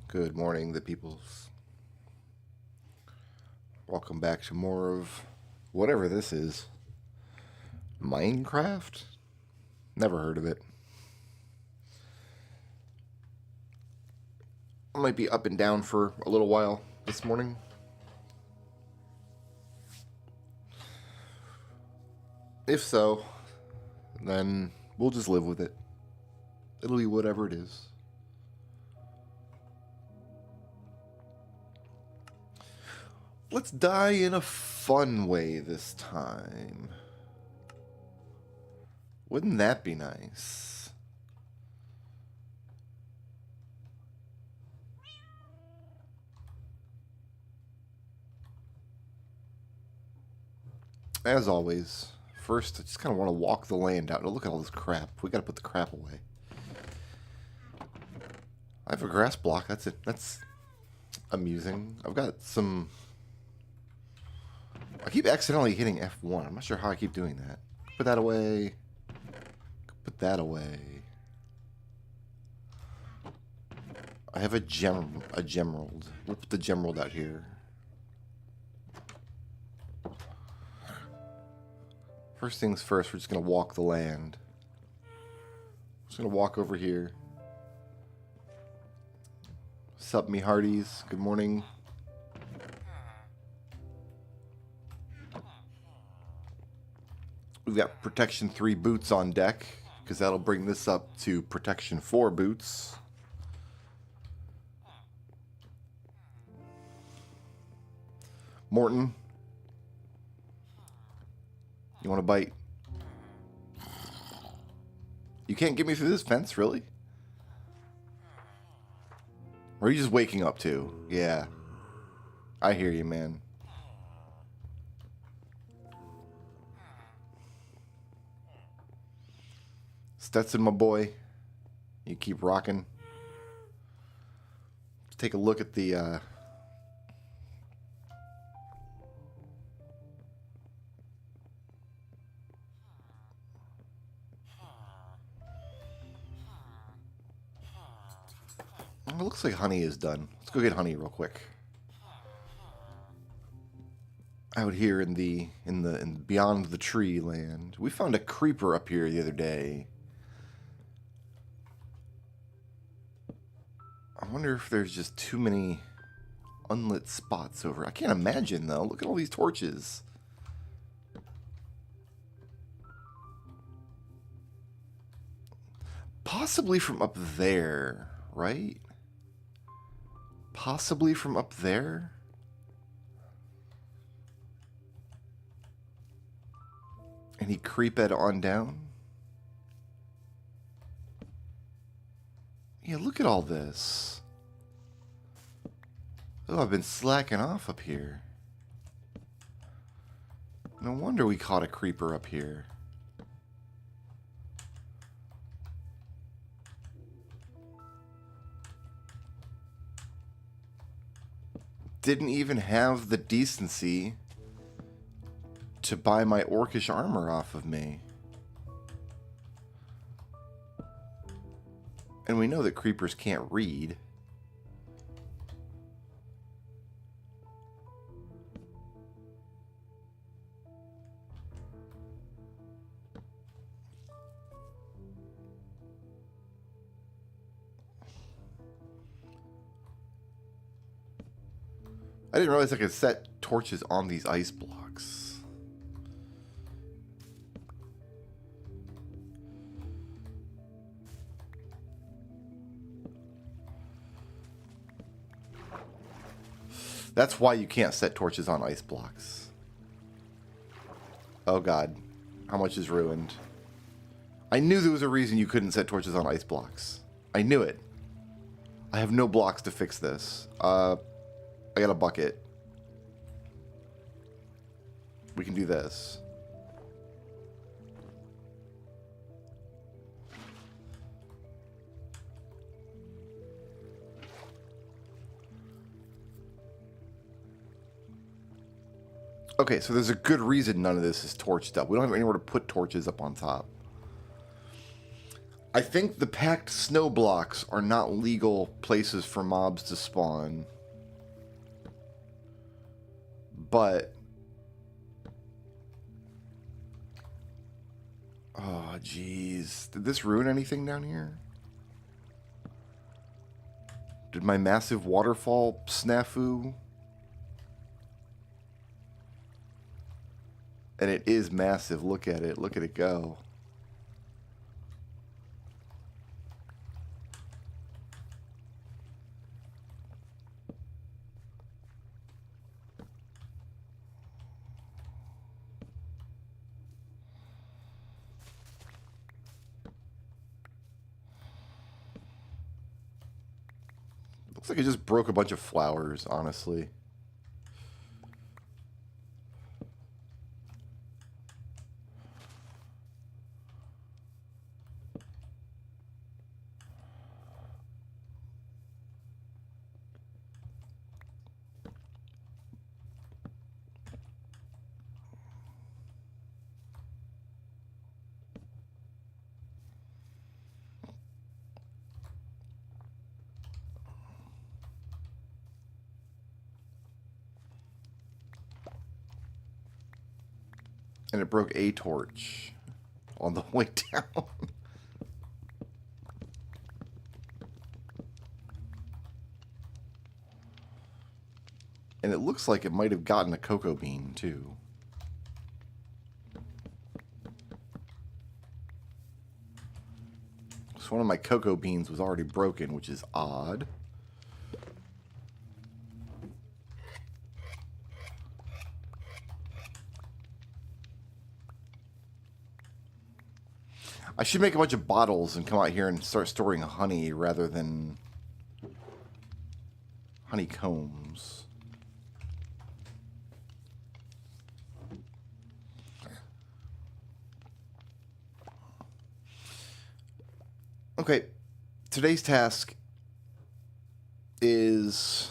Good morning, the peoples. Welcome back to more of whatever this is. Minecraft? Never heard of it. I might be up and down for a little while this morning. If so, then we'll just live with it. It'll be whatever it is. Let's die in a fun way this time. Wouldn't that be nice? As always, first I just kind of want to walk the land out. Oh, look at all this crap. We got to put the crap away. I have a grass block. That's it. That's amusing. I've got some... I keep accidentally hitting F1. I'm not sure how I keep doing that. Put that away. Put that away. I have a gemerald. We'll put the gemerald out here. First things first, we're just going to walk the land. Just going to walk over here. Sup, me hearties. Good morning. We've got protection 3 boots on deck, because that'll bring this up to protection 4 boots. Morton, you want to bite? You can't get me through this fence, really? Or are you just waking up too? Yeah. I hear you, man. Stetson, my boy. You keep rocking. Let's take a look at the... It looks like honey is done. Let's go get honey real quick. Out here in beyond the tree land, we found a creeper up here the other day. I wonder if there's just too many unlit spots over. I can't imagine though. Look at all these torches. Possibly from up there, right? Possibly from up there? And he creeped on down? Yeah, look at all this. Oh, I've been slacking off up here. No wonder we caught a creeper up here. Didn't even have the decency to buy my orcish armor off of me. And we know that creepers can't read. I didn't realize I could set torches on these ice blocks. That's why you can't set torches on ice blocks. Oh god. How much is ruined? I knew there was a reason you couldn't set torches on ice blocks. I knew it. I have no blocks to fix this. I got a bucket. We can do this. Okay, so there's a good reason none of this is torched up. We don't have anywhere to put torches up on top. I think the packed snow blocks are not legal places for mobs to spawn. But... oh, jeez. Did this ruin anything down here? Did my massive waterfall snafu? And it is massive. Look at it. Look at it go. Looks like I just broke a bunch of flowers, honestly. And it broke a torch on the way down. And it looks like it might have gotten a cocoa bean, too. So one of my cocoa beans was already broken, which is odd. I should make a bunch of bottles and come out here and start storing honey rather than honeycombs. Okay, today's task is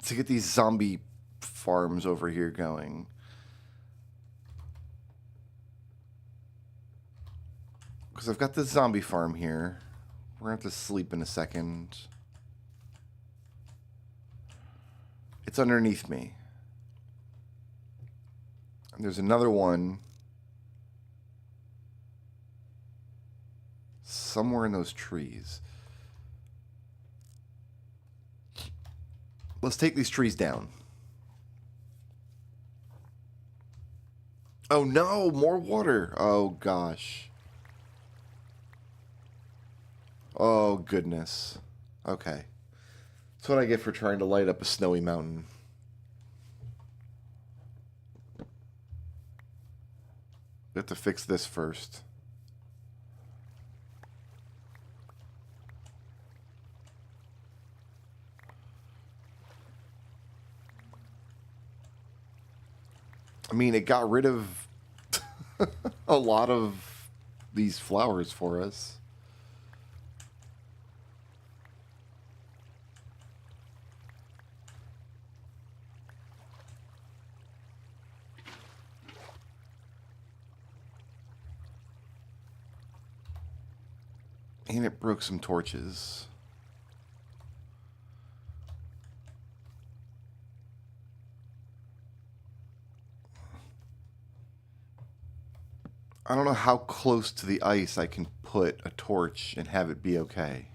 to get these zombie farms over here going. Because I've got this zombie farm here. We're going to have to sleep in a second. It's underneath me. And there's another one somewhere in those trees. Let's take these trees down. Oh no, more water. Oh gosh. Oh, goodness. Okay. That's what I get for trying to light up a snowy mountain. We have to fix this first. I mean, it got rid of a lot of these flowers for us. And it broke some torches. I don't know how close to the ice I can put a torch and have it be okay.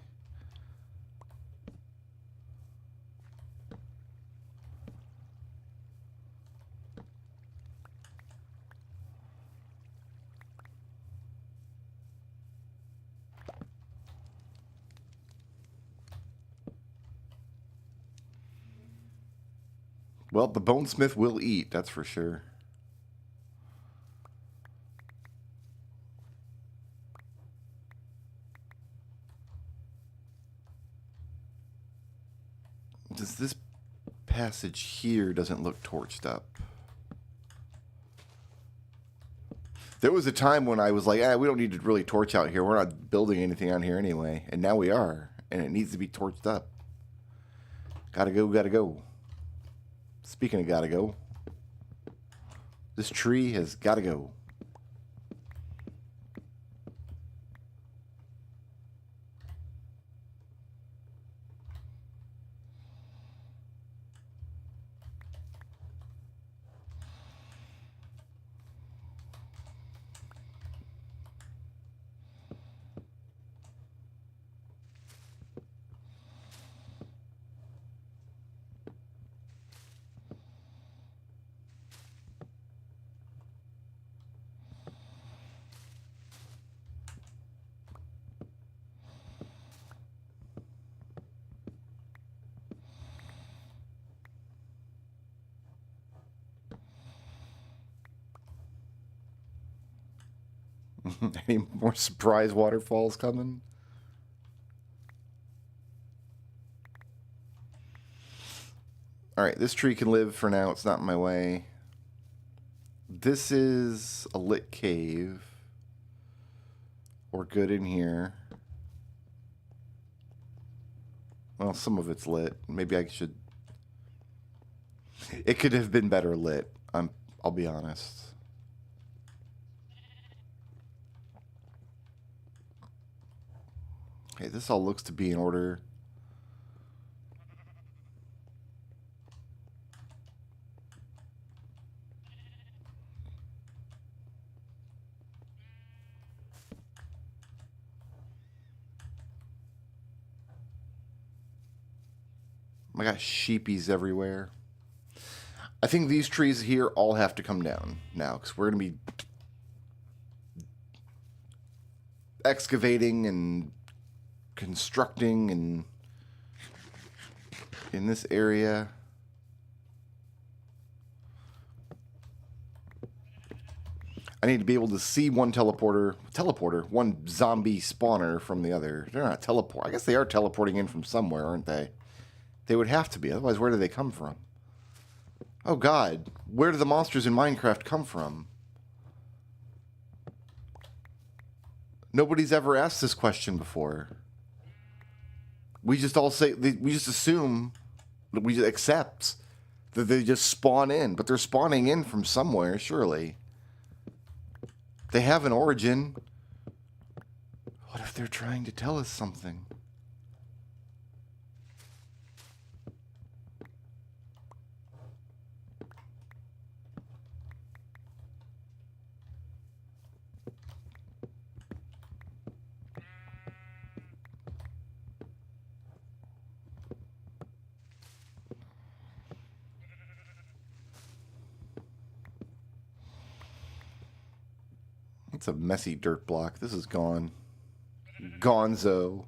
Well, the bonesmith will eat, that's for sure. this passage here doesn't look torched up. There was a time when I was like, we don't need to really torch out here. We're not building anything on here anyway. And now we are. And it needs to be torched up. Gotta go, gotta go. Speaking of gotta go, this tree has gotta go. Any more surprise waterfalls coming? Alright, this tree can live for now. It's not in my way. This is a lit cave. We're good in here. Well, some of it's lit. Maybe I should... It could have been better lit. I'll be honest. Okay, this all looks to be in order. I got sheepies everywhere. I think these trees here all have to come down now, because we're going to be excavating and constructing and in this area. I need to be able to see one one zombie spawner from the other. They're not teleport. I guess they are teleporting in from somewhere, aren't they? They would have to be. Otherwise, where do they come from? Oh, God. Where do the monsters in Minecraft come from? Nobody's ever asked this question before. We just all say... We just assume... We just accept that they just spawn in. But they're spawning in from somewhere, surely. They have an origin. What if they're trying to tell us something? It's a messy dirt block. This is gone. Gonzo.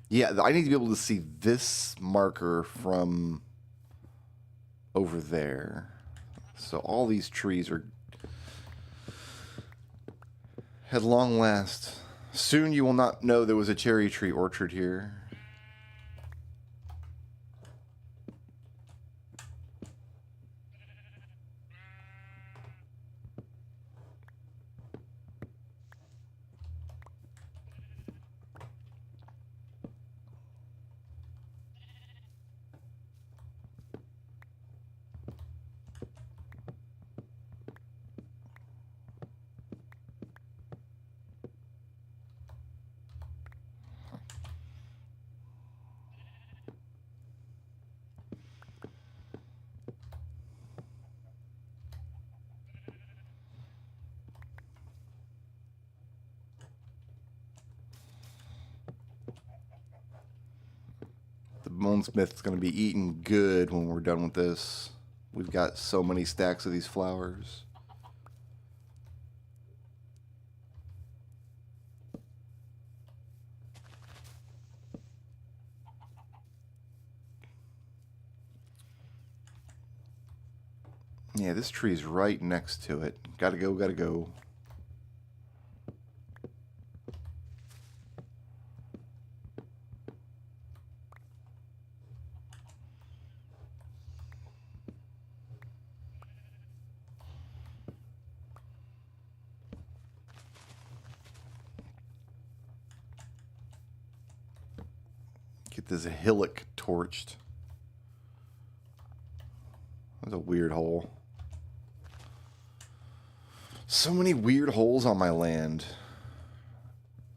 Yeah, I need to be able to see this marker from over there. So all these trees are... At long last. Soon you will not know there was a cherry tree orchard here. Bonesmith's going to be eating good when we're done with this. We've got so many stacks of these flowers. Yeah, this tree's right next to it. Gotta go, gotta go. Get this hillock torched. That's a weird hole. So many weird holes on my land.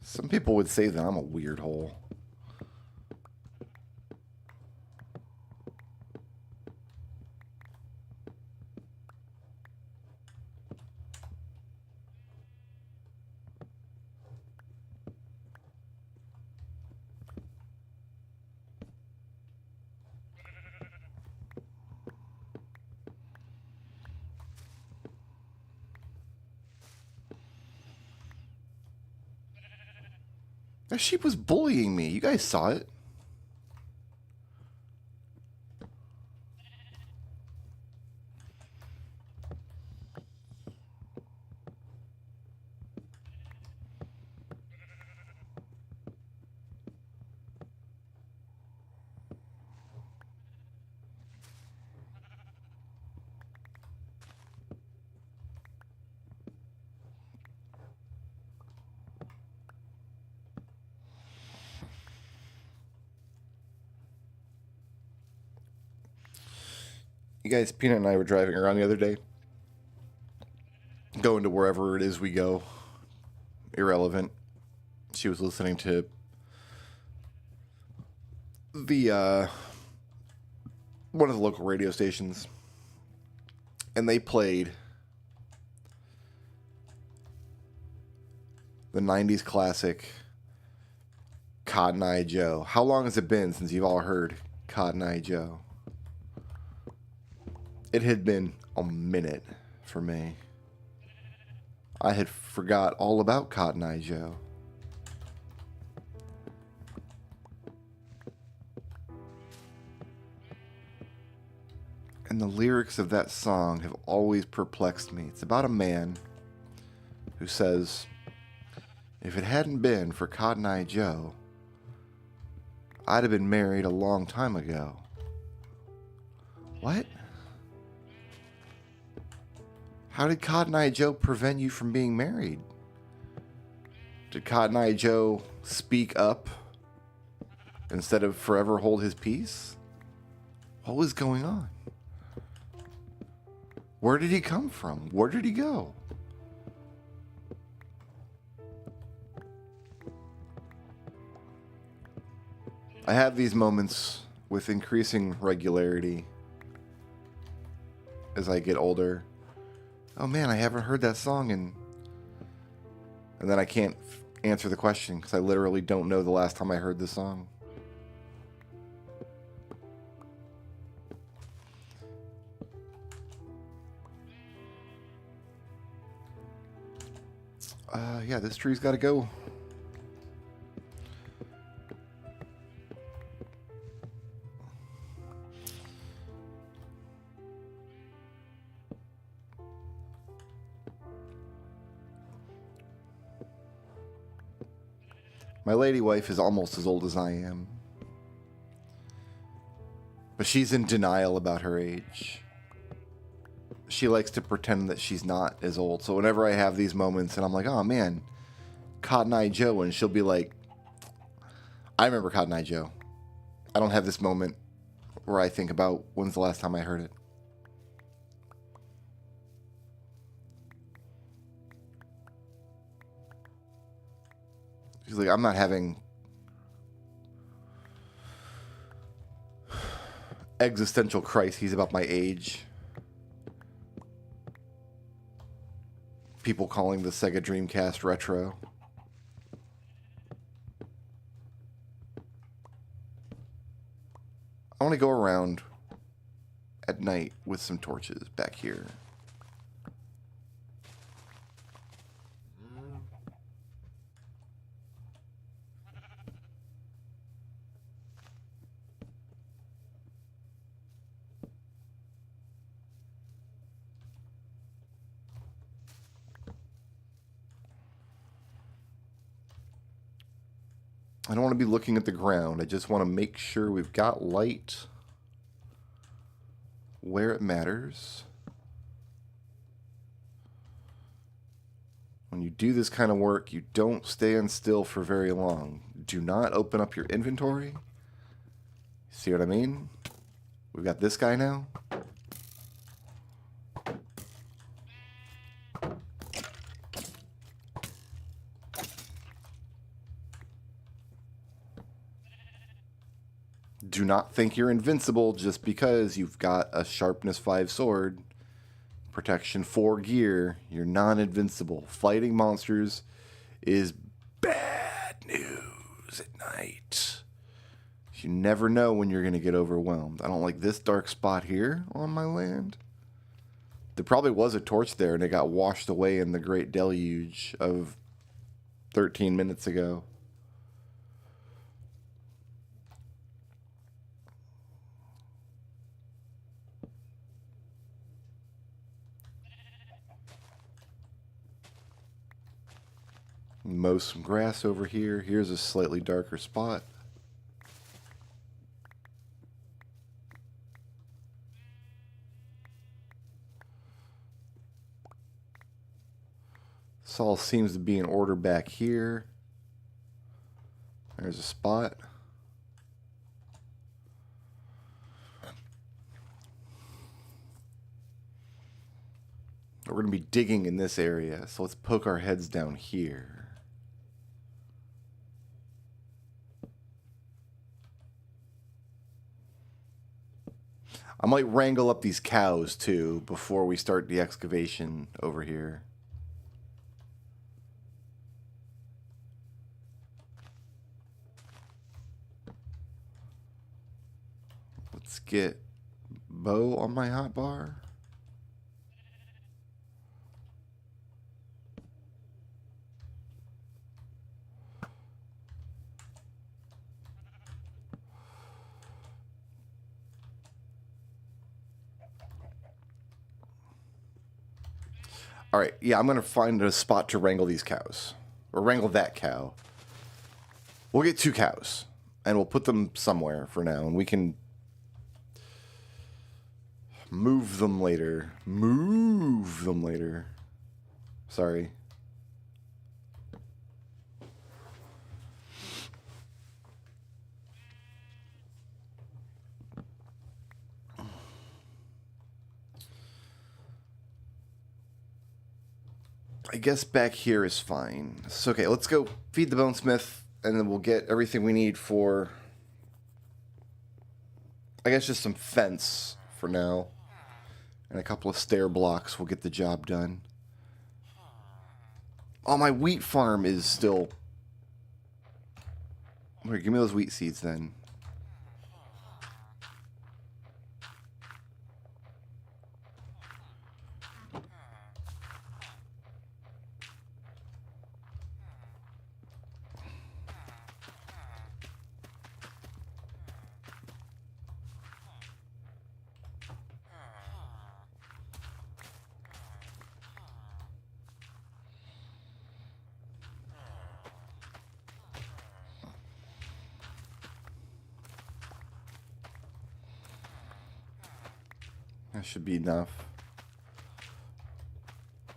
Some people would say that I'm a weird hole. That sheep was bullying me. You guys saw it. You guys, Peanut and I were driving around the other day. Going to wherever it is we go. Irrelevant. She was listening to the one of the local radio stations. And they played the 90s classic Cotton Eye Joe. How long has it been since you've all heard Cotton Eye Joe? It had been a minute for me. I had forgot all about Cotton Eye Joe. And the lyrics of that song have always perplexed me. It's about a man who says, if it hadn't been for Cotton Eye Joe, I'd have been married a long time ago. What? How did Cotton Eye Joe prevent you from being married? Did Cotton Eye Joe speak up instead of forever hold his peace? What was going on? Where did he come from? Where did he go? I have these moments with increasing regularity as I get older. Oh man, I haven't heard that song and then I can't answer the question because I literally don't know the last time I heard the song. Yeah, this tree's got to go. My lady wife is almost as old as I am. But she's in denial about her age. She likes to pretend that she's not as old. So whenever I have these moments and I'm like, oh man, Cotton Eye Joe, and she'll be like, I remember Cotton Eye Joe. I don't have this moment where I think about when's the last time I heard it. She's like, I'm not having existential crises about my age. People calling the Sega Dreamcast retro. I want to go around at night with some torches back here. I don't want to be looking at the ground. I just want to make sure we've got light where it matters. When you do this kind of work, you don't stand still for very long. Do not open up your inventory See what I mean? We've got this guy now. Do not think you're invincible just because you've got a sharpness 5 sword. Protection 4 gear. You're non-invincible. Fighting monsters is bad news at night. You never know when you're going to get overwhelmed. I don't like this dark spot here on my land. There probably was a torch there and it got washed away in the great deluge of 13 minutes ago. Mow some grass over here. Here's a slightly darker spot. This all seems to be in order back here. There's a spot. We're going to be digging in this area, so let's poke our heads down here. I might wrangle up these cows too before we start the excavation over here. Let's get bow on my hotbar. All right, yeah, I'm going to find a spot to wrangle these cows. Or wrangle that cow. We'll get 2 cows. And we'll put them somewhere for now. And we can move them later. Move them later. Sorry. I guess back here is fine. So, okay, let's go feed the bonesmith, and then we'll get everything we need for, I guess, just some fence for now. And a couple of stair blocks will get the job done. Oh, my wheat farm is still... Here, give me those wheat seeds then. That should be enough.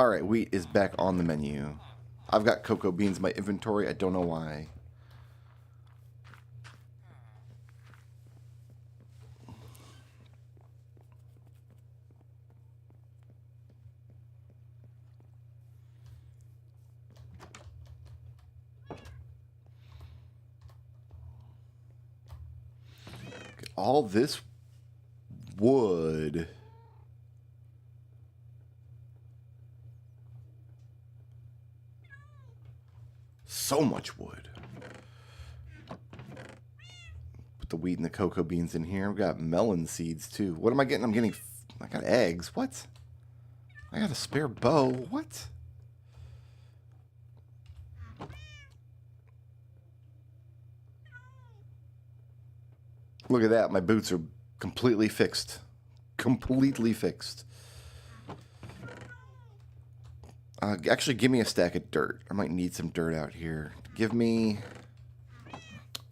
Alright, wheat is back on the menu. I've got cocoa beans in my inventory. I don't know why. All this wood. So much wood. Put the wheat and the cocoa beans in here. We've got melon seeds too. What am I getting? I got eggs. What? I got a spare bow. What? Look at that. My boots are completely fixed. Completely fixed. Actually, give me a stack of dirt. I might need some dirt out here. Give me...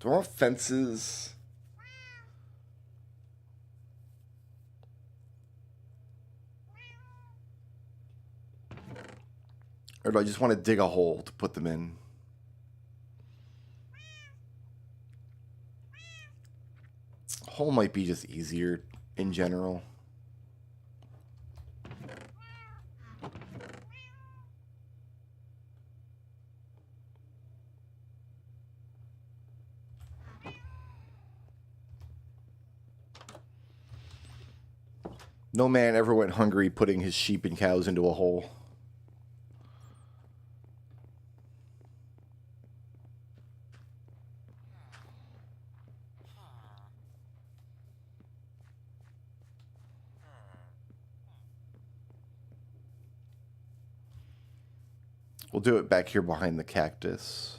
Do I want fences? Or do I just want to dig a hole to put them in? hole might be just easier in general. No man ever went hungry putting his sheep and cows into a hole. We'll do it back here behind the cactus.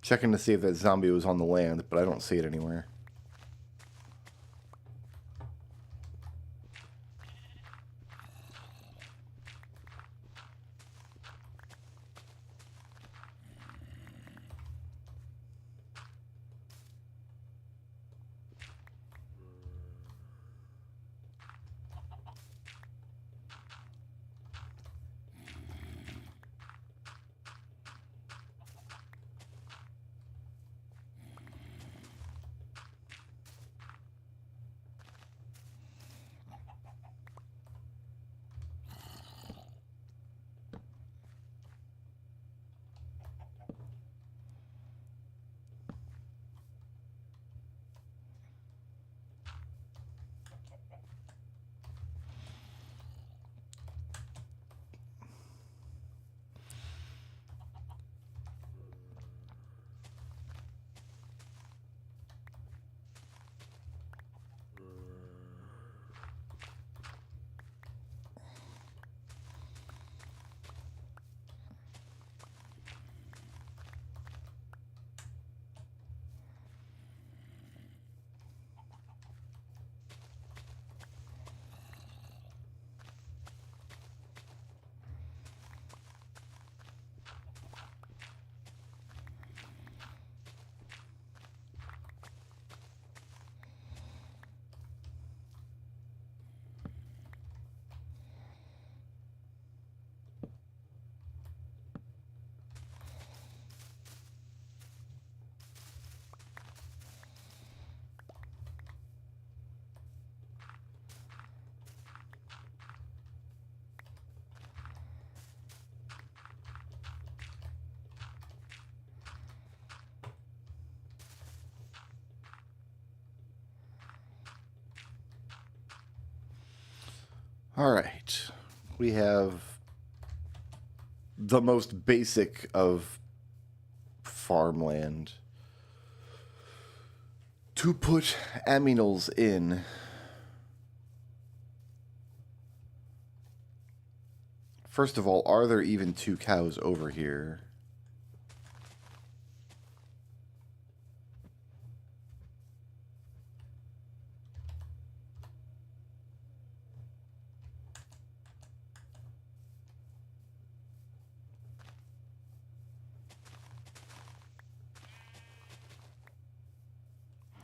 Checking to see if that zombie was on the land, but I don't see it anywhere. All right. We have the most basic of farmland to put aminals in. First of all, are there even 2 cows over here?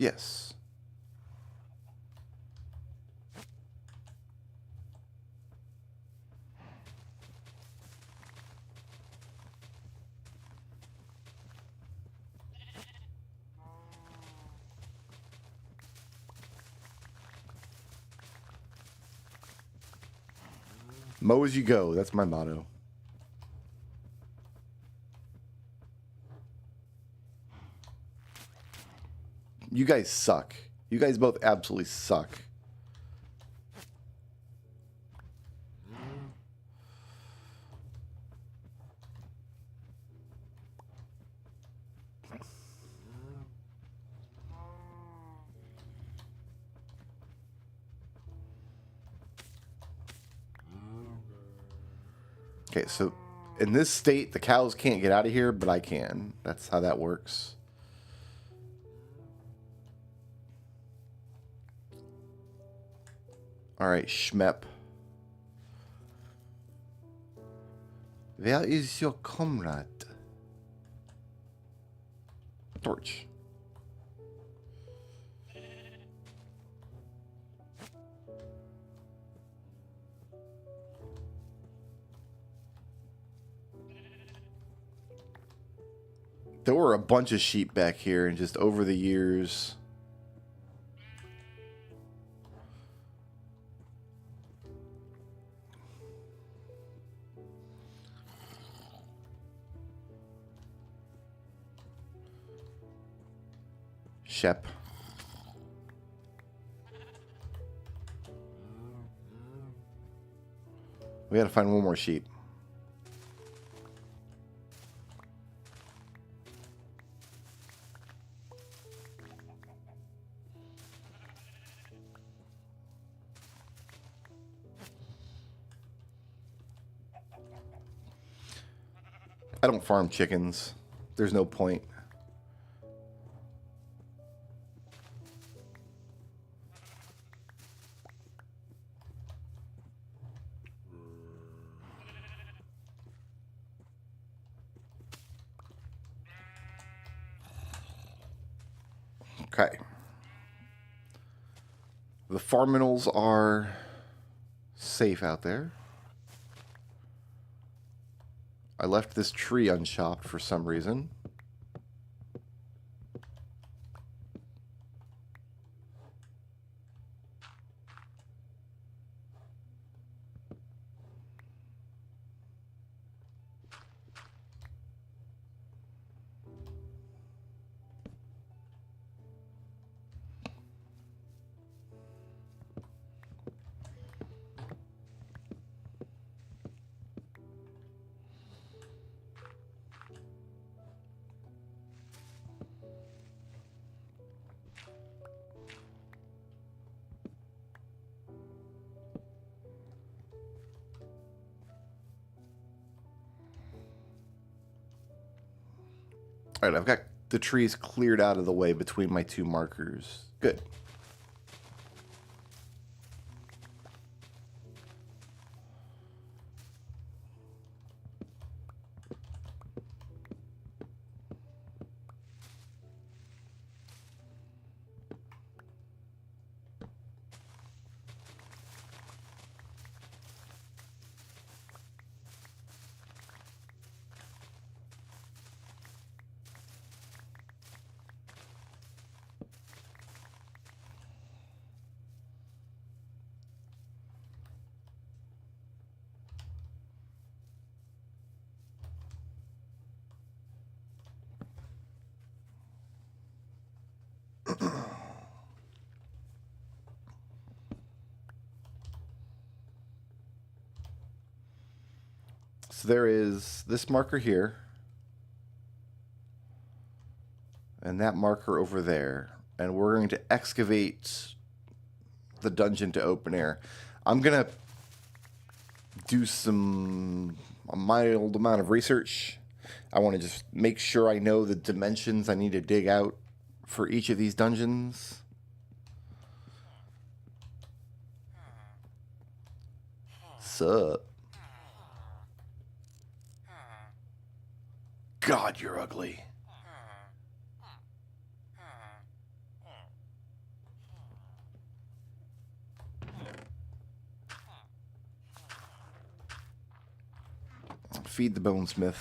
Yes. Mow as you go. That's my motto. You guys suck. You guys both absolutely suck. Okay, so in this state, the cows can't get out of here, but I can. That's how that works. All right, Schmepp. Where is your comrade? Torch. There were a bunch of sheep back here, and just over the years... Shep. We gotta find one more sheep. I don't farm chickens. There's no point. Okay. The farminals are safe out there. I left this tree unchopped for some reason. All right, I've got the trees cleared out of the way between my two markers. Good. So there is this marker here, and that marker over there, and we're going to excavate the dungeon to open air. I'm going to do a mild amount of research. I want to just make sure I know the dimensions I need to dig out for each of these dungeons. Sup? God, you're ugly. Feed the bonesmith.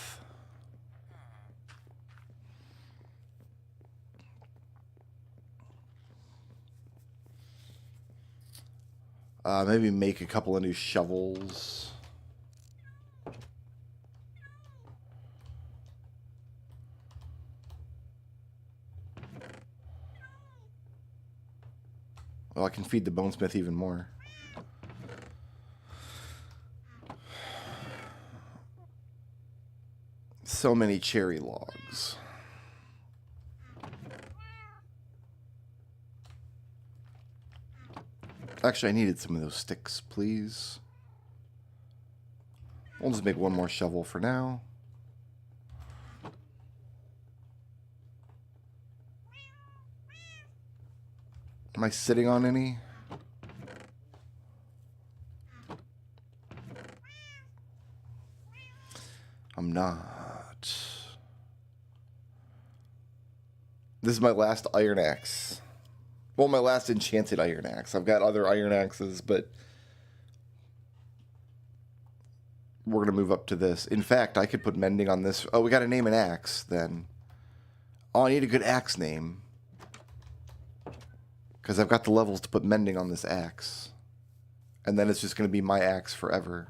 Maybe make a couple of new shovels. Well, I can feed the bonesmith even more. So many cherry logs. Actually, I needed some of those sticks, please. We'll just make one more shovel for now. Am I sitting on any? I'm not. This is my last iron axe. Well, my last enchanted iron axe. I've got other iron axes, but we're going to move up to this. In fact, I could put mending on this. Oh, we got to name an axe then. Oh, I need a good axe name. Because I've got the levels to put mending on this axe. And then it's just going to be my axe forever.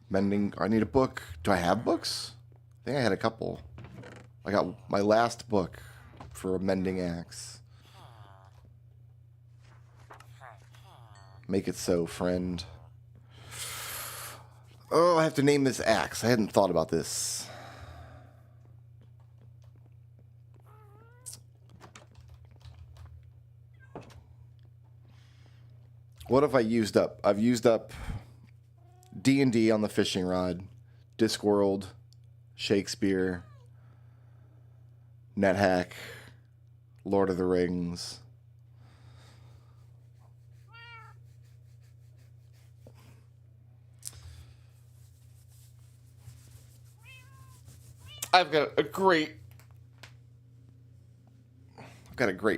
Mending. I need a book. Do I have books? I think I had a couple. I got my last book for a mending axe. Make it so, friend. Oh, I have to name this axe. I hadn't thought about this. What have I used up? I've used up D&D on the fishing rod, Discworld, Shakespeare, NetHack, Lord of the Rings. I've got a great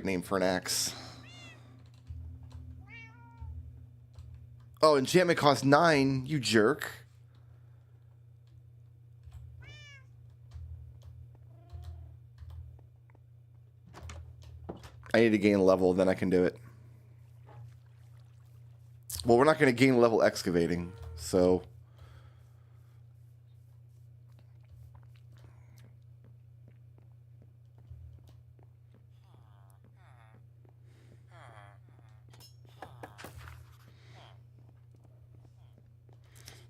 name for an axe. Oh, enchantment costs 9, you jerk. I need to gain level, then I can do it. Well, we're not going to gain level excavating, so...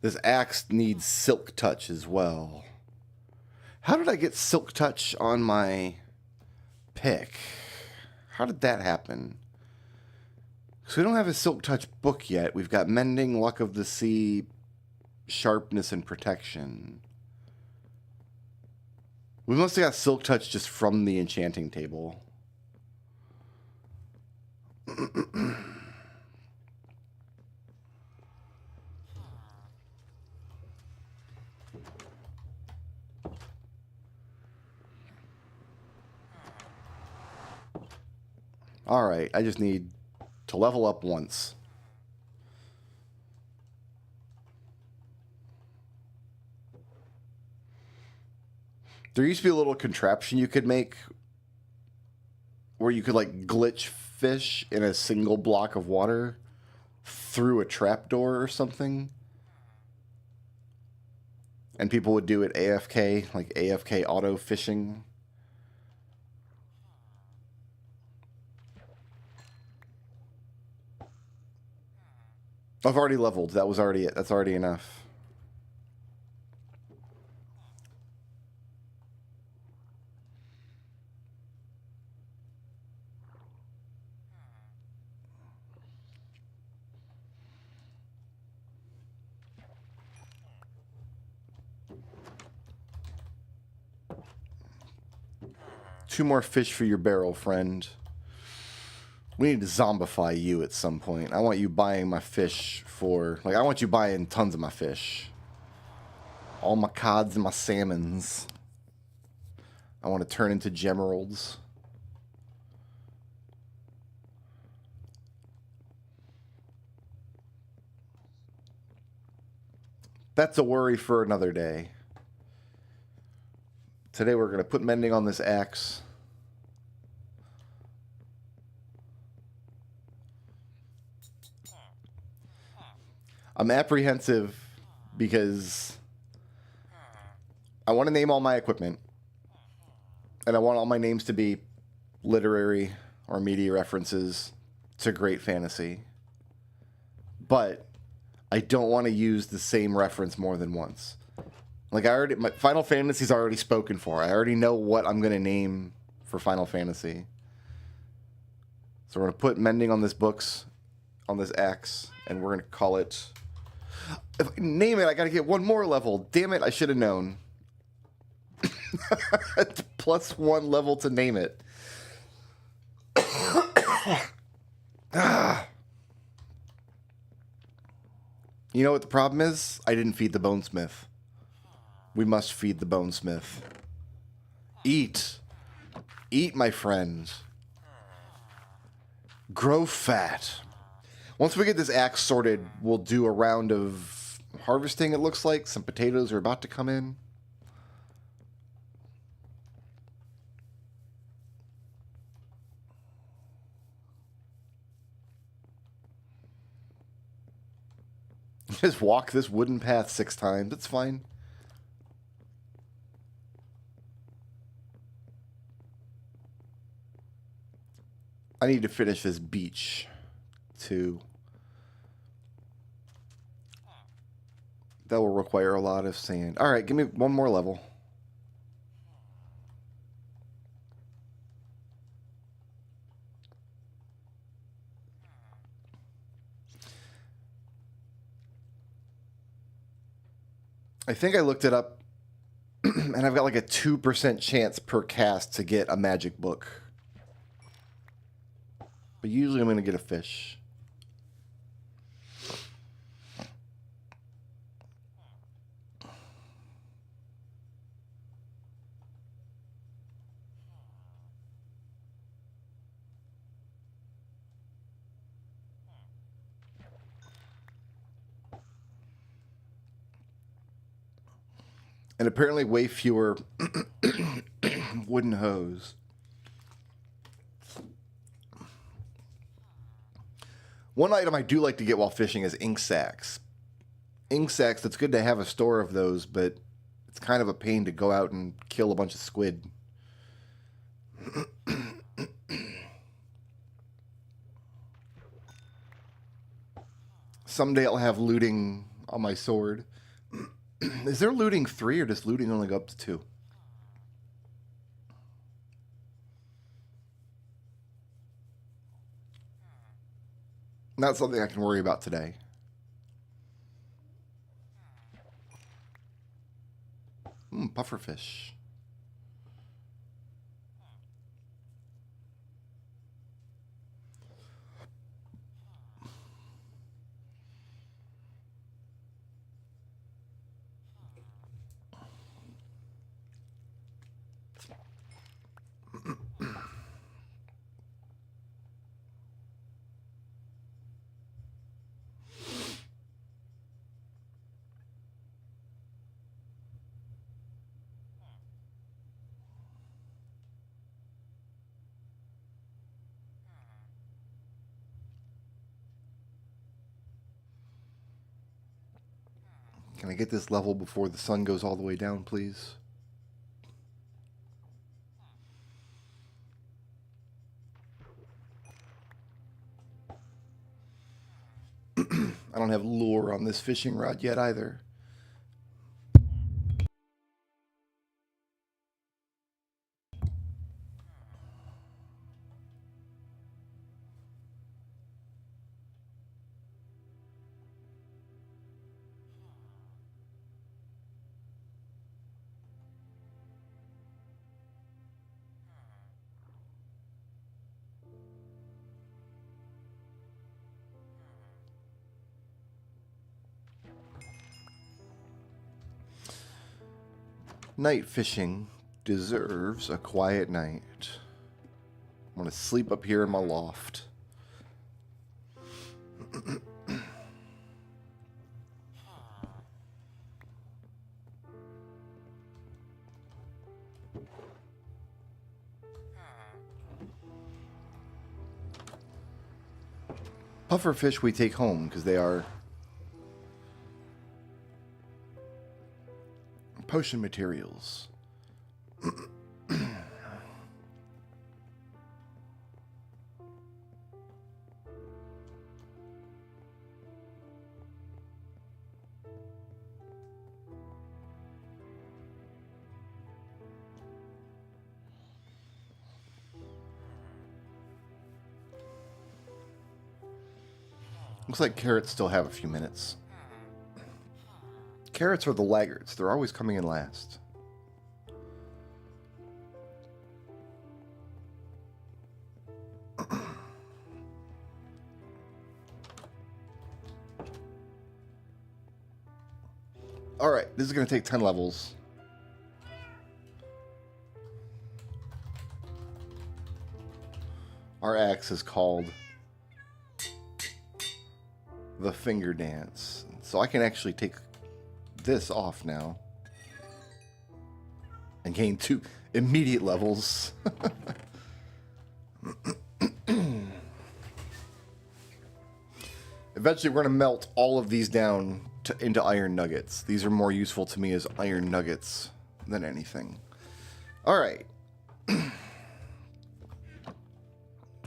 This axe needs silk touch as well. How did I get silk touch on my pick? How did that happen? So we don't have a silk touch book yet. We've got mending, luck of the sea, sharpness, and protection. We must have got silk touch just from the enchanting table. Alright, I just need to level up once. There used to be a little contraption you could make where you could like glitch fish in a single block of water through a trapdoor or something. And people would do it AFK, like AFK auto fishing. I've already leveled. That was already it. That's already enough. Two more fish for your barrel, friend. We need to zombify you at some point. I want you buying my fish for... Like, I want you buying tons of my fish. All my cods and my salmons. I want to turn into gemeralds. That's a worry for another day. Today we're going to put mending on this axe. I'm apprehensive because I want to name all my equipment. And I want all my names to be literary or media references to great fantasy. But I don't want to use the same reference more than once. Like, my Final Fantasy's already spoken for. I already know what I'm going to name for Final Fantasy. So we're going to put mending on this books, on this X, and we're going to call it... If I name it, I got to get one more level. Damn it, I should have known. +1 level to name it. You know what the problem is? I didn't feed the bonesmith. We must feed the bonesmith. Eat. Eat, my friend. Grow fat. Once we get this axe sorted, we'll do a round of harvesting, it looks like. Some potatoes are about to come in. Just walk this wooden path 6 times. It's fine. I need to finish this beach, too. That will require a lot of sand. All right, give me one more level. I think I looked it up, and I've got like a 2% chance per cast to get a magic book. But usually I'm going to get a fish. And apparently way fewer wooden hose. One item I do like to get while fishing is ink sacks. Ink sacks, it's good to have a store of those, but it's kind of a pain to go out and kill a bunch of squid. Someday I'll have looting on my sword. Is there looting 3 or does looting only go up to 2? Not something I can worry about today. Pufferfish. Can I get this level before the sun goes all the way down, please? I don't have lure on this fishing rod yet either. Night fishing deserves a quiet night. I'm going to sleep up here in my loft. Pufferfish we take home because they are potion materials. Looks like carrots still have a few minutes. Carrots are the laggards. They're always coming in last. Alright, this is going to take 10 levels. Our axe is called the Finger Dance. So I can actually take this off now. And gain 2 immediate levels. Eventually we're going to melt all of these down into iron nuggets. These are more useful to me as iron nuggets than anything. Alright.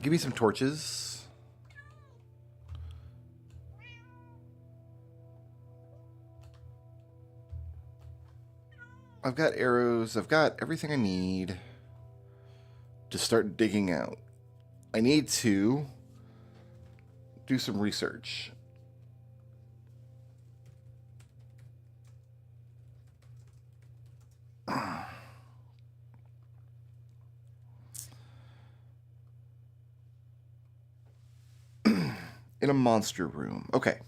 Give me some torches. I've got arrows. I've got everything I need to start digging out. I need to do some research. In a monster room. Okay.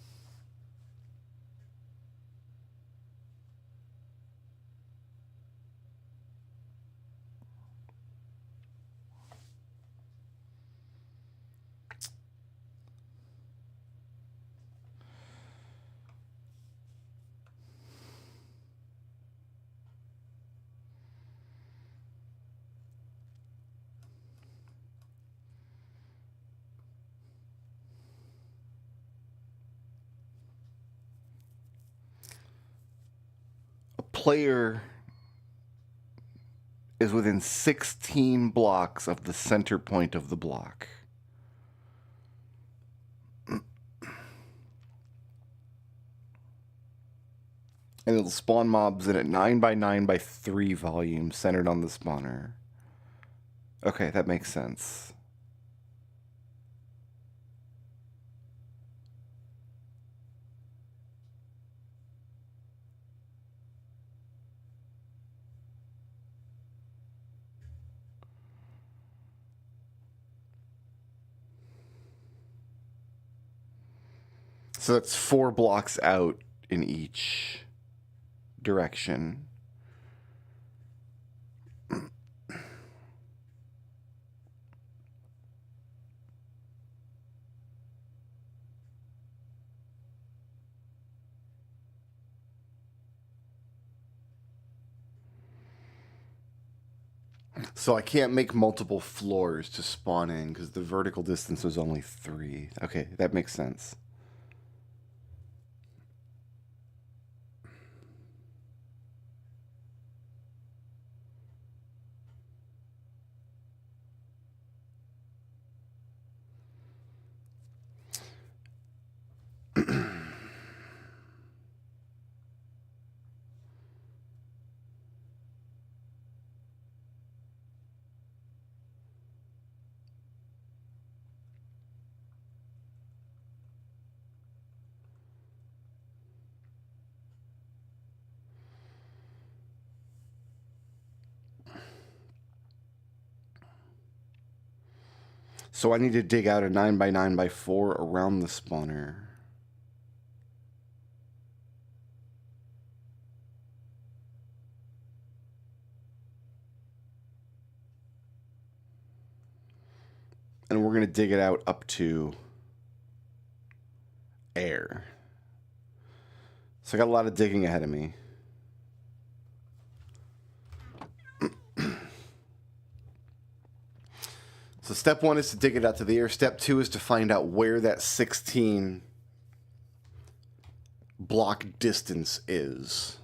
Player is within 16 blocks of the center point of the block. And it'll spawn mobs in a 9x9x3 volume centered on the spawner. Okay, that makes sense. So that's 4 blocks out in each direction. So I can't make multiple floors to spawn in because the vertical distance was only 3. Okay, that makes sense. So I need to dig out a 9x9x4 around the spawner. And we're going to dig it out up to air. So I got a lot of digging ahead of me. So step 1 is to dig it out to the air. Step 2 is to find out where that 16 block distance is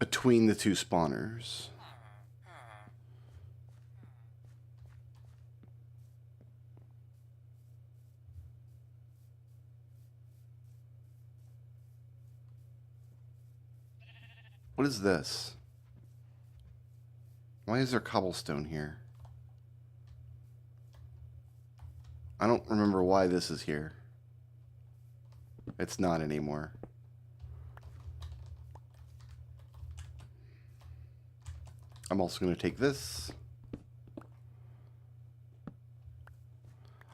between the 2 spawners. What is this? Why is there cobblestone here? I don't remember why this is here. It's not anymore. I'm also going to take this.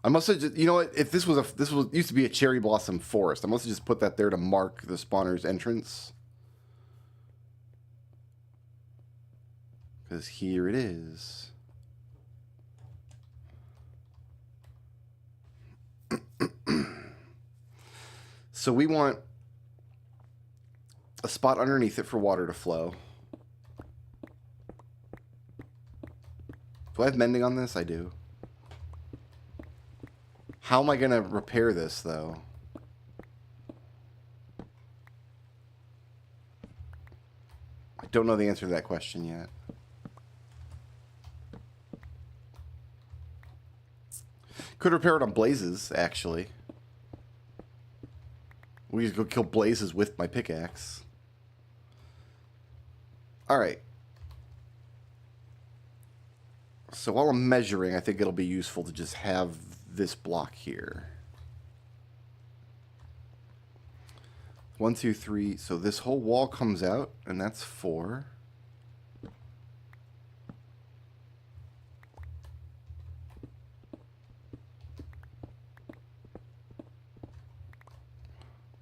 I must have just, you know what? If this was used to be a cherry blossom forest, I must have just put that there to mark the spawner's entrance. Because here it is. So we want a spot underneath it for water to flow. Do I have mending on this? I do. How am I going to repair this, though? I don't know the answer to that question yet. Could repair it on blazes, actually. We just go kill blazes with my pickaxe. Alright. So while I'm measuring, I think it'll be useful to just have this block here. 1, 2, 3. So this whole wall comes out, and that's 4.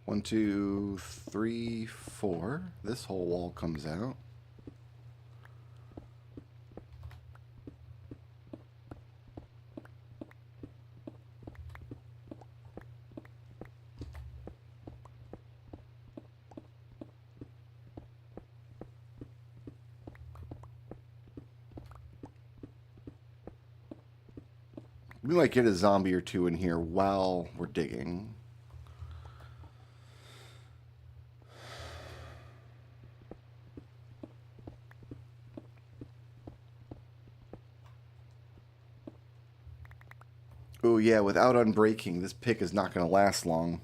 One, 2, 3, 4. This whole wall comes out. We might get a zombie or two in here while we're digging. Oh yeah, without unbreaking, this pick is not going to last long.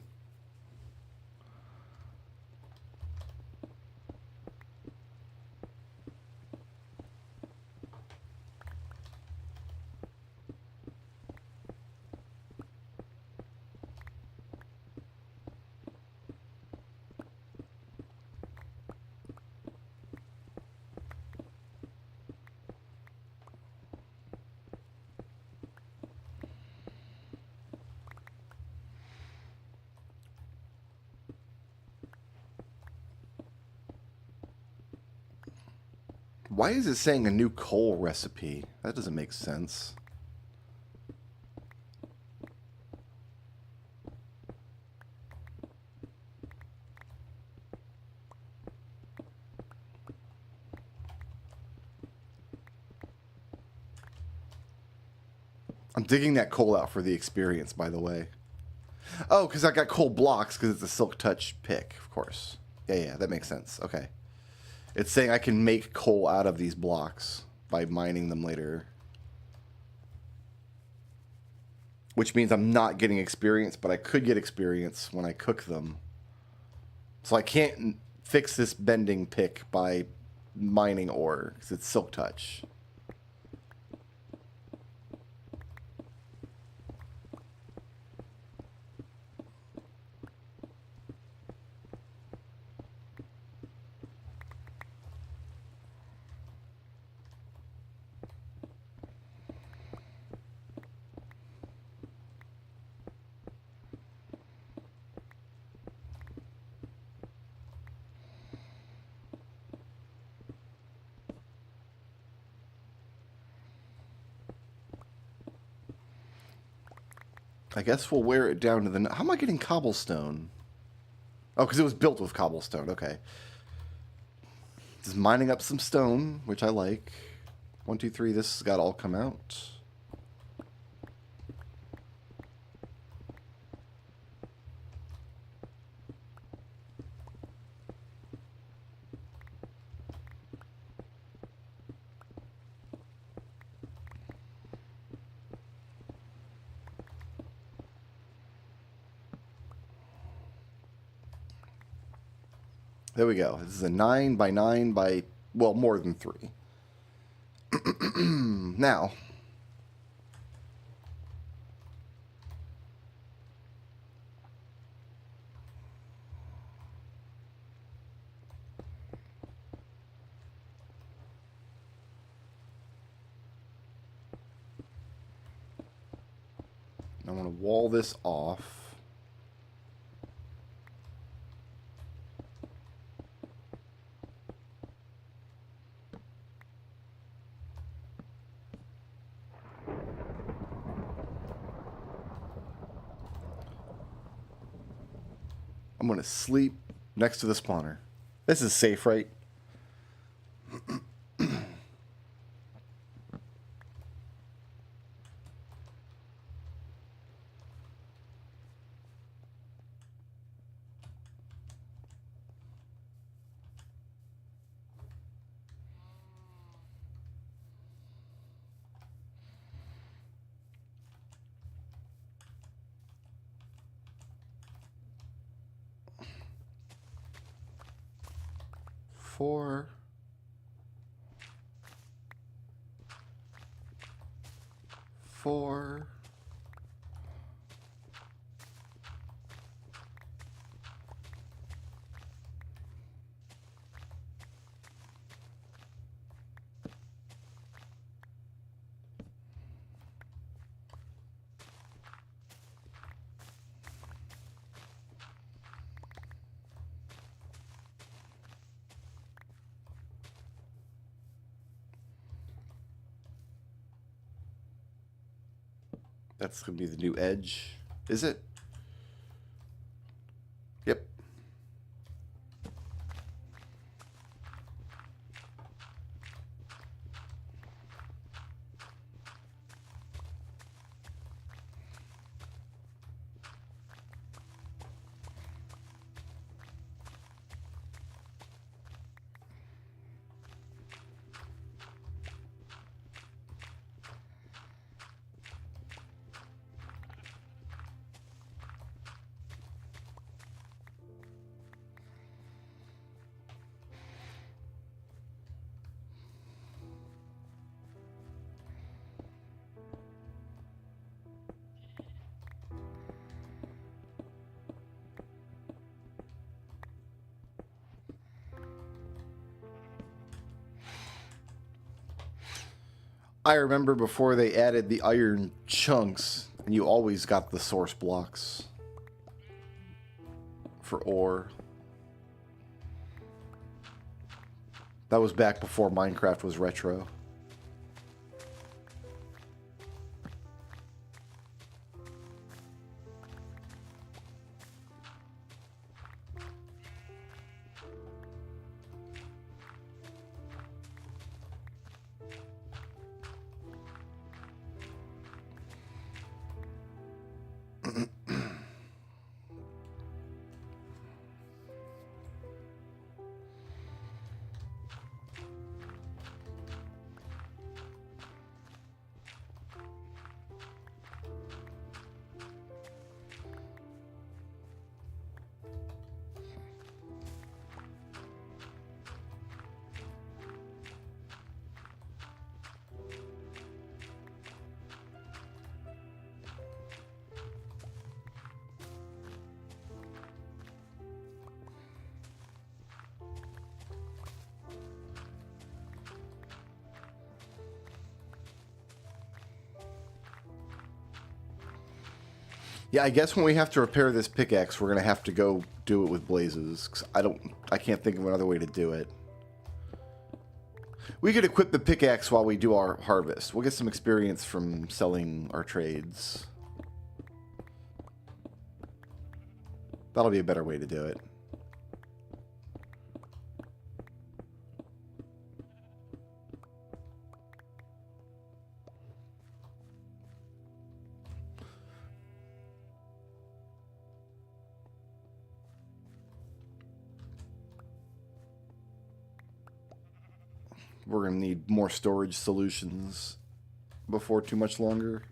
Why is it saying a new coal recipe? That doesn't make sense. I'm digging that coal out for the experience, by the way. Oh, because I got coal blocks because it's a silk touch pick, of course. Yeah, that makes sense. Okay. It's saying I can make coal out of these blocks by mining them later. Which means I'm not getting experience, but I could get experience when I cook them. So I can't fix this bending pick by mining ore, because it's silk touch. I guess we'll wear it down to the... How am I getting cobblestone? Oh, because it was built with cobblestone. Okay. Just mining up some stone, which I like. 1, 2, 3. This has got to all come out. There we go. This is a 9 by 9 by, well, more than 3. Now, I want to wall this off. I'm going to sleep next to the spawner. This is safe, right? Four. That's going to be the new edge. Is it? Yep. I remember before they added the iron chunks, and you always got the source blocks for ore. That was back before Minecraft was retro. Yeah, I guess when we have to repair this pickaxe, we're gonna have to go do it with blazes. 'Cause I can't think of another way to do it. We could equip the pickaxe while we do our harvest. We'll get some experience from selling our trades. That'll be a better way to do it. We're going to need more storage solutions before too much longer.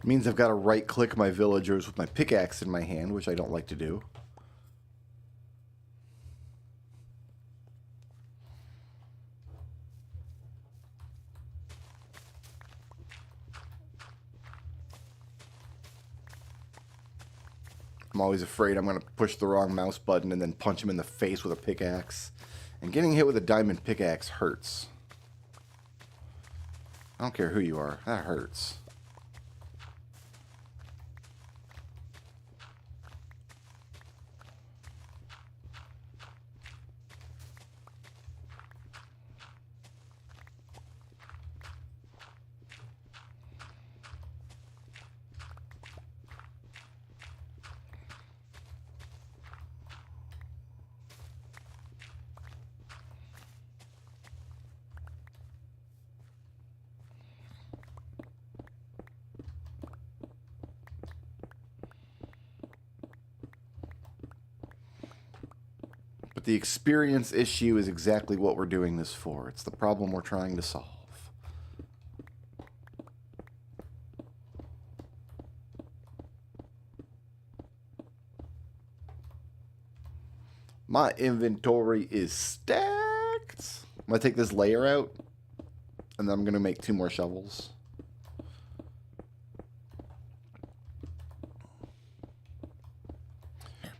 Means I've got to right-click my villagers with my pickaxe in my hand, which I don't like to do. I'm always afraid I'm going to push the wrong mouse button and then punch him in the face with a pickaxe. And getting hit with a diamond pickaxe hurts. I don't care who you are. That hurts. But the experience issue is exactly what we're doing this for. It's the problem we're trying to solve. My inventory is stacked. I'm going to take this layer out, and then I'm going to make 2 more shovels.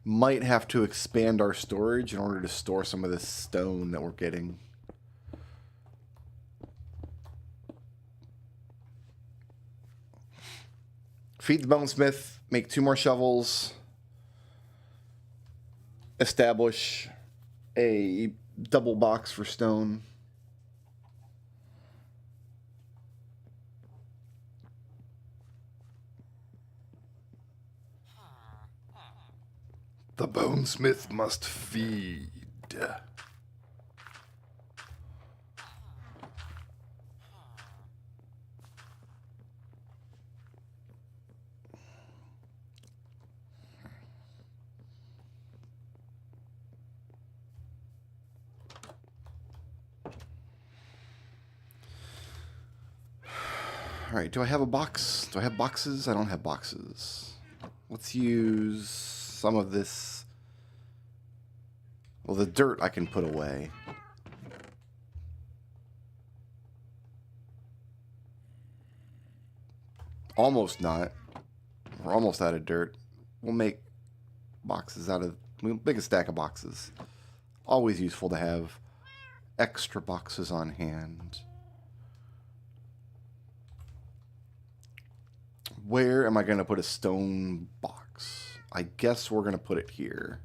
Might have to expand our storage in order to store some of this stone that we're getting. Feed the bonesmith, make 2 more shovels, establish a double box for stone. The bonesmith must feed. All right, do I have a box? Do I have boxes? I don't have boxes. Let's use some of this. Well, the dirt I can put away. Almost not. We're almost out of dirt. We'll make boxes out of... We'll make a stack of boxes. Always useful to have extra boxes on hand. Where am I going to put a stone box? I guess we're going to put it here.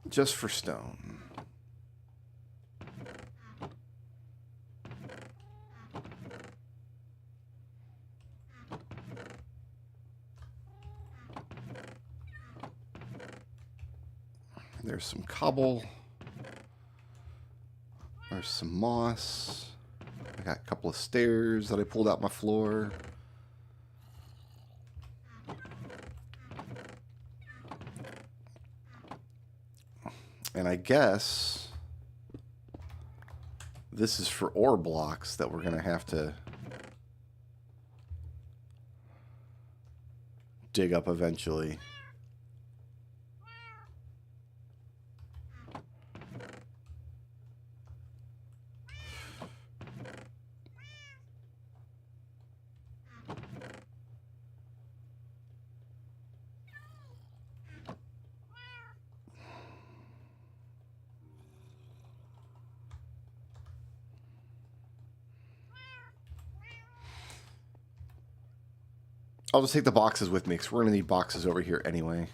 Just for stone. There's some cobble. There's some moss. I got a couple of stairs that I pulled out my floor. And I guess this is for ore blocks that we're going to have to dig up eventually. I'll just take the boxes with me because we're going to need boxes over here anyway.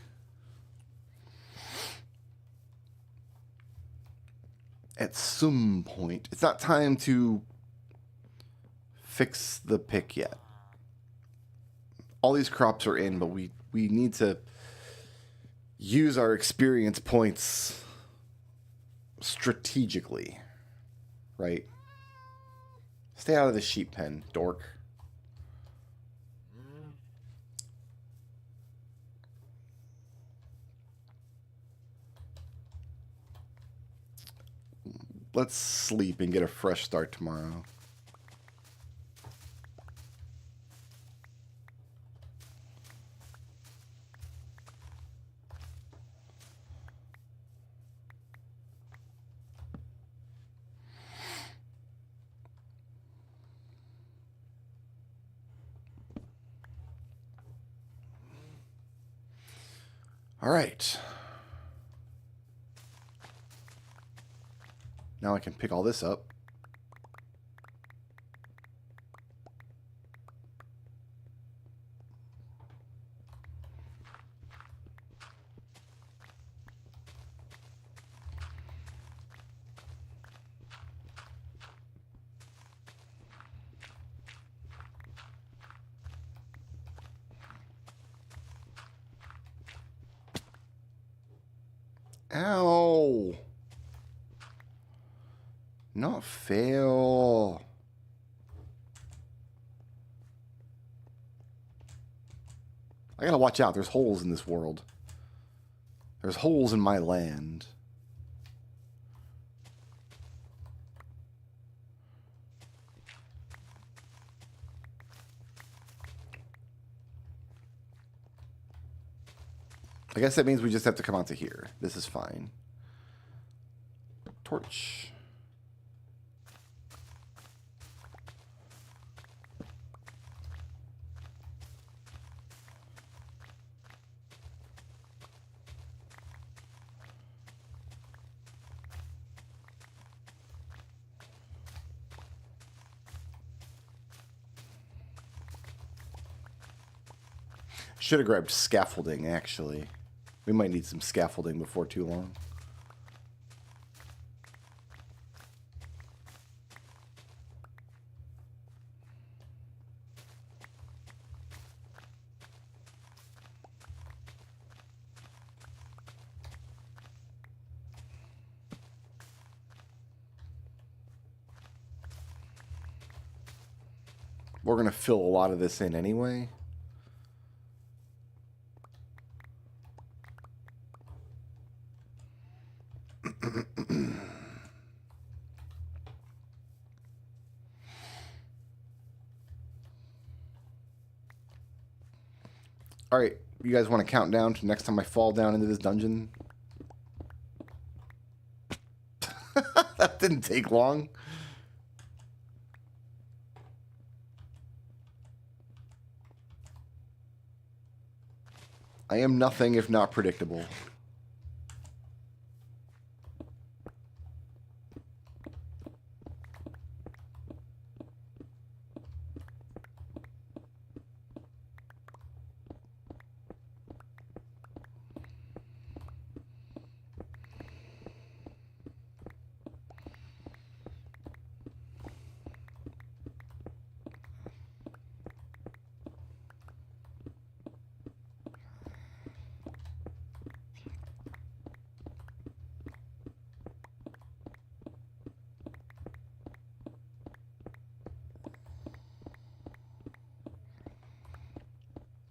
at some point. It's not time to fix the pick yet. All these crops are in, but we need to use our experience points strategically, right? Stay out of the sheep pen, dork. Let's sleep and get a fresh start tomorrow. All right. Now I can pick all this up. Ow. Not fail. I gotta watch out. There's holes in this world. There's holes in my land. I guess that means we just have to come out to here. This is fine. Torch. Should have grabbed scaffolding, actually. We might need some scaffolding before too long. We're going to fill a lot of this in anyway. All right, you guys want to count down to next time I fall down into this dungeon? That didn't take long. I am nothing if not predictable.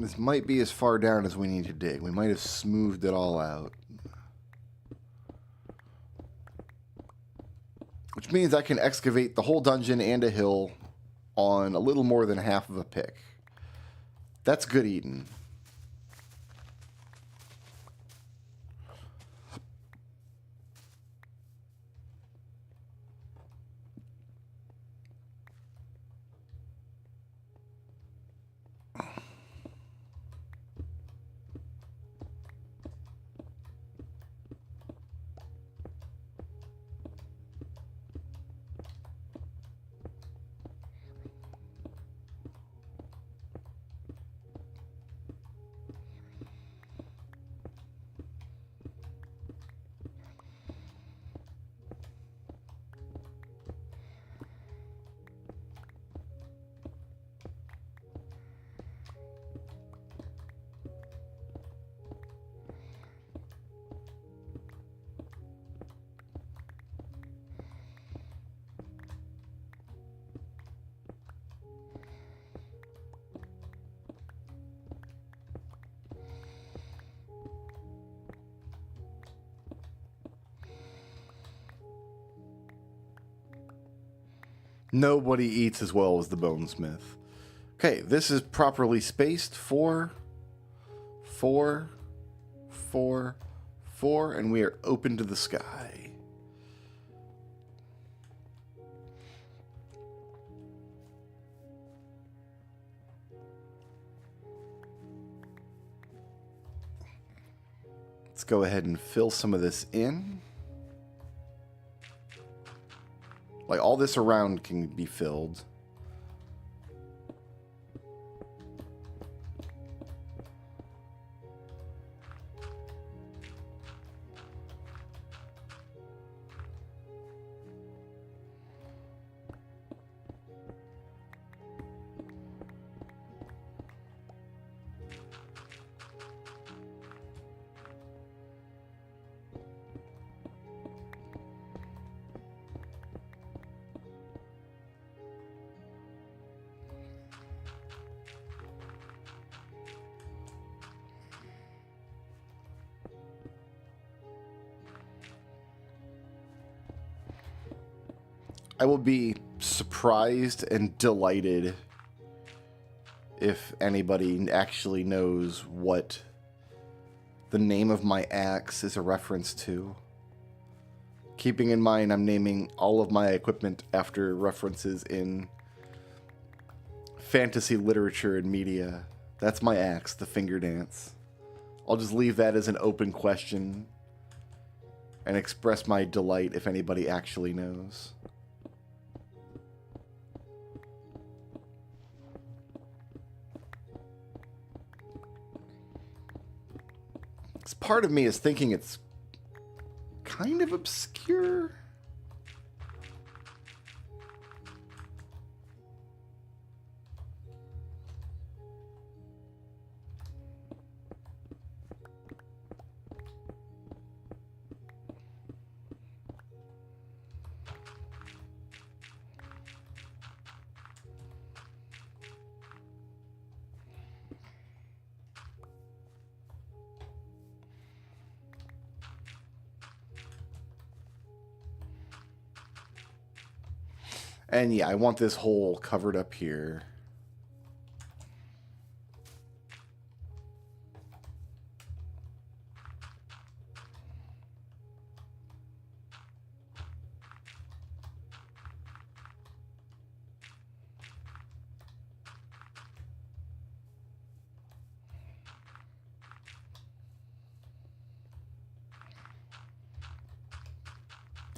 This might be as far down as we need to dig. We might have smoothed it all out. Which means I can excavate the whole dungeon and a hill on a little more than half of a pick. That's good eating. Nobody eats as well as the bonesmith. Okay, this is properly spaced. 4, 4, 4, 4, and we are open to the sky. Let's go ahead and fill some of this in. Like, all this around can be filled. I will be surprised and delighted if anybody actually knows what the name of my axe is a reference to. Keeping in mind I'm naming all of my equipment after references in fantasy literature and media. That's my axe, the finger dance. I'll just leave that as an open question and express my delight if anybody actually knows. Part of me is thinking it's kind of obscure. And yeah, I want this hole covered up here.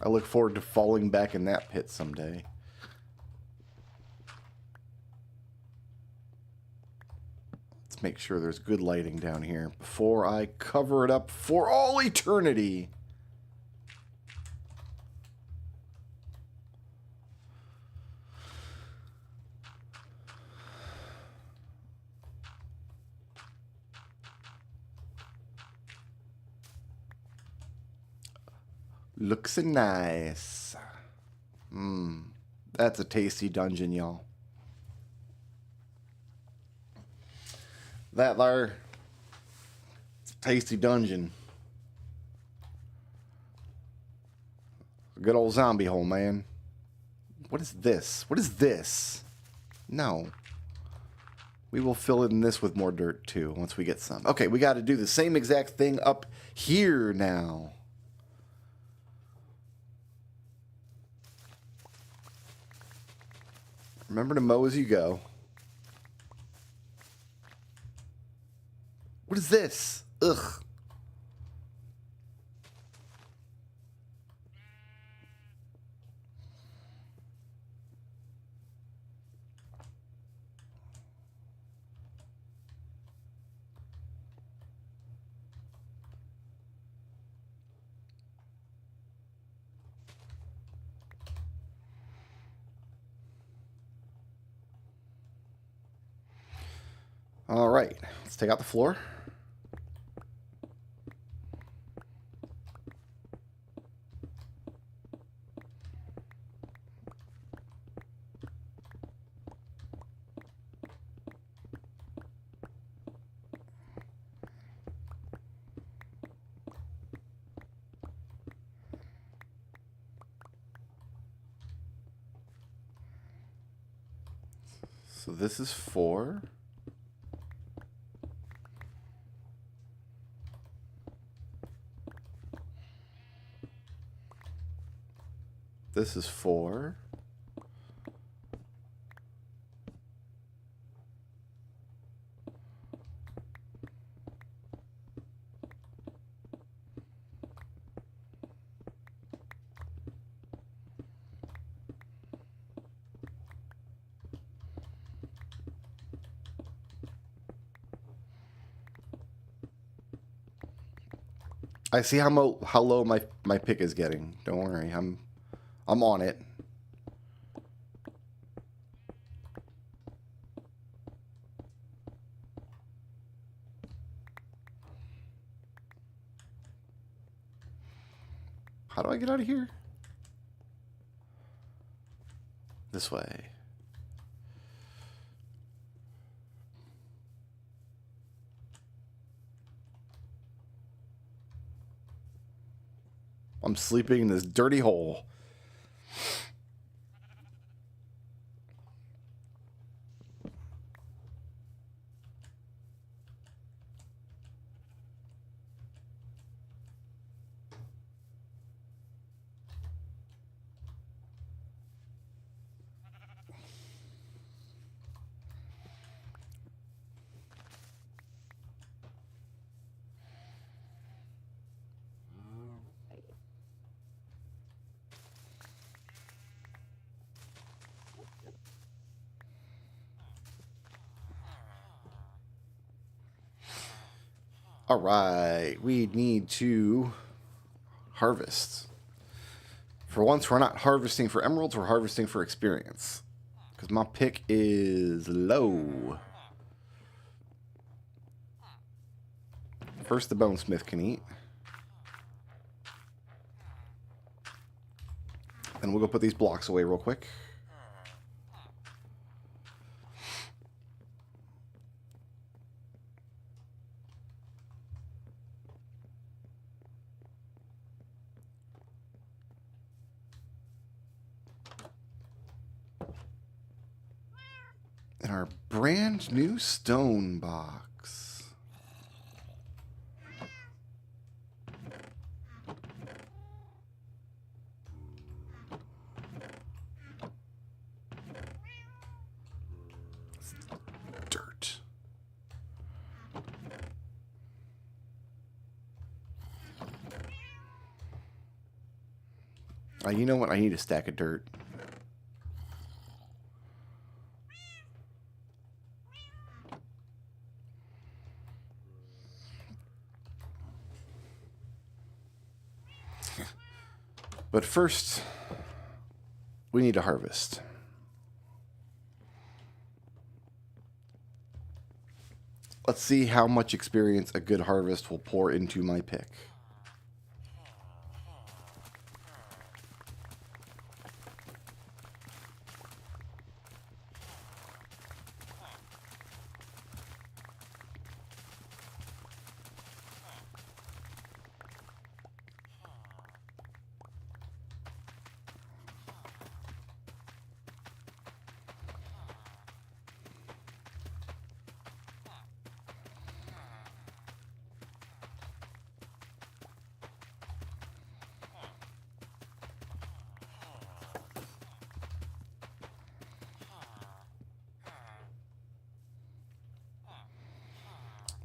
I look forward to falling back in that pit someday. Let's make sure there's good lighting down here before I cover it up for all eternity. Looks nice. That's a tasty dungeon, y'all. That there, tasty dungeon. Good old zombie hole, man. What is this? What is this? No. We will fill in this with more dirt, too, once we get some. Okay, we got to do the same exact thing up here now. Remember to mow as you go. What is this? Ugh. All right, let's take out the floor. So this is 4. This is 4. I see how low my pick is getting. Don't worry, I'm on it. How do I get out of here? This way. I'm sleeping in this dirty hole. All right, we need to harvest. For once, we're not harvesting for emeralds, we're harvesting for experience. Because my pick is low. First, the bonesmith can eat. And we'll go put these blocks away real quick. In our brand new stone box. Dirt. You know what? I need a stack of dirt. But first, we need to harvest. Let's see how much experience a good harvest will pour into my pick.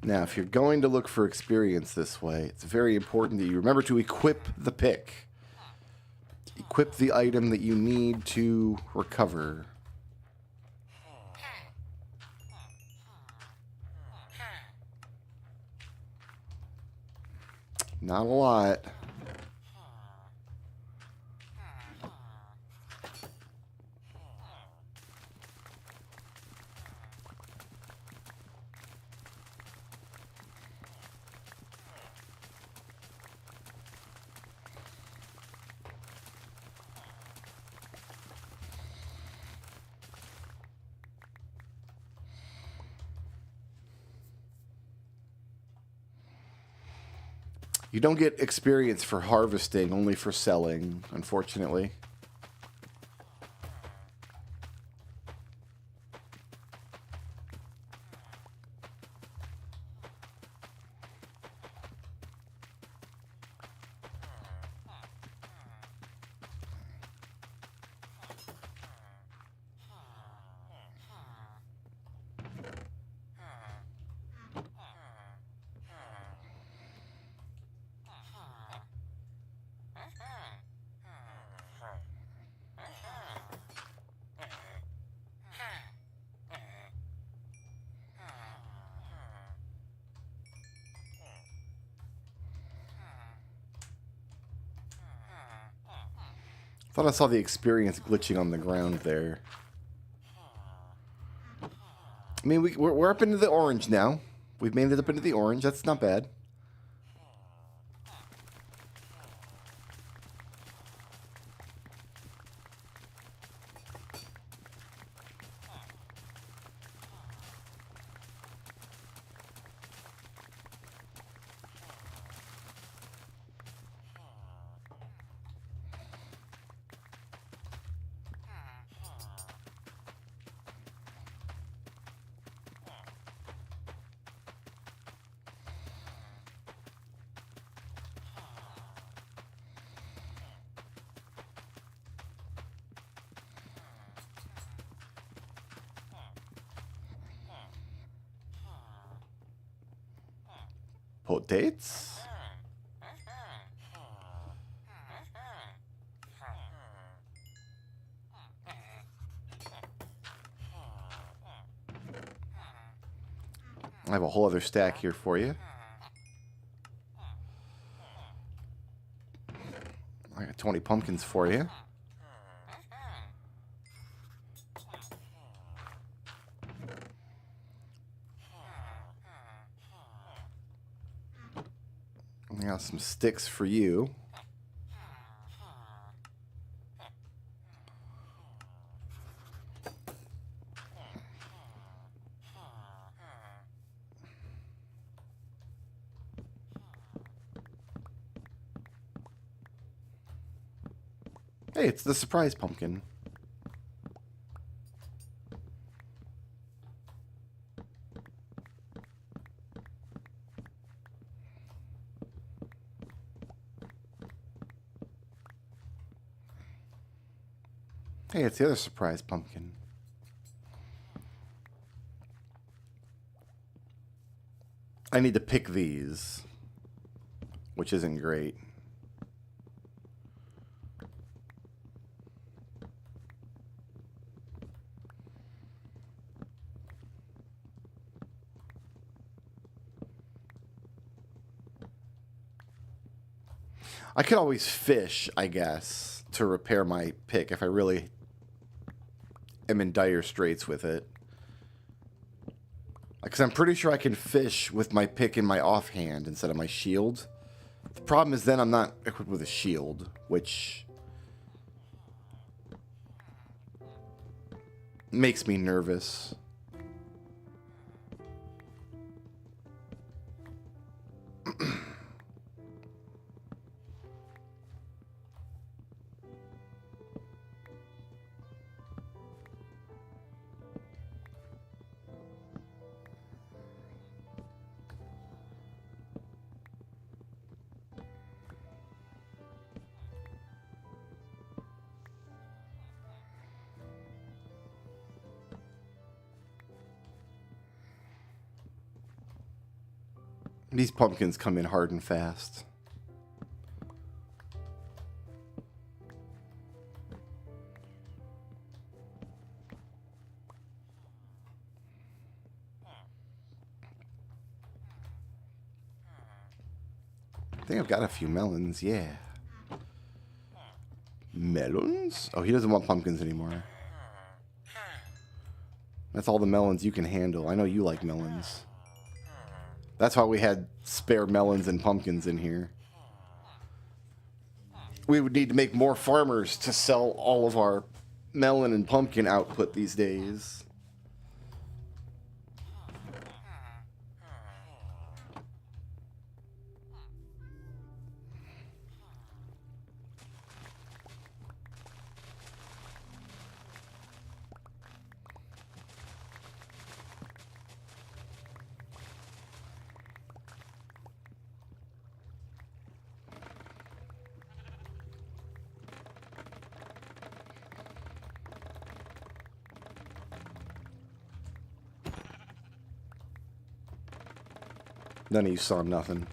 Now, if you're going to look for experience this way, it's very important that you remember to equip the pick. Equip the item that you need to recover. Not a lot. You don't get experience for harvesting, only for selling, unfortunately. Thought I saw the experience glitching on the ground there. I mean, we're up into the orange now. We've made it up into the orange. That's not bad. Dates? I have a whole other stack here for you. I got 20 pumpkins for you. I got some sticks for you. Hey, it's the surprise pumpkin. Hey, it's the other surprise pumpkin. I need to pick these, which isn't great. I could always fish, I guess, to repair my pick if I really am in dire straits with it. Because I'm pretty sure I can fish with my pick in my offhand instead of my shield. The problem is then I'm not equipped with a shield, which makes me nervous. These pumpkins come in hard and fast. I think I've got a few melons, yeah. Melons? Oh, he doesn't want pumpkins anymore. That's all the melons you can handle. I know you like melons. That's why we had spare melons and pumpkins in here. We would need to make more farmers to sell all of our melon and pumpkin output these days. None of you saw nothing.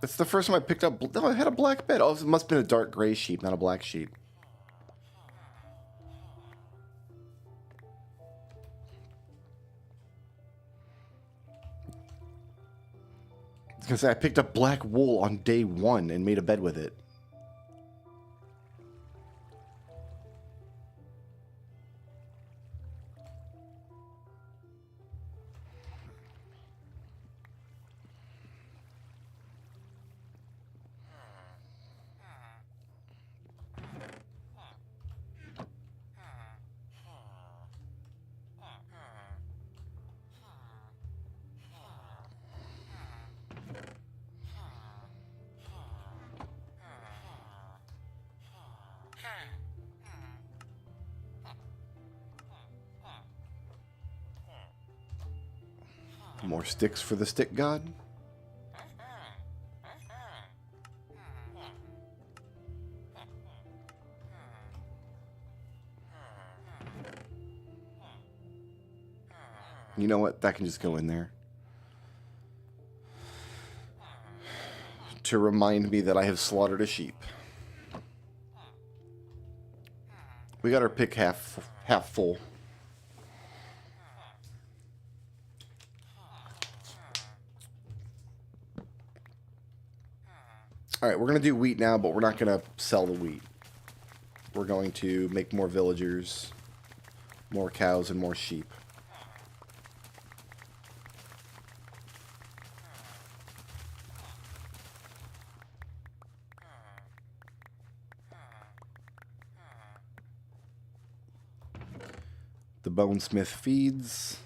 It's the first time I picked up... Oh, I had a black bed. Oh, it must have been a dark gray sheep, not a black sheep. I was going to say, I picked up black wool on day 1 and made a bed with it. More sticks for the stick god. You know what? That can just go in there. To remind me that I have slaughtered a sheep. We got our pick half full. All right, we're going to do wheat now, but we're not going to sell the wheat. We're going to make more villagers, more cows, and more sheep. The bonesmith feeds.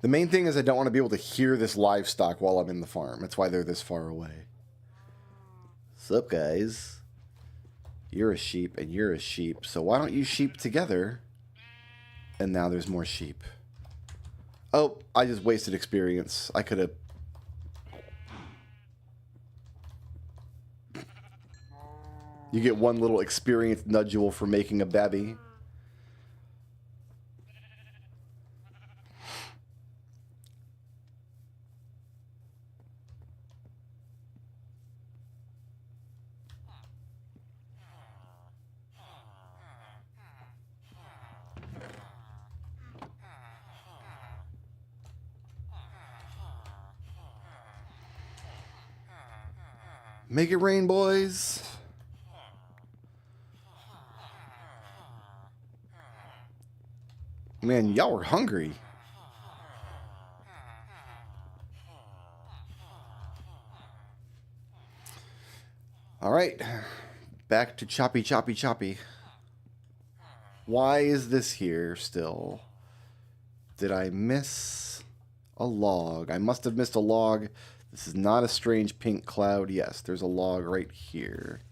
The main thing is I don't want to be able to hear this livestock while I'm in the farm. That's why they're this far away. Sup, guys? You're a sheep and you're a sheep. So why don't you sheep together? And now there's more sheep. Oh, I just wasted experience. I could have... You get one little experience nudule for making a babby. Make it rain, boys. Man, y'all were hungry. All right. Back to choppy, choppy, choppy. Why is this here still? Did I miss a log? I must have missed a log. This is not a strange pink cloud. Yes, there's a log right here.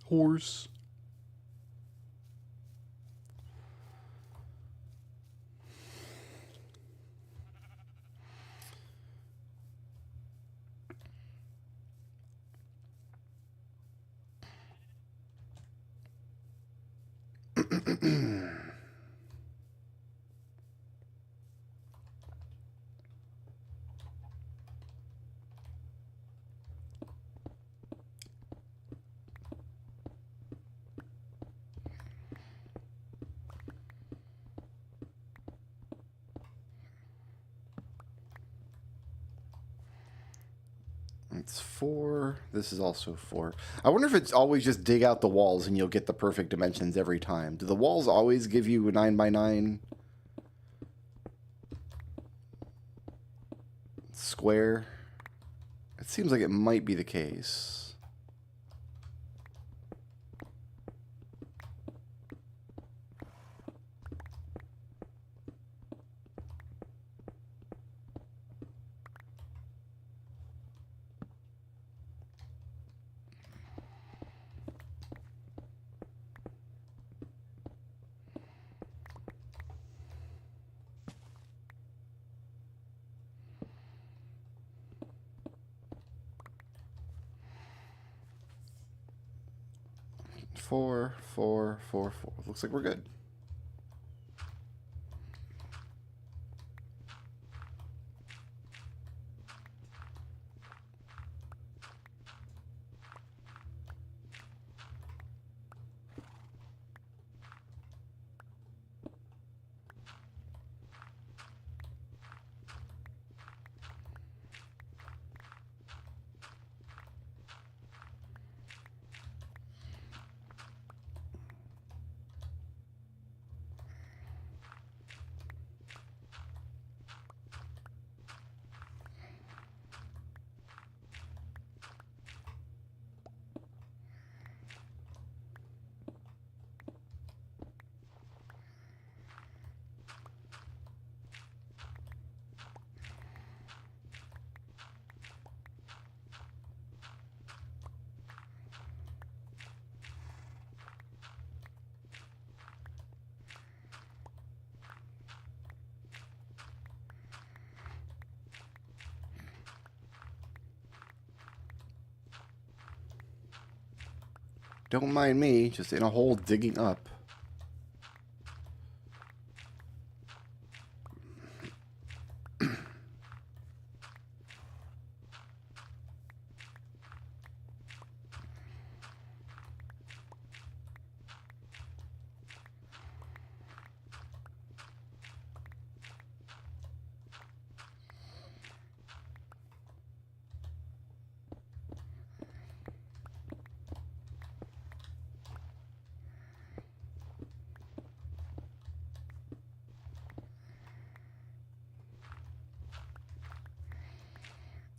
Horse. It's 4. This is also 4. I wonder if it's always just dig out the walls and you'll get the perfect dimensions every time. Do the walls always give you a 9x9 square? It seems like it might be the case. 4, 4, 4, 4. Looks like we're good. Don't mind me, just in a hole digging up.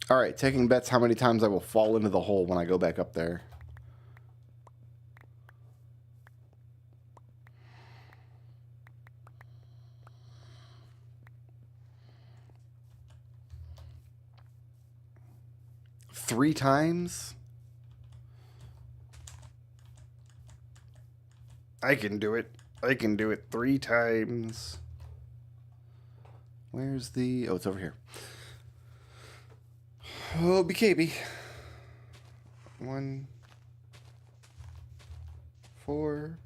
All right, taking bets how many times I will fall into the hole when I go back up there. Three times? I can do it. I can do it 3 times. Where's the... Oh, it's over here. Oh, BKB. 1, 4.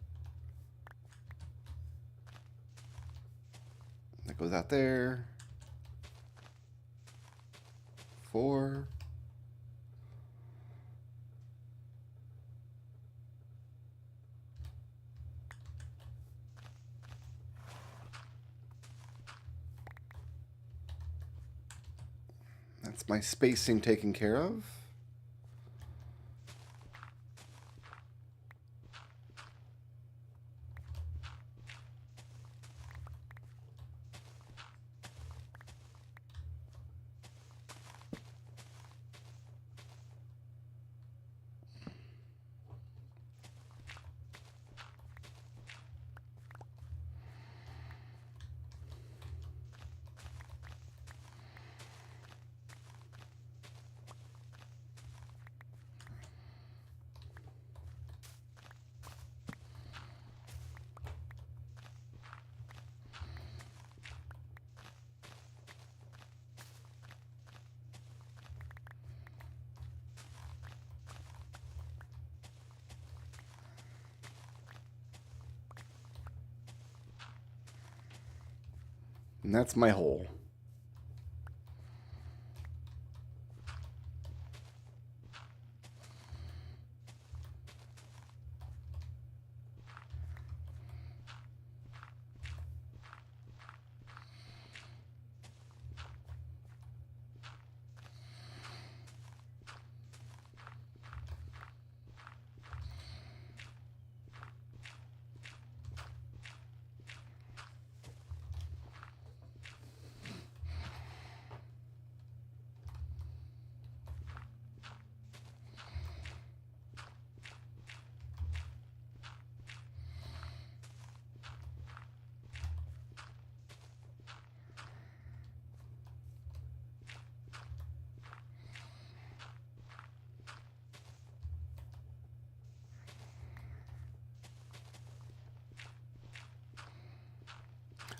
That goes out there. 4. That's my spacing taken care of. And that's my hole.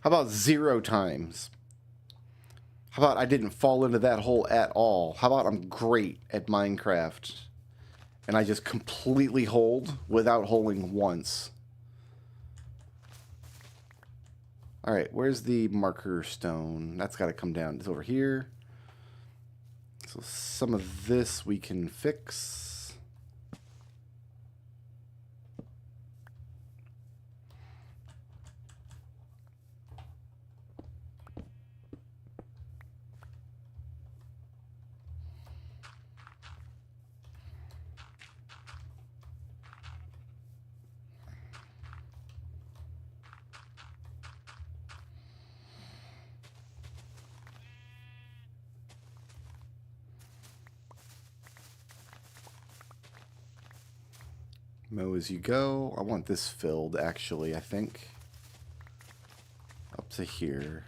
How about 0 times? How about I didn't fall into that hole at all? How about I'm great at Minecraft and I just completely hold without holding once. All right, where's the marker stone? That's got to come down. It's over here. So some of this we can fix. Mow as you go. I want this filled, actually, I think. Up to here.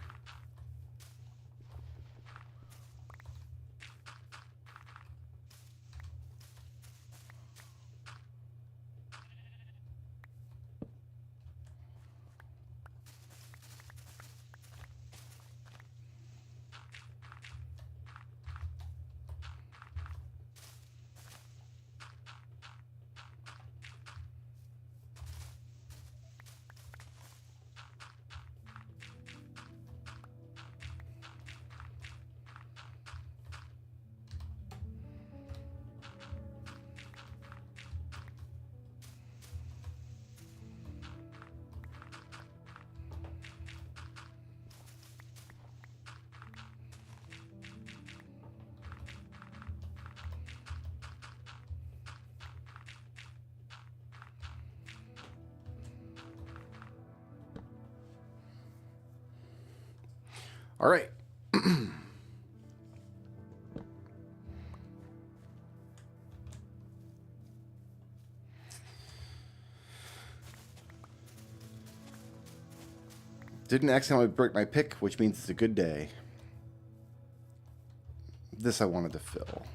All right. Didn't accidentally break my pick, which means it's a good day. This I wanted to fill.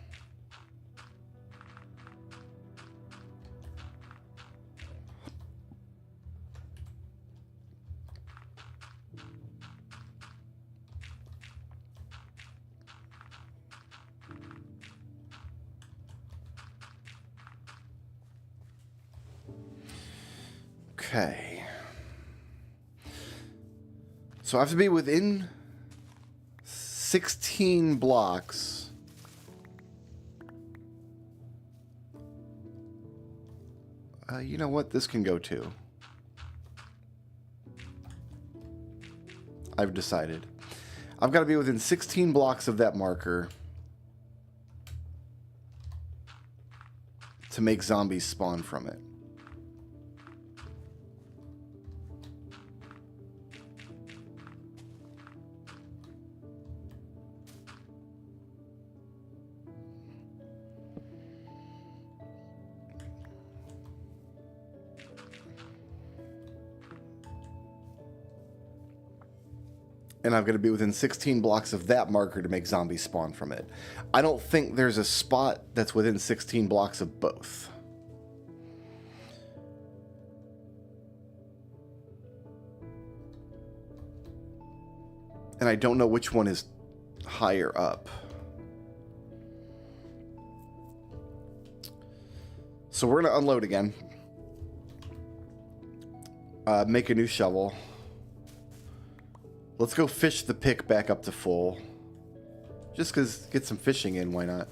Okay. So I have to be within 16 blocks. You know what? This can go too. I've decided. I've got to be within 16 blocks of that marker to make zombies spawn from it. And I've got to be within 16 blocks of that marker to make zombies spawn from it. I don't think there's a spot that's within 16 blocks of both. And I don't know which one is higher up. So we're going to unload again. Make a new shovel. Let's go fish the pick back up to full. Just because, get some fishing in, why not?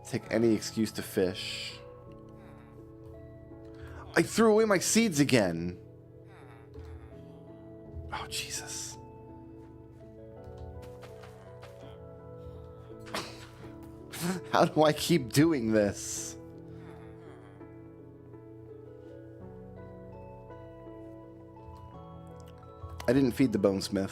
Take any excuse to fish. I threw away my seeds again. Oh, Jesus. How do I keep doing this? I didn't feed the bonesmith.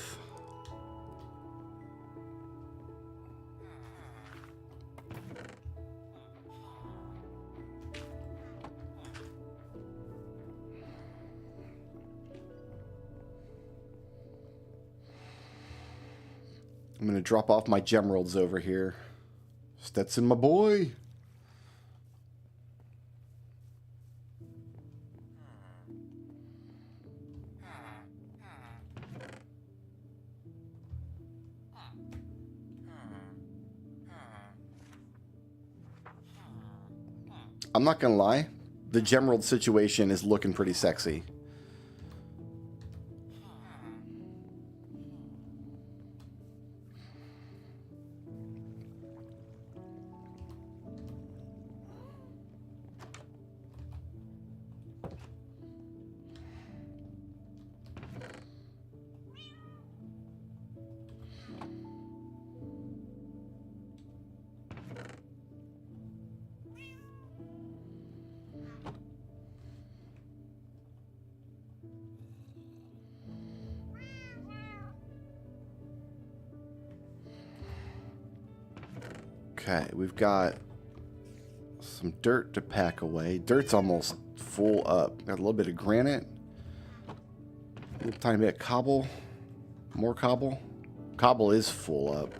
I'm going to drop off my gemeralds over here. Stetson, my boy. I'm not gonna lie. The Gemerald situation is looking pretty sexy. Okay, we've got some dirt to pack away. Dirt's almost full up. Got a little bit of granite. A little tiny bit of cobble. More cobble. Cobble is full up.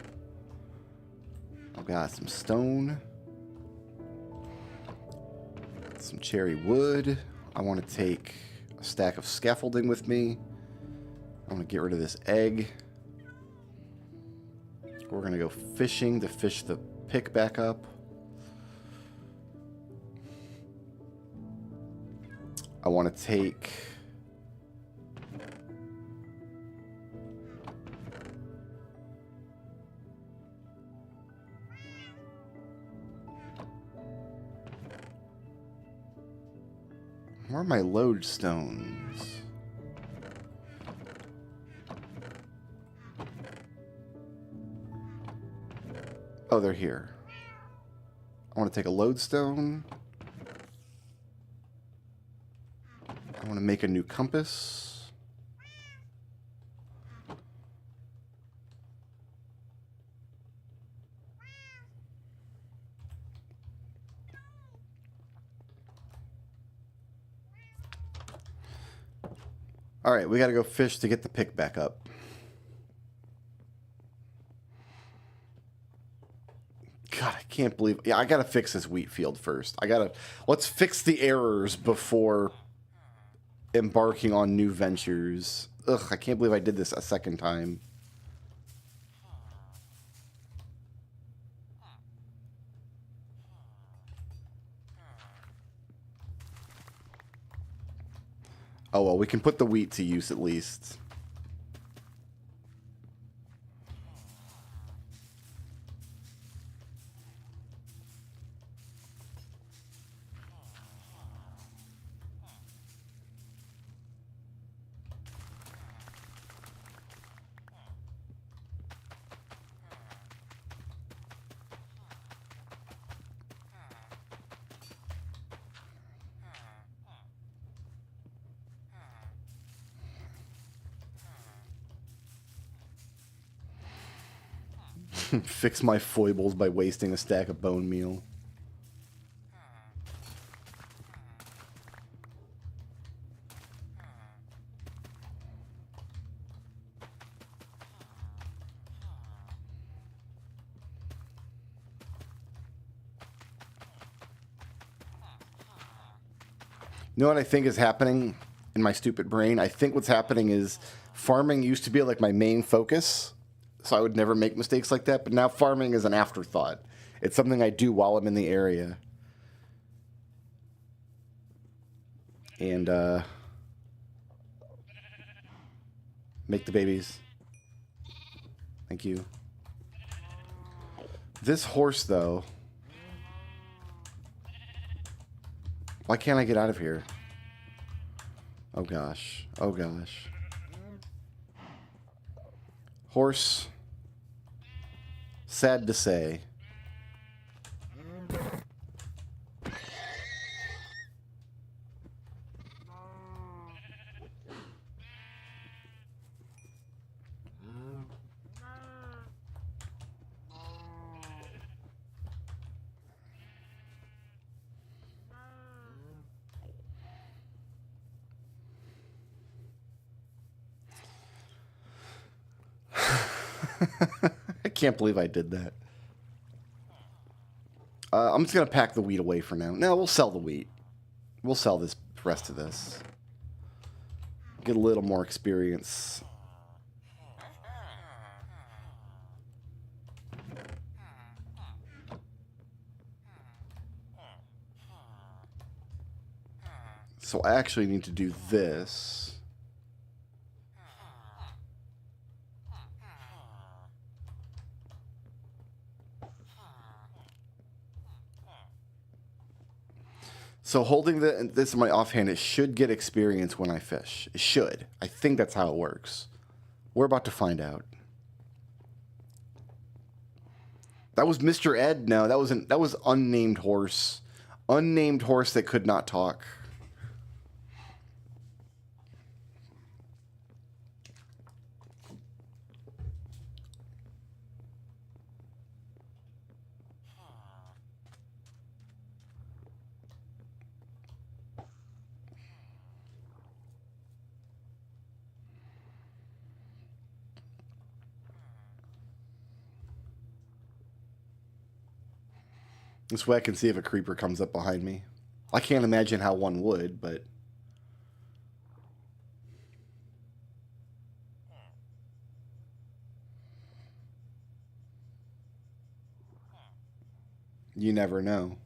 I've got some stone. Some cherry wood. I want to take a stack of scaffolding with me. I want to get rid of this egg. We're going to go fishing to fish the pick back up. I want to take where are my lodestones? Oh, they're here. I want to take a lodestone. I want to make a new compass. All right, we got to go fish to get the pick back up. God, I can't believe... Yeah, I got to fix this wheat field first. Let's fix the errors before embarking on new ventures. Ugh, I can't believe I did this a second time. Oh, well, we can put the wheat to use at least. Fix my foibles by wasting a stack of bone meal. You know what I think is happening in my stupid brain? I think what's happening is farming used to be like my main focus, so I would never make mistakes like that, but now farming is an afterthought. It's something I do while I'm in the area. And, make the babies. Thank you. This horse, though... Why can't I get out of here? Oh, gosh. Oh, gosh. Horse. Sad to say. I can't believe I did that. I'm just going to pack the wheat away for now. No, we'll sell the wheat. We'll sell this rest of this. Get a little more experience. So I actually need to do this. So holding this in my offhand, it should get experience when I fish. It should. I think that's how it works. We're about to find out. That was Mr. Ed. No, that was unnamed horse. Unnamed horse that could not talk. This way I can see if a creeper comes up behind me. I can't imagine how one would, but... you never know.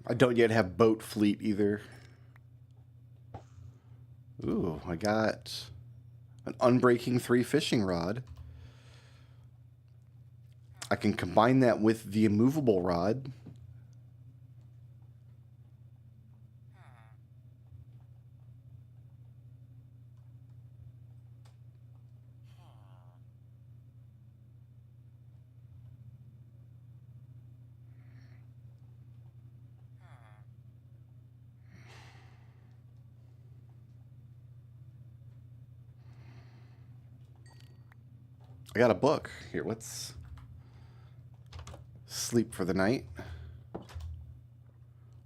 I don't yet have boat fleet either. Ooh, I got an unbreaking 3 fishing rod. I can combine that with the immovable rod. I got a book. Here, let's sleep for the night.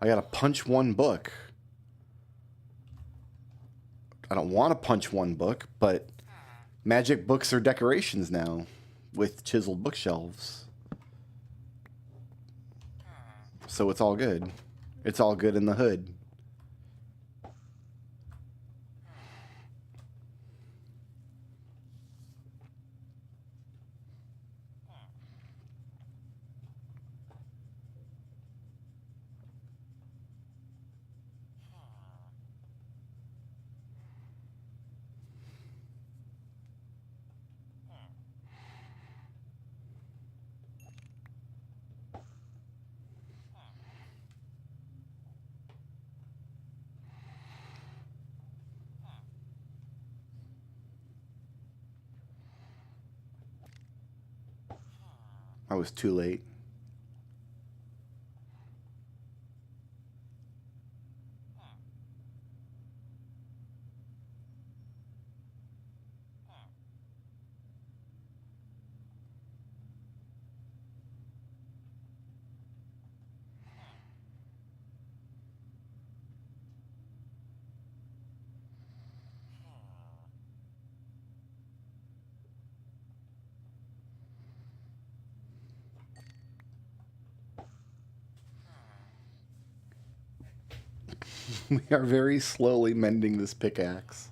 I got a punch 1 book. I don't want to punch 1 book, but magic books are decorations now with chiseled bookshelves. So it's all good. It's all good in the hood. I was too late. We are very slowly mending this pickaxe.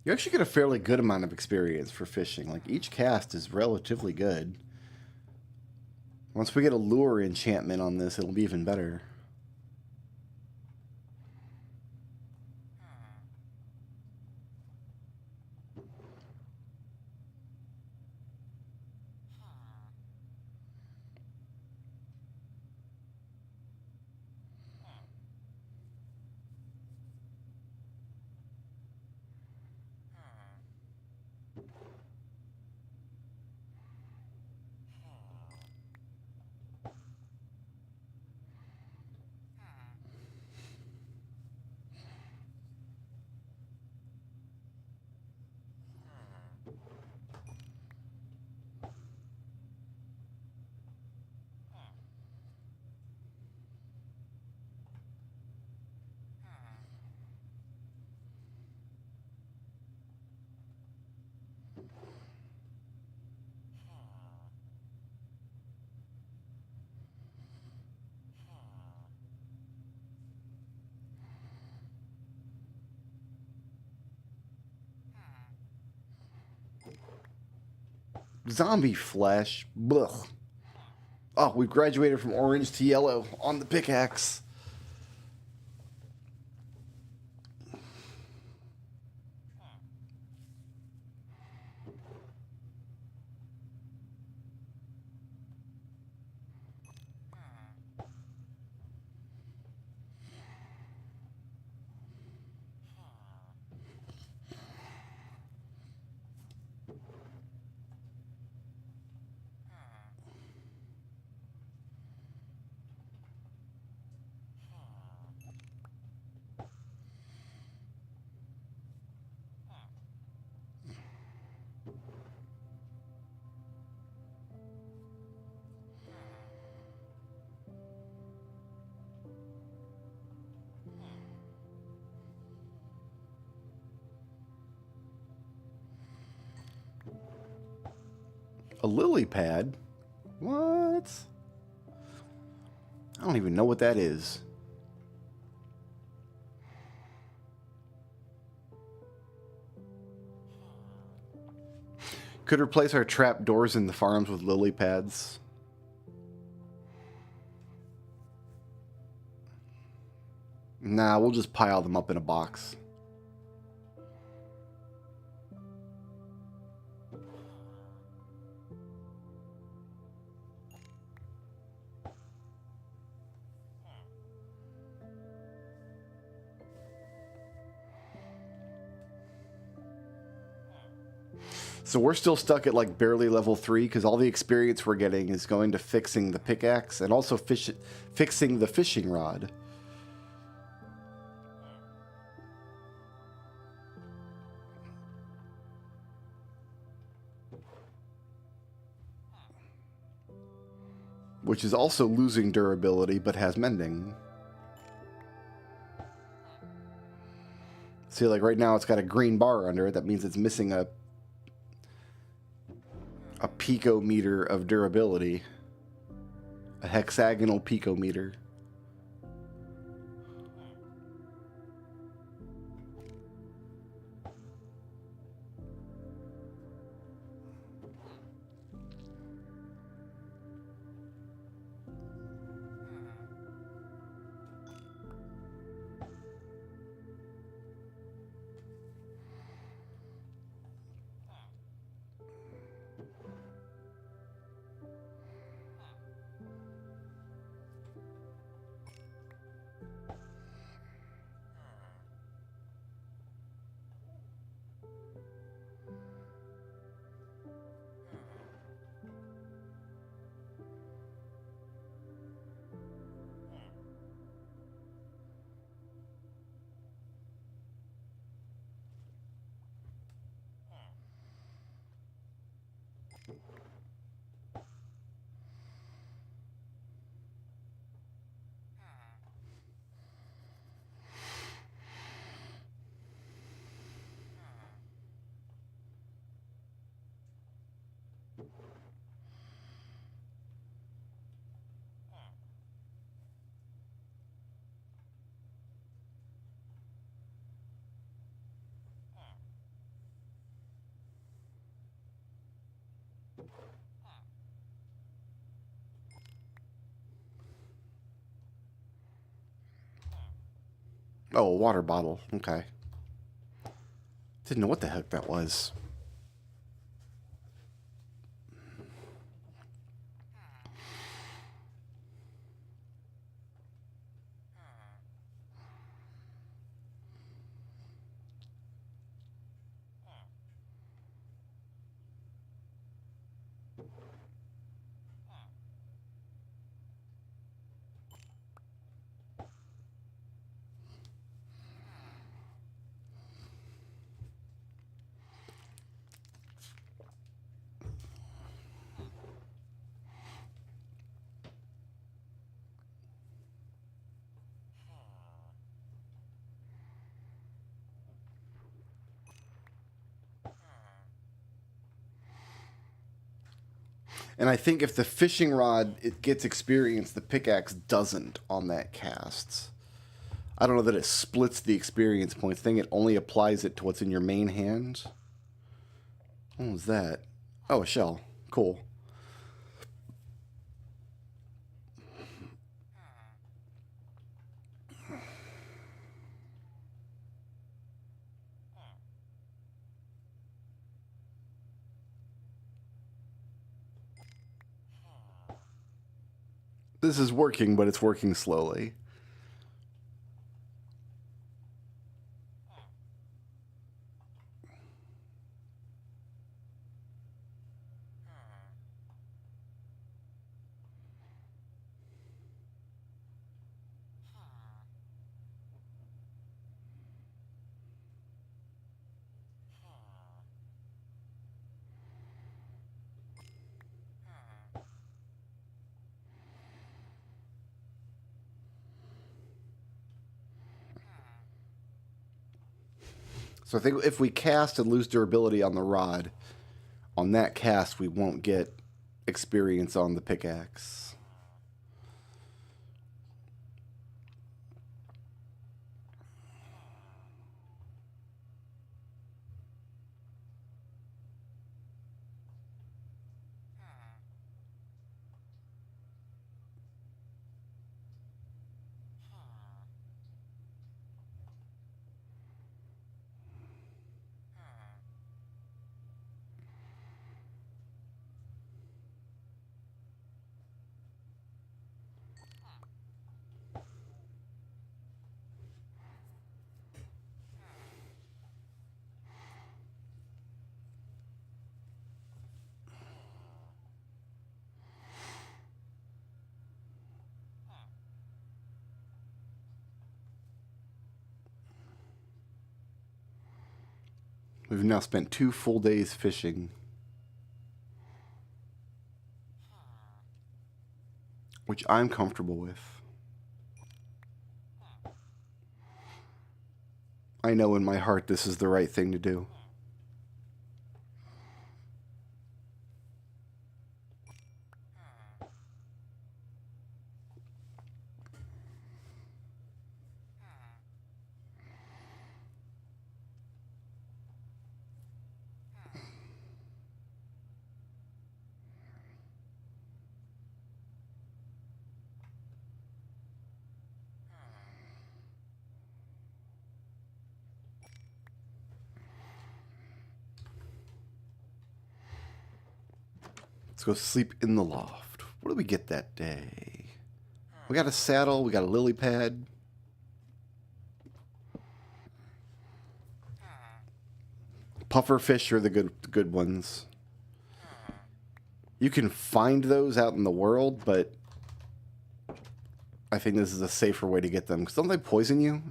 You actually get a fairly good amount of experience for fishing. Like, each cast is relatively good. Once we get a lure enchantment on this, it'll be even better. Zombie flesh. Blech. Oh, we've graduated from orange to yellow on the pickaxe. A lily pad? What? I don't even know what that is. Could replace our trap doors in the farms with lily pads. Nah, we'll just pile them up in a box. So we're still stuck at like barely level 3 because all the experience we're getting is going to fixing the pickaxe and also fixing the fishing rod. Which is also losing durability but has mending. See, like right now it's got a green bar under it. That means it's missing a picometer of durability. A hexagonal picometer. Oh, a water bottle. Okay. Didn't know what the heck that was. And I think if the fishing rod it gets experience, the pickaxe doesn't on that cast. I don't know that it splits the experience points. I think it only applies it to what's in your main hand. What was that? Oh, a shell. Cool. This is working, but it's working slowly. So I think if we cast and lose durability on the rod, on that cast we won't get experience on the pickaxe. We've now spent 2 full days fishing, which I'm comfortable with. I know in my heart this is the right thing to do. Let's go sleep in the loft. What did we get that day? We got a saddle. We got a lily pad. Puffer fish are the good ones. You can find those out in the world, but I think this is a safer way to get them. Because don't they poison you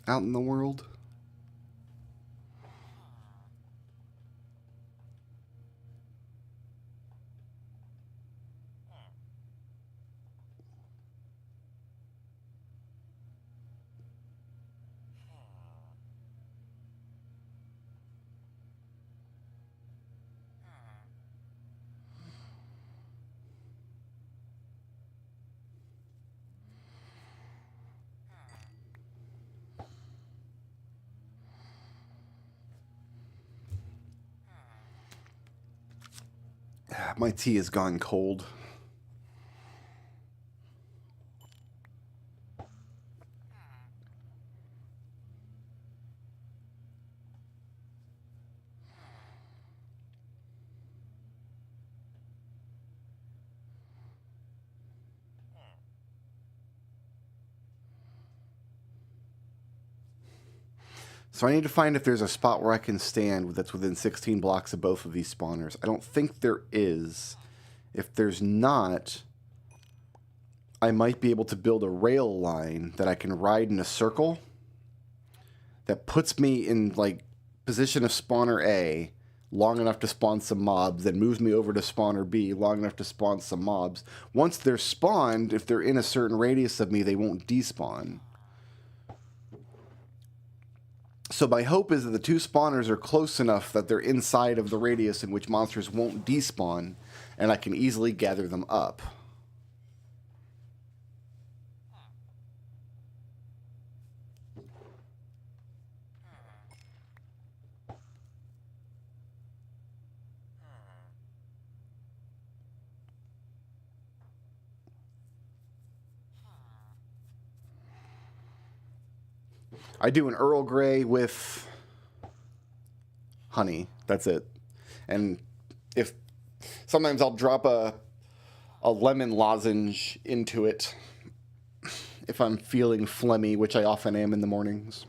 out in the world? My tea has gone cold. So I need to find if there's a spot where I can stand that's within 16 blocks of both of these spawners. I don't think there is. If there's not, I might be able to build a rail line that I can ride in a circle that puts me in like position of spawner A long enough to spawn some mobs, then moves me over to spawner B long enough to spawn some mobs. Once they're spawned, if they're in a certain radius of me, they won't despawn. So my hope is that the two spawners are close enough that they're inside of the radius in which monsters won't despawn, and I can easily gather them up. I do an Earl Grey with honey. That's it. And if sometimes I'll drop a lemon lozenge into it if I'm feeling phlegmy, which I often am in the mornings.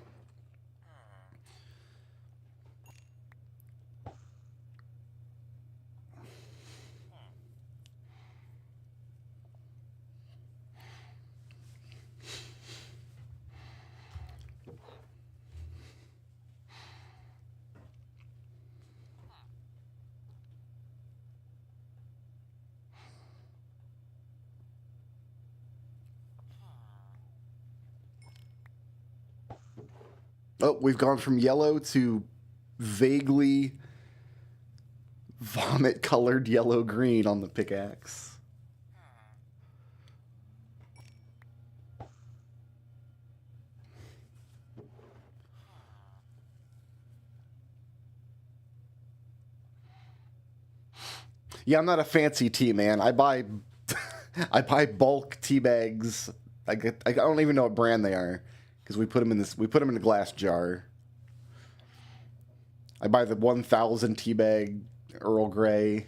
Oh, we've gone from yellow to vaguely vomit-colored yellow-green on the pickaxe. Yeah, I'm not a fancy tea man. I buy I buy bulk tea bags. I don't even know what brand they are. Because we put them in a glass jar. I buy the 1,000 tea bag Earl Grey.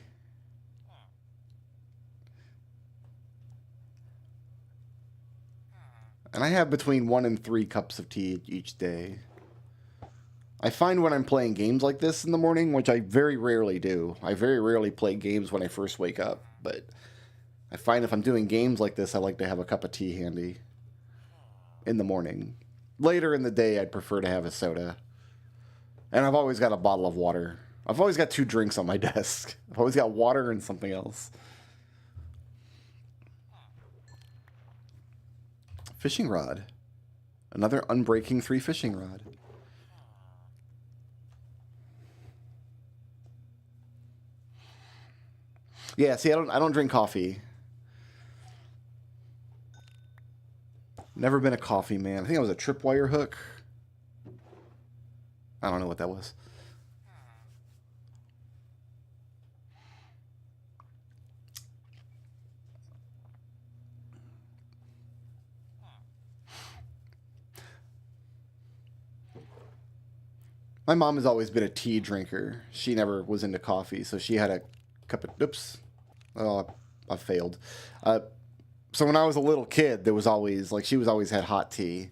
And I have between 1 and 3 cups of tea each day. I find when I'm playing games like this in the morning, which I very rarely do. I very rarely play games when I first wake up. But I find if I'm doing games like this, I like to have a cup of tea handy in the morning. Later in the day, I'd prefer to have a soda. And I've always got a bottle of water. I've always got 2 drinks on my desk. I've always got water and something else. Fishing rod. Another Unbreaking 3 fishing rod. Yeah, see, I don't drink coffee. Never been a coffee man. I think it was a tripwire hook. I don't know what that was. My mom has always been a tea drinker. She never was into coffee, so she had a cup of... Oops. Oh, I failed. So when I was a little kid, there was always, like, she was always had hot tea.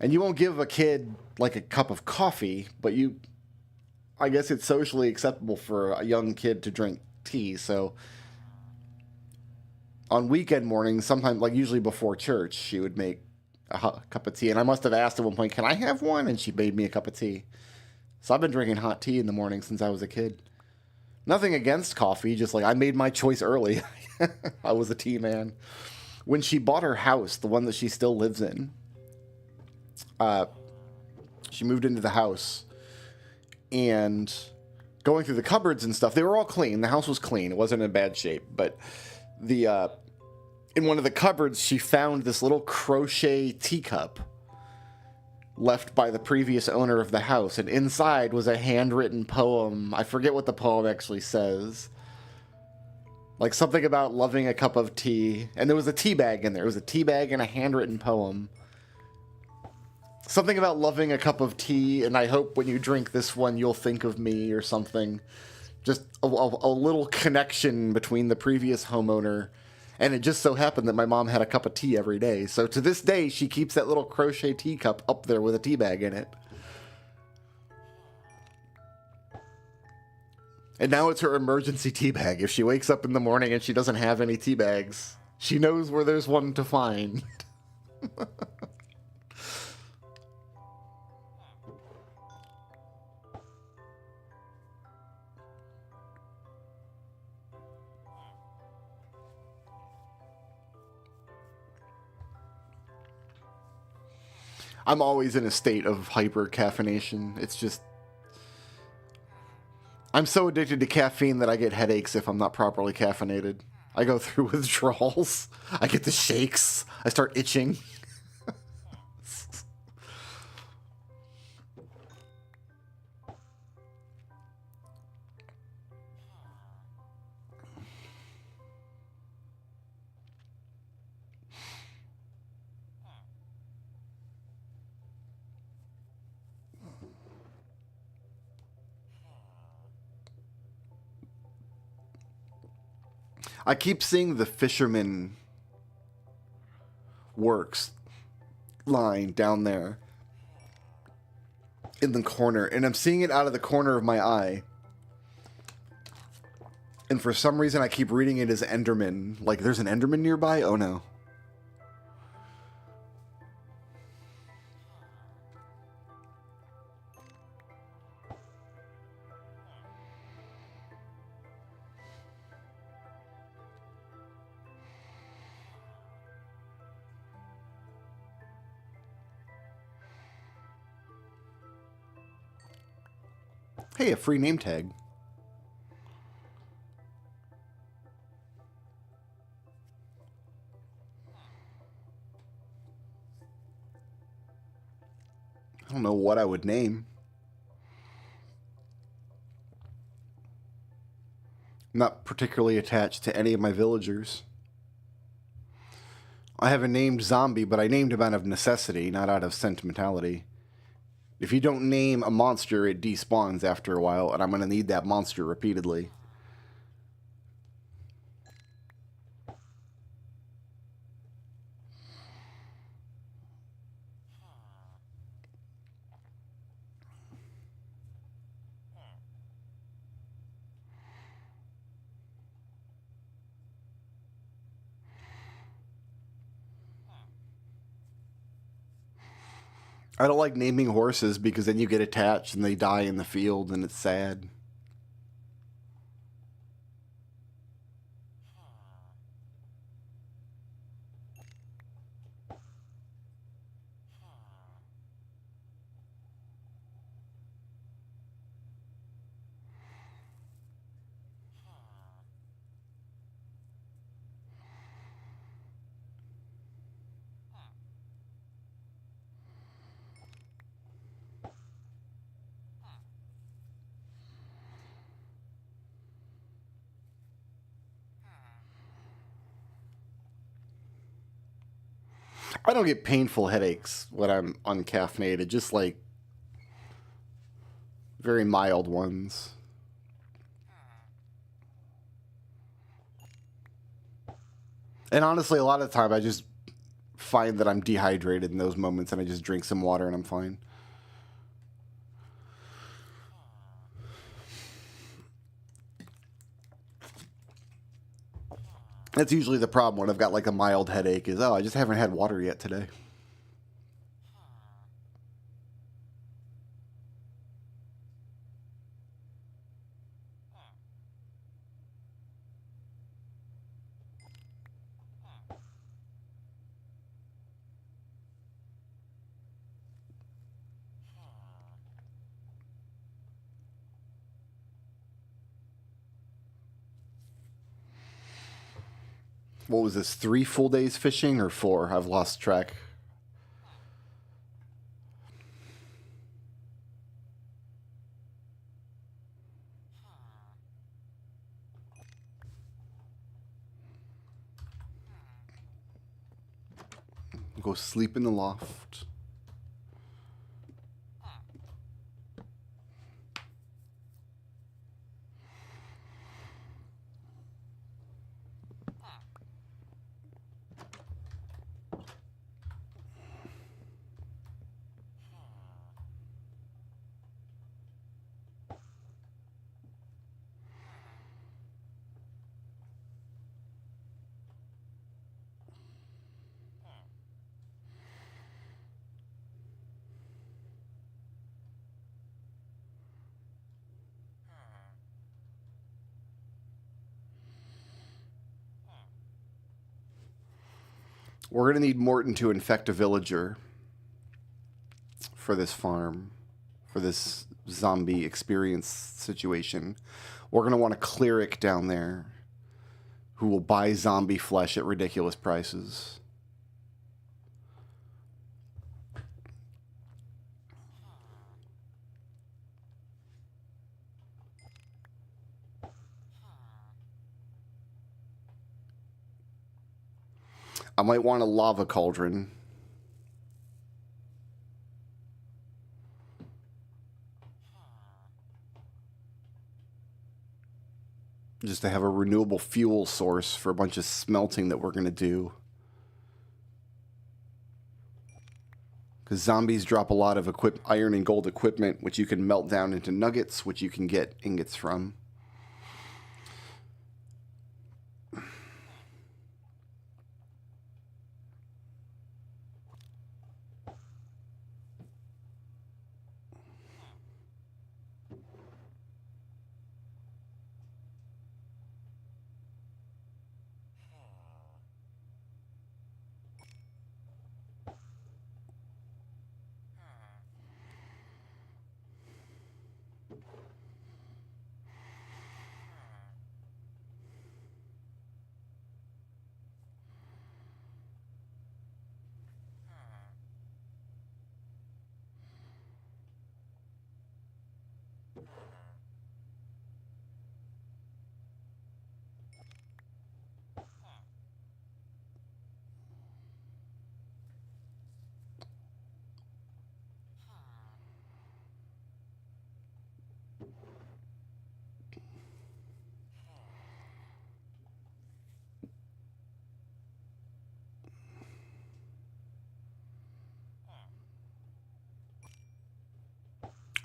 And you won't give a kid, like, a cup of coffee, but I guess it's socially acceptable for a young kid to drink tea, so on weekend mornings, sometimes, like, usually before church, she would make a cup of tea. And I must have asked at one point, can I have one? And she made me a cup of tea. So I've been drinking hot tea in the morning since I was a kid. Nothing against coffee, just like I made my choice early. I was a tea man. When she bought her house, the one that she still lives in, she moved into the house, and going through the cupboards and stuff, they were all clean. The house was clean. It wasn't in bad shape. But in one of the cupboards, she found this little crochet teacup left by the previous owner of the house, and inside was a handwritten poem. I forget what the poem actually says. Like something about loving a cup of tea. And there was a tea bag in there. It was a tea bag and a handwritten poem. Something about loving a cup of tea, and I hope when you drink this one, you'll think of me, or something. Just a little connection between the previous homeowner. And it just so happened that my mom had a cup of tea every day. So to this day, she keeps that little crochet teacup up there with a tea bag in it. And now it's her emergency tea bag. If she wakes up in the morning and she doesn't have any tea bags, she knows where there's one to find. I'm always in a state of hyper caffeination. It's just... I'm so addicted to caffeine that I get headaches if I'm not properly caffeinated. I go through withdrawals. I get the shakes. I start itching. I keep seeing the Fisherman Works line down there in the corner, and I'm seeing it out of the corner of my eye. And for some reason, I keep reading it as Enderman. Like, there's an Enderman nearby? Oh no. Hey, a free name tag. I don't know what I would name. I'm not particularly attached to any of my villagers. I have a named zombie, but I named him out of necessity, not out of sentimentality. If you don't name a monster, it despawns after a while, and I'm going to need that monster repeatedly. I don't like naming horses because then you get attached and they die in the field and it's sad. I don't get painful headaches when I'm uncaffeinated, just like very mild ones. And honestly, a lot of the time I just find that I'm dehydrated in those moments and I just drink some water and I'm fine. That's usually the problem when I've got like a mild headache is, oh, I just haven't had water yet today. What was this, 3 full days fishing or 4? I've lost track. Go sleep in the loft. We're going to need Morton to infect a villager for this farm, for this zombie experience situation. We're going to want a cleric down there who will buy zombie flesh at ridiculous prices. I might want a lava cauldron. Just to have a renewable fuel source for a bunch of smelting that we're going to do. Because zombies drop a lot of iron and gold equipment, which you can melt down into nuggets, which you can get ingots from.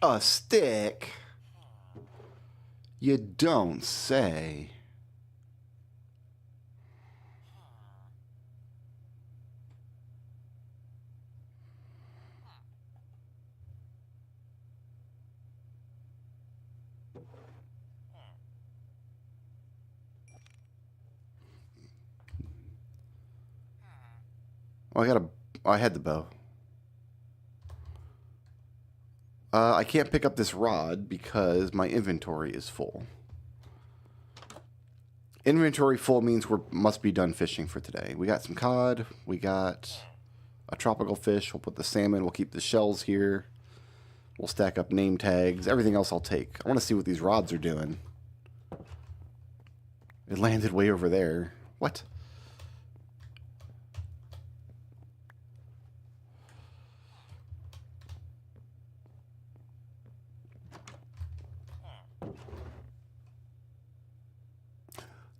A stick? You don't say. Oh, I had the bow. I can't pick up this rod because my inventory is full. Inventory full means we must be done fishing for today. We got some cod. We got a tropical fish. We'll put the salmon. We'll keep the shells here. We'll stack up name tags. Everything else I'll take. I want to see what these rods are doing. It landed way over there. What?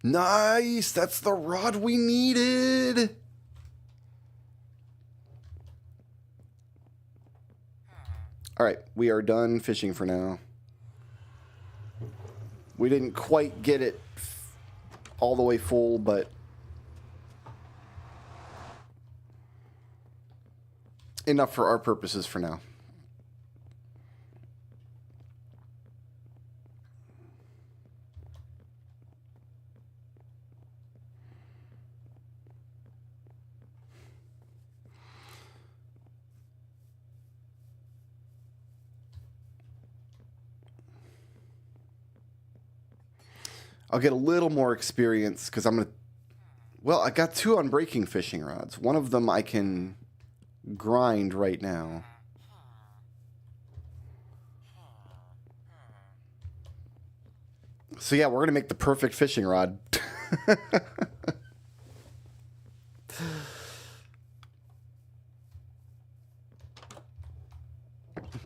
Nice! That's the rod we needed! Alright, we are done fishing for now. We didn't quite get it all the way full, but enough for our purposes for now. I'll get a little more experience because I'm going to... Well, I got 2 unbreaking fishing rods. One of them I can grind right now. So yeah, we're going to make the perfect fishing rod.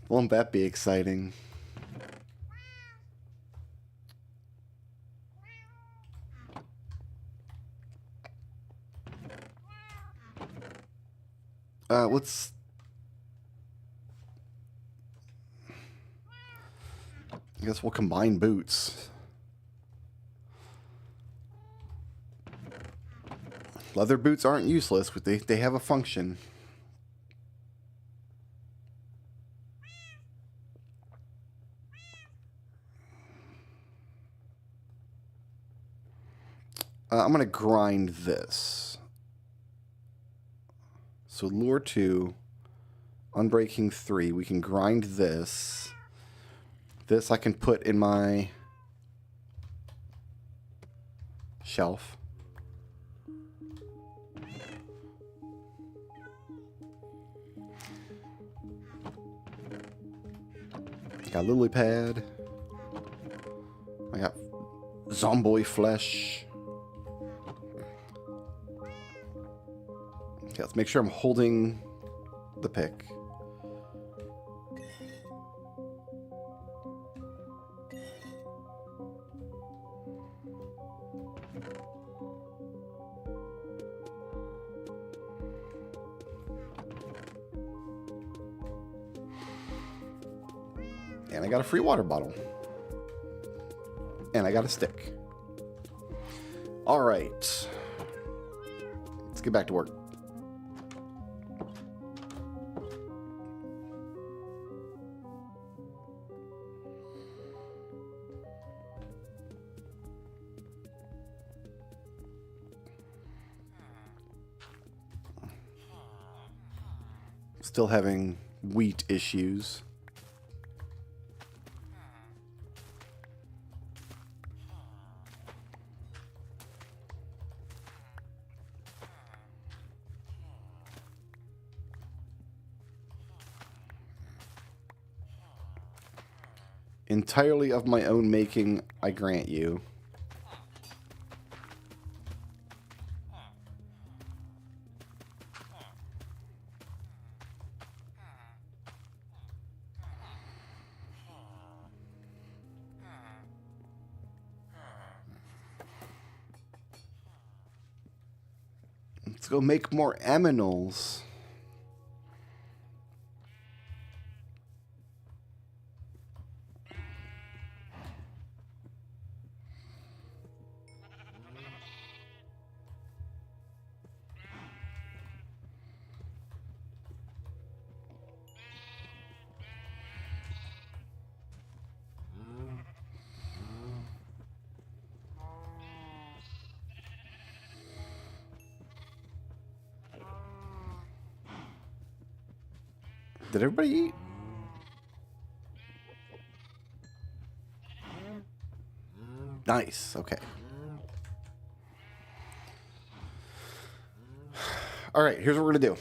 Won't that be exciting? Let's... I guess we'll combine boots. Leather boots aren't useless, but they have a function. I'm going to grind this. So lure 2, unbreaking 3. We can grind this. This I can put in my shelf. Got lily pad. I got zombie flesh. Okay, let's make sure I'm holding the pick. And I got a free water bottle. And I got a stick. All right. Let's get back to work. Still having wheat issues. Entirely of my own making, I grant you. Let's go make more aminals. Did everybody eat? Nice. Okay. All right, here's what we're going to do.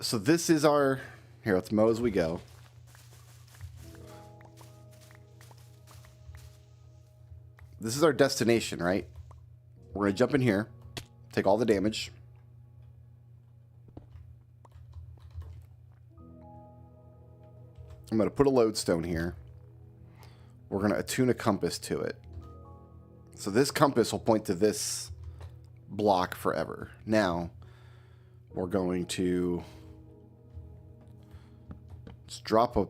So this is our... Here, let's mow as we go. This is our destination, right? We're going to jump in here, take all the damage. I'm going to put a lodestone here. We're going to attune a compass to it. So this compass will point to this block forever. Now, we're going to just drop a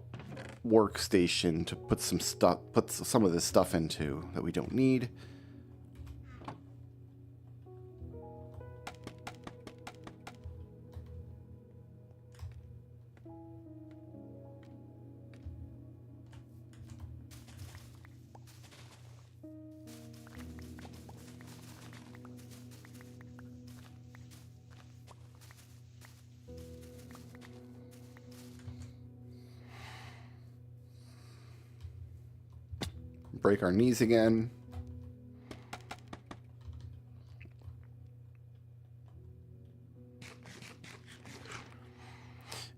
workstation to put some of this stuff into that we don't need. Break our knees again.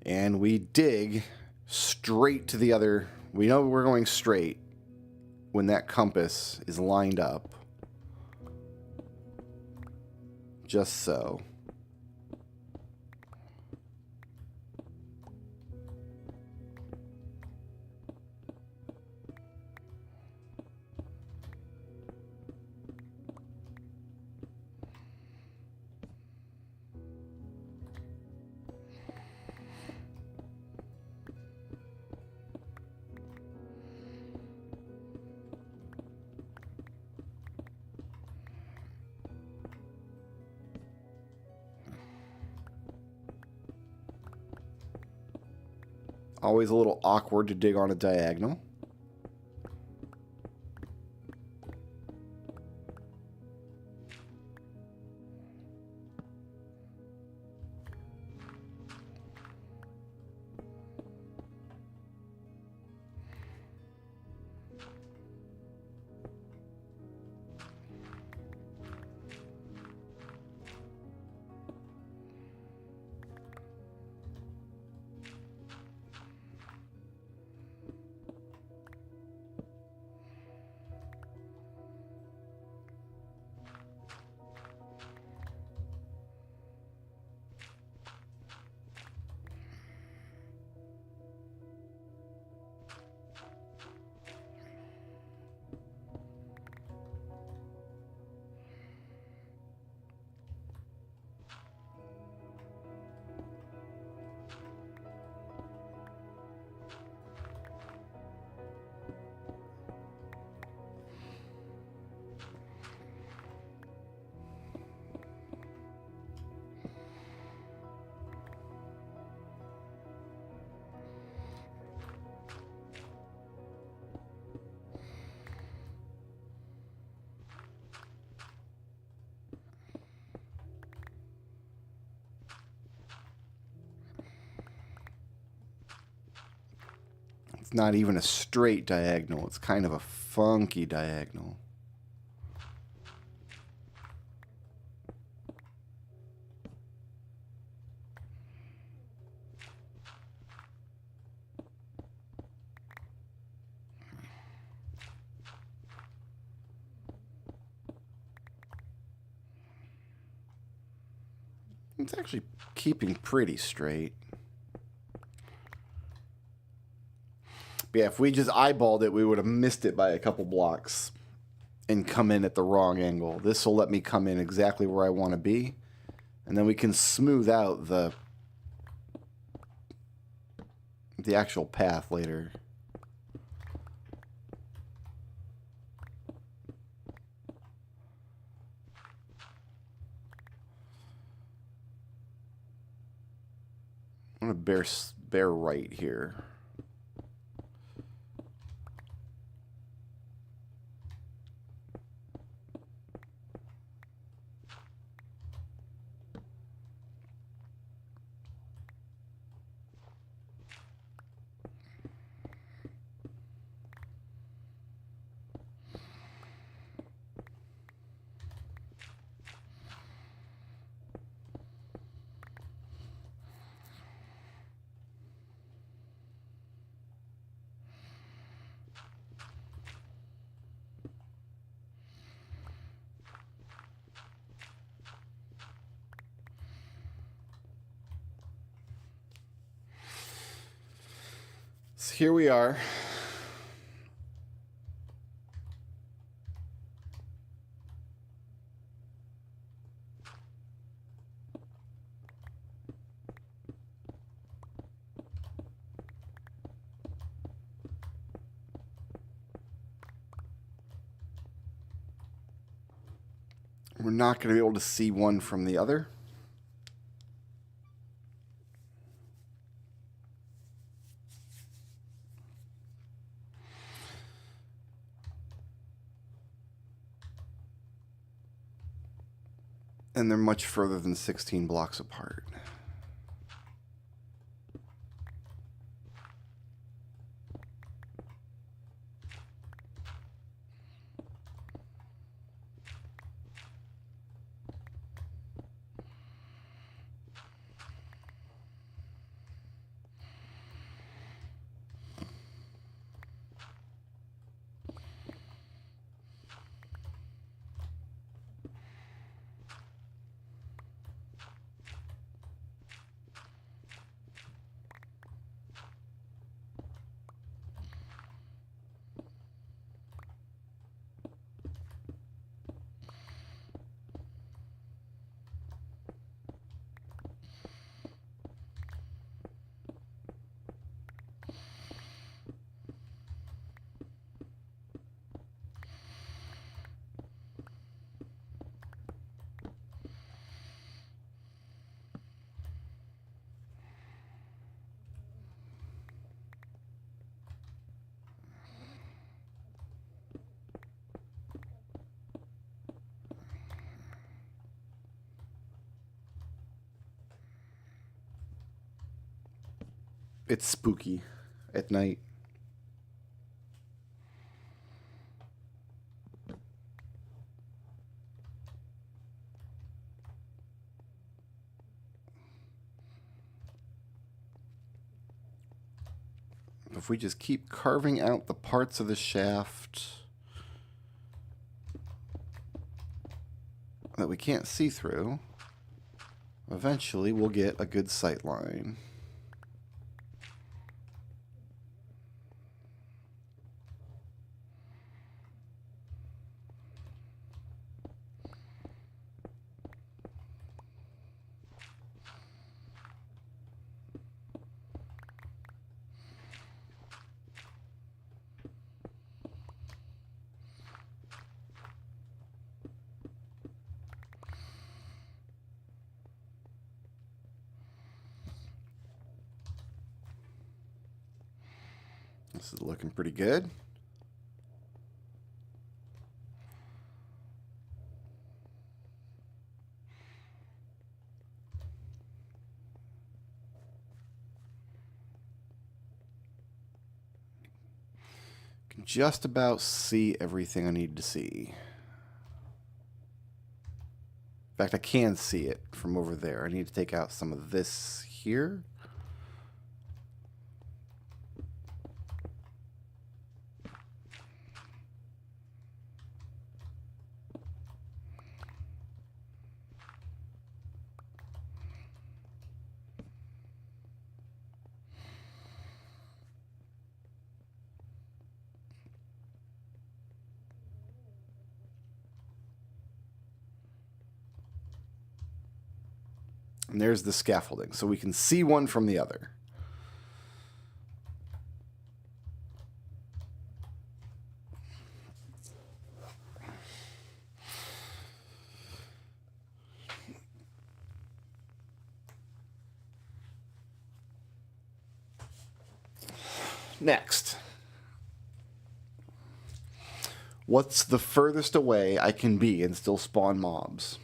And we dig straight to the other. We know we're going straight when that compass is lined up. Just so. Always a little awkward to dig on a diagonal. It's not even a straight diagonal. It's kind of a funky diagonal. It's actually keeping pretty straight. But yeah, if we just eyeballed it, we would have missed it by a couple blocks and come in at the wrong angle. This will let me come in exactly where I want to be. And then we can smooth out the actual path later. I'm going to bear right here. So here we are. We're not going to be able to see one from the other. And they're much further than 16 blocks apart. It's spooky at night. If we just keep carving out the parts of the shaft that we can't see through, eventually we'll get a good sight line. This is looking pretty good. can just about see everything I need to see. In fact, I can see it from over there. I need to take out some of this here. And there's the scaffolding, so we can see one from the other. Next. What's the furthest away I can be and still spawn mobs?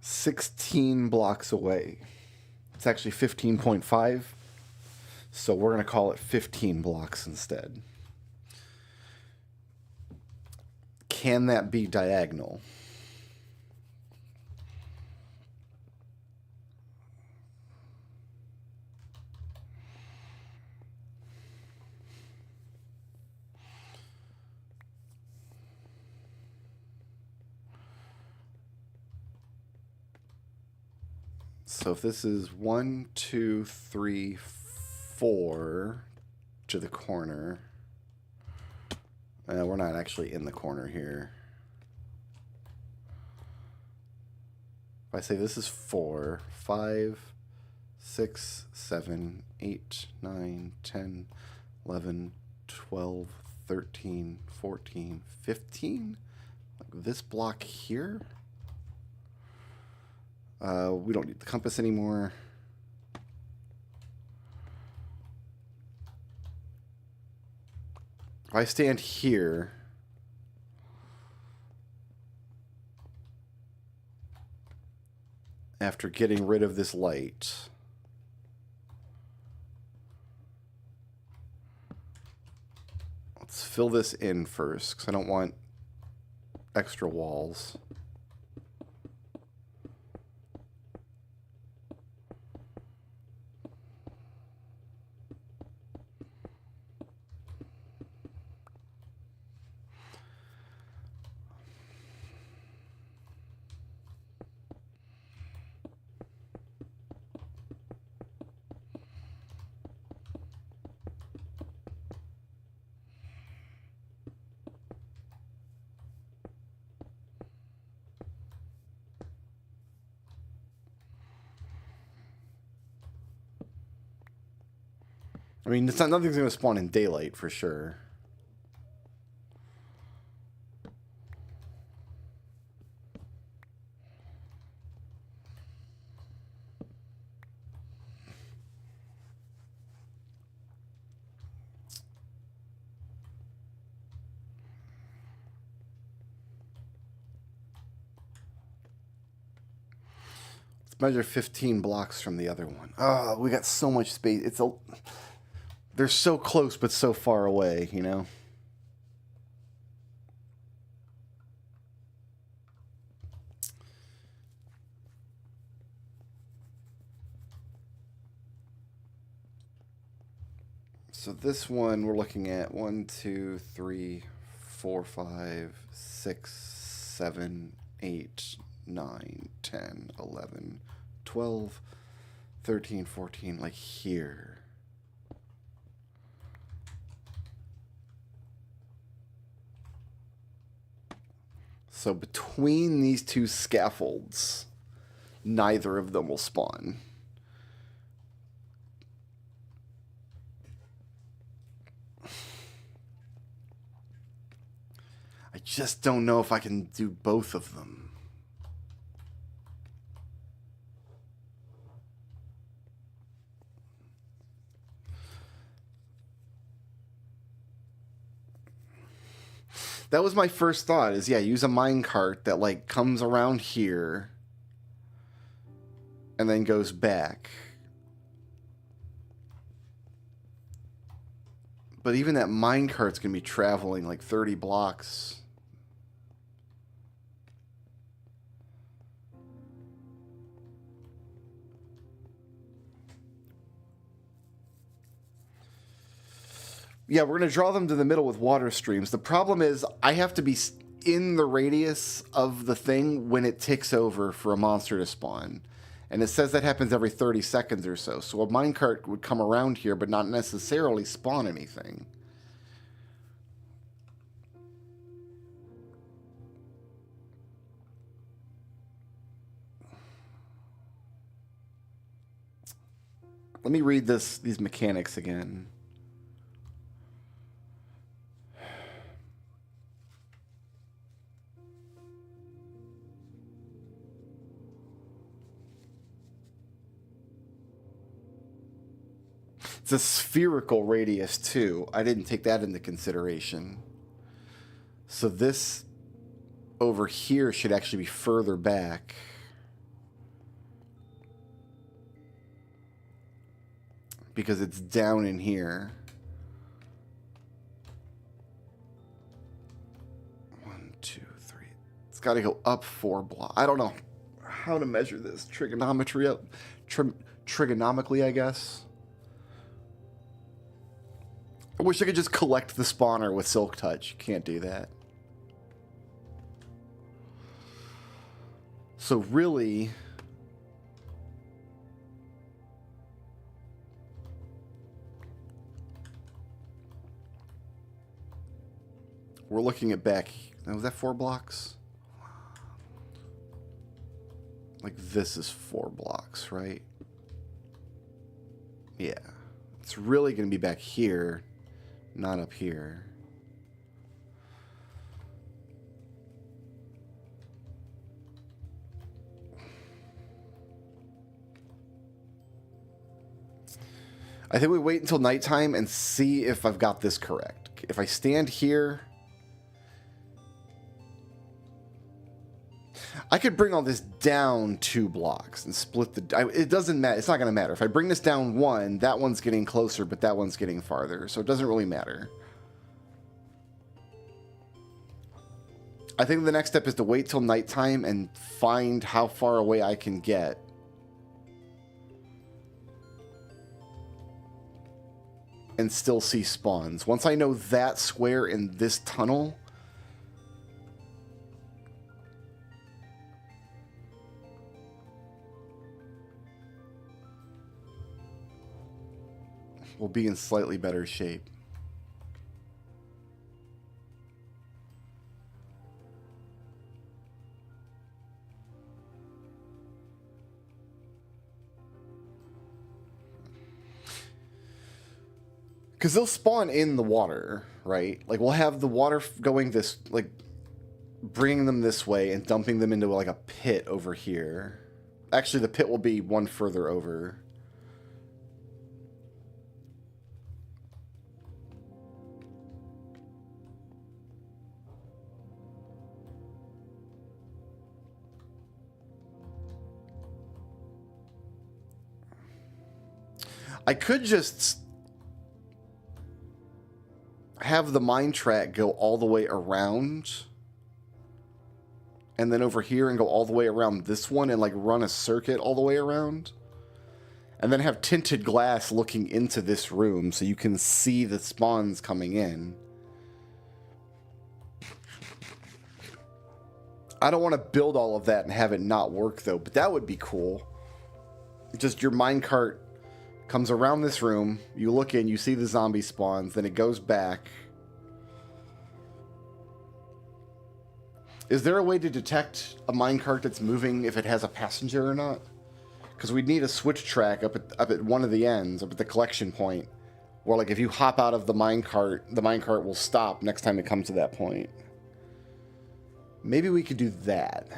$16 blocks away. It's actually 15.5, so we're going to call it 15 blocks instead. Can that be diagonal? So if this is 1, 2, 3, 4 to the corner, we're not actually in the corner here. If I say this is 4, 5, 6, 7, 8, 9, 10, 11, 12, 13, 14, 15, like this block here. We don't need the compass anymore. If I stand here, after getting rid of this light, let's fill this in first, because I don't want extra walls. I mean, it's not, nothing's going to spawn in daylight for sure. Let's measure 15 blocks from the other one. Oh, we got so much space. They're so close, but so far away, you know? So this one, we're looking at 1, 2, 3, 4, 5, 6, 7, 8, 9, 10, 11, 12, 13, 14, like here. So between these two scaffolds, neither of them will spawn. I just don't know if I can do both of them. That was my first thought, is yeah, use a minecart that like comes around here and then goes back. But even that minecart's going to be traveling like 30 blocks. Yeah, we're going to draw them to the middle with water streams. The problem is I have to be in the radius of the thing when it ticks over for a monster to spawn. And it says that happens every 30 seconds or so. So a minecart would come around here but not necessarily spawn anything. Let me read these mechanics again. It's a spherical radius, too. I didn't take that into consideration. So this over here should actually be further back. Because it's down in here. 1, 2, 3. It's got to go up 4 blocks. I don't know how to measure this. Trigonometry, trigonomically, I guess. I wish I could just collect the spawner with Silk Touch. Can't do that. So really, we're looking at back. Was that 4 blocks? Like this is 4 blocks, right? Yeah. It's really going to be back here. Not up here. I think we wait until nighttime and see if I've got this correct. If I stand here, I could bring all this down 2 blocks and split the... it doesn't matter. It's not going to matter. If I bring this down 1, that one's getting closer, but that one's getting farther. So it doesn't really matter. I think the next step is to wait till nighttime and find how far away I can get. And still see spawns. Once I know that square in this tunnel... we'll be in slightly better shape. Because they'll spawn in the water, right? Like, we'll have the water going this, like, bringing them this way and dumping them into, like, a pit over here. Actually, the pit will be one further over. I could just have the mine track go all the way around and then over here and go all the way around this one and like run a circuit all the way around and then have tinted glass looking into this room so you can see the spawns coming in. I don't want to build all of that and have it not work though, but that would be cool. Just your minecart comes around this room, you look in, you see the zombie spawns, then it goes back. Is there a way to detect a minecart that's moving if it has a passenger or not? Because we'd need a switch track up at one of the ends, up at the collection point, where like if you hop out of the minecart will stop next time it comes to that point. Maybe we could do that.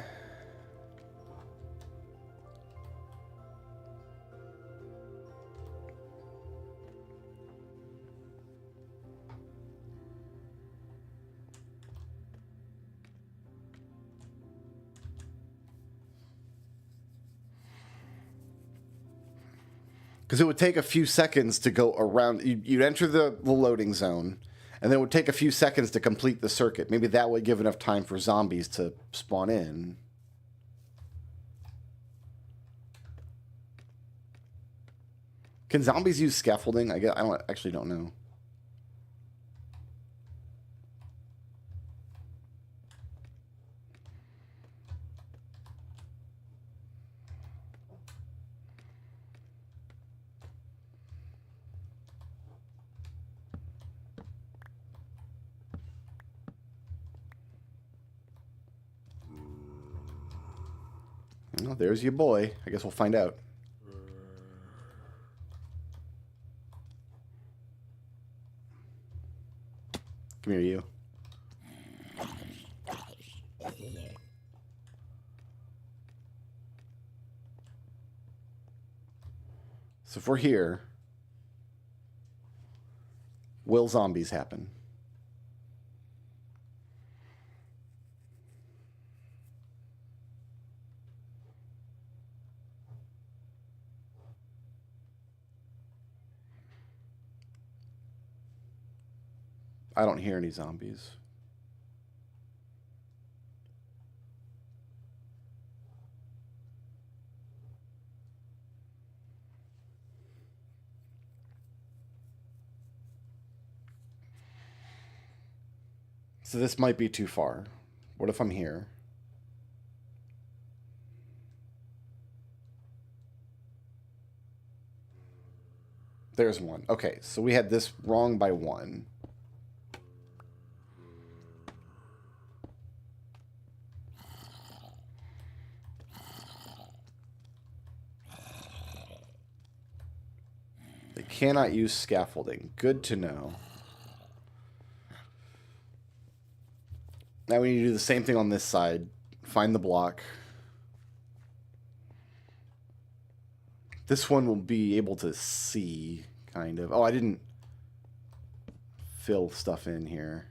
Because it would take a few seconds to go around. You'd enter the loading zone, and then it would take a few seconds to complete the circuit. Maybe that would give enough time for zombies to spawn in. Can zombies use scaffolding? I actually don't know. Well, there's your boy. I guess we'll find out. Come here, you. So if we're here, will zombies happen? I don't hear any zombies. So this might be too far. What if I'm here? There's one. Okay, so we had this wrong by one. They cannot use scaffolding. Good to know. Now we need to do the same thing on this side. Find the block. This one will be able to see, kind of. Oh, I didn't fill stuff in here.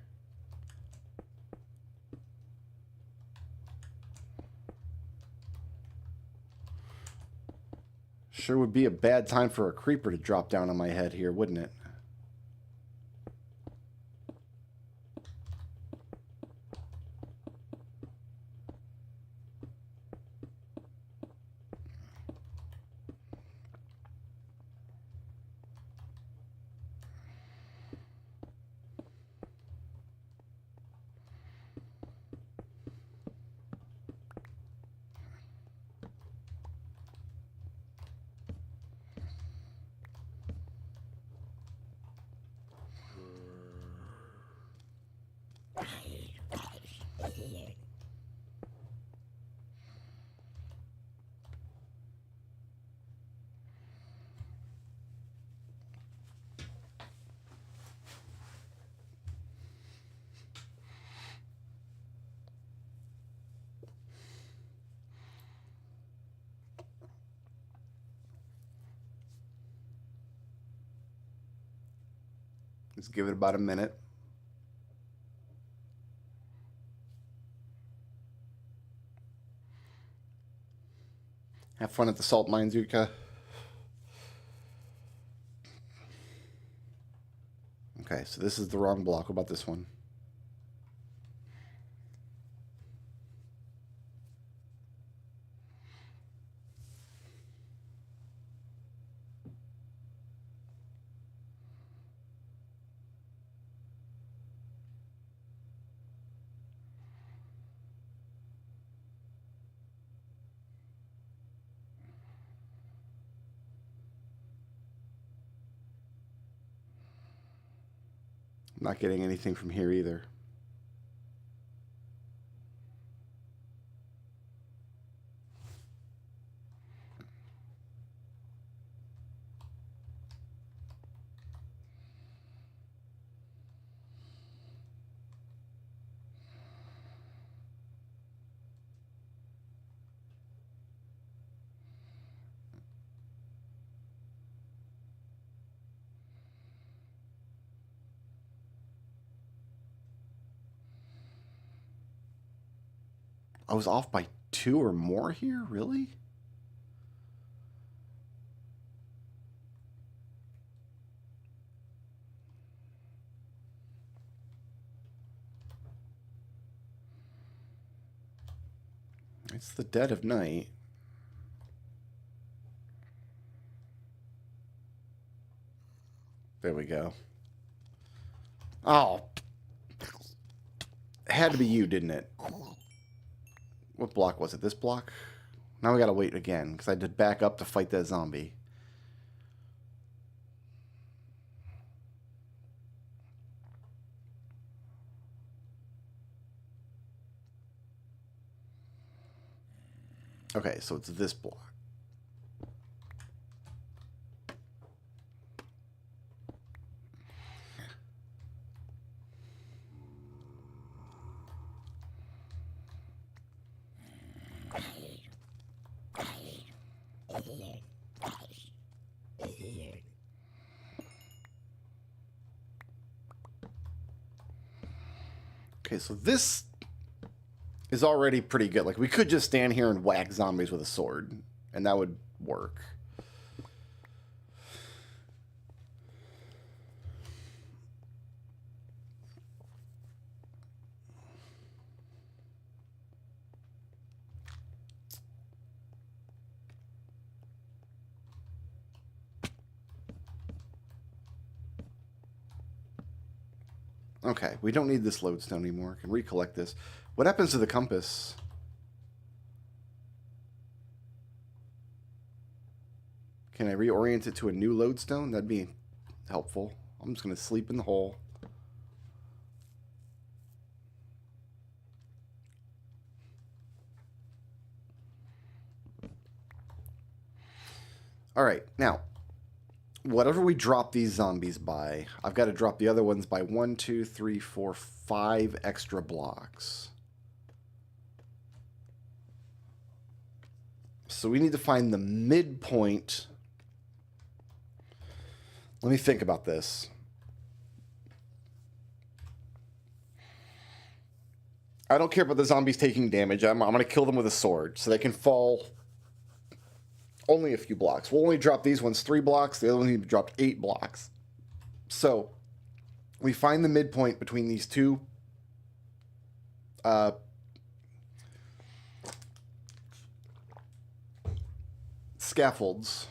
Sure would be a bad time for a creeper to drop down on my head here, wouldn't it? Let's give it about a minute. Have fun at the salt mines, Yuka. Okay, so this is the wrong block. What about this one? I'm not getting anything from here either. I was off by 2 or more here? Really? It's the dead of night. There we go. Oh. It had to be you, didn't it? What block was it? This block? Now we gotta wait again, because I did back up to fight that zombie. Okay, so it's this block. Okay, so this is already pretty good. Like, we could just stand here and whack zombies with a sword, and that would work. Okay, we don't need this lodestone anymore. Can recollect this. What happens to the compass? Can I reorient it to a new lodestone? That'd be helpful. I'm just going to sleep in the hole. All right, now, whatever we drop these zombies by, I've got to drop the other ones by 1, 2, 3, 4, 5 extra blocks. So we need to find the midpoint. Let me think about this. I don't care about the zombies taking damage. I'm going to kill them with a sword so they can fall only a few blocks. We'll only drop these ones 3 blocks. The other ones need to be dropped 8 blocks. So we find the midpoint between these two scaffolds.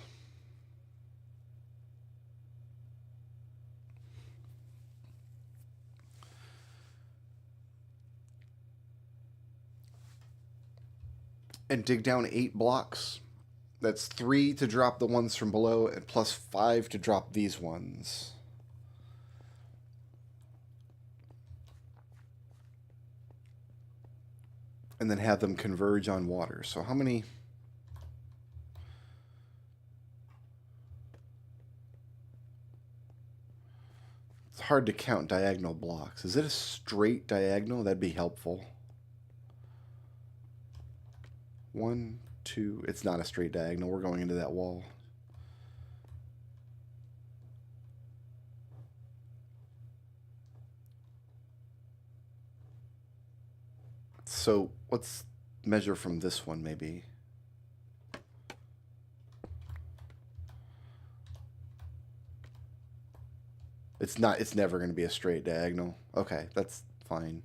And dig down 8 blocks. That's 3 to drop the ones from below, and plus 5 to drop these ones. And then have them converge on water. So how many? It's hard to count diagonal blocks. Is it a straight diagonal? That'd be helpful. 1, 2. It's not a straight diagonal. We're going into that wall. So let's measure from this one, maybe. It's not. It's never going to be a straight diagonal. Okay, that's fine.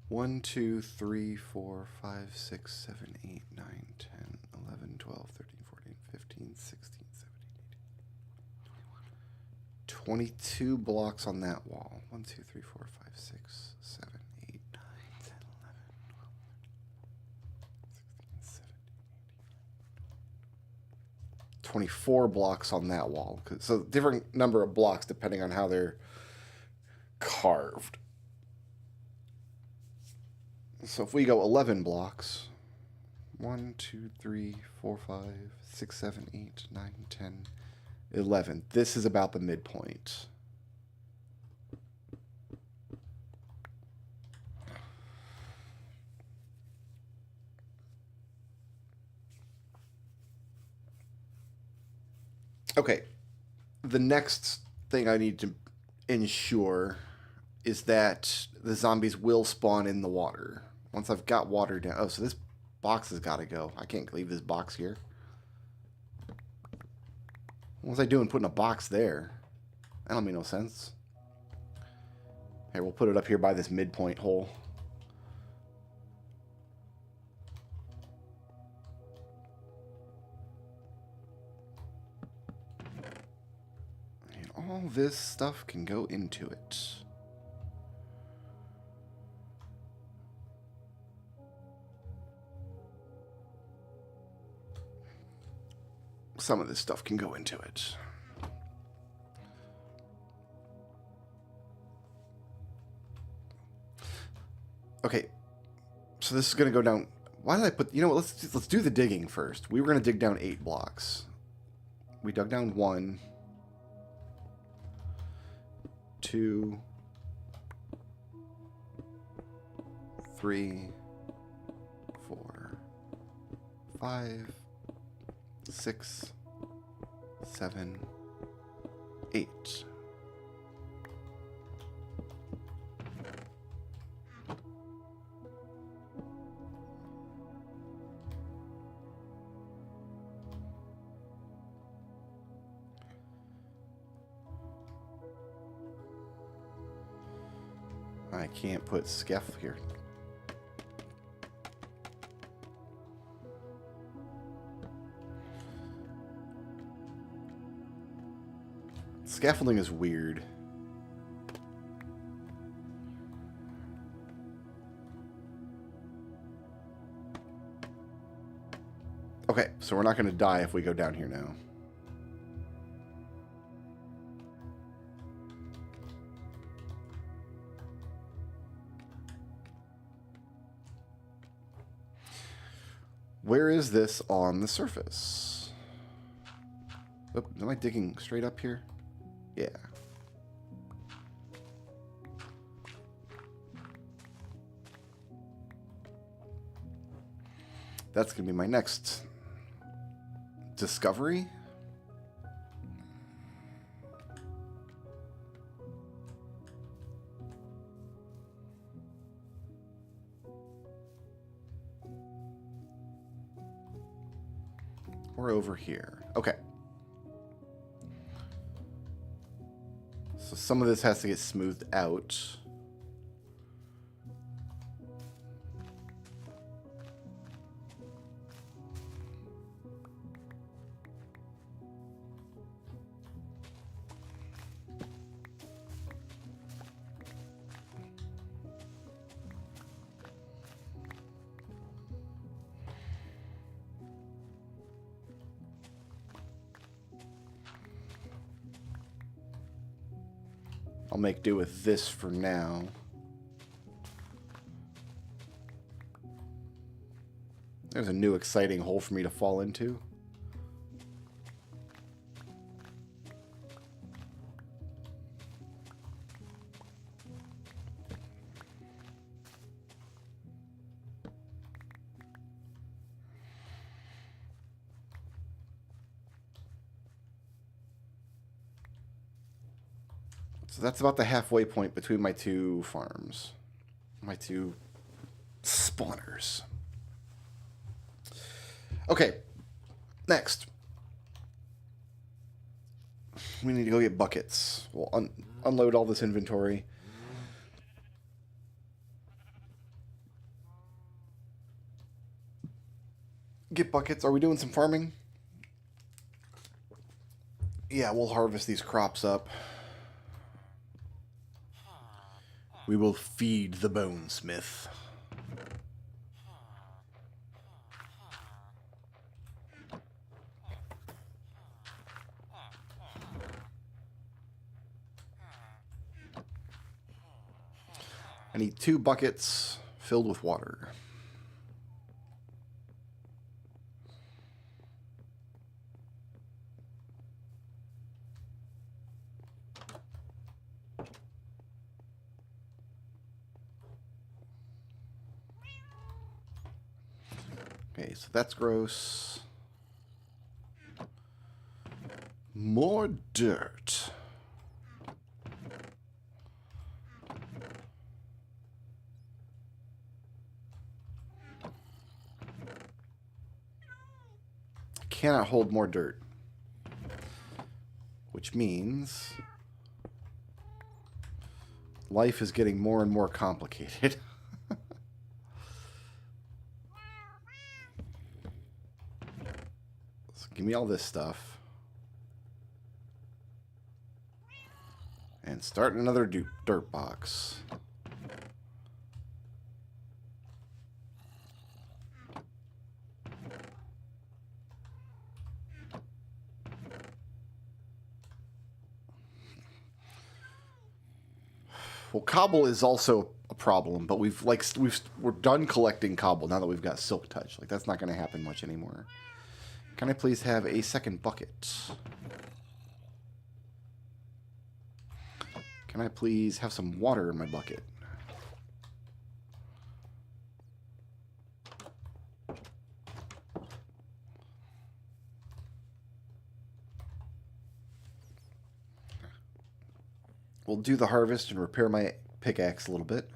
1, 2, 3, 4, 5, 6, 7, 8, 9, 10, 11, 12, 13, 14, 15, 16, 17, 18, 22 blocks on that wall. 1, 2, 3, 4, 5, 6, 7, 8, 9, 10, 11, 12, 16, 17, 18, 24 blocks on that wall. So different number of blocks depending on how they're carved. So if we go 11 blocks, 1, 2, 3, 4, 5, 6, 7, 8, 9, 10, 11. This is about the midpoint. Okay. the next thing I need to ensure is that the zombies will spawn in the water. Once I've got water down... Oh, so this box has got to go. I can't leave this box here. What was I doing putting a box there? That don't make no sense. Here, we'll put it up here by this midpoint hole. And all this stuff can go into it. Some of this stuff can go into it. Okay, so this is going to go down. Why did I put... You know what? Let's do the digging first. We were going to dig down 8 blocks. We dug down 1, 2, 3, 4, 5, 6, 7, 8. I can't put skeff here. Scaffolding is weird. Okay, so we're not going to die if we go down here now. Where is this on the surface? Oh, am I digging straight up here? Yeah. That's going to be my next discovery. Or over here. Okay. So some of this has to get smoothed out. I'll make do with this for now. There's a new exciting hole for me to fall into. So that's about the halfway point between my two farms. My two spawners. Okay, next. We need to go get buckets. We'll unload all this inventory. Get buckets. Are we doing some farming? Yeah, we'll harvest these crops up. We will feed the bonesmith. I need 2 buckets filled with water. Okay, so that's gross. More dirt. Cannot hold more dirt. Which means life is getting more and more complicated. So give me all this stuff. And start another dirt box. Well, cobble is also a problem, but we're done collecting cobble now that we've got silk touch. Like that's not going to happen much anymore. Can I please have a second bucket? Can I please have some water in my bucket? We'll do the harvest and repair my pickaxe a little bit.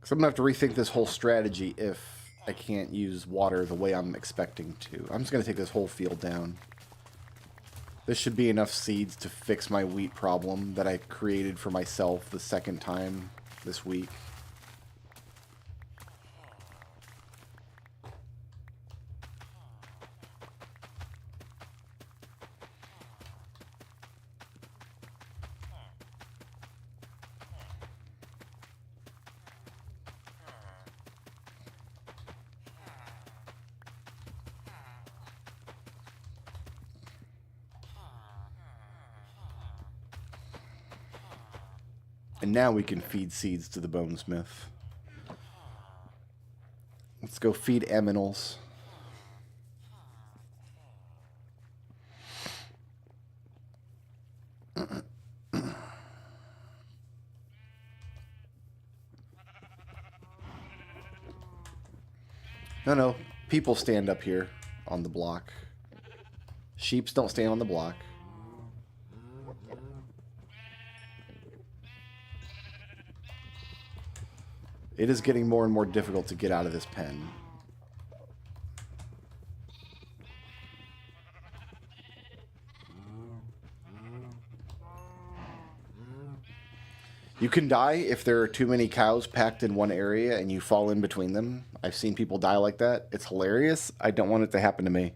So I'm going to have to rethink this whole strategy if I can't use water the way I'm expecting to. I'm just going to take this whole field down. This should be enough seeds to fix my wheat problem that I created for myself the second time this week. And now we can feed seeds to the bonesmith. Let's go feed aminals. No, people stand up here on the block. Sheeps don't stand on the block. It is getting more and more difficult to get out of this pen. You can die if there are too many cows packed in one area and you fall in between them. I've seen people die like that. It's hilarious. I don't want it to happen to me.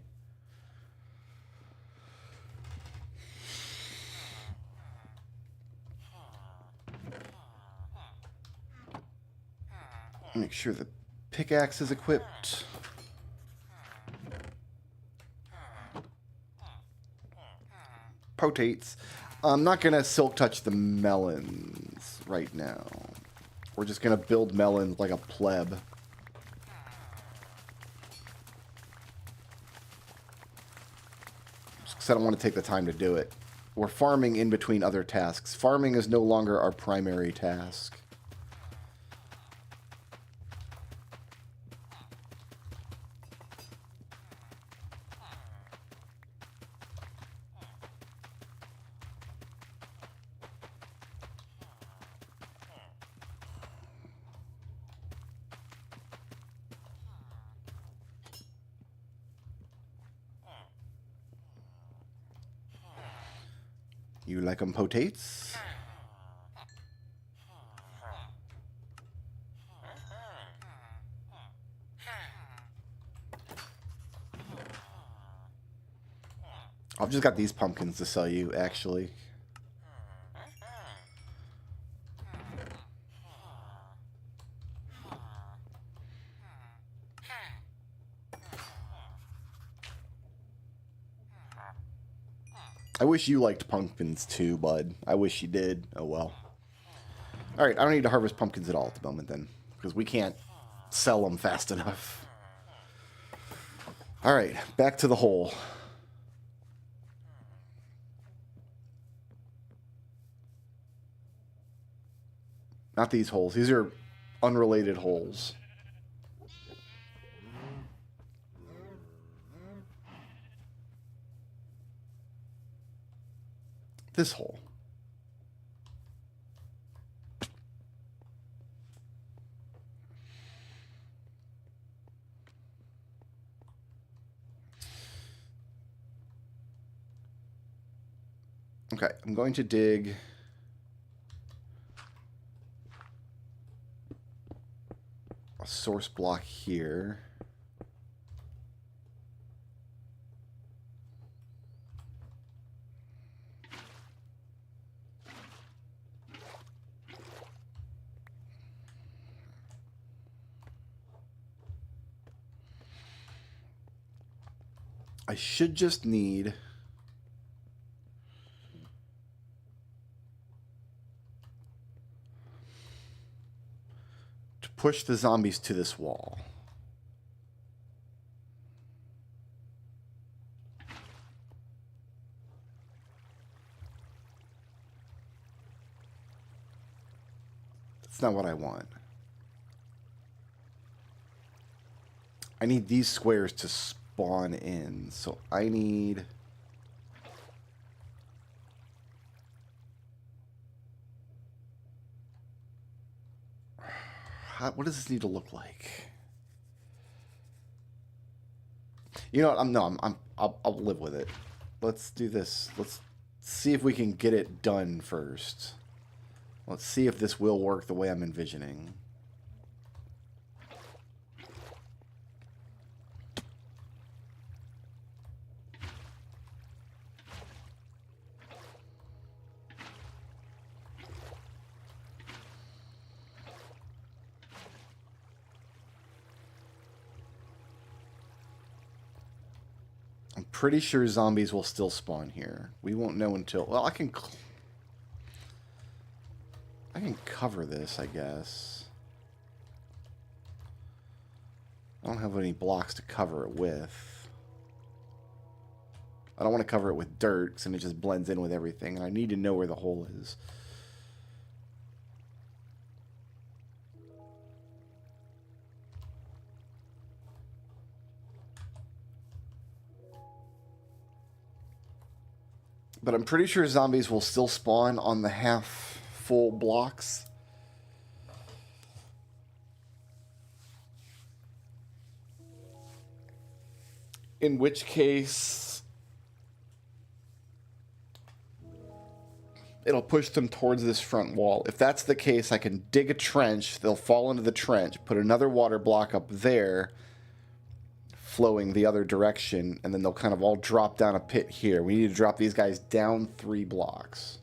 Make sure the pickaxe is equipped. Potates. I'm not going to silk touch the melons right now. We're just going to build melons like a pleb. Just because I don't want to take the time to do it. We're farming in between other tasks. Farming is no longer our primary task. You like 'em potates? I've just got these pumpkins to sell you, actually. I wish you liked pumpkins too, bud. I wish you did. Oh well. Alright, I don't need to harvest pumpkins at all at the moment then, because we can't sell them fast enough. Alright, back to the hole. Not these holes. These are unrelated holes. This hole. Okay, I'm going to dig a source block here. I should just need to push the zombies to this wall. That's not what I want. I need these squares to spawn in, so I need what does this need to look like? You know what? I'll live with it. Let's do this. Let's see if we can get it done first. Let's see if this will work the way I'm envisioning. I'm pretty sure zombies will still spawn here. We won't know until... Well, I can cover this, I guess. I don't have any blocks to cover it with. I don't want to cover it with dirt, because then it just blends in with everything, and I need to know where the hole is. But I'm pretty sure zombies will still spawn on the half-full blocks. In which case, it'll push them towards this front wall. If that's the case, I can dig a trench. They'll fall into the trench, put another water block up there, flowing the other direction, and then they'll kind of all drop down a pit here. We need to drop these guys down 3 blocks.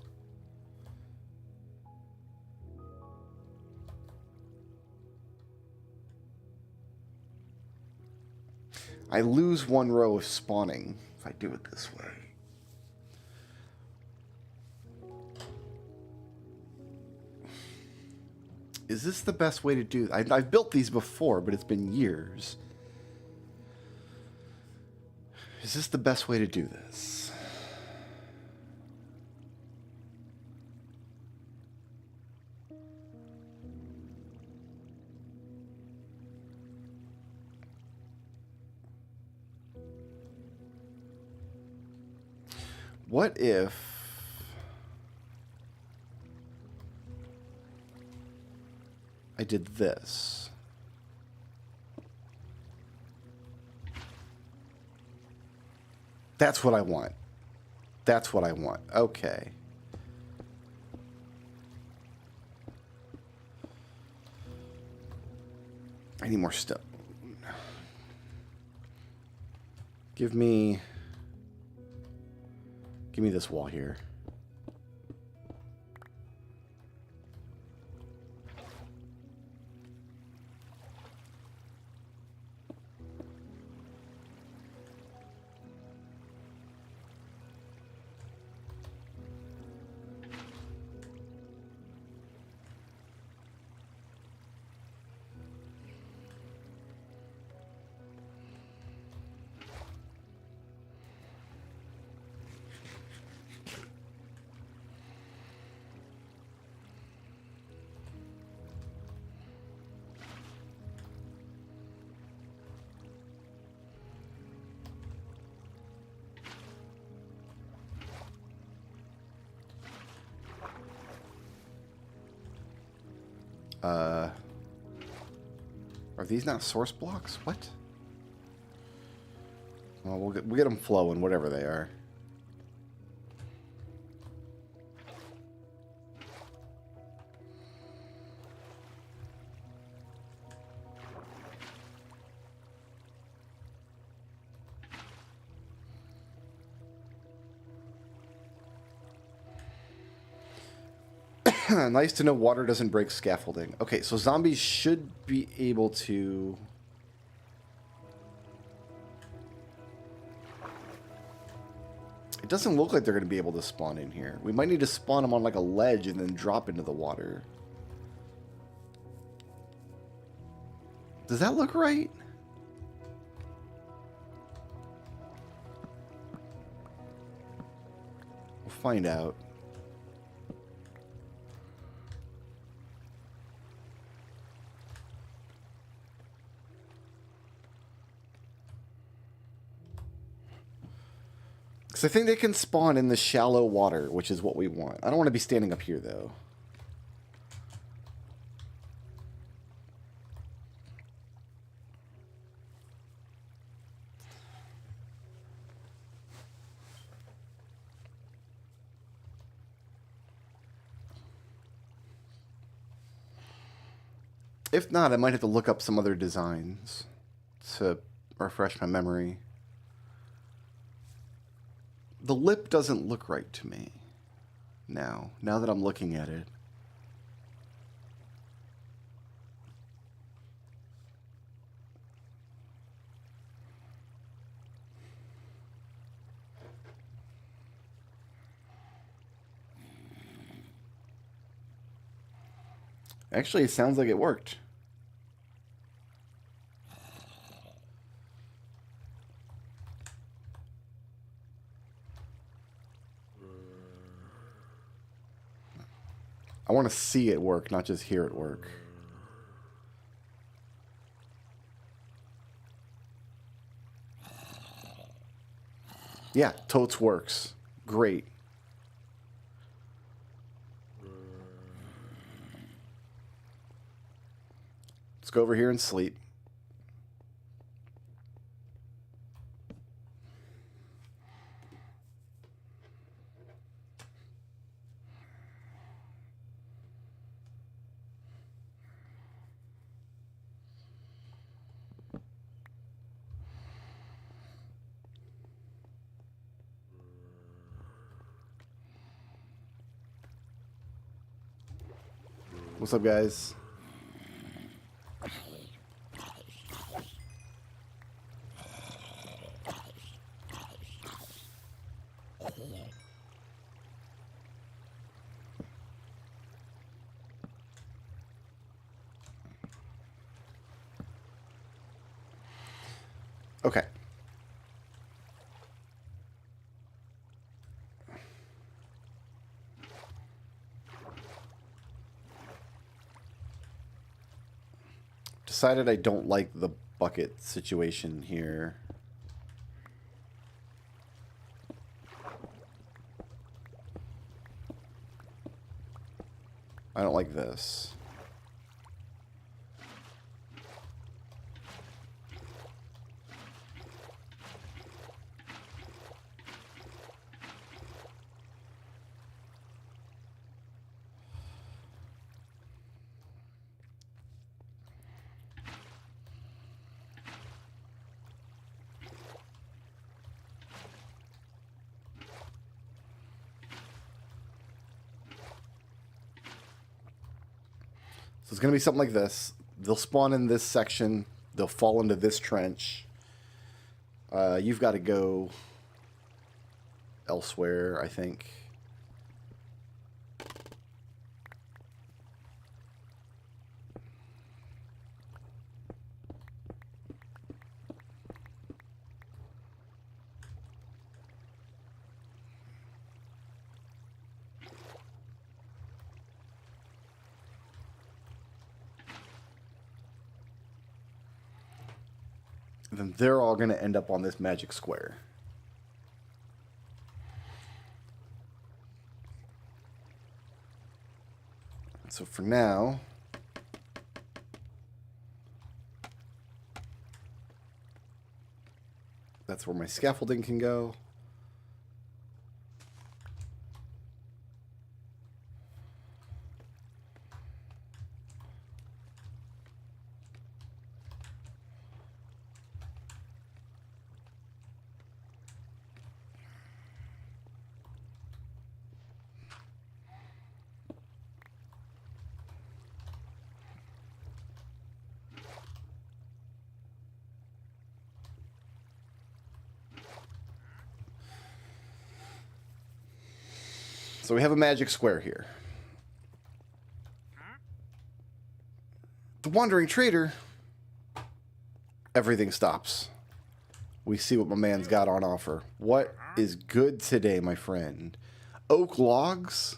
I lose 1 row of spawning if I do it this way. Is this the best way to do? I've built these before, but it's been years. Is this the best way to do this? What if I did this? That's what I want. That's what I want. Okay. I need more stuff. Give me this wall here. Are these not source blocks? What? Well, we'll get them flowing, whatever they are. Nice to know water doesn't break scaffolding. Okay, so zombies should be able to... It doesn't look like they're going to be able to spawn in here. We might need to spawn them on like a ledge and then drop into the water. Does that look right? We'll find out. Because I think they can spawn in the shallow water, which is what we want. I don't want to be standing up here, though. If not, I might have to look up some other designs to refresh my memory. The lip doesn't look right to me now that I'm looking at it. Actually, it sounds like it worked. I want to see it work, not just hear it work. Yeah, totes works. Great. Let's go over here and sleep. What's up, guys? Okay. Decided I don't like the bucket situation here. I don't like this. So it's going to be something like this. They'll spawn in this section. They'll fall into this trench. You've got to go elsewhere, I think. Then they're all going to end up on this magic square. So for now, that's where my scaffolding can go. So we have a magic square here. The Wandering Trader, everything stops. We see what my man's got on offer. What is good today, my friend? Oak logs,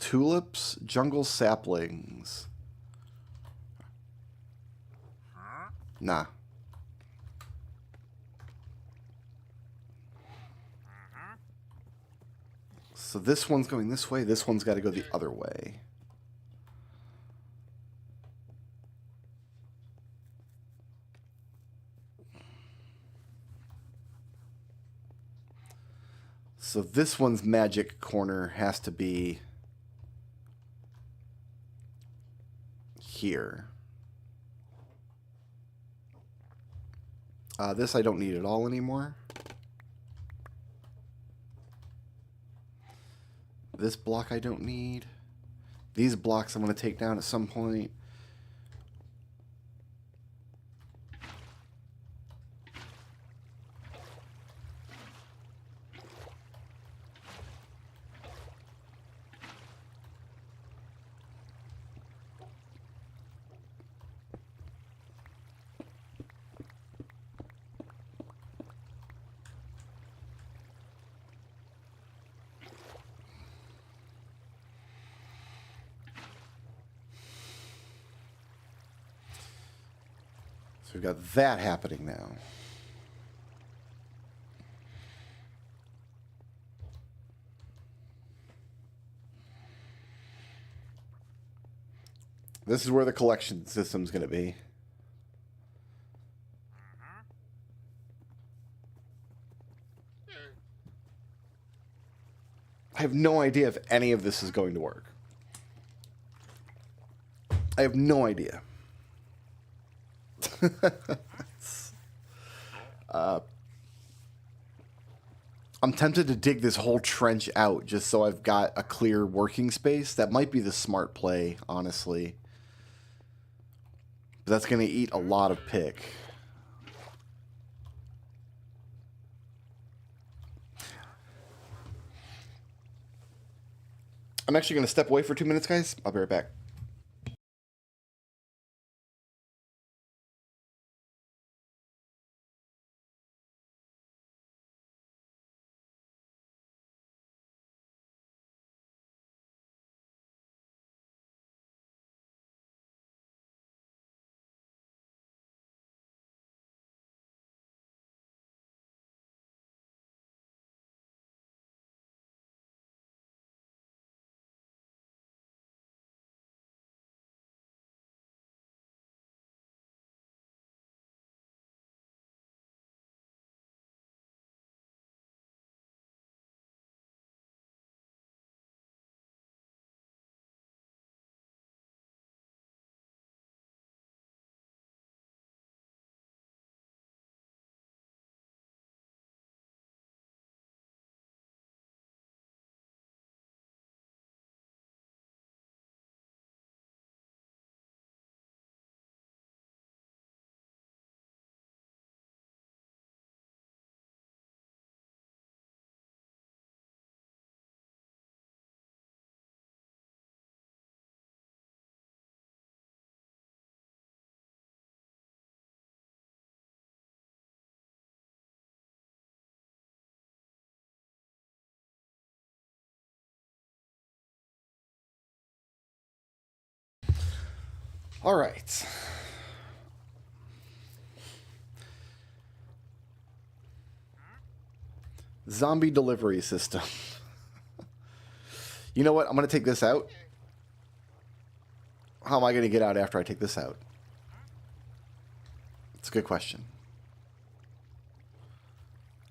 tulips, jungle saplings. Nah. So this one's going this way. This one's got to go the other way. So this one's magic corner has to be here. This I don't need at all anymore. This block I don't need. These blocks I'm going to take down at some point. So we've got that happening now. This is where the collection system's going to be. I have no idea if any of this is going to work. I have no idea. I'm tempted to dig this whole trench out just so I've got a clear working space. That might be the smart play, honestly. But that's going to eat a lot of pick. I'm actually going to step away for 2 minutes, guys. I'll be right back. All right. Zombie delivery system. You know what? I'm going to take this out. How am I going to get out after I take this out? It's a good question.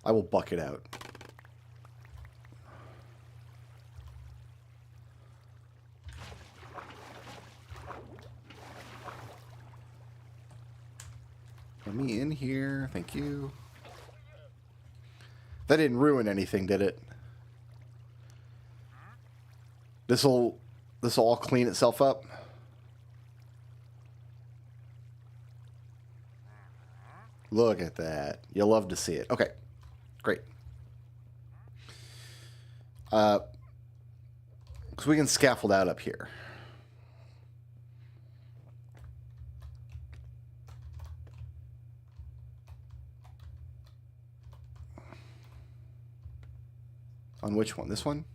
I will buck it out. Let me in here. Thank you. That didn't ruin anything, did it? This'll all clean itself up. Look at that. You'll love to see it. Okay. Great. So we can scaffold out up here. On which one? This one?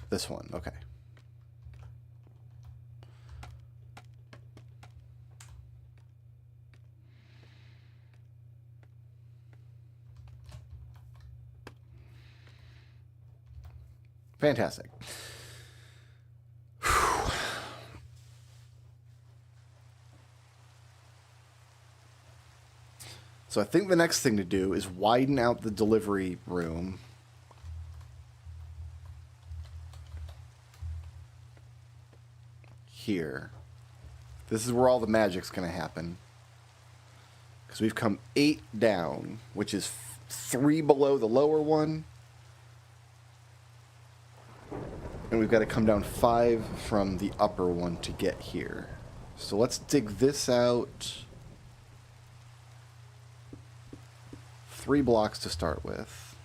This one. Okay. Fantastic. Whew. So I think the next thing to do is widen out the delivery room. Here. This is where all the magic's going to happen. Because we've come 8 down, which is 3 below the lower one. And we've got to come down 5 from the upper one to get here. So let's dig this out. 3 blocks to start with.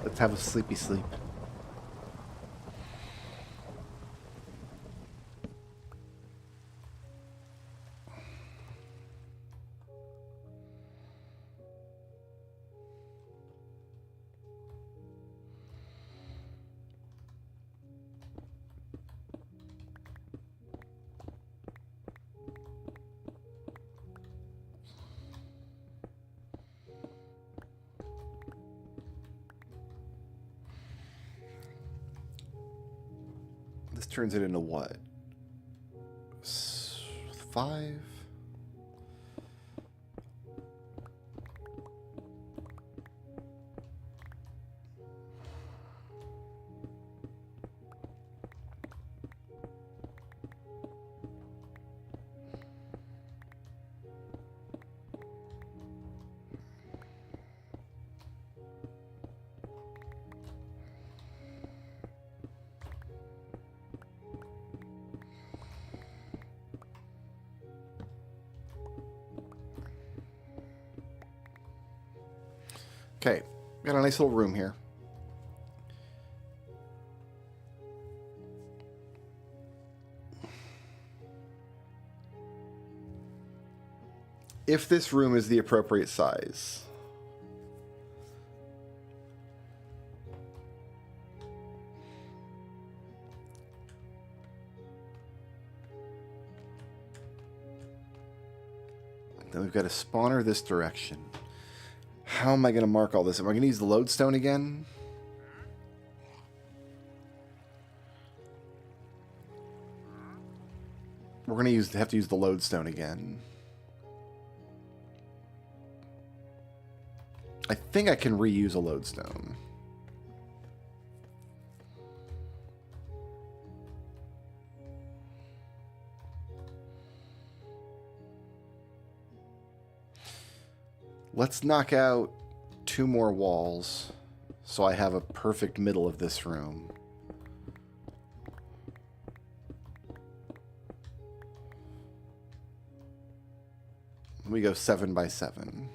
Let's have a sleepy sleep. This turns it into what? 5? Okay, got a nice little room here. If this room is the appropriate size, then we've got a spawner this direction. How am I going to mark all this? Am I going to use the lodestone again? We're going to have to use the lodestone again. I think I can reuse a lodestone. Let's knock out 2 more walls so I have a perfect middle of this room. We go 7 by 7.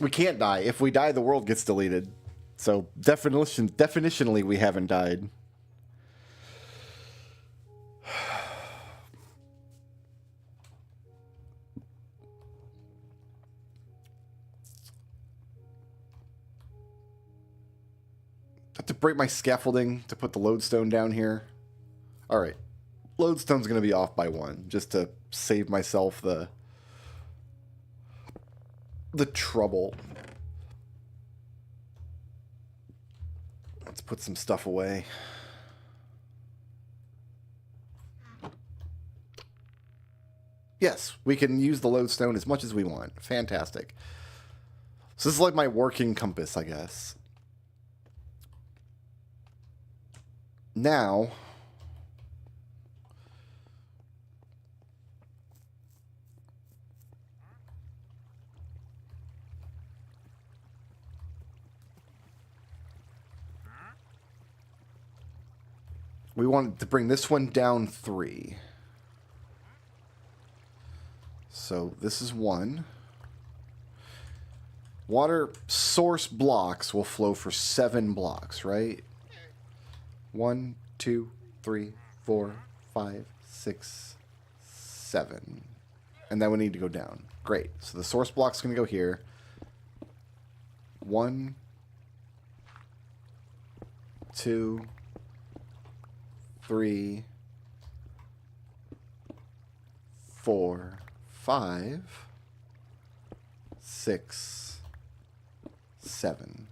We can't die. If we die, the world gets deleted. So definitionally, we haven't died. Have to break my scaffolding to put the lodestone down here. All right, lodestone's going to be off by 1, just to save myself the trouble. Let's put some stuff away. Yes, we can use the lodestone as much as we want. Fantastic. So this is like my working compass, I guess. Now, we want to bring this one down 3. So this is 1. Water source blocks will flow for 7 blocks, right? 1, 2, 3, 4, 5, 6, 7. And then we need to go down. Great. So the source block's going to go here. 1, 2, 3, 4, 5, 6, 7.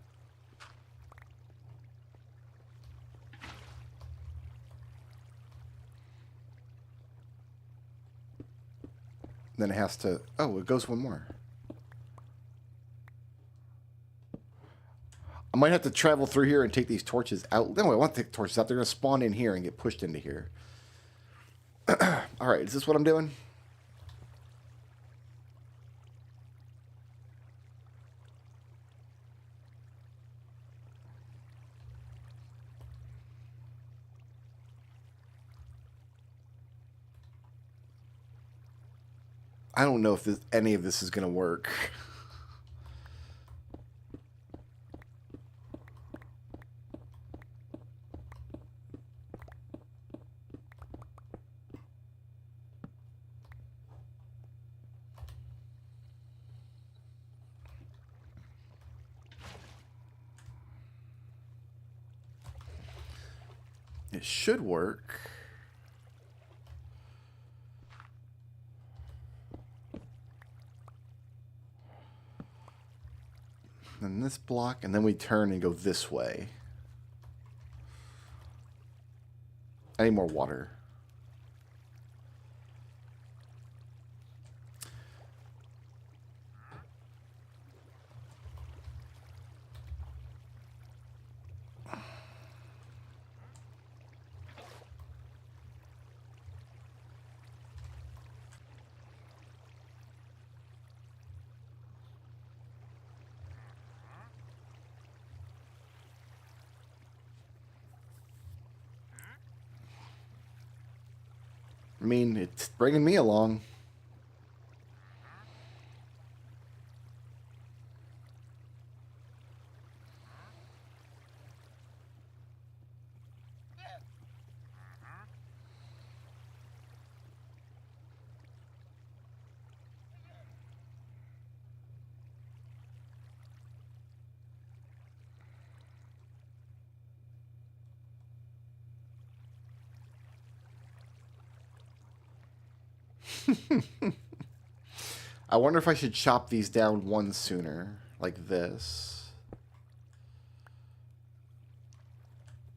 Then it has to... Oh, it goes 1 more. I might have to travel through here and take these torches out. No, I want to take torches out. They're going to spawn in here and get pushed into here. All right, is this what I'm doing? I don't know if any of this is going to work. It should work. Then this block, and then we turn and go this way. I need more water. I mean, it's bringing me along. I wonder if I should chop these down one sooner, like this.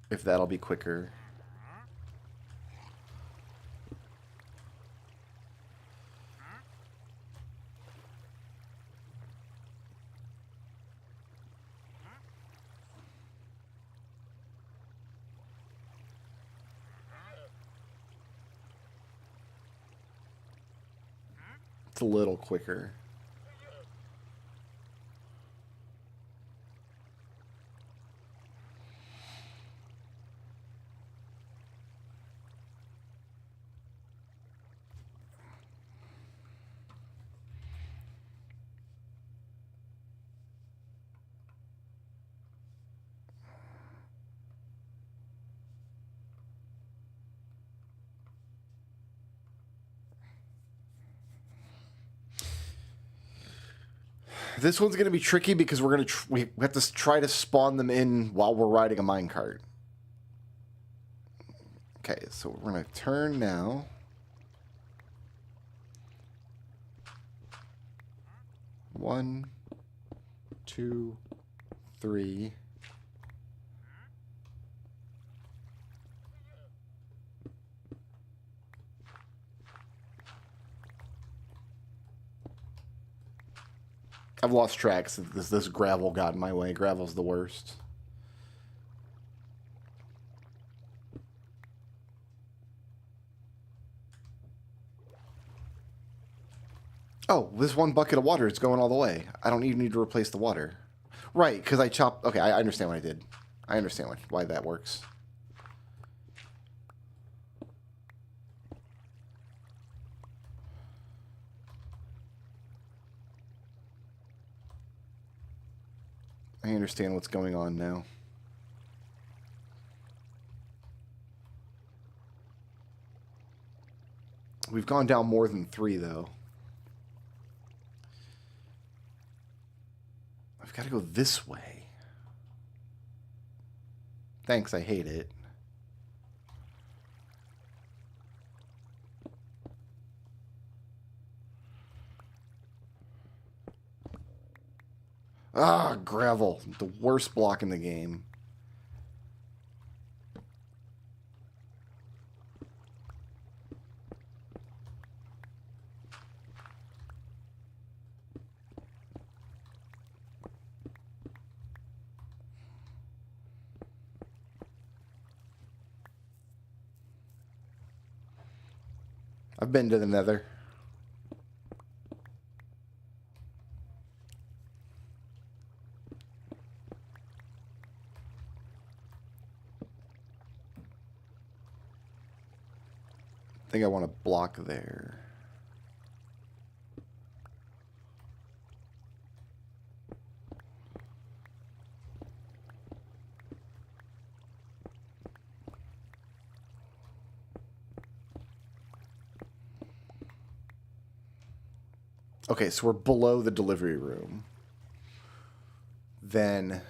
If that'll be quicker. It's a little quicker. This one's going to be tricky because we're going to we have to try to spawn them in while we're riding a minecart. Okay, so we're going to turn now. One, two, three. I've lost track since this gravel got in my way. Gravel's the worst. Oh, this one bucket of water is going all the way. I don't even need to replace the water. Right, because I chopped... Okay, I understand what I did. I understand why that works. I understand what's going on now. We've gone down more than 3, though. I've got to go this way. Thanks, I hate it. Ah, gravel. The worst block in the game. I've been to the Nether. I think I want a block there. Okay, so we're below the delivery room. Then...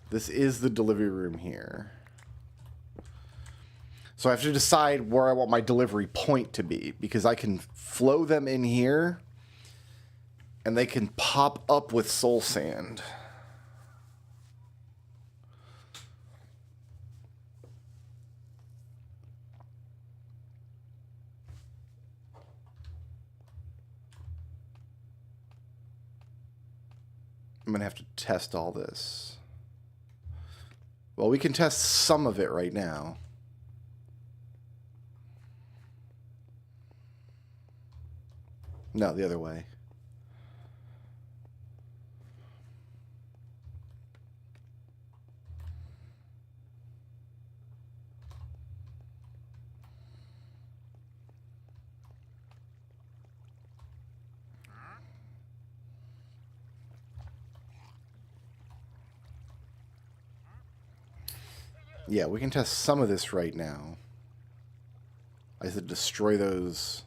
This is the delivery room here. So I have to decide where I want my delivery point to be, because I can flow them in here, and they can pop up with soul sand. I'm going to have to test all this. Well, we can test some of it right now. No, the other way. Yeah, we can test some of this right now. I said destroy those.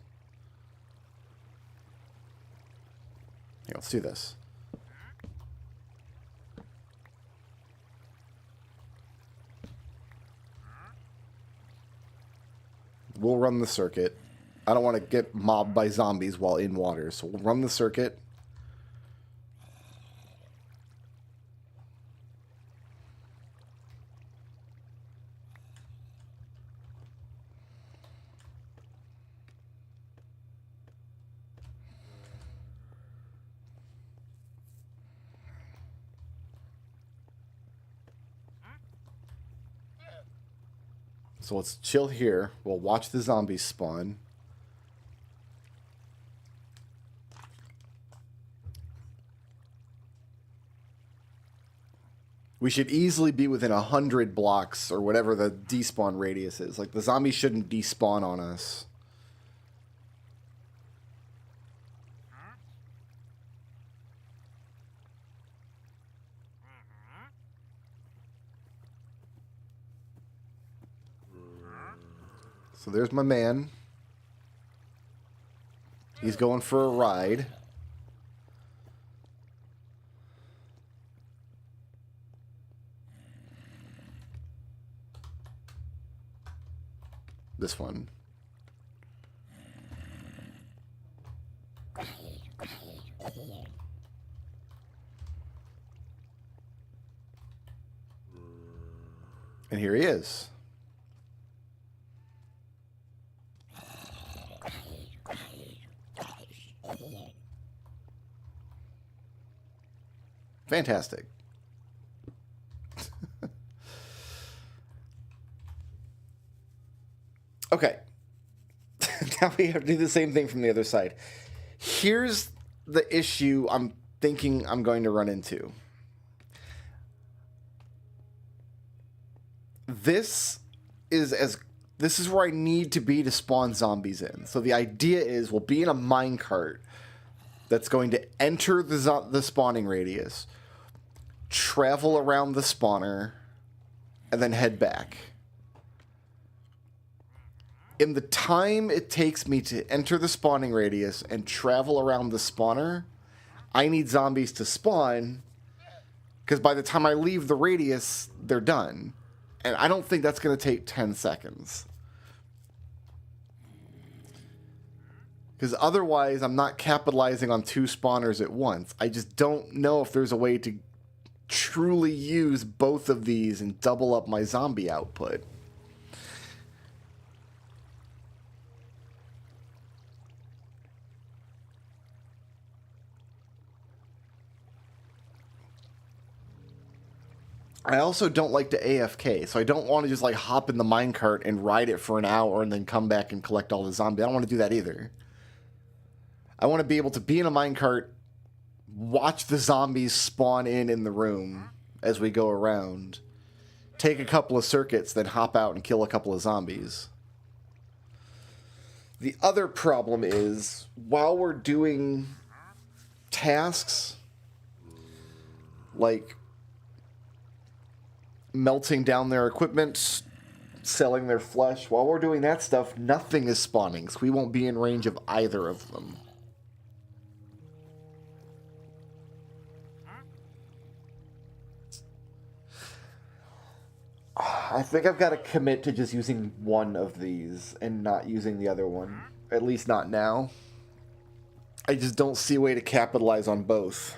Here, let's do this. We'll run the circuit. I don't want to get mobbed by zombies while in water, so we'll run the circuit. So let's chill here. We'll watch the zombies spawn. We should easily be within 100 blocks or whatever the despawn radius is. Like, the zombies shouldn't despawn on us. So there's my man. He's going for a ride. This one. And here he is. Fantastic. Okay. Now we have to do the same thing from the other side. Here's the issue I'm thinking I'm going to run into. This is where I need to be to spawn zombies in. So the idea is we'll be in a minecart that's going to enter the spawning radius, travel around the spawner, and then head back. In the time it takes me to enter the spawning radius and travel around the spawner, I need zombies to spawn, because by the time I leave the radius, they're done. And I don't think that's going to take 10 seconds. Because otherwise, I'm not capitalizing on 2 spawners at once. I just don't know if there's a way to truly use both of these and double up my zombie output. I also don't like to AFK, so I don't want to just like hop in the minecart and ride it for an hour and then come back and collect all the zombies. I don't want to do that either. I want to be able to be in a minecart, watch the zombies spawn in the room as we go around, take a couple of circuits, then hop out and kill a couple of zombies. The other problem is, while we're doing tasks, like melting down their equipment, selling their flesh, while we're doing that stuff, nothing is spawning, so we won't be in range of either of them. I think I've got to commit to just using one of these and not using the other one. At least not now. I just don't see a way to capitalize on both.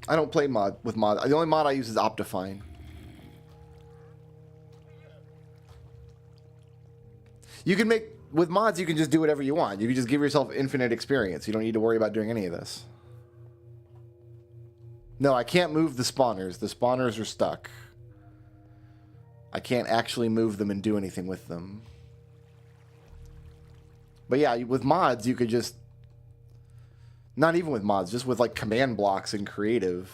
I don't play with mod. The only mod I use is Optifine. You can make... With mods, you can just do whatever you want. You can just give yourself infinite experience. You don't need to worry about doing any of this. No, I can't move the spawners. The spawners are stuck. I can't actually move them and do anything with them. But yeah, with mods, you could just... Not even with mods, just with like command blocks in creative.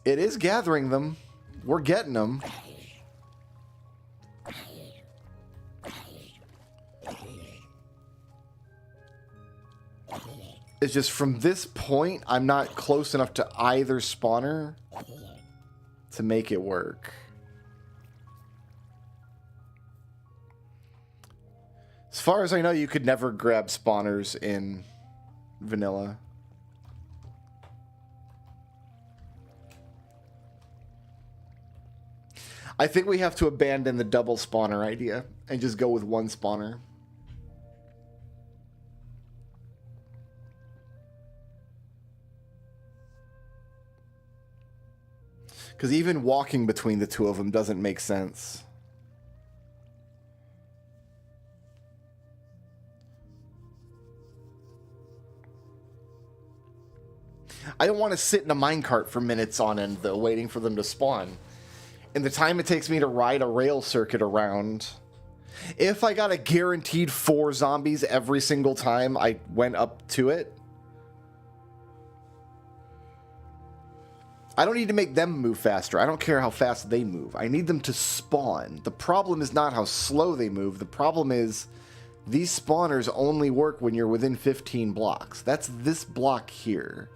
It is gathering them. We're getting them. It's just from this point, I'm not close enough to either spawner to make it work. As far as I know, you could never grab spawners in vanilla. I think we have to abandon the double spawner idea and just go with one spawner. Because even walking between the two of them doesn't make sense. I don't want to sit in a minecart for minutes on end, though, waiting for them to spawn. And the time it takes me to ride a rail circuit around, if I got a guaranteed 4 zombies every single time I went up to it, I don't need to make them move faster. I don't care how fast they move. I need them to spawn. The problem is not how slow they move. The problem is these spawners only work when you're within 15 blocks. That's this block here.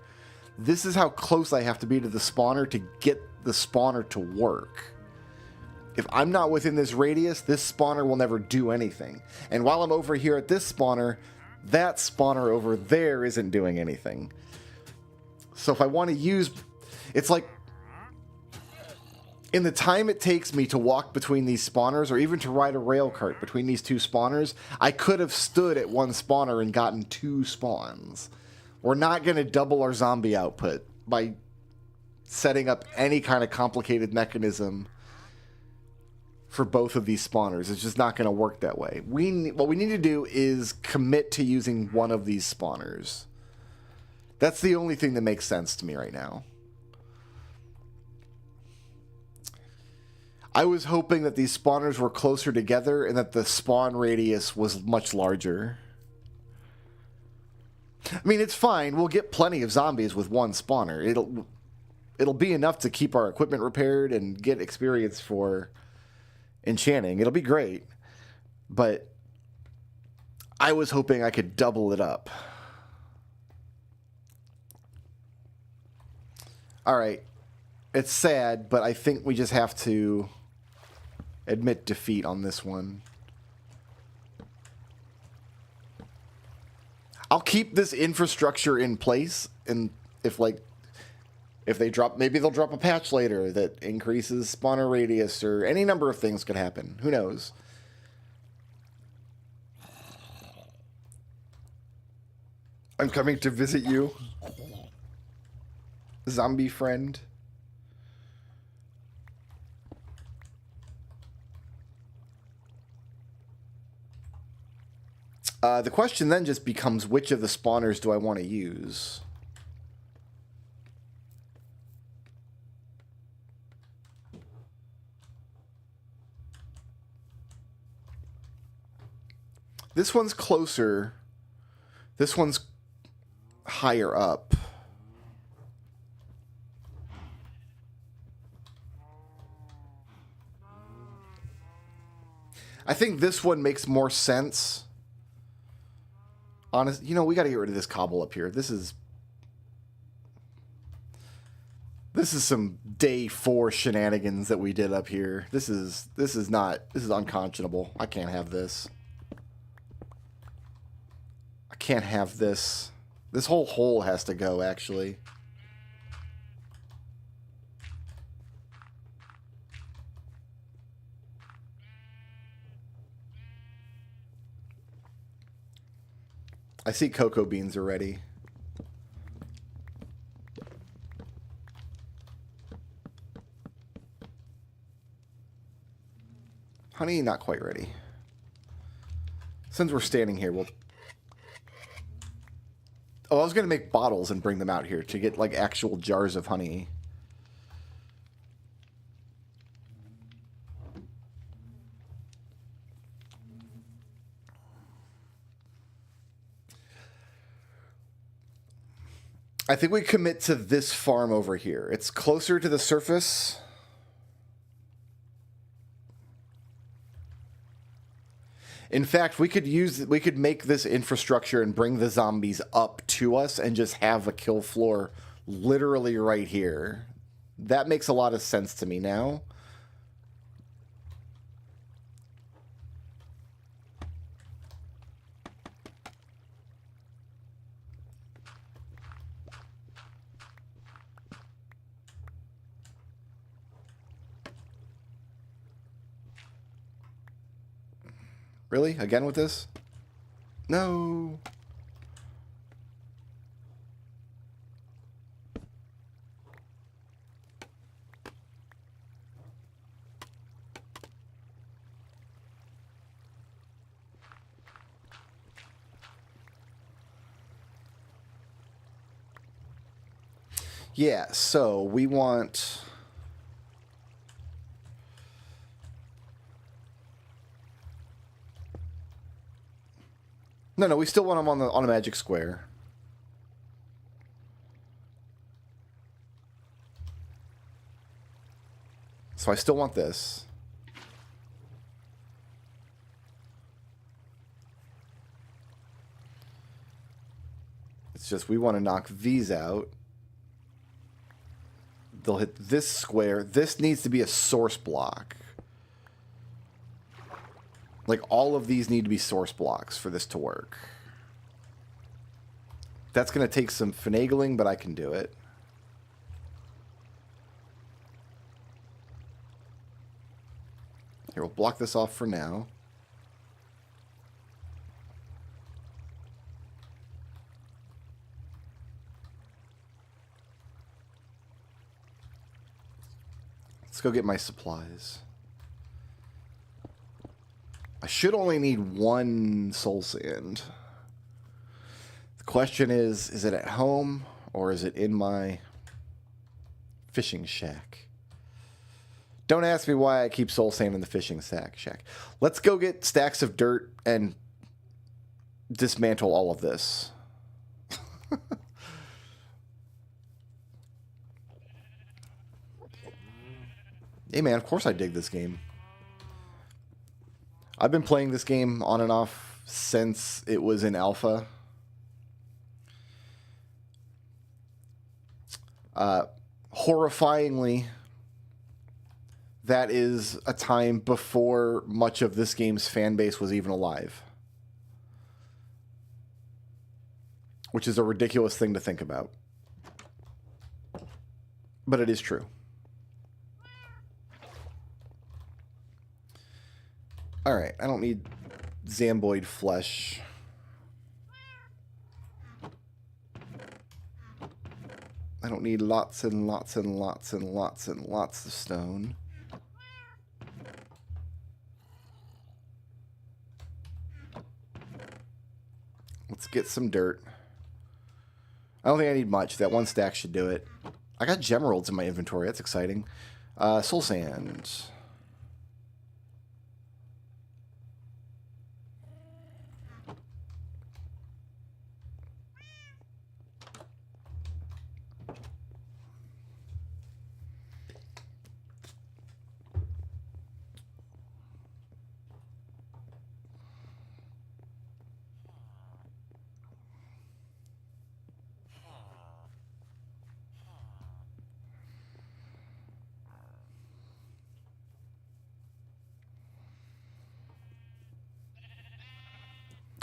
This is how close I have to be to the spawner to get the spawner to work. If I'm not within this radius, this spawner will never do anything. And while I'm over here at this spawner, that spawner over there isn't doing anything. So if I want to use... It's like... In the time it takes me to walk between these spawners, or even to ride a rail cart between these two spawners, I could have stood at one spawner and gotten 2 spawns. We're not going to double our zombie output by setting up any kind of complicated mechanism for both of these spawners. It's just not going to work that way. What we need to do is commit to using one of these spawners. That's the only thing that makes sense to me right now. I was hoping that these spawners were closer together and that the spawn radius was much larger. I mean, it's fine. We'll get plenty of zombies with one spawner. It'll be enough to keep our equipment repaired and get experience for enchanting. It'll be great. But I was hoping I could double it up. Alright. It's sad, but I think we just have to admit defeat on this one. I'll keep this infrastructure in place, and if they drop, maybe they'll drop a patch later that increases spawner radius, or any number of things could happen. Who knows? I'm coming to visit you, zombie friend. The question then just becomes, which of the spawners do I want to use? This one's closer. This one's higher up. I think this one makes more sense. Honest, you know, we got to get rid of this cobble up here. This is some day 4 shenanigans that we did up here. This is unconscionable. I can't have this. I can't have this. This whole hole has to go, actually. I see cocoa beans already. Honey, not quite ready. Since we're standing here, we'll... Oh, I was going to make bottles and bring them out here to get, like, actual jars of honey. I think we commit to this farm over here. It's closer to the surface. In fact, we could make this infrastructure and bring the zombies up to us and just have a kill floor literally right here. That makes a lot of sense to me now. Really? Again with this? No. Yeah, so we want... No, we still want them on a magic square. So I still want this. It's just we want to knock these out. They'll hit this square. This needs to be a source block. Like, all of these need to be source blocks for this to work. That's going to take some finagling, but I can do it. Here, we'll block this off for now. Let's go get my supplies. I should only need one soul sand. The question is it at home or is it in my fishing shack? Don't ask me why I keep soul sand in the fishing shack. Let's go get stacks of dirt and dismantle all of this. Hey man, of course I dig this game. I've been playing this game on and off since it was in alpha. Horrifyingly, that is a time before much of this game's fan base was even alive. Which is a ridiculous thing to think about. But it is true. Alright, I don't need Zamboid flesh. I don't need lots and lots and lots and lots and lots of stone. Let's get some dirt. I don't think I need much. That one stack should do it. I got gemeralds in my inventory. That's exciting. Soul sand.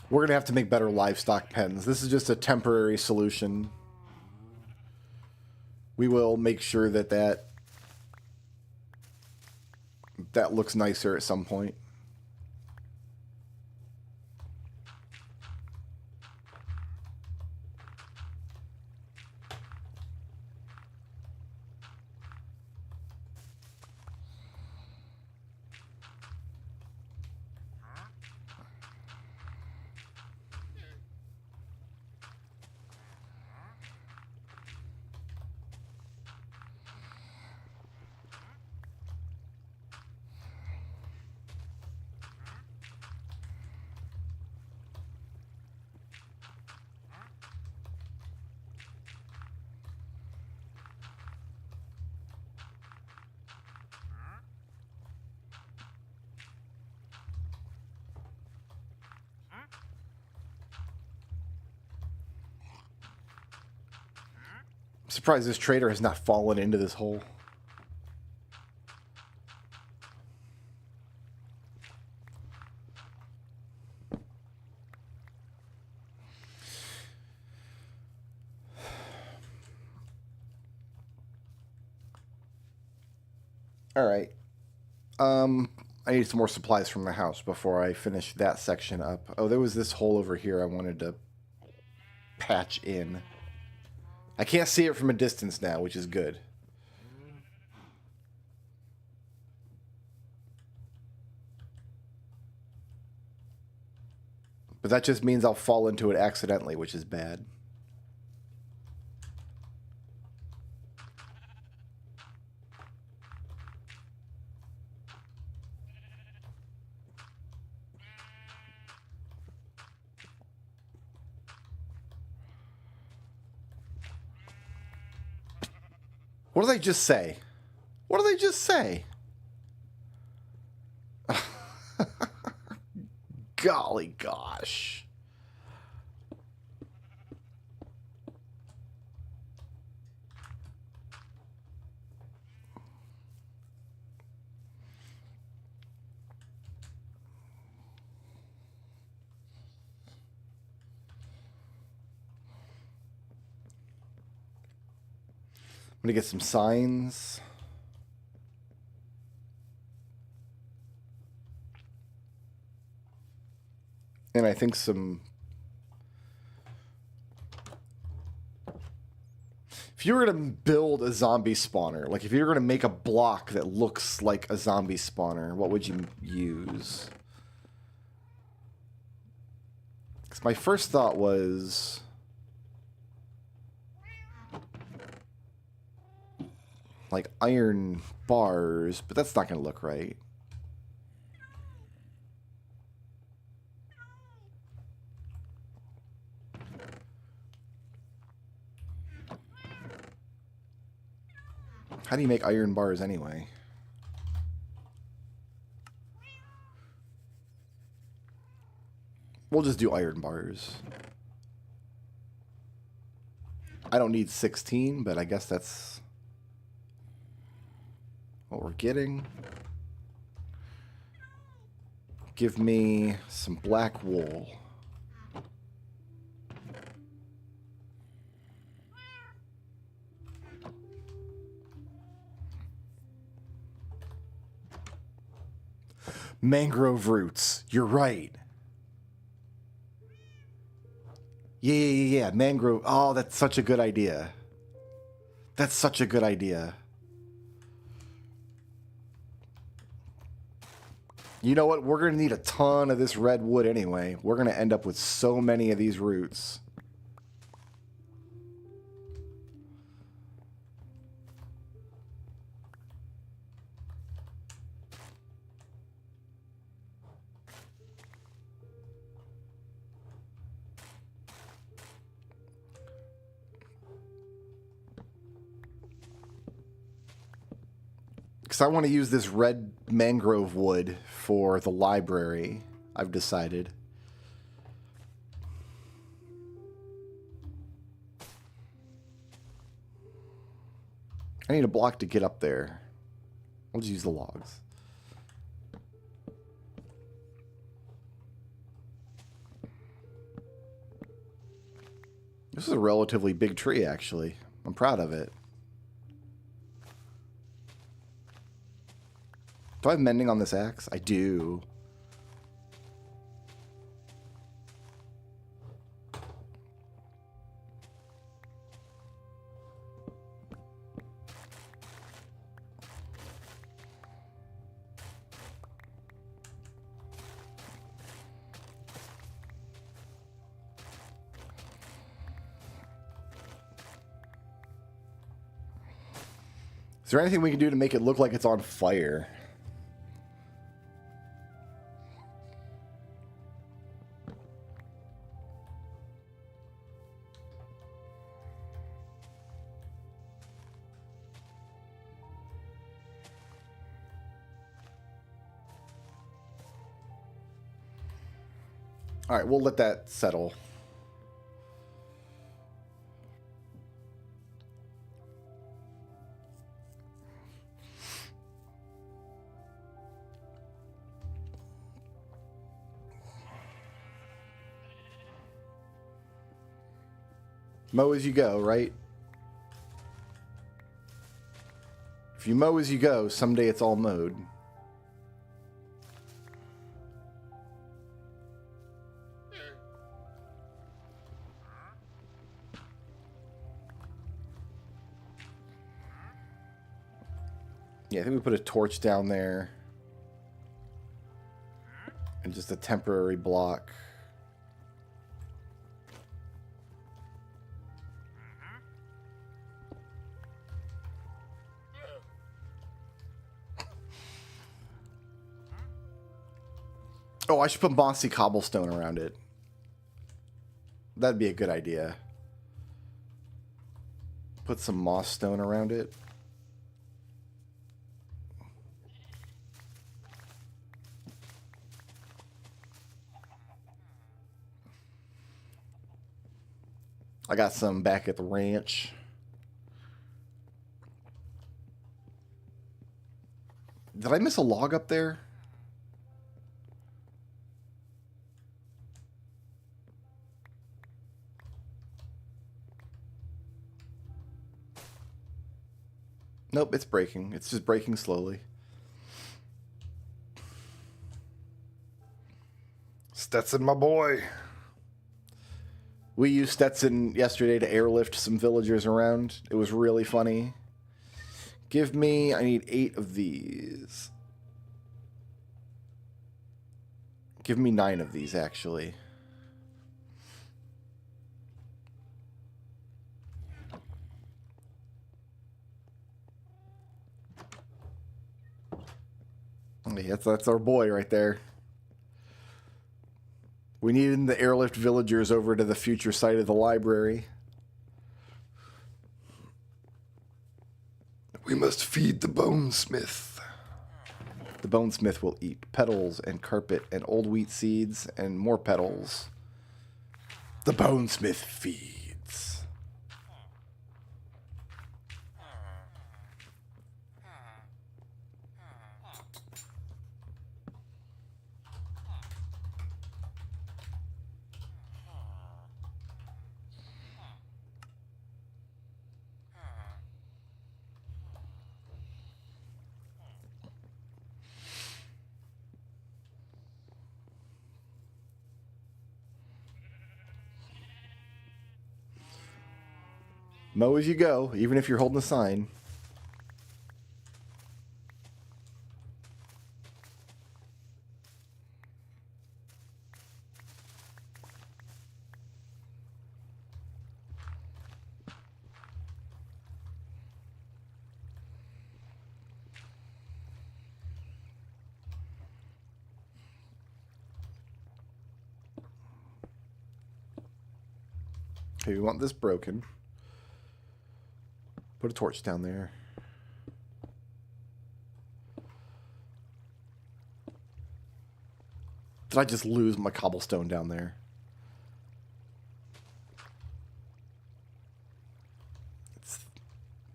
We're going to have to make better livestock pens. This is just a temporary solution. We will make sure that that looks nicer at some point. Surprised this trader has not fallen into this hole. All right. I need some more supplies from the house before I finish that section up. Oh, there was this hole over here I wanted to patch in. I can't see it from a distance now, which is good. But that just means I'll fall into it accidentally, which is bad. What did I just say? What did I just say? Golly gosh. I'm going to get some signs. And I think some... If you were going to build a zombie spawner, like if you were going to make a block that looks like a zombie spawner, what would you use? Because my first thought was... like iron bars, but that's not going to look right. How do you make iron bars anyway? We'll just do iron bars. I don't need 16, but I guess that's what we're getting. Give me some black wool. Mangrove roots. You're right. Yeah. Mangrove. Oh, that's such a good idea. That's such a good idea. You know what? We're going to need a ton of this red wood anyway. We're going to end up with so many of these roots. Because I want to use this red mangrove wood for the library, I've decided. I need a block to get up there. I'll just use the logs. This is a relatively big tree, actually. I'm proud of it. Do I have mending on this axe? I do. Is there anything we can do to make it look like it's on fire? All right, we'll let that settle. Mow as you go, right? If you mow as you go, someday it's all mowed. Yeah, I think we put a torch down there. And just a temporary block. Oh, I should put mossy cobblestone around it. That'd be a good idea. Put some moss stone around it. I got some back at the ranch. Did I miss a log up there? Nope, it's breaking. It's just breaking slowly. Stetson, my boy. We used Stetson yesterday to airlift some villagers around. It was really funny. Give me... I need 8 of these. Give me 9 of these, actually. That's our boy right there. We needed the airlift villagers over to the future site of the library. We must feed the bonesmith. The bonesmith will eat petals and carpet and old wheat seeds and more petals. The bonesmith feeds. Mow as you go, even if you're holding a sign. Okay, we want this broken. Put a torch down there. Did I just lose my cobblestone down there? It's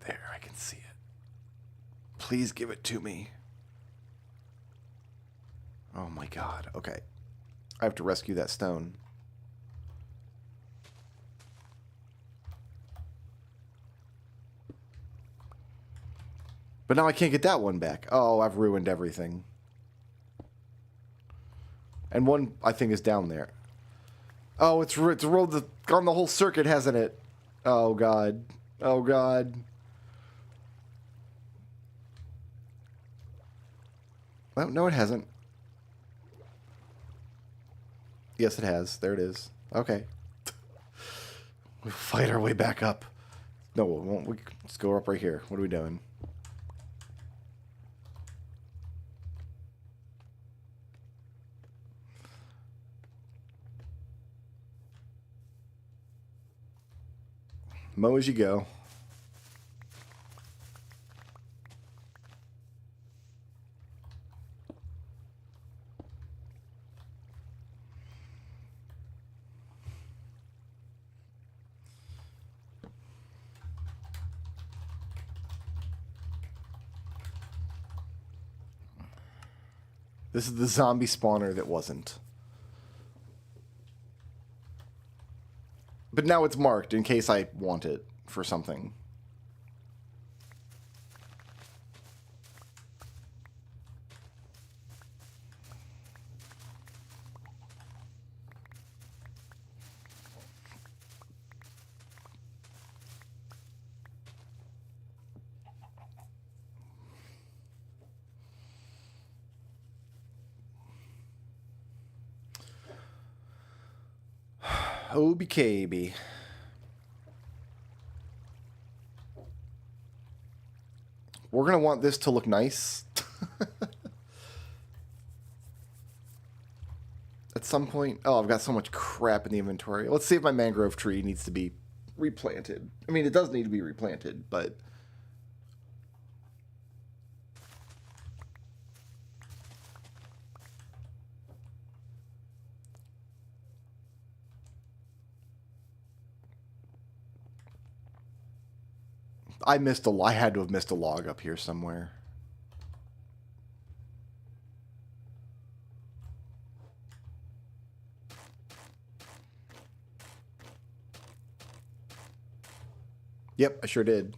there, I can see it. Please give it to me. Oh my god, okay. I have to rescue that stone. But now I can't get that one back. Oh, I've ruined everything. And one, I think, is down there. Oh, it's rolled gone the whole circuit, hasn't it? Oh, God. Oh, God. Oh, no, it hasn't. Yes, it has. There it is. Okay. We'll fight our way back up. No, we won't. Let's go up right here. What are we doing? Mow as you go. This is the zombie spawner that wasn't. But now it's marked in case I want it for something. OBKB. We're going to want this to look nice. At some point. Oh, I've got so much crap in the inventory. Let's see if my mangrove tree needs to be replanted. I mean, it does need to be replanted, but... I had to have missed a log up here somewhere. Yep, I sure did.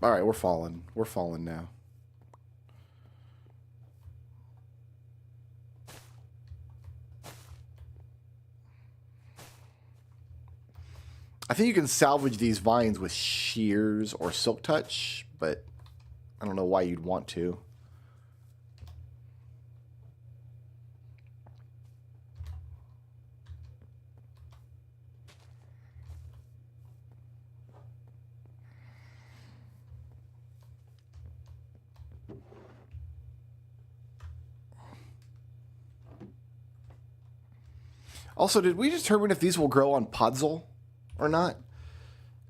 All right, we're falling. We're falling now. I think you can salvage these vines with shears or silk touch, but I don't know why you'd want to. Also, did we determine if these will grow on podzol or not?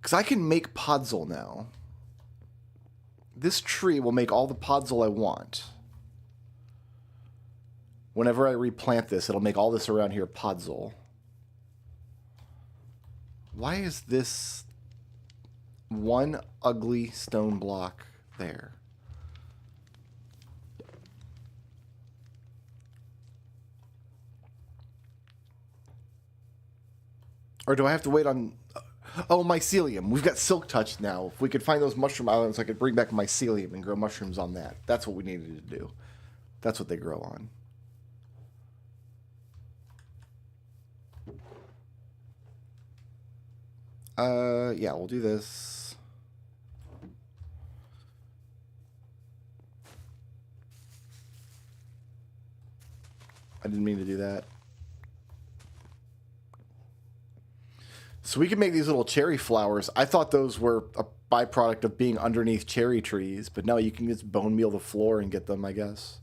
Because I can make podzol now. This tree will make all the podzol I want. Whenever I replant this, it'll make all this around here podzol. Why is this one ugly stone block there? Or do I have to wait on... Oh, mycelium. We've got silk touch now. If we could find those mushroom islands, I could bring back mycelium and grow mushrooms on that. That's what we needed to do. That's what they grow on. Yeah, we'll do this. I didn't mean to do that. So we can make these little cherry flowers. I thought those were a byproduct of being underneath cherry trees, but no, you can just bone meal the floor and get them, I guess.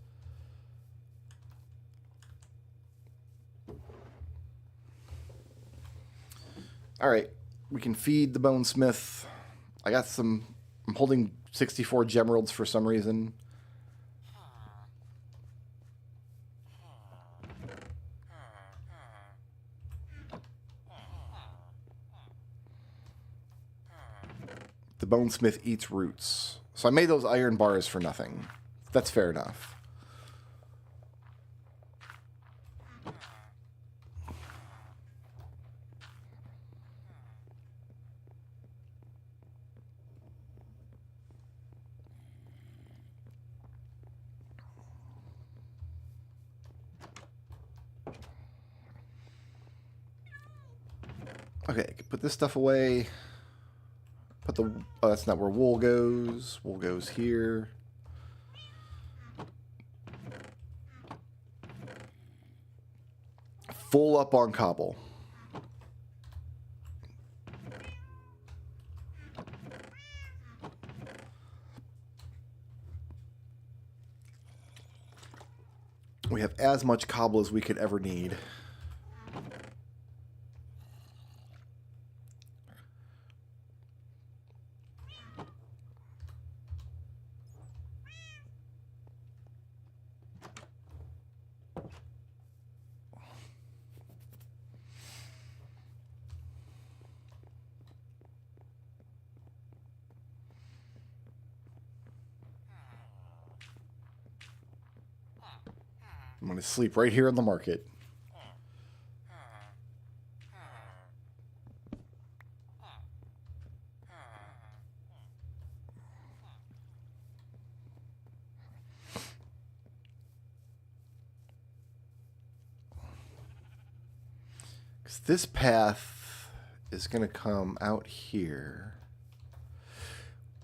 All right, we can feed the bonesmith. I got some... I'm holding 64 gemeralds for some reason. The bonesmith eats roots. So I made those iron bars for nothing. That's fair enough. Okay, put this stuff away. Put the... Oh, that's not where wool goes. Wool goes here. Full up on cobble. We have as much cobble as we could ever need. I'm going to sleep right here in the market. Because this path is going to come out here.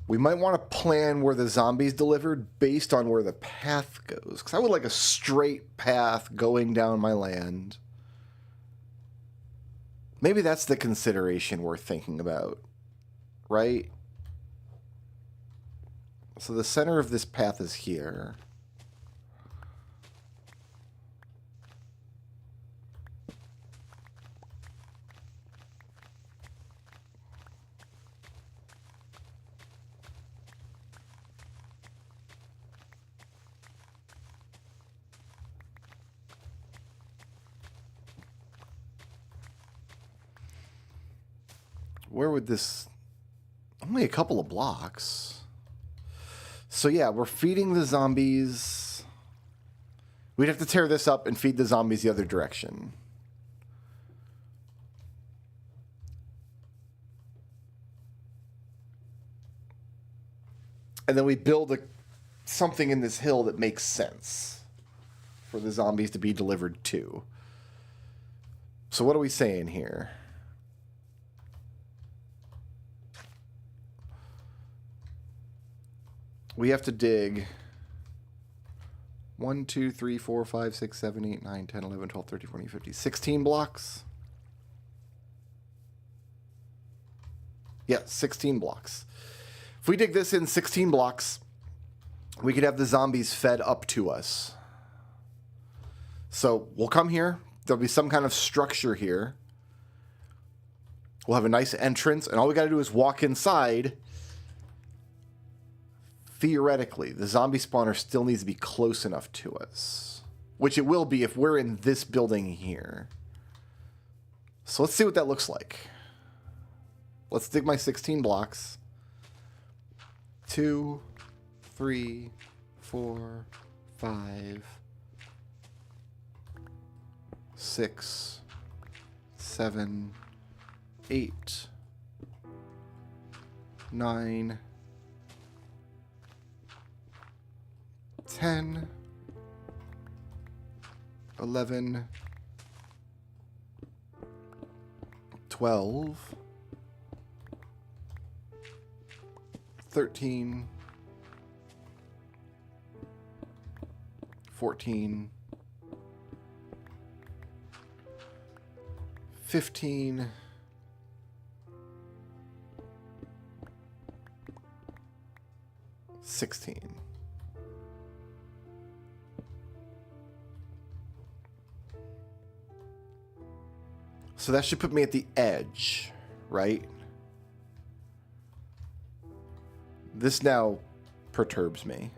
We might want to plan where the zombies delivered based on where the path goes. Because I would like a straight path going down my land. Maybe that's the consideration we're thinking about, right? So the center of this path is here. Where would this... Only a couple of blocks. So yeah, we're feeding the zombies. We'd have to tear this up and feed the zombies the other direction. And then we build something in this hill that makes sense for the zombies to be delivered to. So what are we saying here? We have to dig 1, 2, 3, 4, 5, 6, 7, 8, 9, 10, 11, 12, 13, 14, 15, 16 blocks. Yeah, 16 blocks. If we dig this in 16 blocks, we could have the zombies fed up to us. So we'll come here. There'll be some kind of structure here. We'll have a nice entrance, and all we got to do is walk inside. Theoretically, the zombie spawner still needs to be close enough to us, which it will be if we're in this building here. So let's see what that looks like. Let's dig my 16 blocks. 2, 3, 4, 5, 6, 7, 8, 9, 10, 11, 12, 13, 14, 15, 16. So that should put me at the edge, right? This now perturbs me.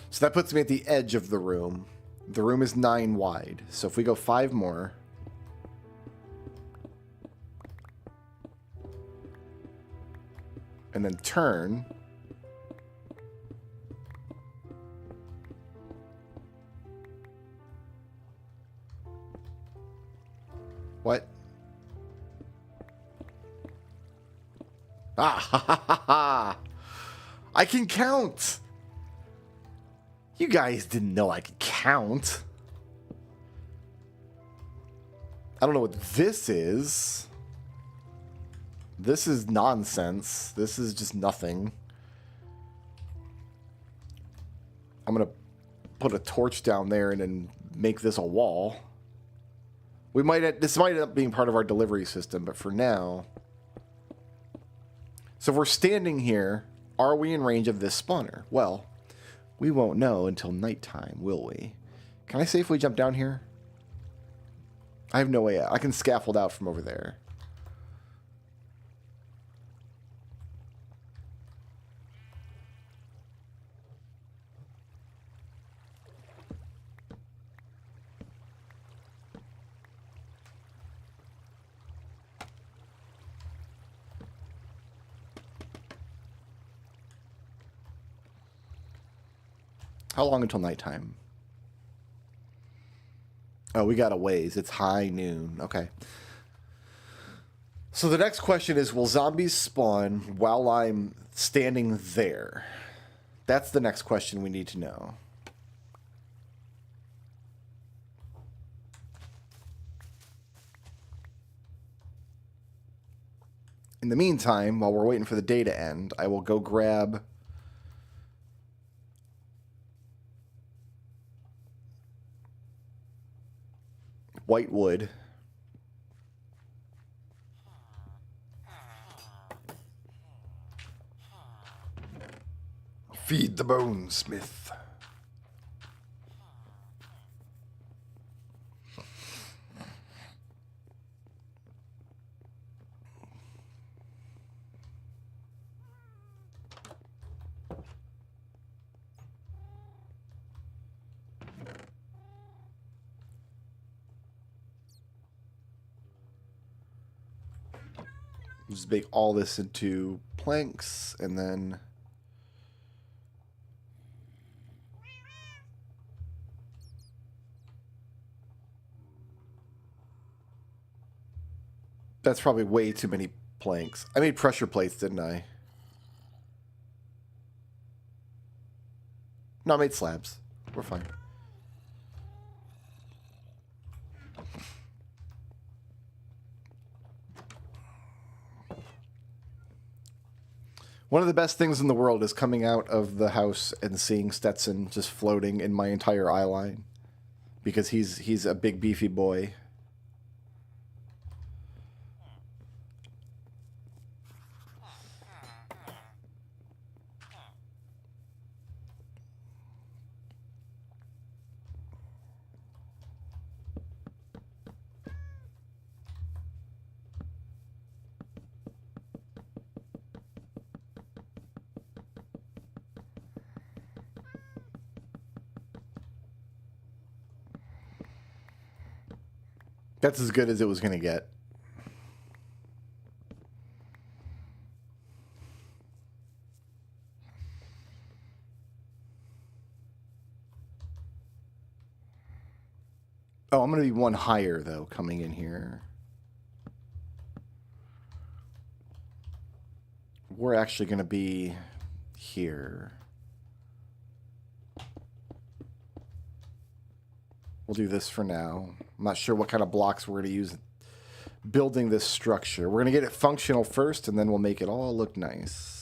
So that puts me at the edge of the room. The room is 9 wide. So if we go 5 more... and then turn... What? Ah, ha, ha, ha, ha. I can count. You guys didn't know I could count. I don't know what this is. This is nonsense. This is just nothing. I'm going to put a torch down there and then make this a wall. This might end up being part of our delivery system, but for now... So if we're standing here, are we in range of this spawner? Well, we won't know until nighttime, will we? Can I safely jump down here? I have no way out. I can scaffold out from over there. How long until nighttime? Oh, we got a ways. It's high noon. Okay. So the next question is, will zombies spawn while I'm standing there? That's the next question we need to know. In the meantime, while we're waiting for the day to end, I will go grab white wood. Feed the bones, Smith. Just make all this into planks, and then that's probably way too many planks. I made pressure plates, didn't I? No, I made slabs. We're fine. One of the best things in the world is coming out of the house and seeing Stetson just floating in my entire eye line. Because he's a big beefy boy. That's as good as it was going to get. Oh, I'm going to be one higher, though, coming in here. We're actually going to be here. We'll do this for now. I'm not sure what kind of blocks we're going to use building this structure. We're going to get it functional first, and then we'll make it all look nice.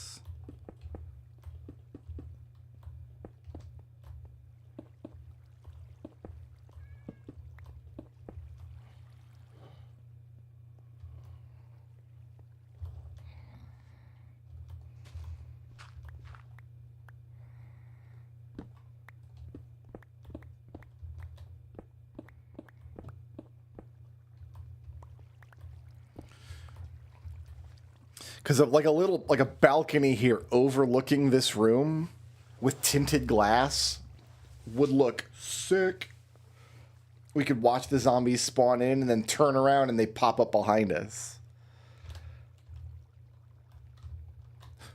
Because like a balcony here overlooking this room with tinted glass would look sick. We could watch the zombies spawn in and then turn around and they pop up behind us.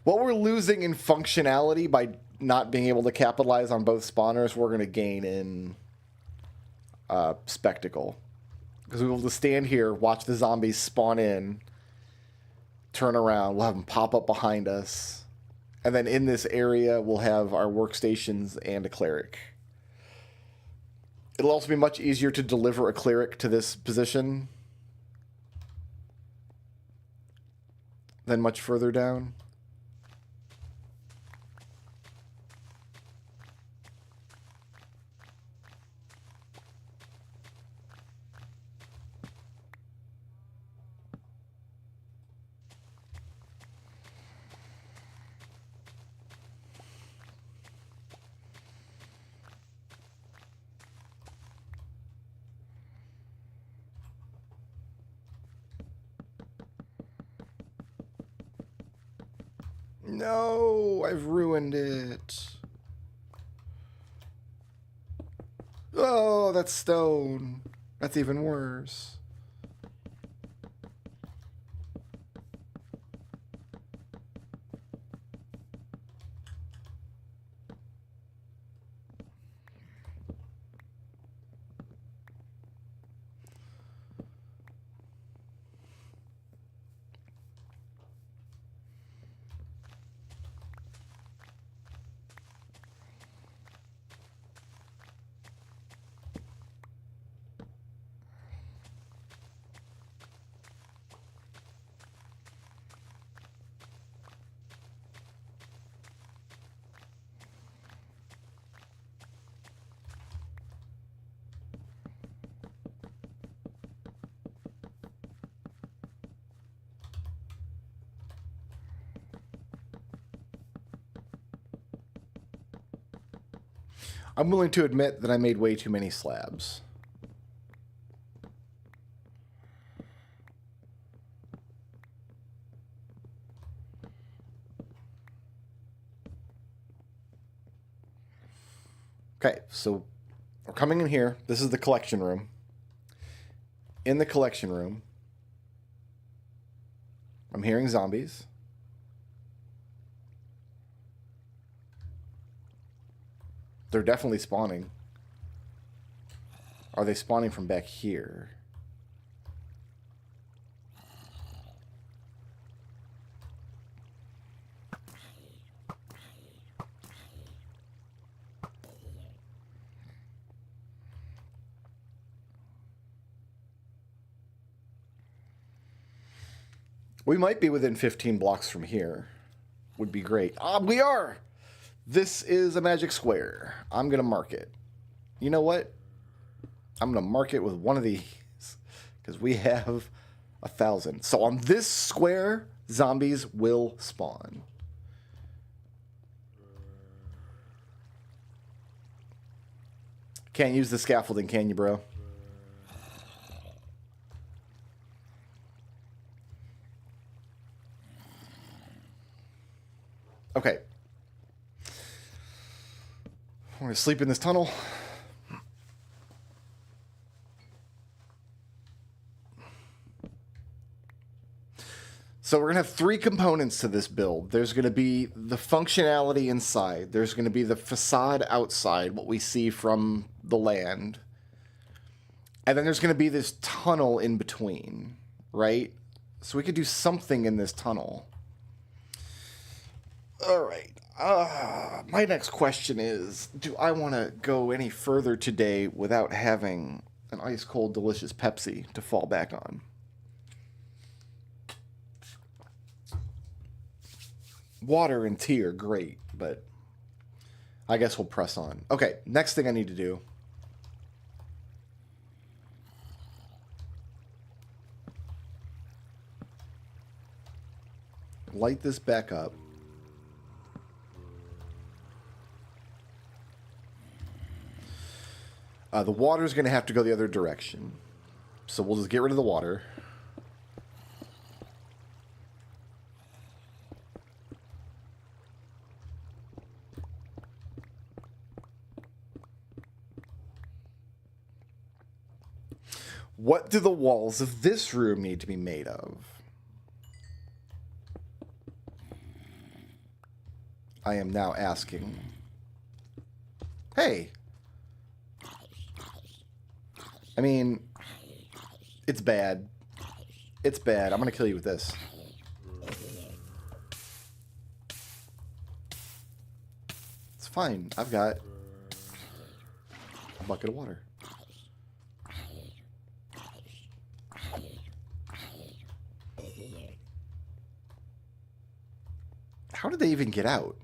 What we're losing in functionality by not being able to capitalize on both spawners, we're going to gain in spectacle. Because we will just stand here, watch the zombies spawn in, turn around, we'll have them pop up behind us, and then in this area we'll have our workstations and a cleric. It'll also be much easier to deliver a cleric to this position than much further down. No, I've ruined it. Oh, that's stone. That's even worse. I'm willing to admit that I made way too many slabs. Okay, so we're coming in here. This is the collection room. In the collection room, I'm hearing zombies. They're definitely spawning. Are they spawning from back here? We might be within 15 blocks from here. Would be great. Ah, we are! This is a magic square. I'm going to mark it. You know what? I'm going to mark it with one of these. Because we have 1,000. So on this square, zombies will spawn. Can't use the scaffolding, can you, bro? Okay. We're going to sleep in this tunnel. So we're going to have 3 components to this build. There's going to be the functionality inside. There's going to be the facade outside, what we see from the land. And then there's going to be this tunnel in between, right? So we could do something in this tunnel. All right. My next question is, do I want to go any further today without having an ice cold, delicious Pepsi to fall back on? Water and tea are great, but I guess we'll press on. Okay, next thing I need to do. Light this back up. The water's going to have to go the other direction. So we'll just get rid of the water. What do the walls of this room need to be made of? I am now asking. Hey. I mean, it's bad. It's bad. I'm going to kill you with this. It's fine. I've got a bucket of water. How did they even get out?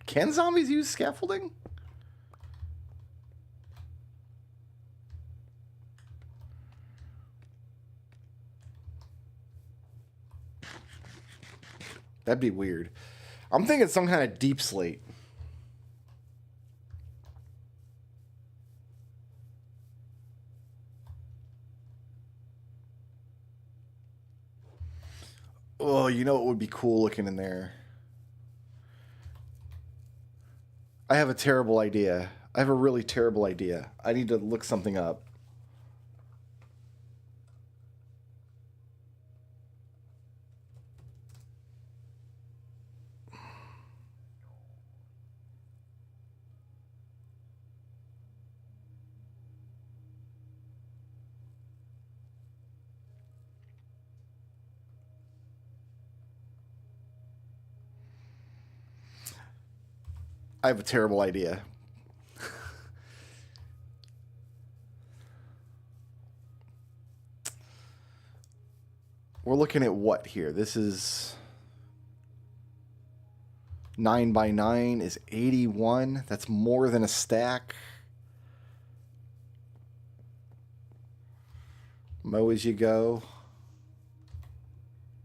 Can zombies use scaffolding? That'd be weird. I'm thinking some kind of deep slate. Oh, you know what would be cool looking in there? I have a terrible idea. I have a really terrible idea. I need to look something up. I have a terrible idea. We're looking at what here? This is 9 by 9 is 81. That's more than a stack. Mow as you go.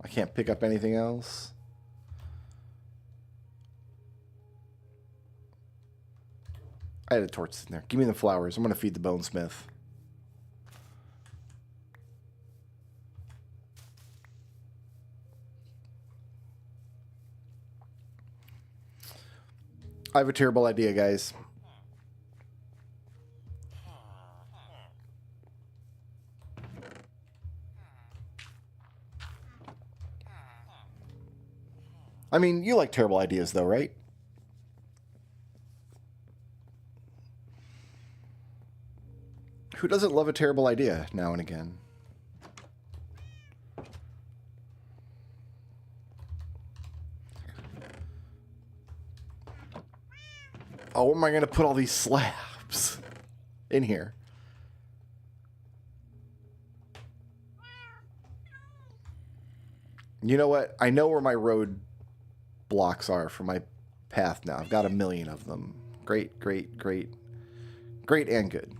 I can't pick up anything else. I had a torch in there. Give me the flowers. I'm going to feed the bonesmith. I have a terrible idea, guys. I mean, you like terrible ideas, though, right? Who doesn't love a terrible idea now and again? Oh, where am I going to put all these slabs? In here. You know what? I know where my road blocks are for my path now. I've got 1 million of them. Great, great, great. Great and good.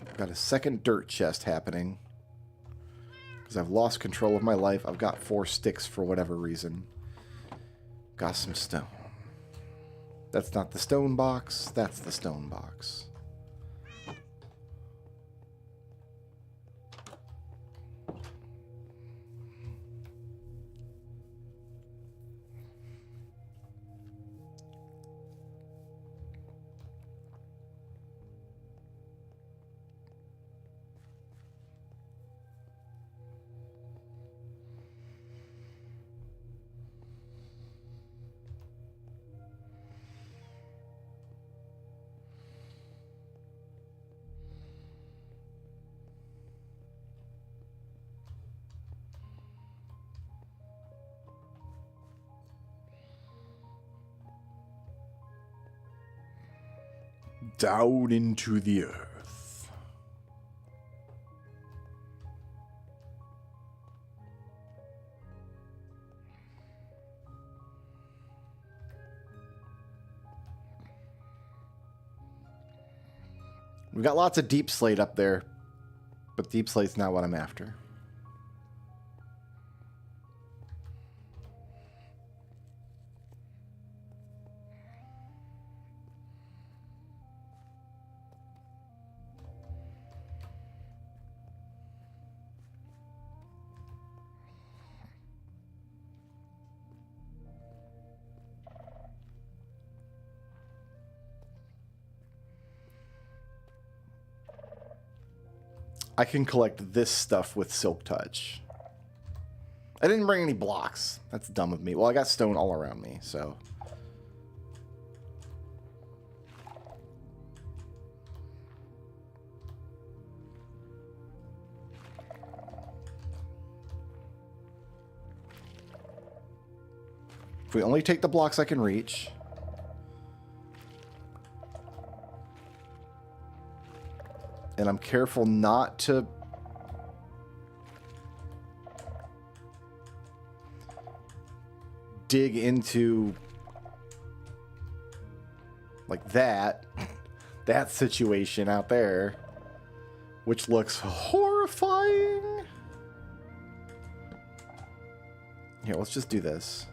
I've got a second dirt chest happening. Because I've lost control of my life. I've got 4 sticks for whatever reason. Got some stone. That's not the stone box. That's the stone box. Down into the earth. We've got lots of deep slate up there, but deep slate's not what I'm after. I can collect this stuff with Silk Touch. I didn't bring any blocks. That's dumb of me. Well, I got stone all around me, so... If we only take the blocks I can reach... And I'm careful not to... dig into... like that. That situation out there. Which looks horrifying. Here, let's just do this.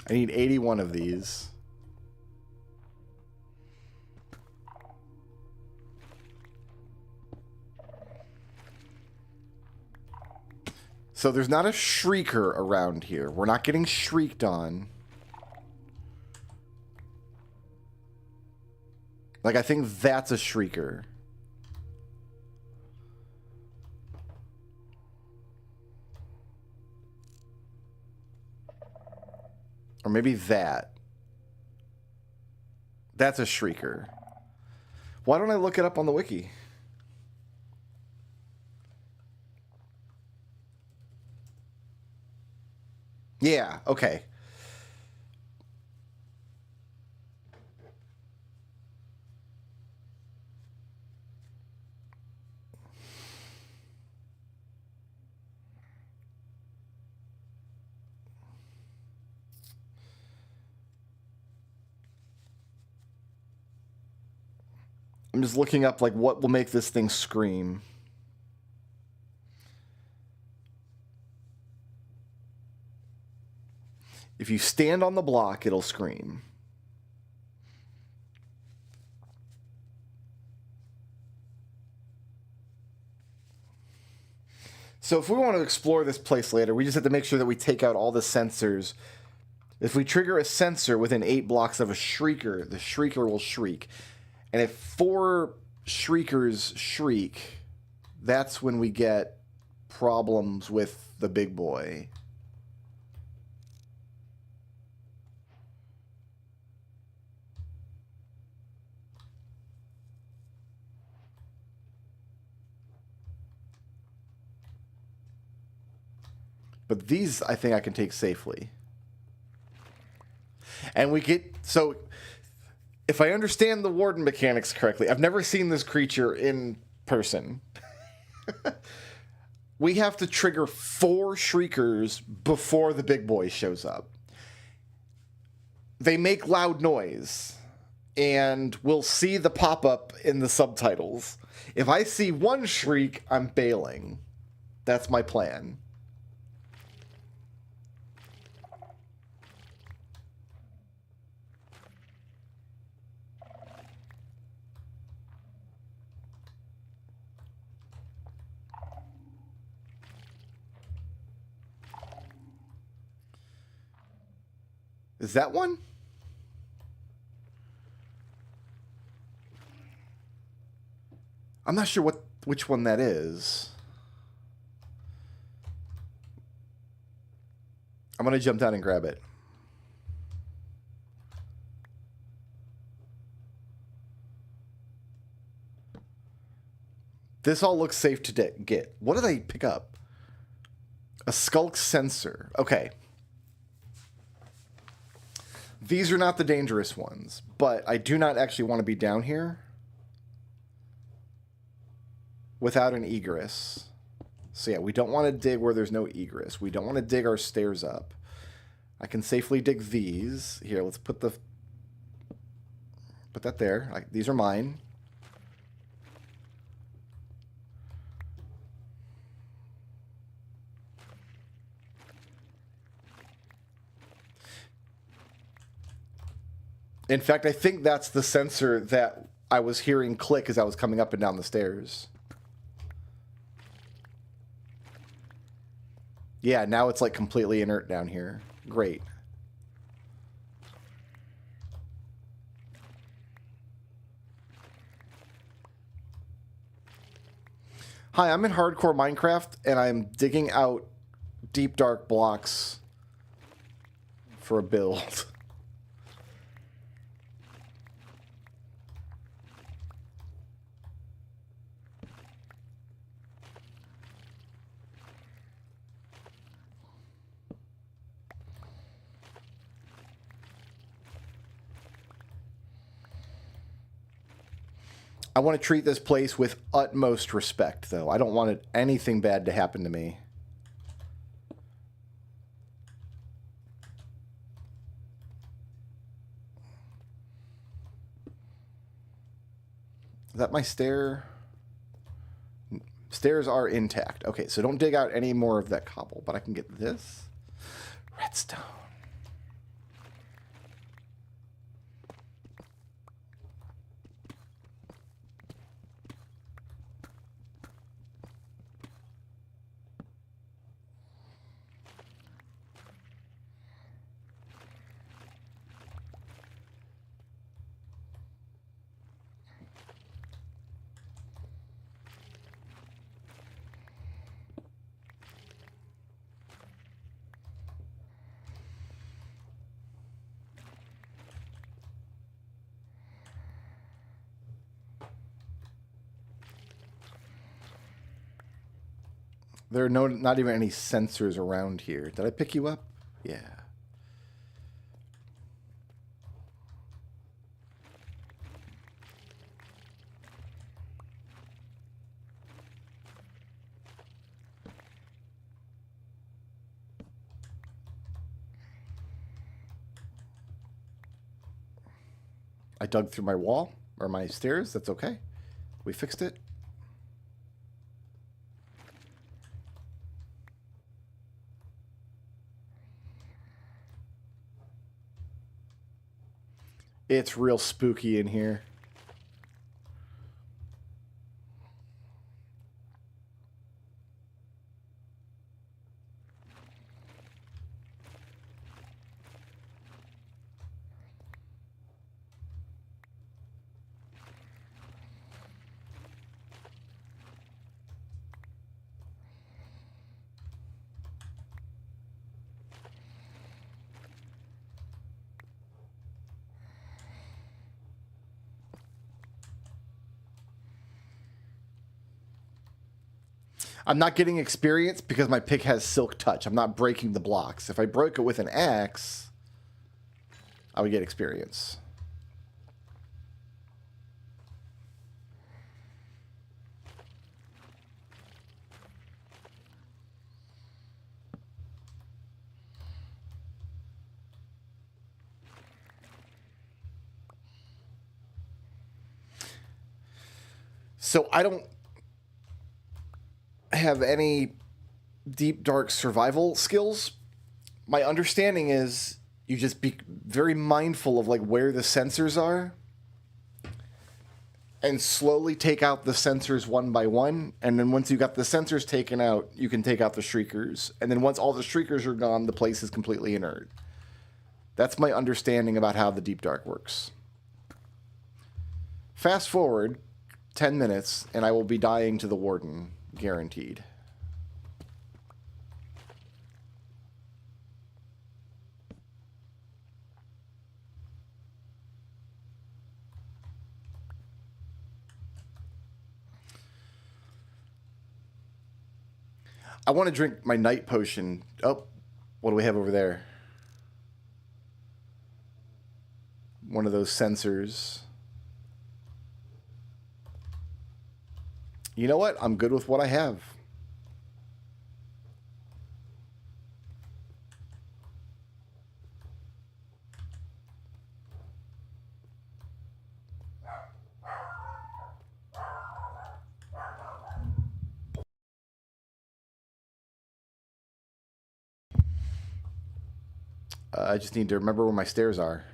I need 81 of these. So there's not a shrieker around here. We're not getting shrieked on. Like, I think that's a shrieker. Or maybe that. That's a shrieker. Why don't I look it up on the wiki? Yeah, okay. I'm just looking up like what will make this thing scream. If you stand on the block, it'll scream. So if we want to explore this place later, we just have to make sure that we take out all the sensors. If we trigger a sensor within 8 blocks of a shrieker, the shrieker will shriek. And if 4 shriekers shriek, that's when we get problems with the big boy. But these, I think I can take safely. And we get... So, if I understand the warden mechanics correctly, I've never seen this creature in person. We have to trigger 4 shriekers before the big boy shows up. They make loud noise. And we'll see the pop-up in the subtitles. If I see 1 shriek, I'm bailing. That's my plan. Is that one? I'm not sure which one that is. I'm going to jump down and grab it. This all looks safe to get. What did I pick up? A skulk sensor. Okay. These are not the dangerous ones, but I do not actually want to be down here without an egress. So yeah, we don't want to dig where there's no egress. We don't want to dig our stairs up. I can safely dig these. Here, let's put that there. These are mine. In fact, I think that's the sensor that I was hearing click as I was coming up and down the stairs. Yeah, now it's like completely inert down here. Great. Hi, I'm in hardcore Minecraft, and I'm digging out deep dark blocks for a build. I want to treat this place with utmost respect, though. I don't want anything bad to happen to me. Is that my stair? Stairs are intact. Okay, so don't dig out any more of that cobble, but I can get this. Redstone. There are not even any sensors around here. Did I pick you up? Yeah. I dug through my wall or my stairs. That's okay. We fixed it? It's real spooky in here. I'm not getting experience because my pick has silk touch. I'm not breaking the blocks. If I broke it with an axe, I would get experience. So I don't have any deep dark survival skills. My understanding is you just be very mindful of like where the sensors are and slowly take out the sensors one by one, and then once you got the sensors taken out, you can take out the shriekers, and then once all the shriekers are gone, the place is completely inert. That's my understanding about how the deep dark works. Fast forward 10 minutes and I will be dying to the warden. Guaranteed. I want to drink my night potion. Oh, what do we have over there? One of those sensors. You know what? I'm good with what I have. I just need to remember where my stairs are.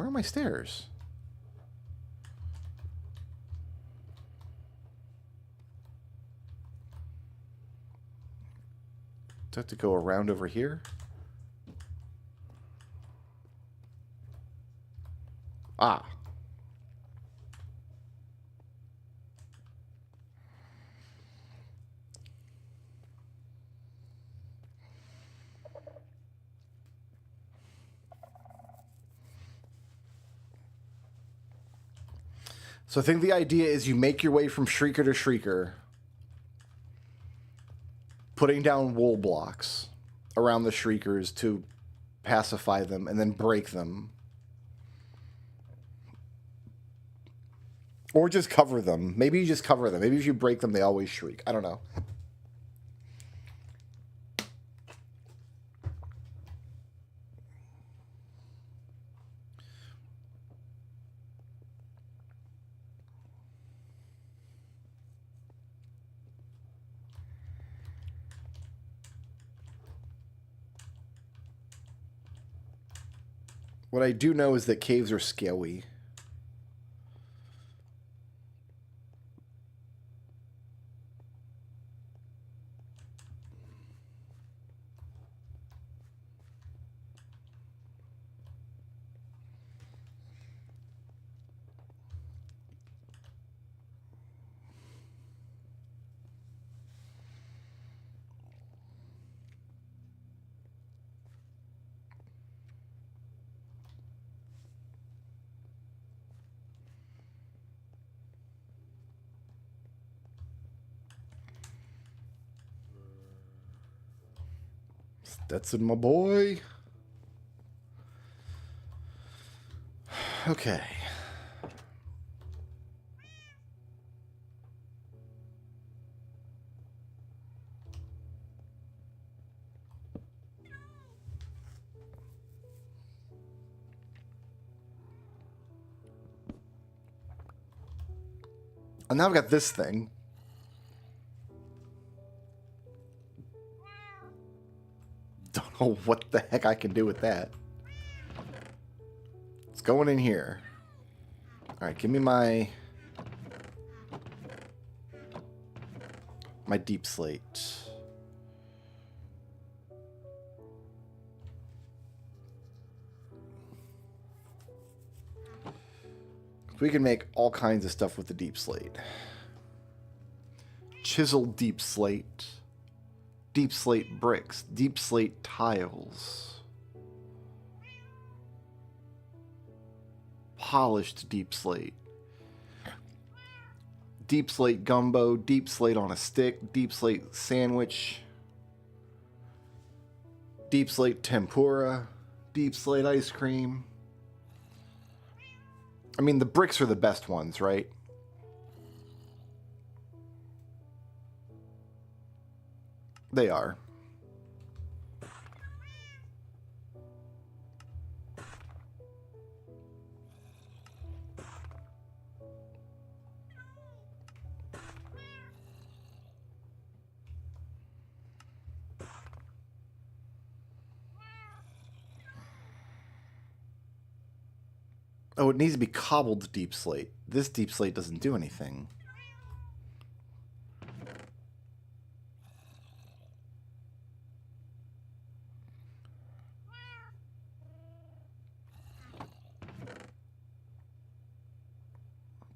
Where are my stairs? Do I have to go around over here? Ah. So I think the idea is you make your way from shrieker to shrieker, putting down wool blocks around the shriekers to pacify them and then break them. Or just cover them. Maybe you just cover them. Maybe if you break them, they always shriek. I don't know. What I do know is that caves are scary. That's my boy. Okay. And now I've got this thing. Don't know what the heck I can do with that. It's going in here. Alright, give me my deep slate. We can make all kinds of stuff with the deep slate. Chiseled deep slate bricks, deep slate tiles, polished deep slate gumbo, deep slate on a stick, deep slate sandwich, deep slate tempura, deep slate ice cream. I mean, the bricks are the best ones, right? They are. Oh, it needs to be cobbled deep slate. This deep slate doesn't do anything.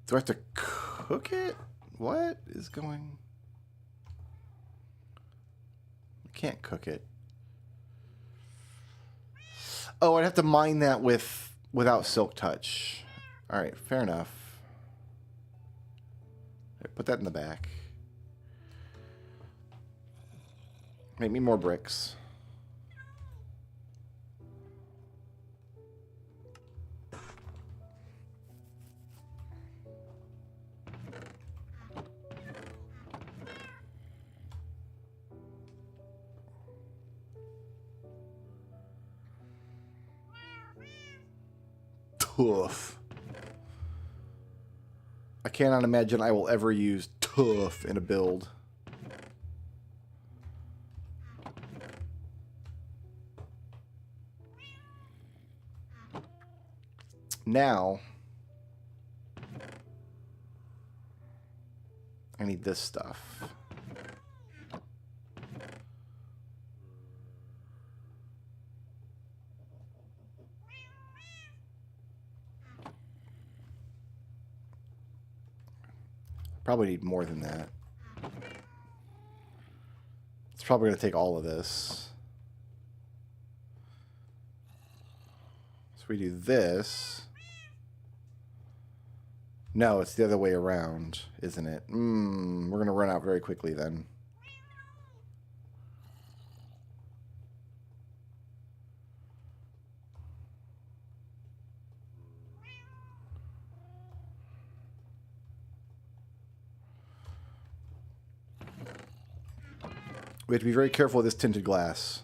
Do I have to cook it? What is going... I can't cook it. Oh, I'd have to mine that without silk touch. Alright, fair enough. Put that in the back. Make me more bricks. Tough. I cannot imagine I will ever use tough in a build. Now, I need this stuff. Probably need more than that. It's probably going to take all of this. So we do this. No, it's the other way around, isn't it? We're going to run out very quickly then. We have to be very careful with this tinted glass.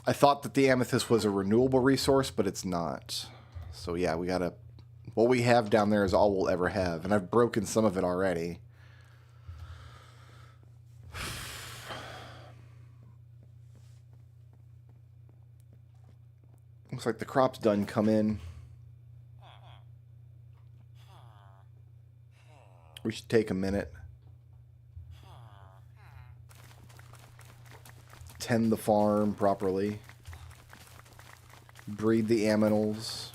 I thought that the amethyst was a renewable resource, but it's not. So yeah, we gotta... What we have down there is all we'll ever have, and I've broken some of it already. Looks like the crop's done come in. We should take a minute. Tend the farm properly. Breed the aminals.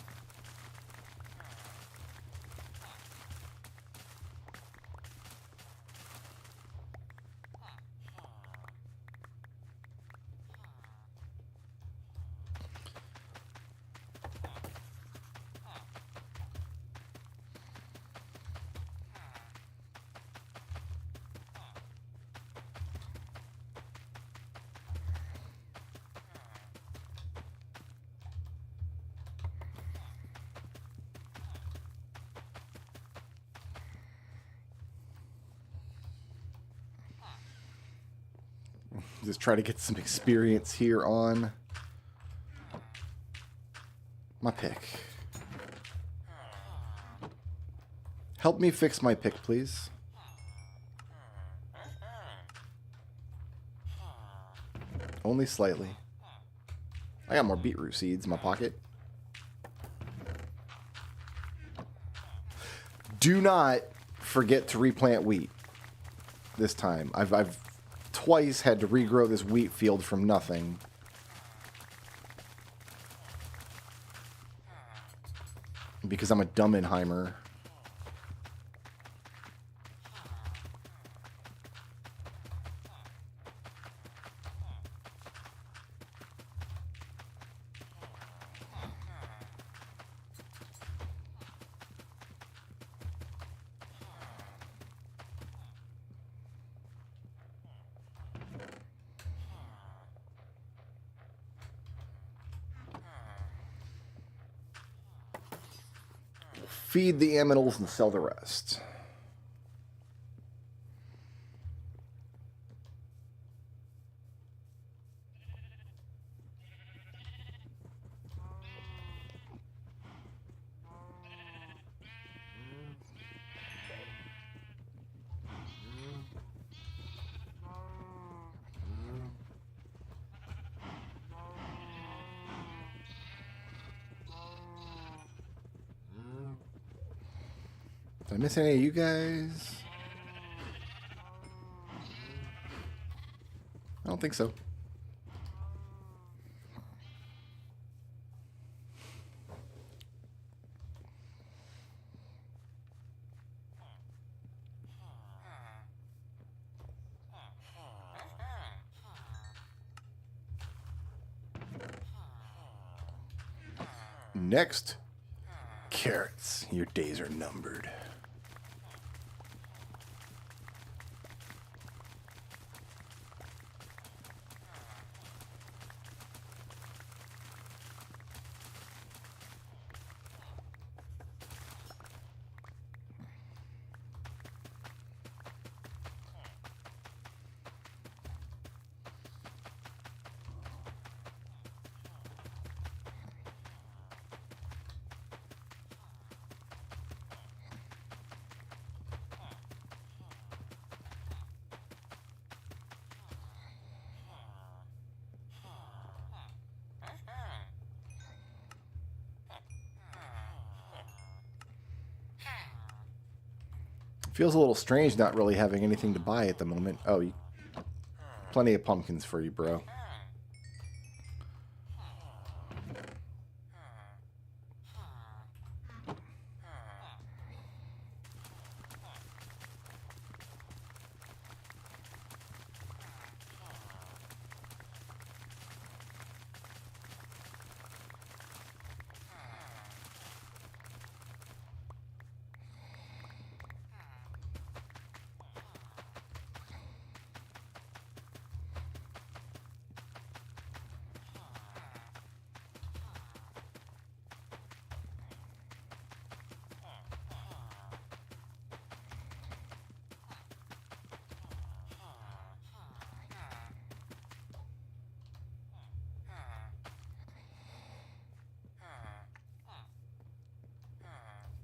Just try to get some experience here on my pick. Help me fix my pick, please. Only slightly. I got more beetroot seeds in my pocket. Do not forget to replant wheat this time. I've twice had to regrow this wheat field from nothing. Because I'm a Dummenheimer. Feed the aminals and sell the rest. Did I miss any of you guys? I don't think so. Next, carrots. Your days are numbered. Feels a little strange not really having anything to buy at the moment. Oh, plenty of pumpkins for you, bro.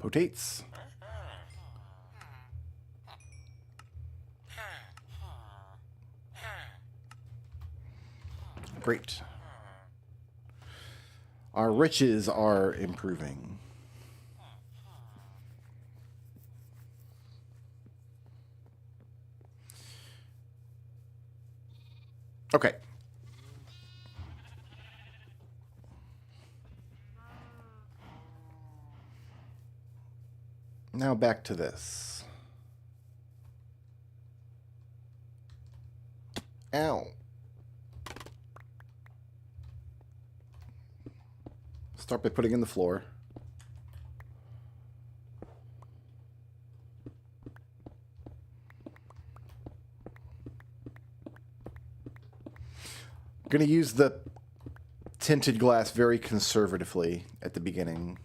Potates. Great. Our riches are improving. Okay. Now back to this. Ow. Start by putting in the floor. I'm going to use the tinted glass very conservatively at the beginning.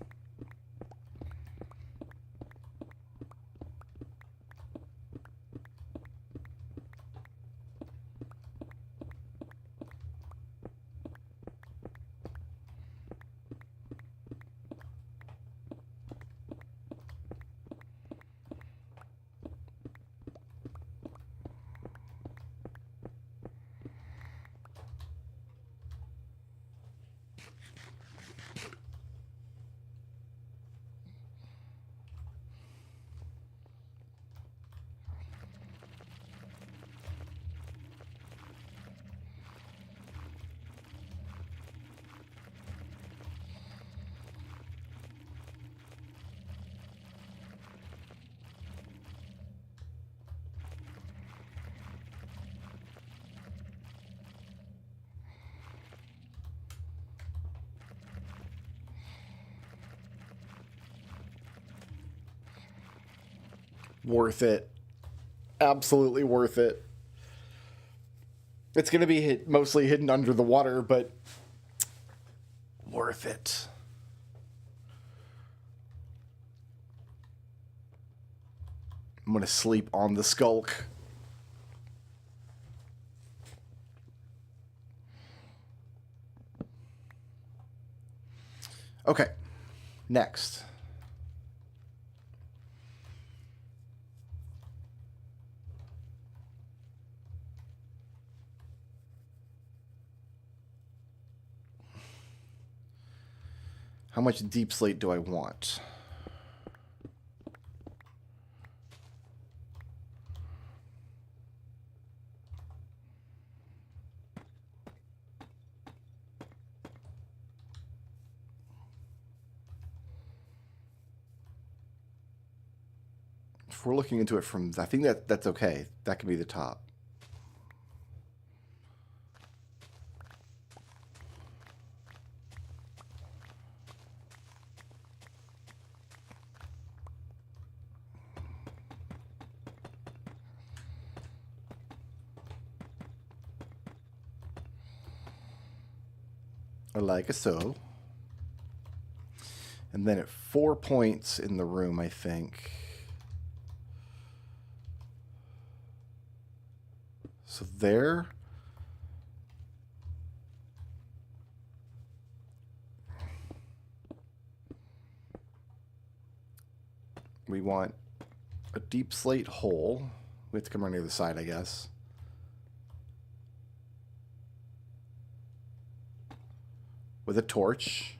Worth it. Absolutely worth it. It's going to be mostly hidden under the water, but worth it. I'm going to sleep on the skulk. Okay, next. How much deep slate do I want? If we're looking into it from, I think that's okay. That can be the top. Like so. And then at 4 points in the room, I think. So there. We want a deep slate hole. We have to come around the other side, I guess. With a torch.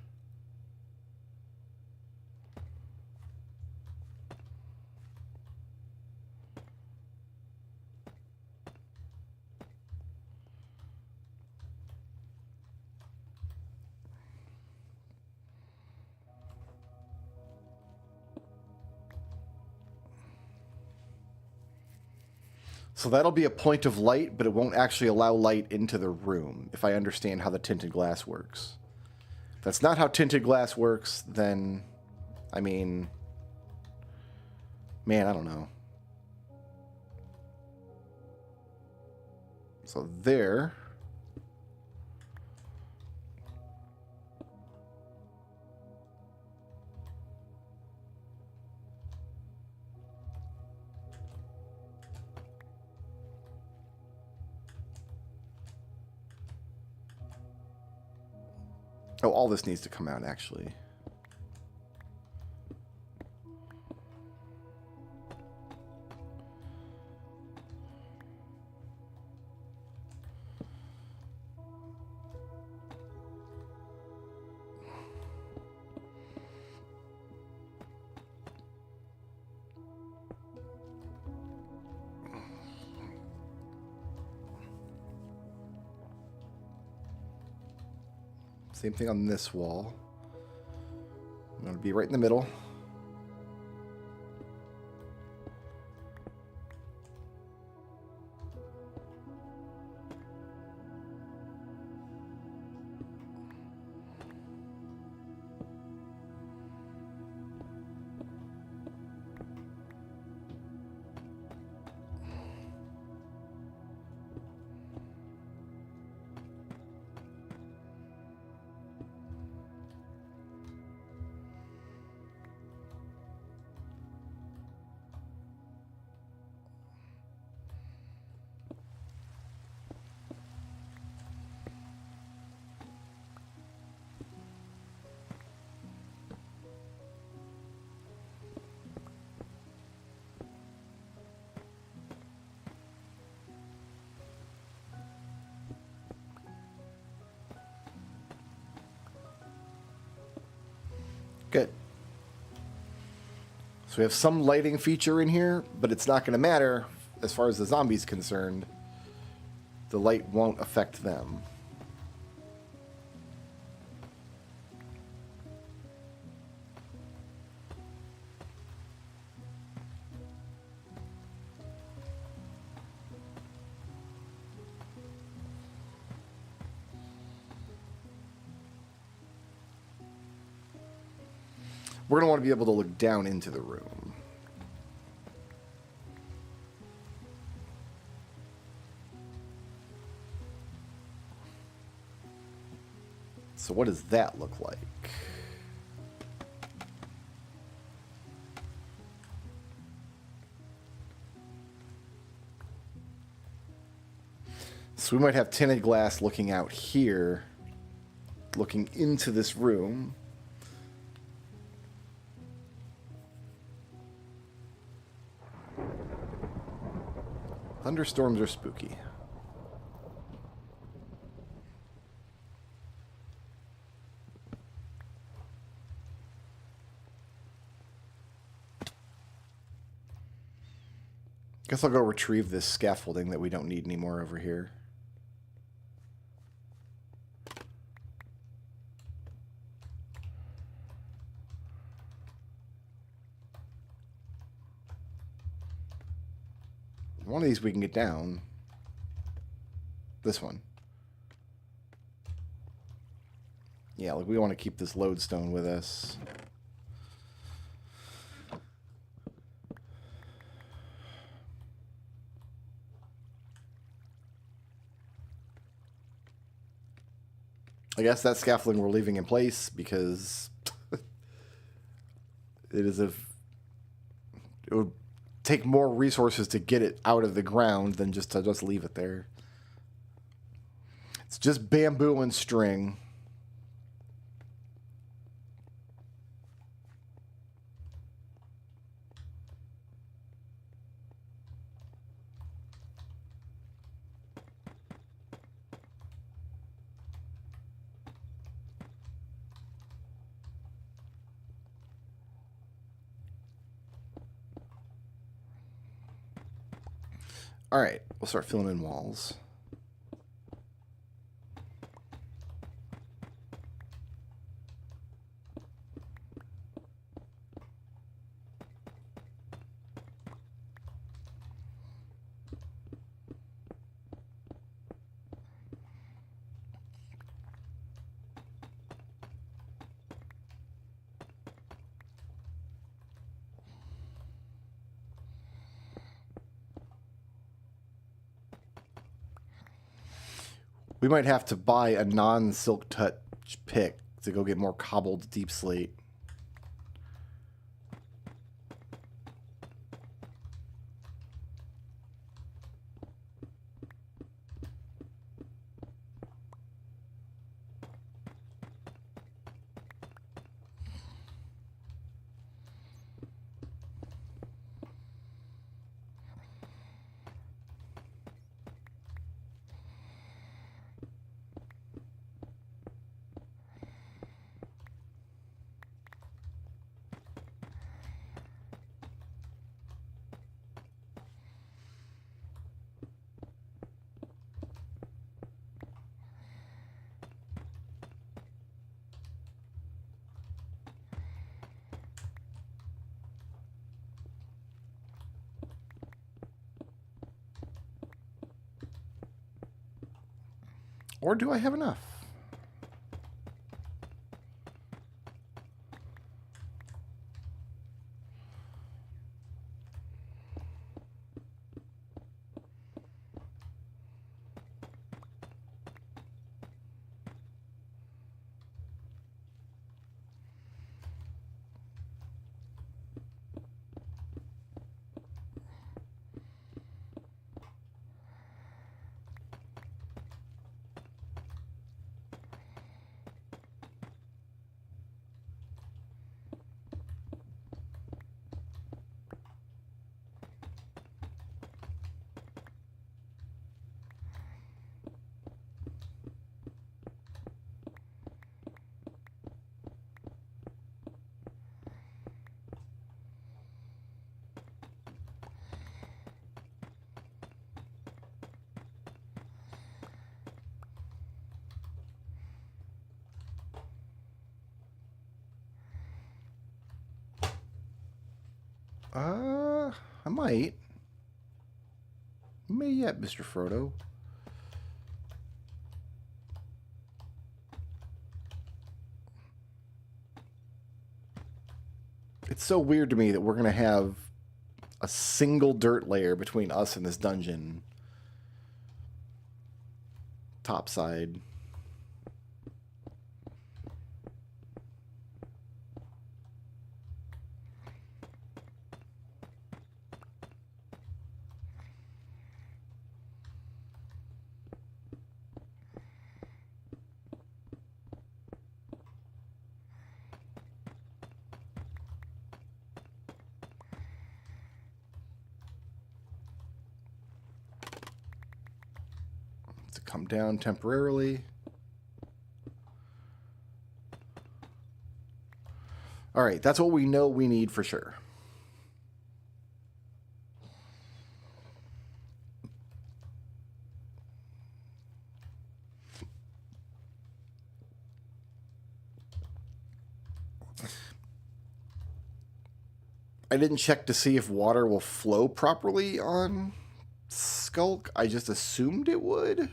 So that'll be a point of light, but it won't actually allow light into the room, if I understand how the tinted glass works. If that's not how tinted glass works, then, I mean, man, I don't know. So there. Oh, all this needs to come out, actually. Same thing on this wall. I'm going to be right in the middle. Good. So we have some lighting feature in here, but it's not going to matter as far as the zombie's concerned. The light won't affect them. We're going to want to be able to look down into the room. So what does that look like? So we might have tinted glass looking out here, looking into this room. Thunderstorms are spooky. Guess I'll go retrieve this scaffolding that we don't need anymore over here. One of these we can get down. This one. Yeah, like we want to keep this lodestone with us. I guess that scaffolding we're leaving in place because it would take more resources to get it out of the ground than just to leave it there. It's just bamboo and string. All right, we'll start filling in walls. We might have to buy a non-silk touch pick to go get more cobbled deep slate. Or do I have enough? I might. May yet, Mr. Frodo. It's so weird to me that we're going to have a single dirt layer between us and this dungeon. Topside. to come down temporarily. All right, that's what we know we need for sure. I didn't check to see if water will flow properly on Skulk. I just assumed it would.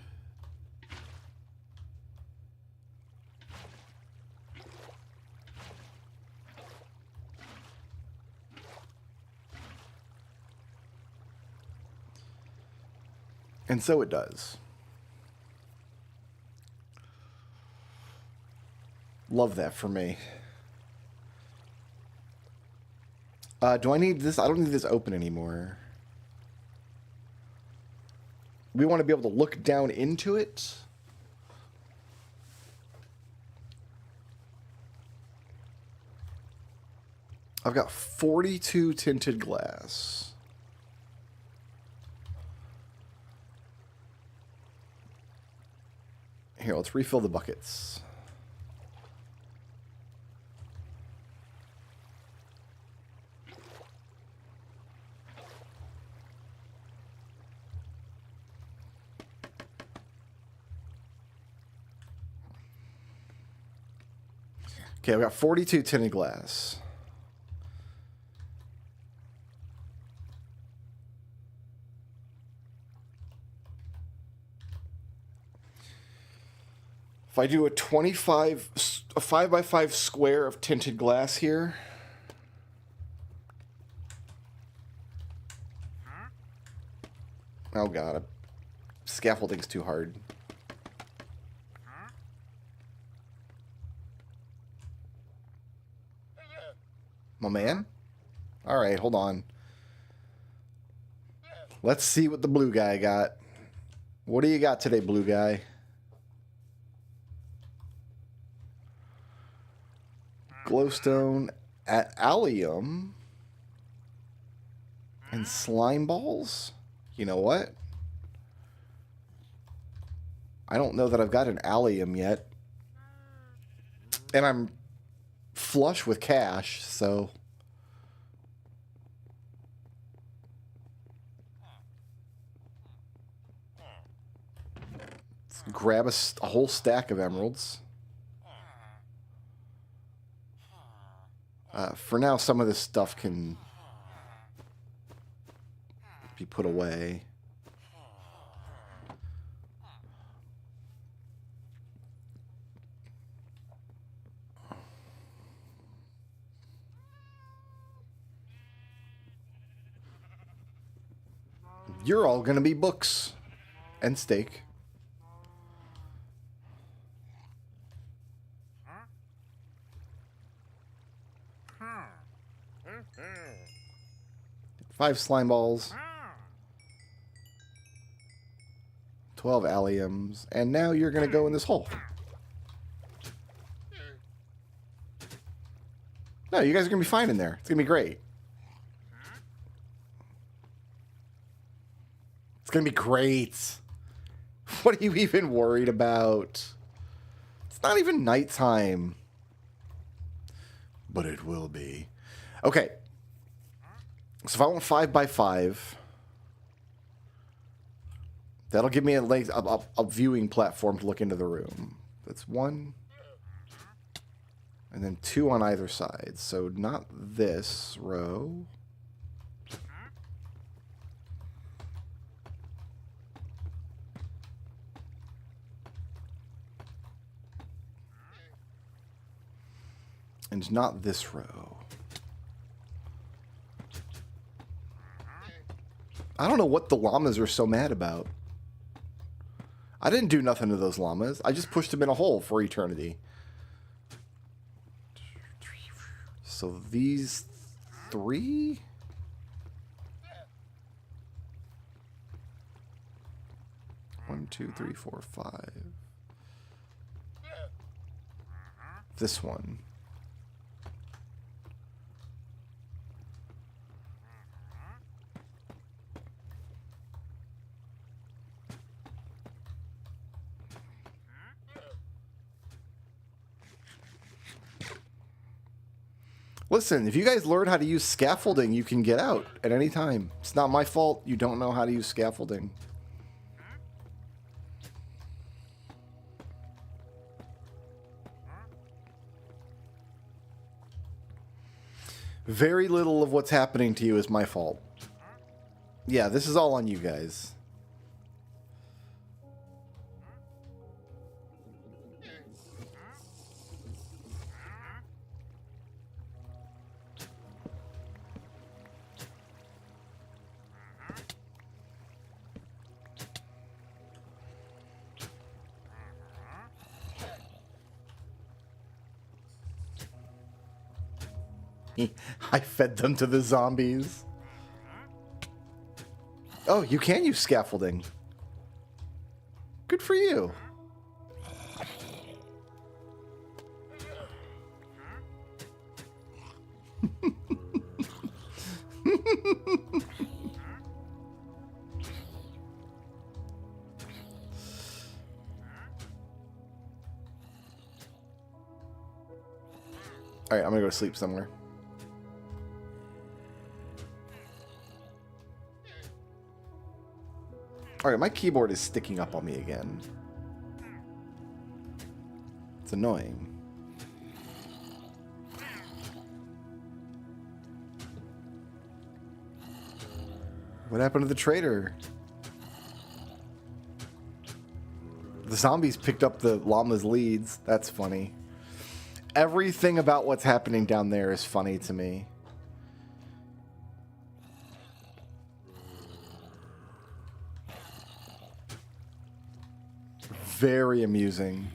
And so it does. Love that for me. Do I need this? I don't need this open anymore. We want to be able to look down into it. I've got 42 tinted glass. Here, let's refill the buckets. Okay, I've got 42 tinted glass. If I do a 5x5 square of tinted glass here. Oh god, scaffolding's too hard. My man? Alright, hold on. Let's see what the blue guy got. What do you got today, blue guy? Glowstone, allium, and slime balls? You know what? I don't know that I've got an allium yet. And I'm flush with cash, so... Let's grab a whole stack of emeralds. For now, some of this stuff can be put away. You're all going to be books and steak. Five slime balls. 12 alliums. And now you're going to go in this hole. No, you guys are going to be fine in there. It's going to be great. It's going to be great. What are you even worried about? It's not even nighttime. But it will be. Okay. So if I want 5x5, that'll give me a viewing platform to look into the room. That's one. And then two on either side. So not this row. And not this row. I don't know what the llamas are so mad about. I didn't do nothing to those llamas. I just pushed them in a hole for eternity. So these three? One, two, three, four, five. This one. Listen, if you guys learn how to use scaffolding, you can get out at any time. It's not my fault you don't know how to use scaffolding. Very little of what's happening to you is my fault. Yeah, this is all on you guys. I fed them to the zombies. Oh, you can use scaffolding. Good for you. All right, I'm gonna go to sleep somewhere. Alright, my keyboard is sticking up on me again. It's annoying. What happened to the trader? The zombies picked up the llama's leads. That's funny. Everything about what's happening down there is funny to me. Very amusing.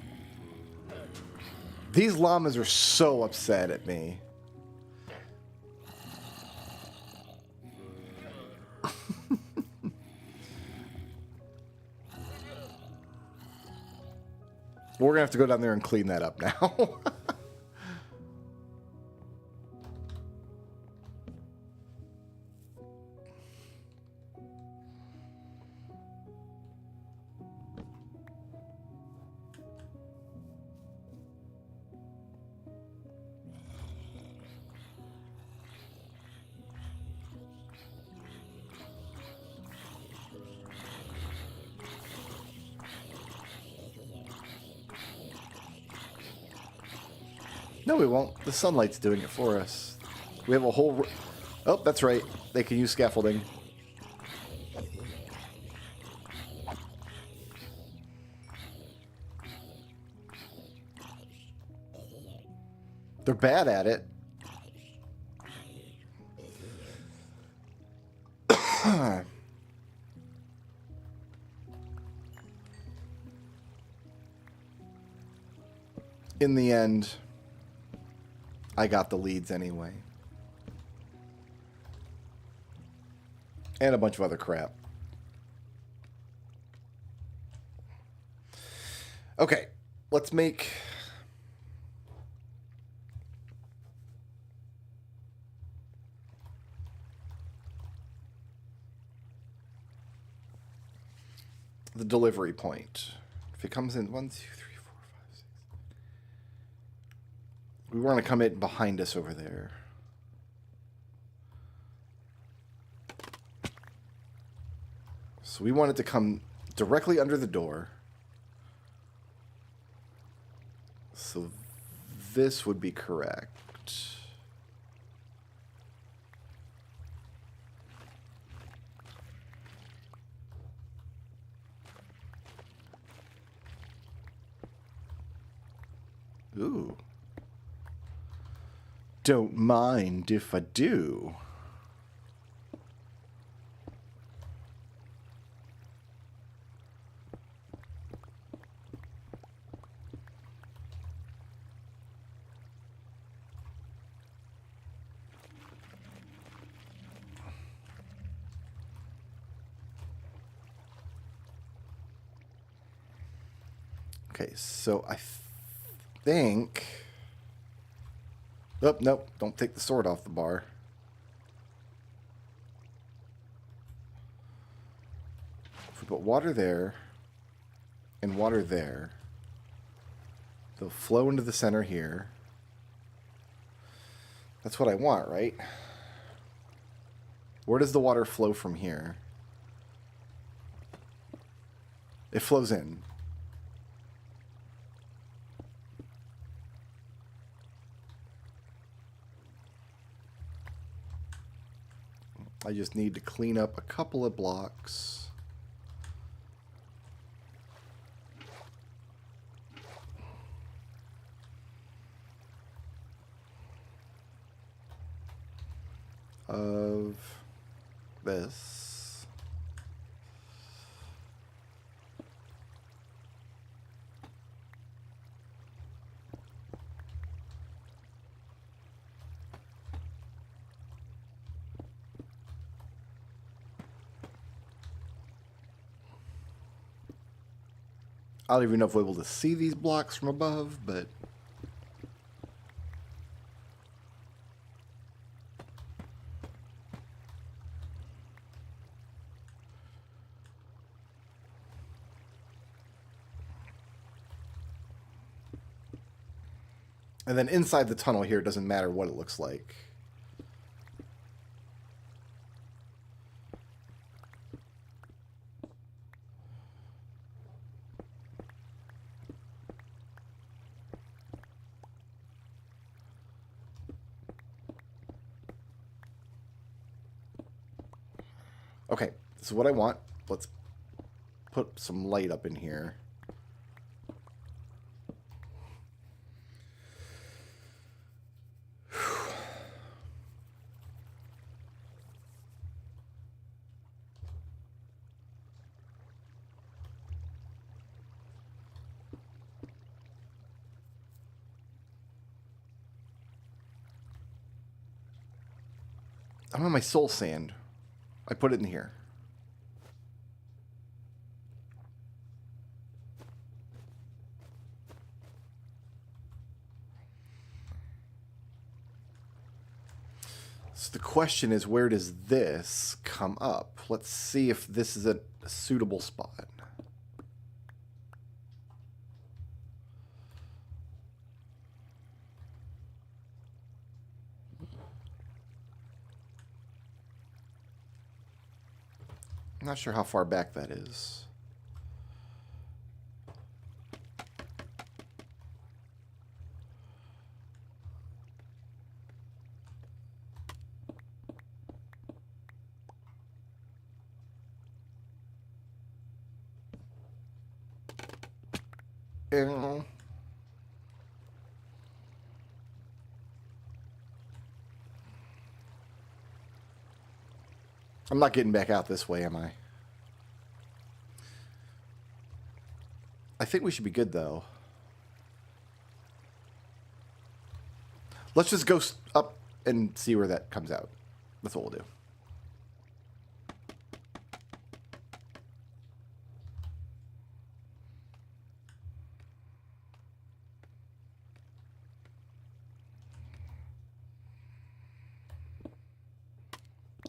These llamas are so upset at me. We're gonna have to go down there and clean that up now. No, we won't. The sunlight's doing it for us. We have a whole... Oh, that's right. They can use scaffolding. They're bad at it. In the end... I got the leads anyway. And a bunch of other crap. Okay, let's make... the delivery point. If it comes in 1, 2, 3, 4, 5, 6... We want to come in behind us over there. So we want it to come directly under the door. So this would be correct. Ooh. Don't mind if I do. Okay, so I think... Oh, nope, don't take the sword off the bar. If we put water there and water there, they'll flow into the center here. That's what I want, right? Where does the water flow from here? It flows in. I just need to clean up a couple of blocks. Of this. I don't even know if we're able to see these blocks from above, but and then inside the tunnel here, it doesn't matter what it looks like. Okay, this is what I want. Let's put some light up in here. I don't have my soul sand. I put it in here. So the question is, where does this come up? Let's see if this is a suitable spot. I'm not sure how far back that is. I'm not getting back out this way, am I? I think we should be good, though. Let's just go up and see where that comes out. That's what we'll do.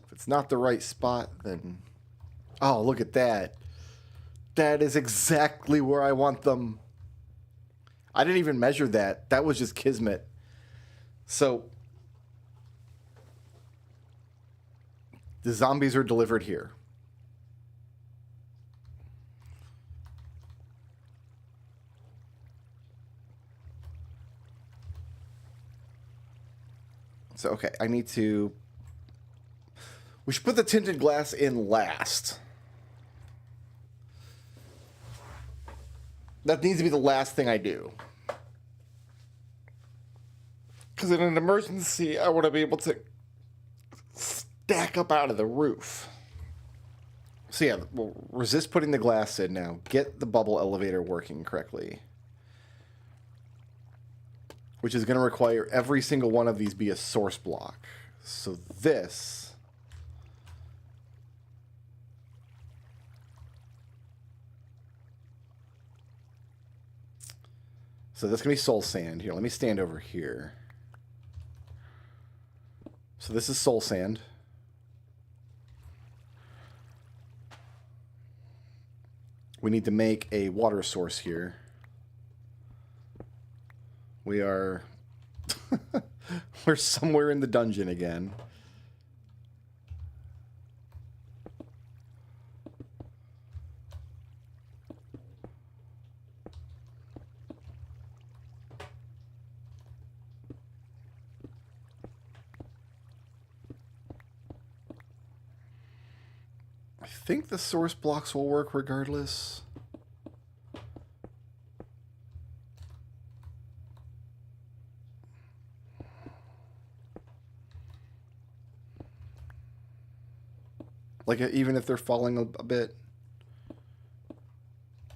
If it's not the right spot, then... Oh, look at that. That is exactly where I want them. I didn't even measure that. That was just kismet. So, the zombies are delivered here. So, okay, I need to... We should put the tinted glass in last. That needs to be the last thing I do. Because in an emergency, I want to be able to stack up out of the roof. So yeah, we'll resist putting the glass in now. Get the bubble elevator working correctly. Which is going to require every single one of these be a source block. So this... So this can be soul sand. Here, let me stand over here. So this is soul sand. We need to make a water source here. We are... We're somewhere in the dungeon again. I think the source blocks will work regardless. Like, even if they're falling a bit.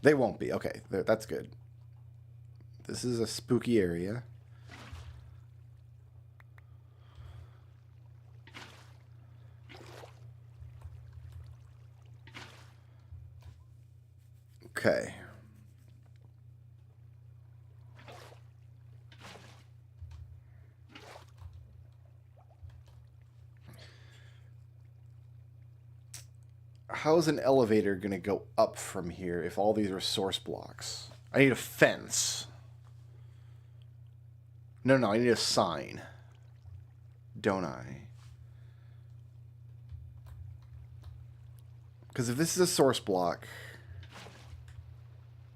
They won't be. Okay, that's good. This is a spooky area. Okay. How's an elevator going to go up from here if all these are source blocks? I need a fence. No, I need a sign. Don't I? Because if this is a source block,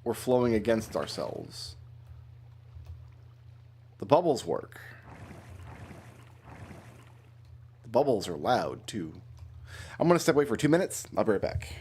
we're flowing against ourselves. The bubbles work. The bubbles are loud, too. I'm going to step away for 2 minutes. I'll be right back.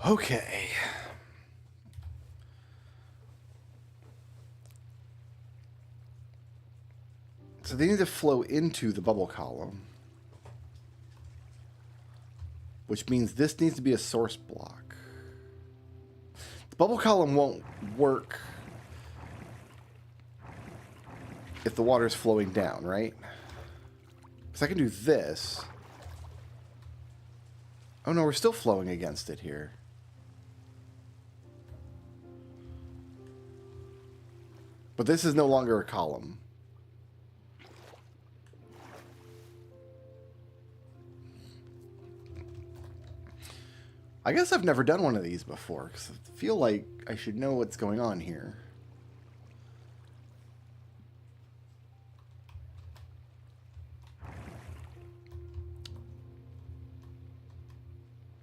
Okay. So they need to flow into the bubble column. Which means this needs to be a source block. The bubble column won't work if the water's flowing down, right? Because I can do this. Oh no, we're still flowing against it here. But this is no longer a column. I guess I've never done one of these before, because I feel like I should know what's going on here.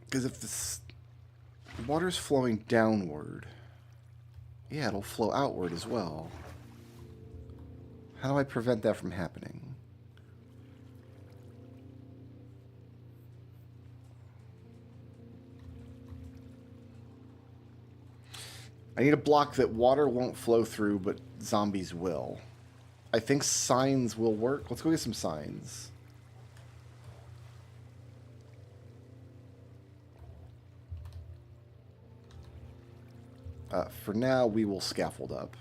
Because if this water's flowing downward, yeah, it'll flow outward as well. How do I prevent that from happening? I need a block that water won't flow through, but zombies will. I think signs will work. Let's go get some signs. For now, we will scaffold up.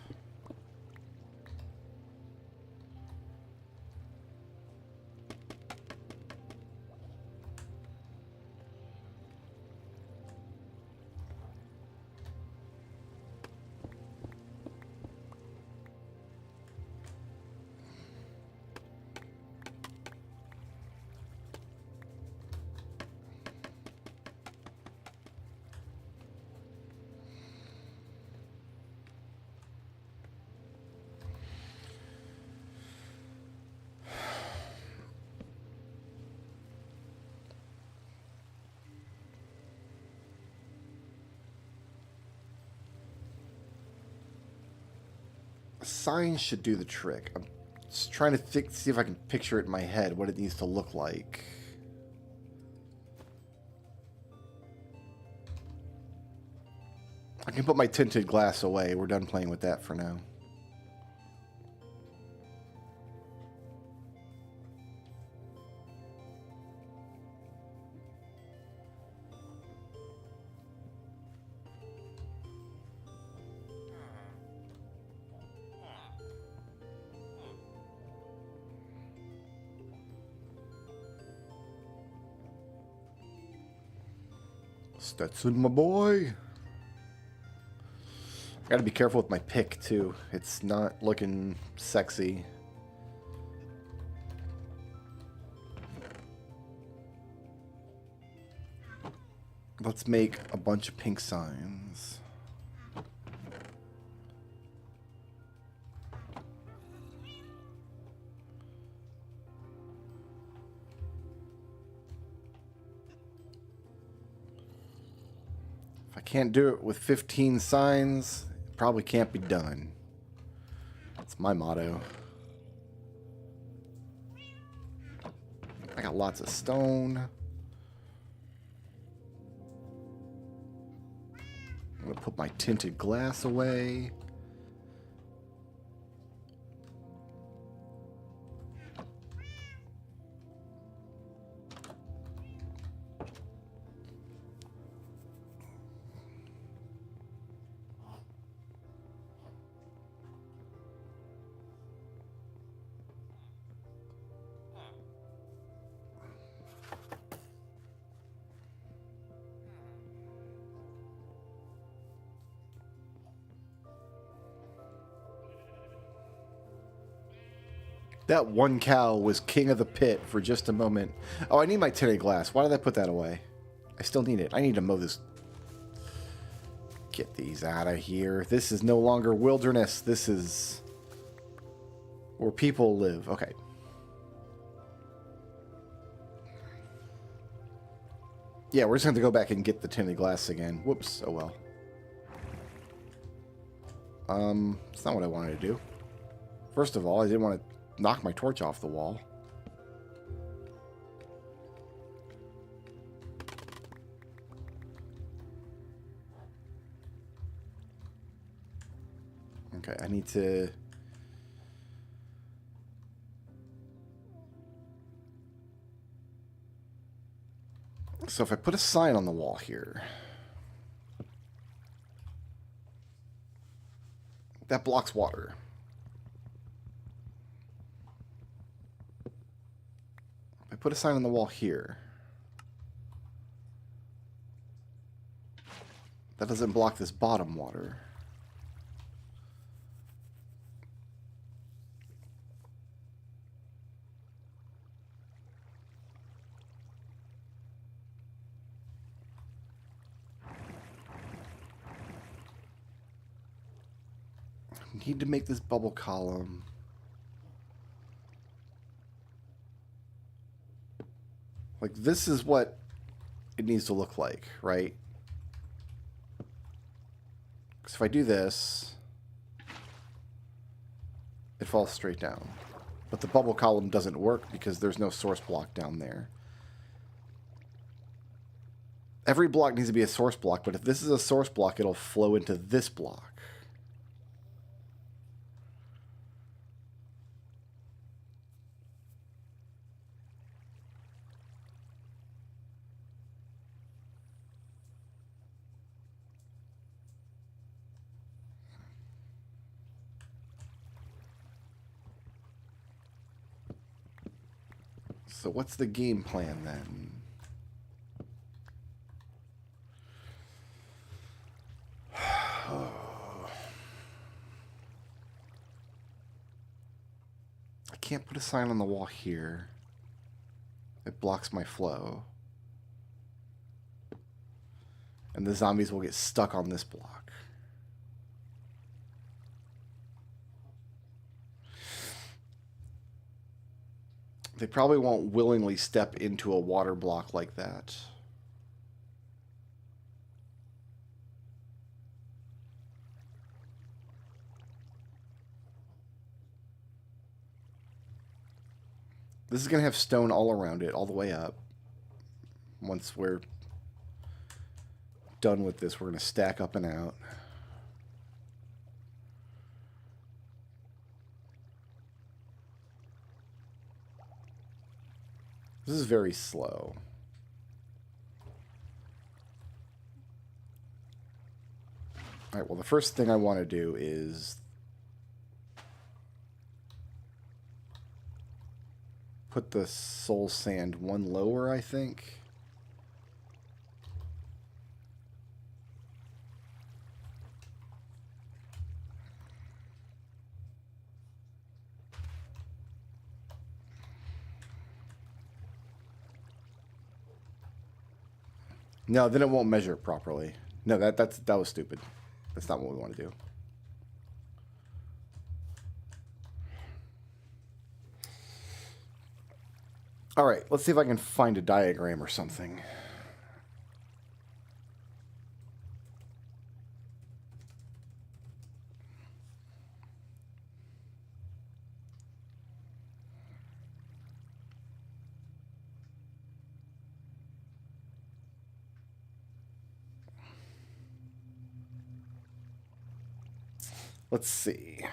A sign should do the trick. I'm just trying to see if I can picture it in my head, what it needs to look like. I can put my tinted glass away. We're done playing with that for now. Stetson, my boy. Gotta be careful with my pick, too. It's not looking sexy. Let's make a bunch of pink signs. If I can't do it with 15 signs, it probably can't be done. That's my motto. I got lots of stone. I'm gonna put my tinted glass away. That one cow was king of the pit for just a moment. Oh, I need my tinted glass. Why did I put that away? I still need it. I need to mow this. Get these out of here. This is no longer wilderness. This is where people live. Okay. Yeah, we're just going to go back and get the tinted glass again. Whoops. Oh, well. It's not what I wanted to do. First of all, I didn't want to knock my torch off the wall. Okay, I need to... So if I put a sign on the wall here, that blocks water. If I put a sign on the wall here, that doesn't block this bottom water. I need to make this bubble column. Like, this is what it needs to look like, right? Because if I do this, it falls straight down. But the bubble column doesn't work because there's no source block down there. Every block needs to be a source block, but if this is a source block, it'll flow into this block. So what's the game plan then? I can't put a sign on the wall here. It blocks my flow. And the zombies will get stuck on this block. They probably won't willingly step into a water block like that. This is going to have stone all around it, all the way up. Once we're done with this, we're going to stack up and out. This is very slow. All right, well, the first thing I want to do is put the soul sand one lower, I think. No, then it won't measure it properly. No, that was stupid. That's not what we want to do. All right, let's see if I can find a diagram or something. Let's see.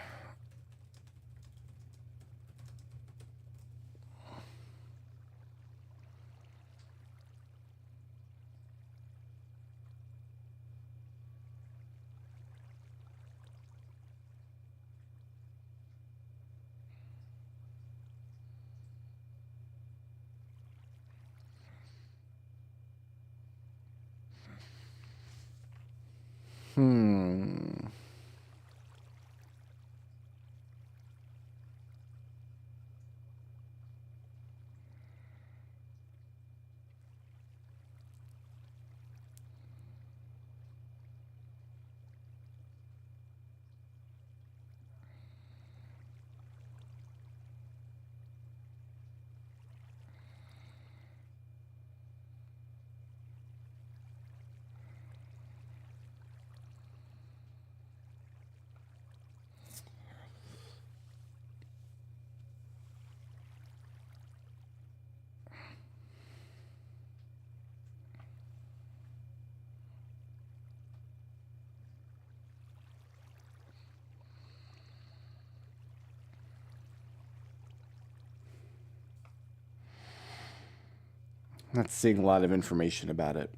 Not seeing a lot of information about it.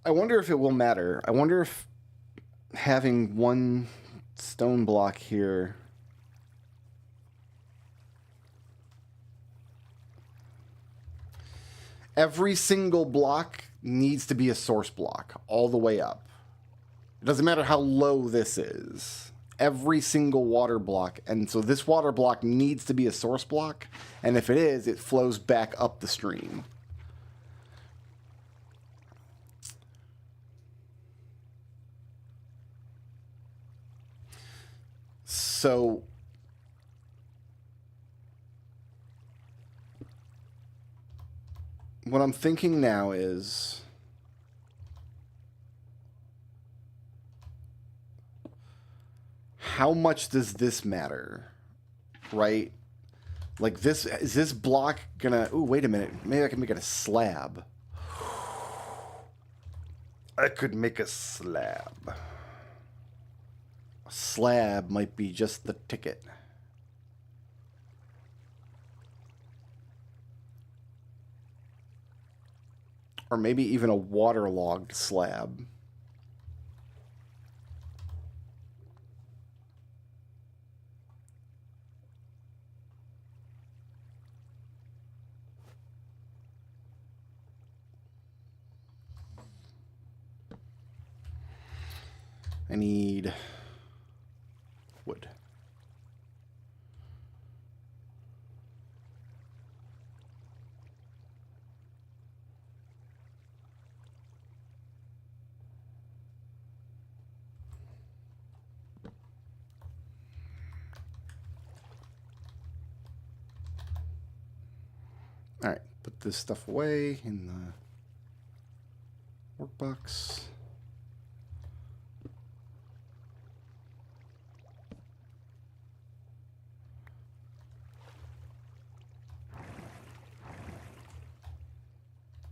I wonder if it will matter. I wonder if having one stone block here every single block needs to be a source block all the way up. It doesn't matter how low this is. Every single water block. And so this water block needs to be a source block. And if it is, it flows back up the stream. So what I'm thinking now is how much does this matter, right? Like this, is this block gonna, ooh, wait a minute. Maybe I can make it a slab. I could make a slab. A slab might be just the ticket. Or maybe even a waterlogged slab. I need wood. All right, put this stuff away in the workbox.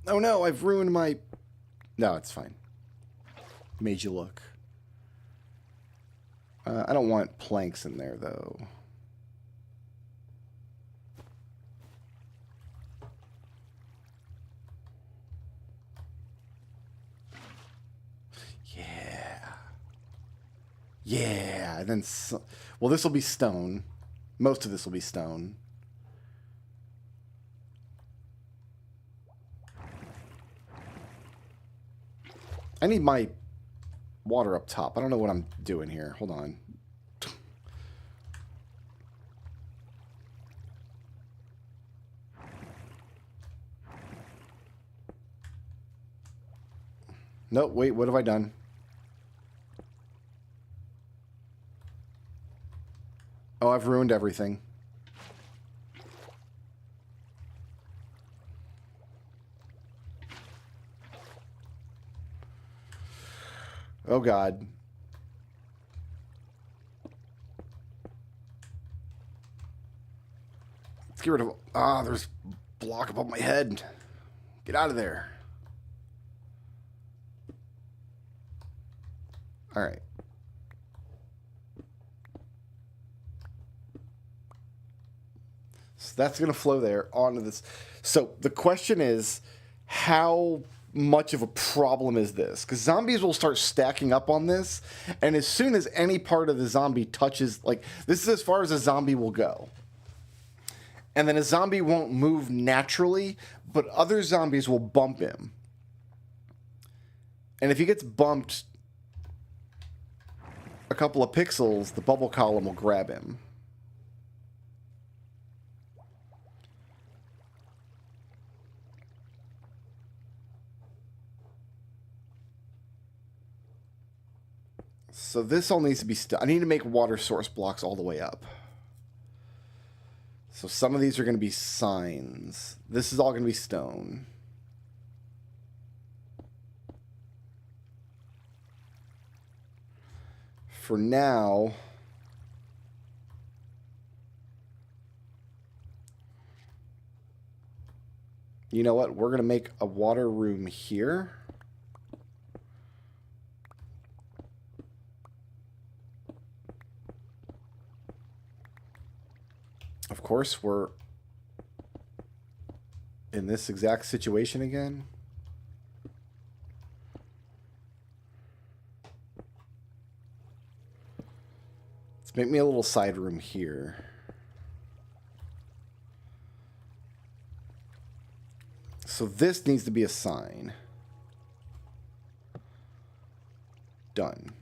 Oh no, I've ruined my... No, it's fine. Made you look. I don't want planks in there, though. Yeah. Yeah, and then... Well, this will be stone. Most of this will be stone. I need my water up top. I don't know what I'm doing here. Hold on. No, wait, what have I done? Oh, I've ruined everything. Oh, God. Let's get rid of... Ah, there's a block above my head. Get out of there. All right. So that's going to flow there onto this. So the question is, how much of a problem is this? Because zombies will start stacking up on this, and as soon as any part of the zombie touches, like, this is as far as a zombie will go. And then a zombie won't move naturally, but other zombies will bump him. And if he gets bumped a couple of pixels, the bubble column will grab him. So this all needs to be... I need to make water source blocks all the way up. So some of these are going to be signs. This is all going to be stone. For now... You know what? We're going to make a water room here. Of course, we're in this exact situation again. Let's make me a little side room here. So this needs to be a sign. Done.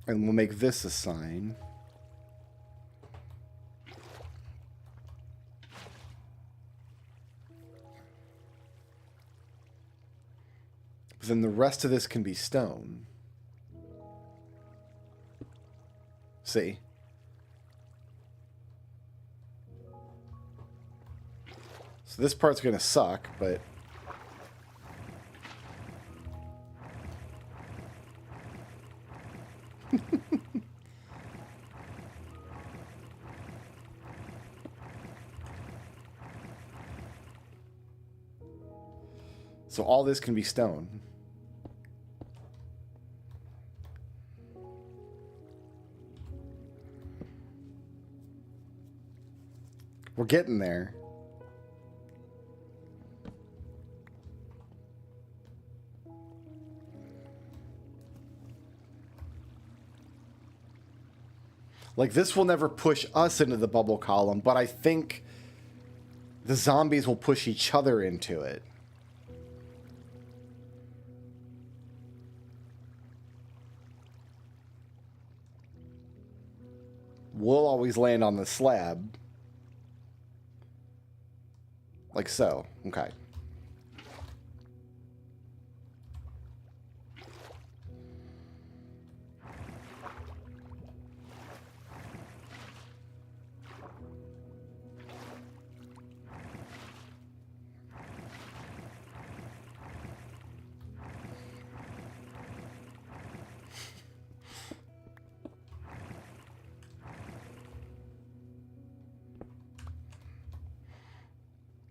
And we'll make this a sign. Then the rest of this can be stone. See? So this part's going to suck, but... So all this can be stone. We're getting there. Like, this will never push us into the bubble column, but I think the zombies will push each other into it. We'll always land on the slab. Like so. Okay.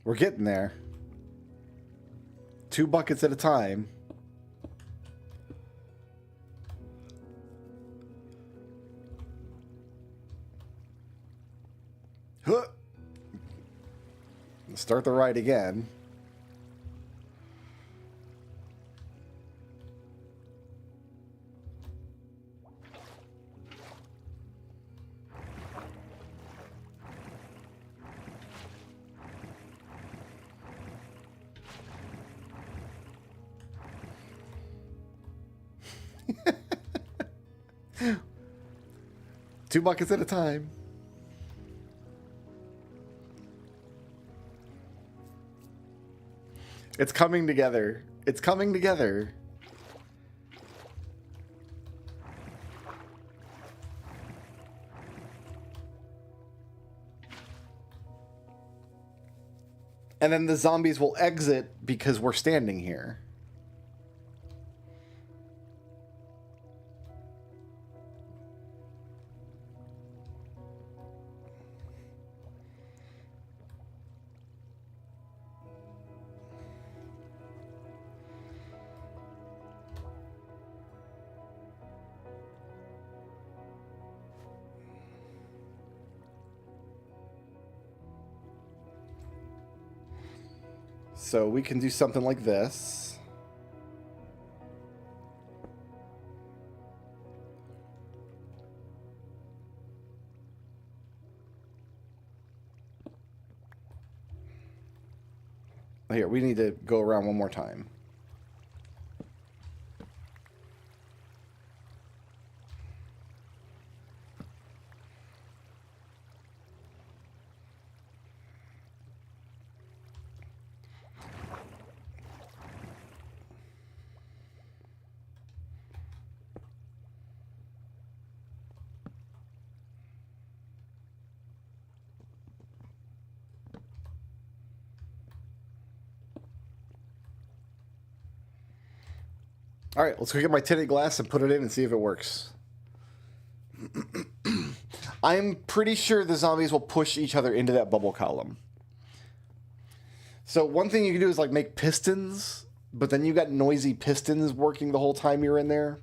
We're getting there. 2 buckets at a time. Huh. Start the ride again. Two buckets at a time. It's coming together. It's coming together. And then the zombies will exit because we're standing here. So we can do something like this. Here, we need to go around one more time. All right, let's go get my tinted glass and put it in and see if it works. I'm pretty sure the zombies will push each other into that bubble column. So one thing you can do is like make pistons, but then you got noisy pistons working the whole time you're in there.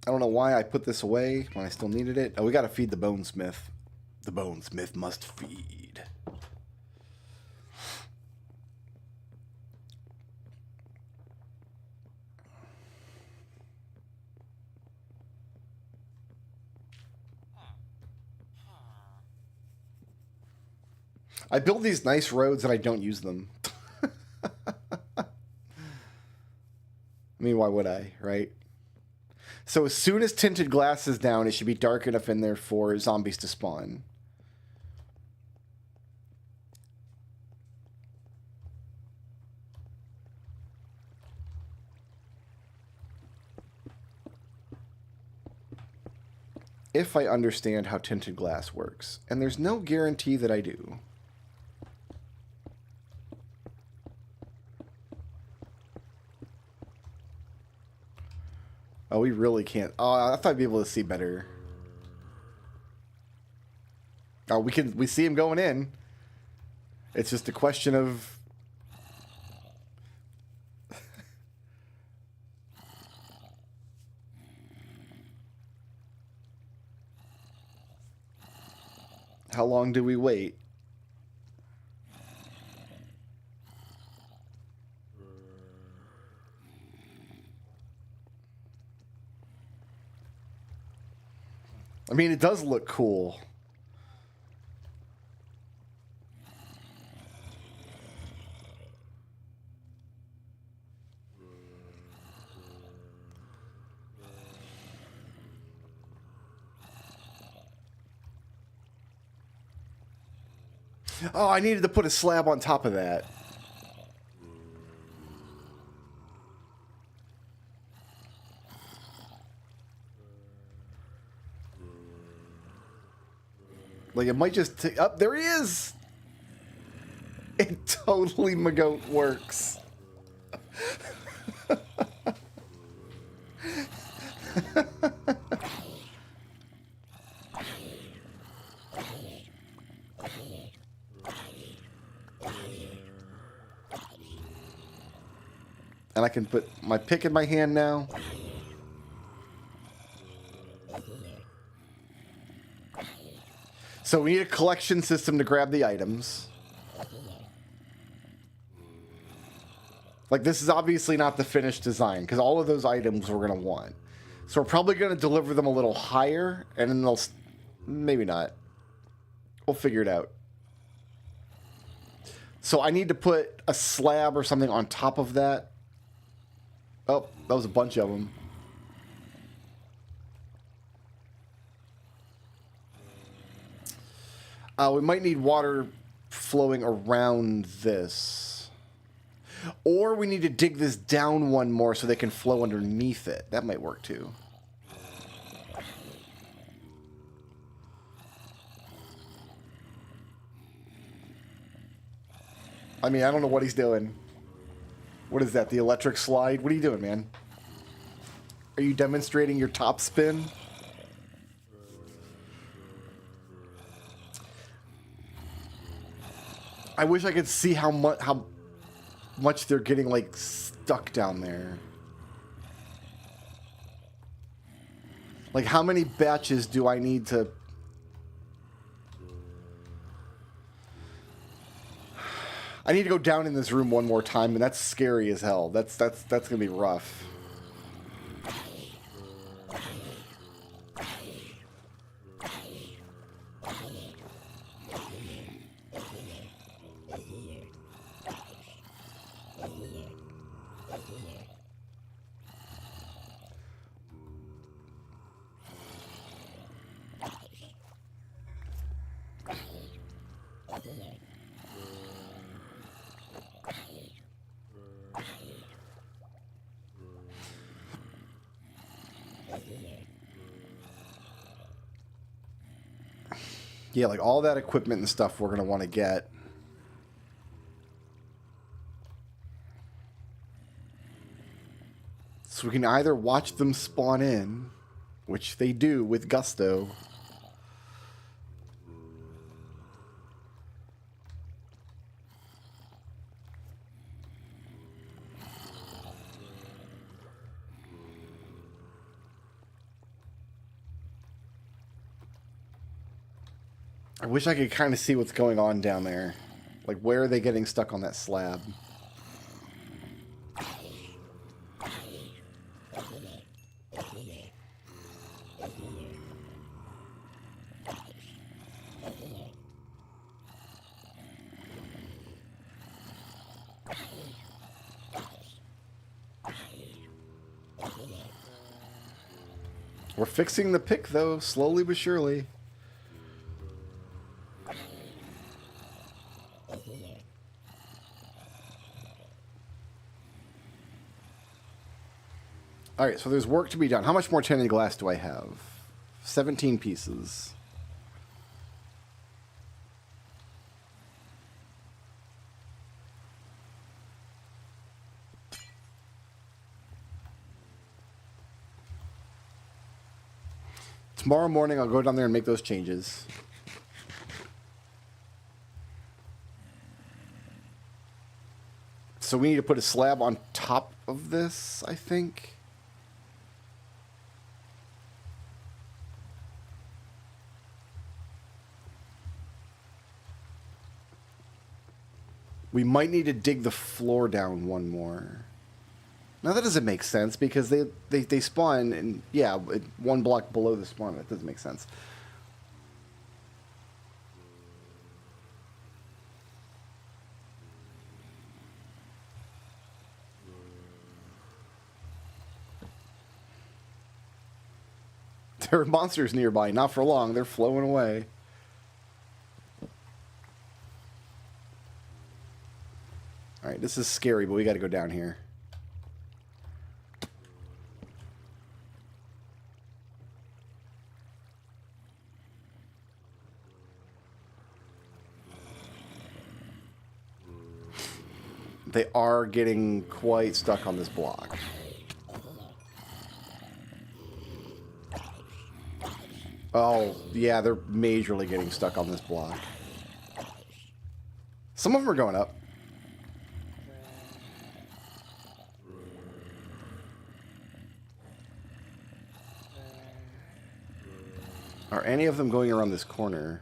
I don't know why I put this away when I still needed it. Oh, we got to feed the bonesmith. The bonesmith must feed. I build these nice roads and I don't use them. I mean, why would I, right? So as soon as tinted glass is down, it should be dark enough in there for zombies to spawn. If I understand how tinted glass works, and there's no guarantee that I do. Oh, we really can't. Oh, I thought I'd be able to see better. Oh, we see him going in. It's just a question of how long do we wait? I mean, it does look cool. Oh, I needed to put a slab on top of that. Like, it might just take... Up, there he is! It totally Magoat works. And I can put my pick in my hand now. So we need a collection system to grab the items. Like, this is obviously not the finished design, because all of those items we're going to want. So we're probably going to deliver them a little higher, and then they'll... Maybe not. We'll figure it out. So I need to put a slab or something on top of that. Oh, that was a bunch of them. We might need water flowing around this. Or we need to dig this down one more so they can flow underneath it. That might work too. I mean, I don't know what he's doing. What is that, the electric slide? What are you doing, man? Are you demonstrating your top spin? I wish I could see how much they're getting, like, stuck down there. Like, how many batches do I need to... I need to go down in this room one more time, and that's scary as hell. That's gonna be rough. Yeah, like all that equipment and stuff we're going to want to get. So we can either watch them spawn in, which they do with gusto. I wish I could kind of see what's going on down there. Like, where are they getting stuck on that slab? We're fixing the pick, though, slowly but surely. Alright, so there's work to be done. How much more tinted glass do I have? 17 pieces. Tomorrow morning I'll go down there and make those changes. So we need to put a slab on top of this, I think. We might need to dig the floor down one more. Now that doesn't make sense because they spawn and yeah, one block below the spawn. That doesn't make sense. There are monsters nearby. Not for long. They're flowing away. All right, this is scary, but we got to go down here. They are getting quite stuck on this block. Oh, yeah, they're majorly getting stuck on this block. Some of them are going up. Are any of them going around this corner?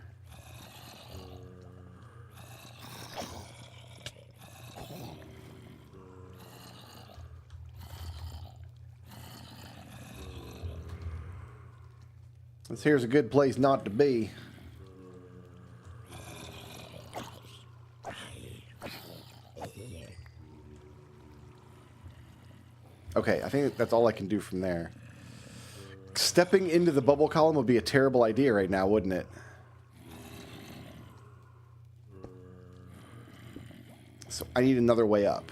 This here's a good place not to be. Okay, I think that's all I can do from there. Stepping into the bubble column would be a terrible idea right now, wouldn't it? So I need another way up.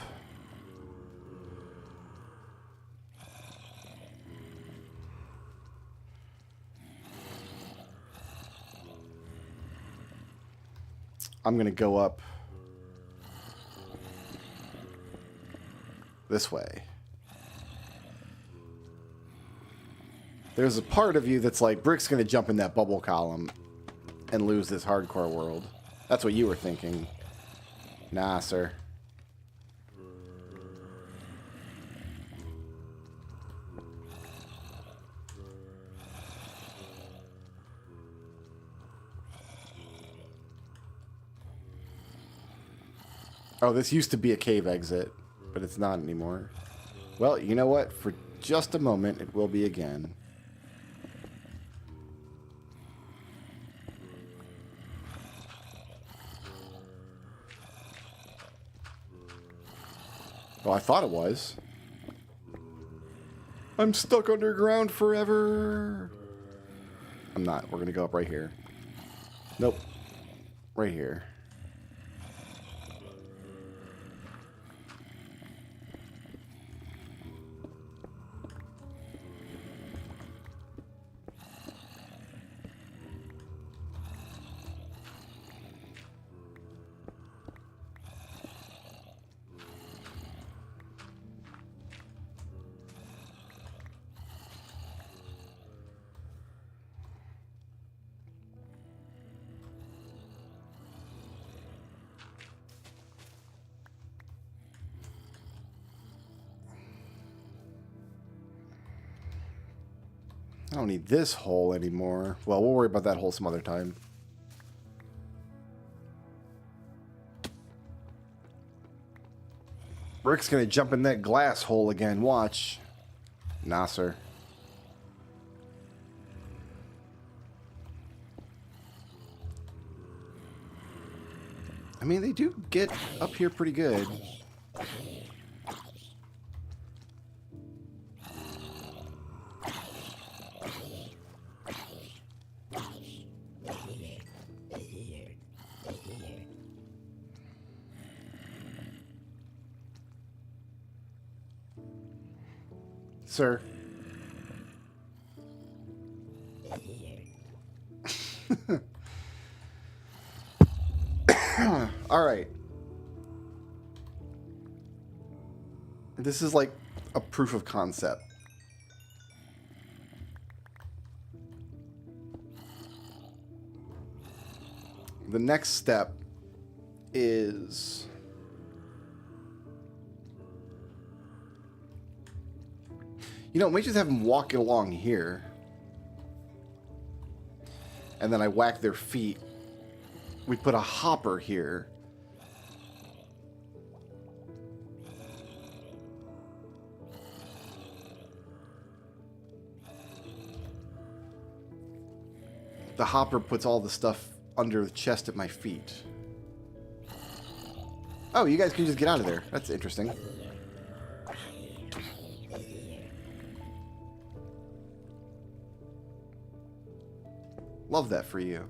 I'm going to go up this way. There's a part of you that's like, Brick's going to jump in that bubble column and lose this hardcore world. That's what you were thinking. Nah, sir. Oh, this used to be a cave exit, but it's not anymore. Well, you know what? For just a moment, it will be again. Well, I thought it was. I'm stuck underground forever. I'm not. We're going to go up right here. Nope. Right here. I don't need this hole anymore. Well, we'll worry about that hole some other time. Rick's gonna jump in that glass hole again. Watch. Nah, sir. I mean, they do get up here pretty good. Sir. All right. This is like a proof of concept. The next step is we just have them walking along here. And then I whack their feet. We put a hopper here. the hopper puts all the stuff under the chest at my feet. Oh, you guys can just get out of there. That's interesting. Love that for you.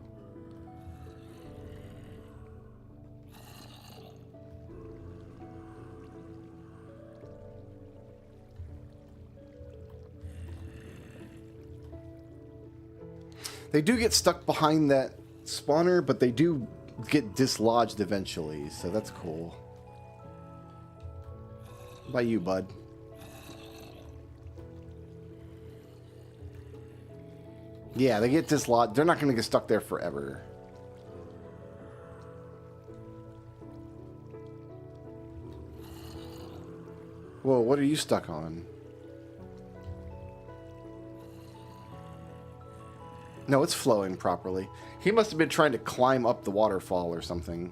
They do get stuck behind that spawner, but they do get dislodged eventually, so that's cool. What about you, bud? Yeah, they get dislodged. They're not going to get stuck there forever. Whoa, what are you stuck on? No, it's flowing properly. He must have been trying to climb up the waterfall or something.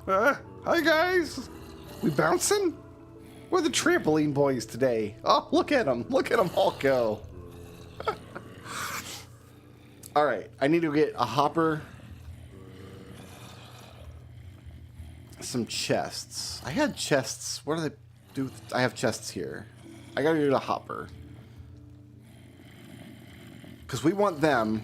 Hi, guys. We bouncing? We're the trampoline boys today. Oh, look at them. Look at them all go. All right, I need to get a hopper. Some chests. I had chests. What do they do? I have chests here. I gotta get a hopper. Because we want them.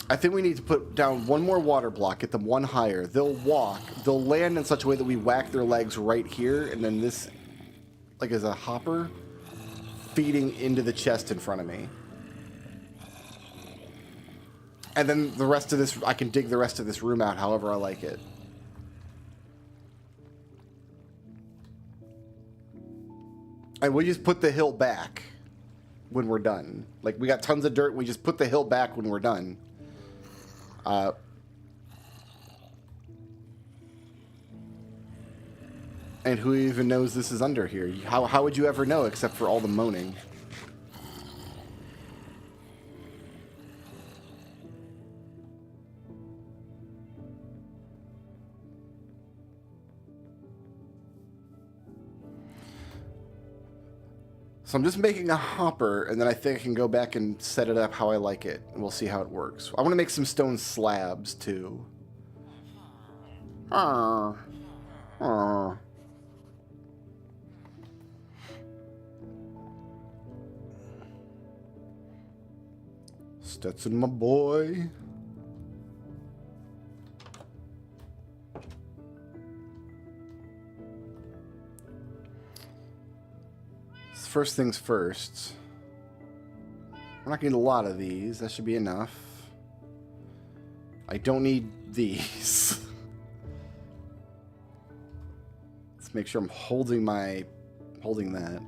I think we need to put down one more water block, get them one higher. They'll walk. They'll land in such a way that we whack their legs right here, and then this, like, as a hopper, feeding into the chest in front of me. And then the rest of this, I can dig the rest of this room out however I like it. And we just put the hill back when we're done. Like, we got tons of dirt, we just put the hill back when we're done. And who even knows this is under here? How would you ever know except for all the moaning? So I'm just making a hopper, and then I think I can go back and set it up how I like it, and we'll see how it works. I want to make some stone slabs, too. Stetson, my boy. First things first. We're not going to need a lot of these. That should be enough. I don't need these. Let's make sure I'm holding that.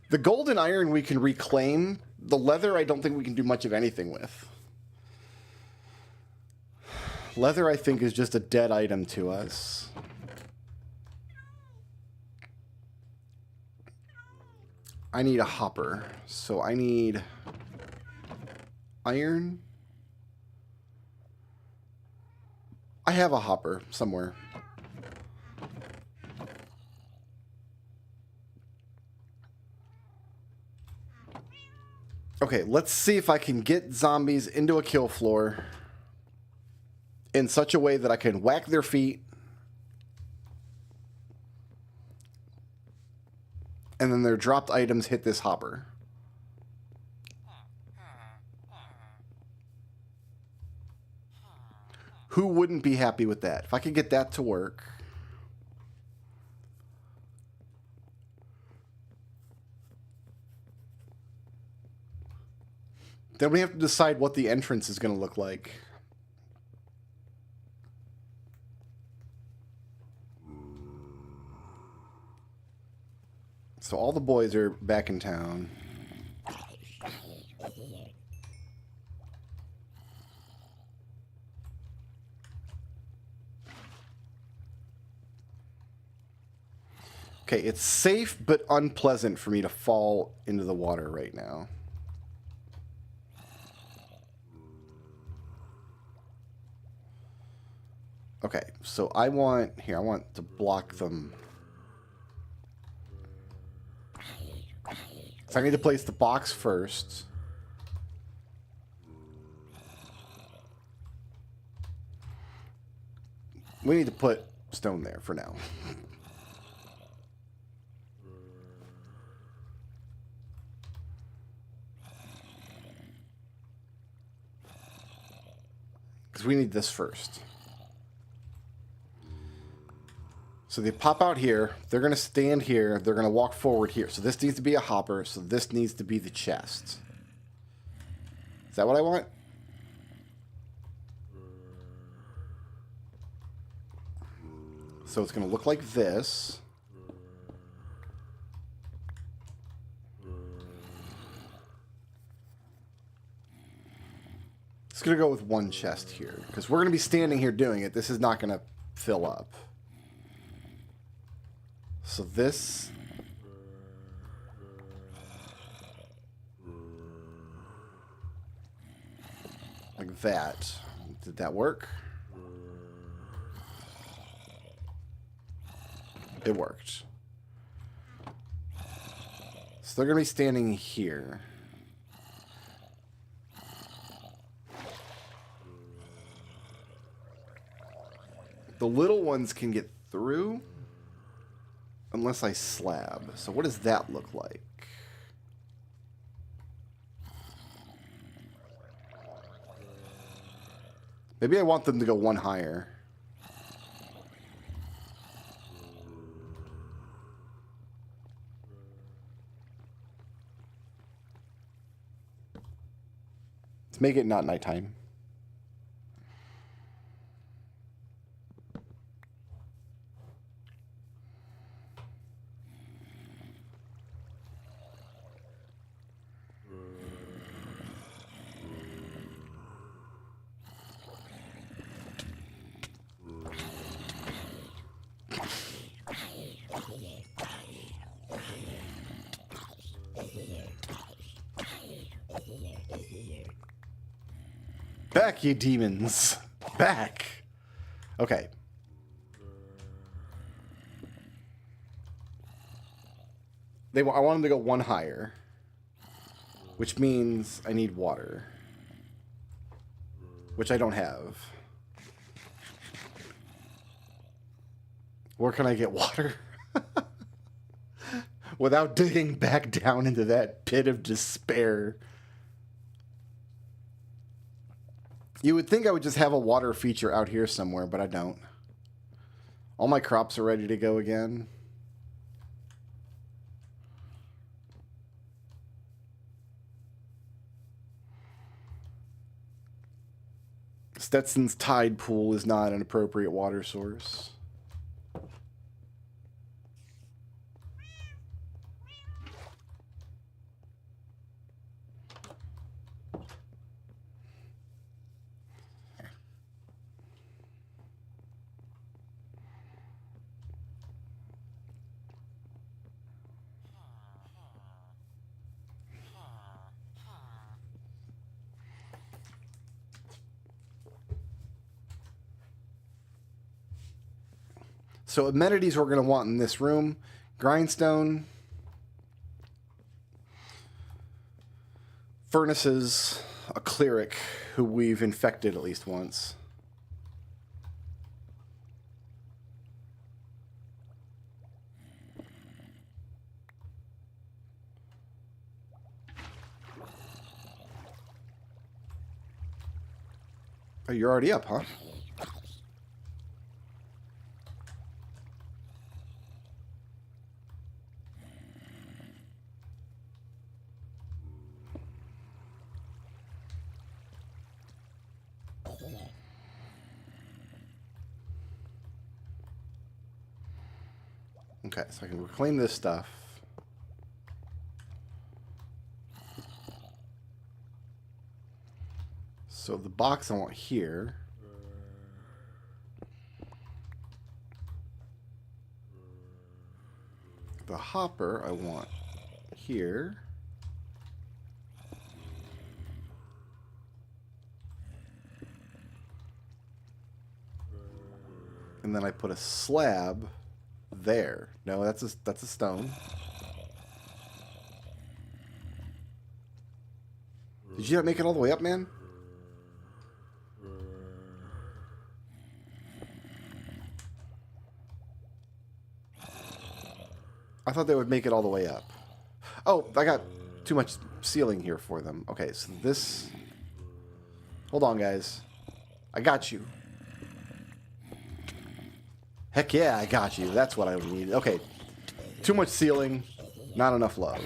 The gold and iron we can reclaim. The leather I don't think we can do much of anything with. Leather, I think, is just a dead item to us. I need a hopper. So I need iron. I have a hopper somewhere. Okay, let's see if I can get zombies into a kill floor in such a way that I can whack their feet and then their dropped items hit this hopper. Who wouldn't be happy with that? If I could get that to work. Then we have to decide what the entrance is going to look like. So all the boys are back in town. Okay, it's safe but unpleasant for me to fall into the water right now. Okay, so I want to block them. So I need to place the box first. We need to put stone there for now. Because we need this first. So they pop out here. They're going to stand here. They're going to walk forward here. So this needs to be a hopper. So this needs to be the chest. Is that what I want? So it's going to look like this. It's going to go with one chest here. Because we're going to be standing here doing it. This is not going to fill up. So this... like that. Did that work? It worked. So they're going to be standing here. The little ones can get through unless I slab. So what does that look like? Maybe I want them to go one higher. Let's make it not nighttime. Back, ye demons. Back. Okay. I want them to go one higher. Which means I need water. Which I don't have. Where can I get water? Without digging back down into that pit of despair. You would think I would just have a water feature out here somewhere, but I don't. All my crops are ready to go again. Stetson's tide pool is not an appropriate water source. So amenities we're going to want in this room. Grindstone. Furnaces. A cleric who we've infected at least once. Oh, you're already up, huh? Okay, so I can reclaim this stuff. So the box I want here. The hopper I want here. And then I put a slab there. No, that's a stone. Did you not make it all the way up, man? I thought they would make it all the way up. Oh, I got too much ceiling here for them. Okay, so this... Hold on, guys. I got you. Heck yeah, I got you. That's what I need. Okay. Too much ceiling, not enough love.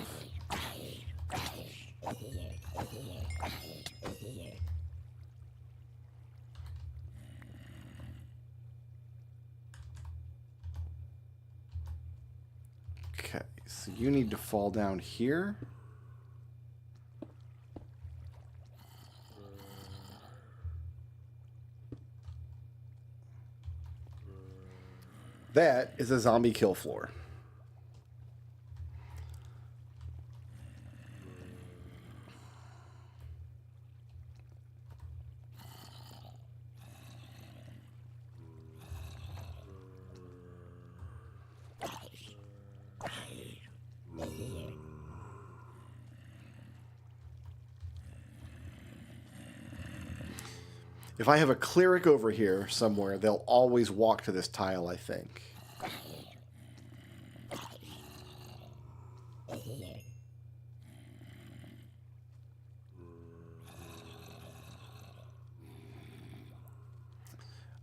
Okay, so you need to fall down here. That is a zombie kill floor. If I have a cleric over here somewhere, they'll always walk to this tile, I think.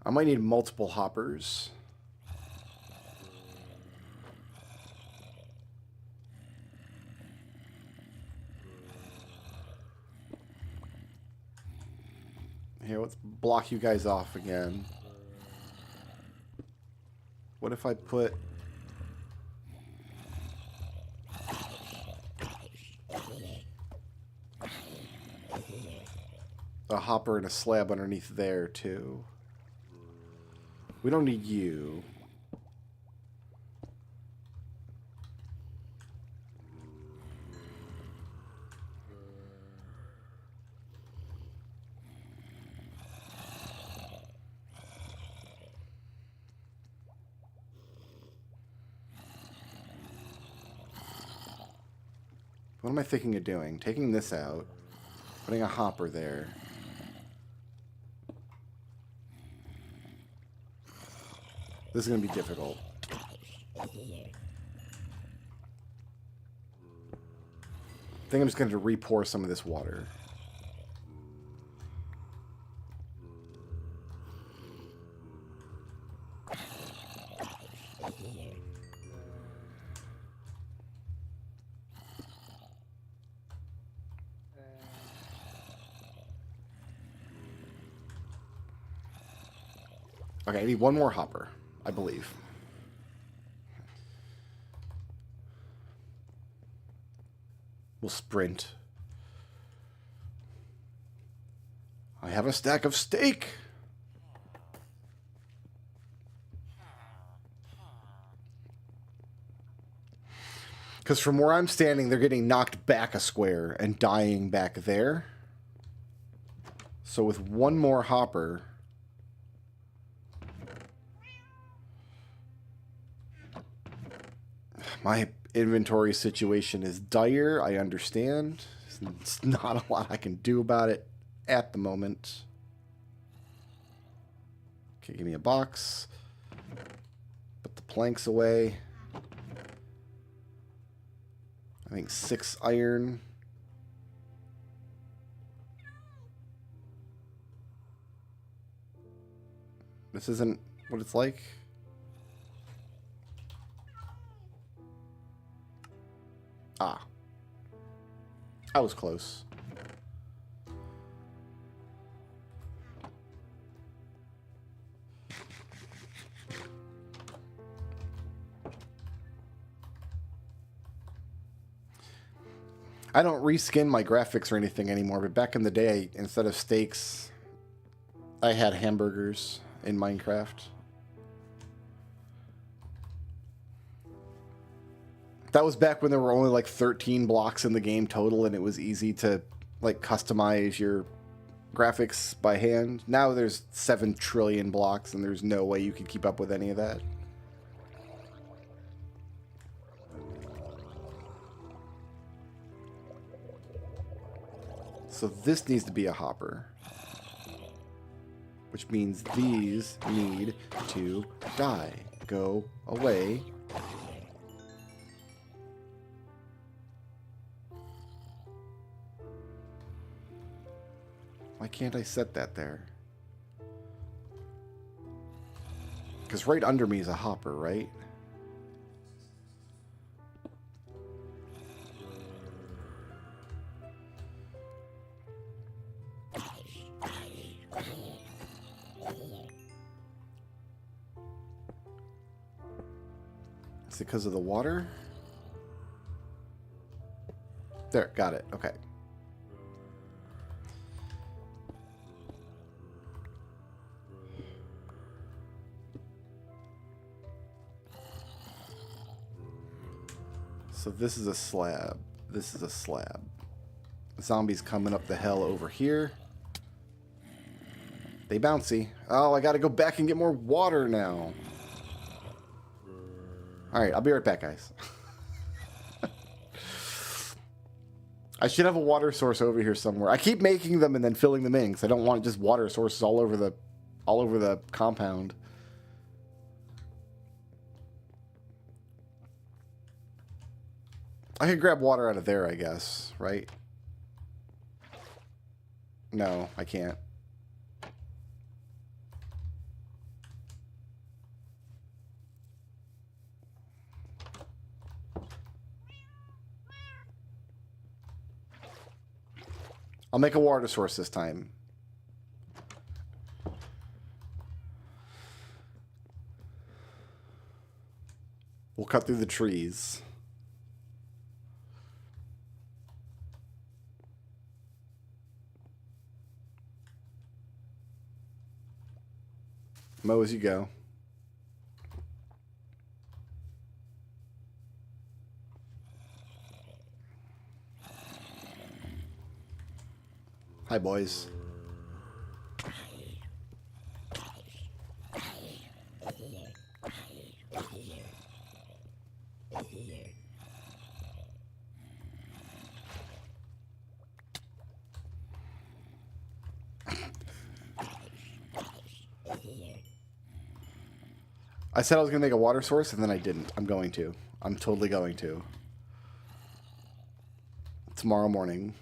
I might need multiple hoppers. Here, let's block you guys off again. What if I put... a hopper and a slab underneath there, too? We don't need you. What am I thinking of doing? Taking this out, putting a hopper there. This is going to be difficult. I think I'm just going to re-pour some of this water. Okay, I need one more hopper, I believe. We'll sprint. I have a stack of steak. Because from where I'm standing, they're getting knocked back a square and dying back there. So with one more hopper... My inventory situation is dire, I understand. It's not a lot I can do about it at the moment. Okay, give me a box. Put the planks away. I think 6 iron. This isn't what it's like. Ah. I was close. I don't reskin my graphics or anything anymore, but back in the day, instead of steaks, I had hamburgers in Minecraft. That was back when there were only like 13 blocks in the game total, and it was easy to like customize your graphics by hand. Now there's 7 trillion blocks, and there's no way you can keep up with any of that. So this needs to be a hopper, which means these need to die. Go away. Why can't I set that there? Because right under me is a hopper, right? Is it because of the water? There, got it. Okay. So this is a slab. This is a slab. Zombies coming up the hill over here. They bouncy. Oh, I gotta go back and get more water now. Alright, I'll be right back, guys. I should have a water source over here somewhere. I keep making them and then filling them in because I don't want just water sources all over the compound. I could grab water out of there, I guess, right? No, I can't. I'll make a water source this time. We'll cut through the trees. Mow as you go. Hi, boys. I said I was going to make a water source, and then I didn't. I'm going to. I'm totally going to. Tomorrow morning.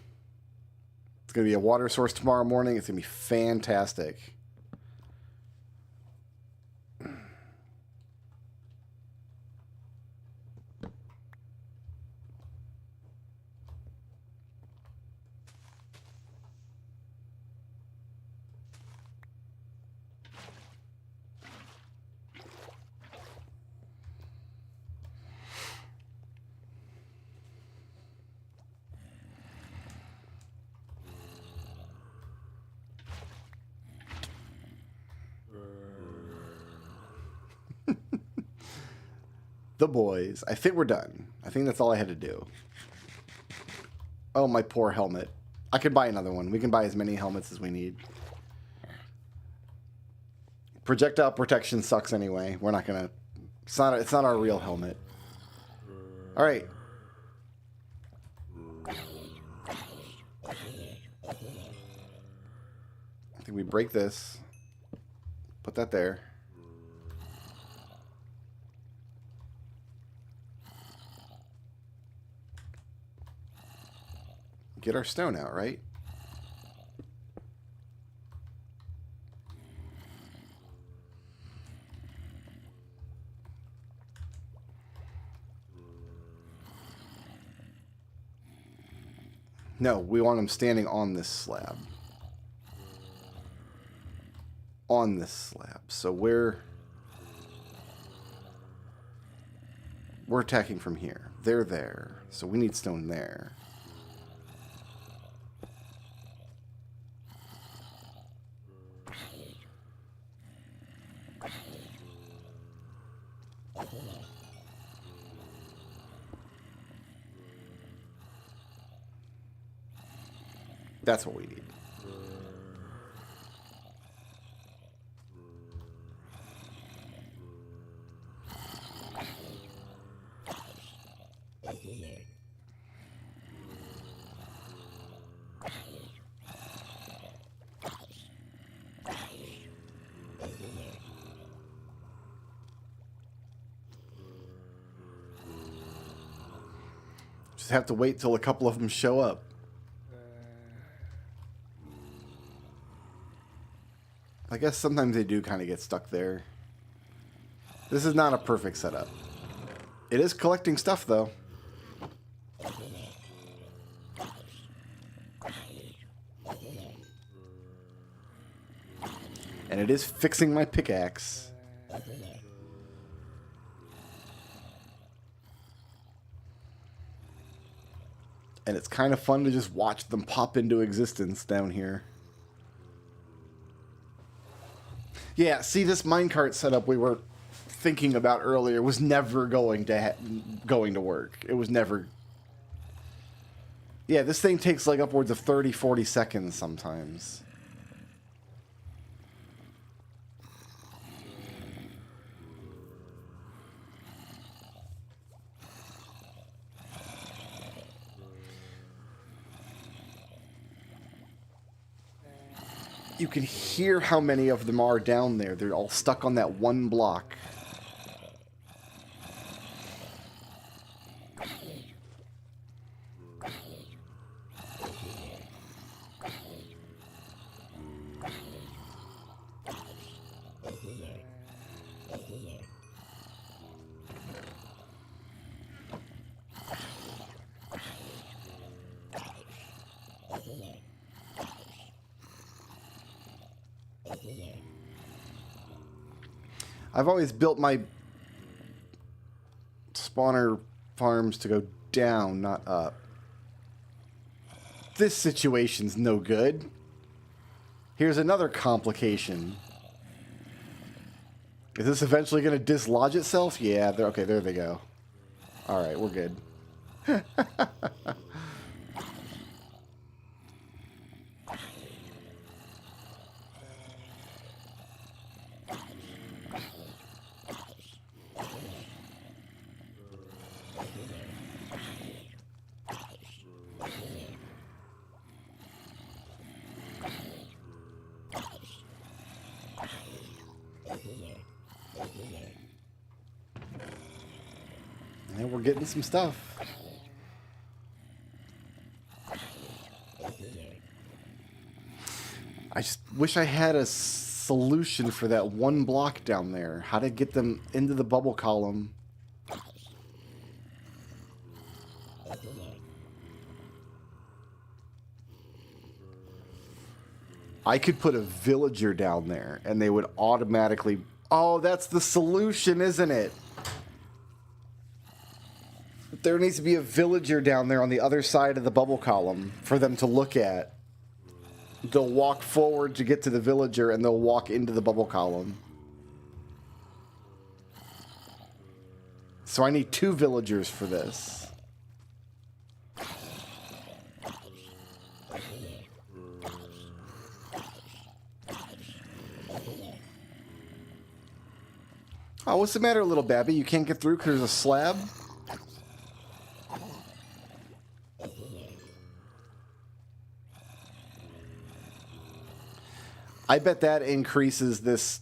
It's going to be a water source tomorrow morning. It's going to be fantastic. The boys. I think we're done. I think that's all I had to do. Oh, my poor helmet. I could buy another one. We can buy as many helmets as we need. Projectile protection sucks anyway. We're not gonna... It's not our real helmet. Alright. I think we break this. Put that there. Get our stone out, right? No, we want them standing on this slab. On this slab. So we're attacking from here. They're there. So we need stone there. That's what we need. Just have to wait till a couple of them show up. I guess sometimes they do kind of get stuck there. This is not a perfect setup. It is collecting stuff, though. And it is fixing my pickaxe. And it's kind of fun to just watch them pop into existence down here. Yeah, see, this minecart setup we were thinking about earlier was never going to work. It was never... Yeah, this thing takes like upwards of 30, 40 seconds sometimes. You can hear how many of them are down there. They're all stuck on that one block. I've always built my spawner farms to go down, not up. This situation's no good. Here's another complication. Is this eventually going to dislodge itself? Yeah, okay, there they go. Alright, we're good. And we're getting some stuff. I just wish I had a solution for that one block down there. How to get them into the bubble column. I could put a villager down there and they would automatically... Oh, that's the solution, isn't it? There needs to be a villager down there on the other side of the bubble column for them to look at. They'll walk forward to get to the villager and they'll walk into the bubble column. So I need 2 villagers for this. Oh, what's the matter, little Babby? You can't get through because there's a slab? I bet that increases this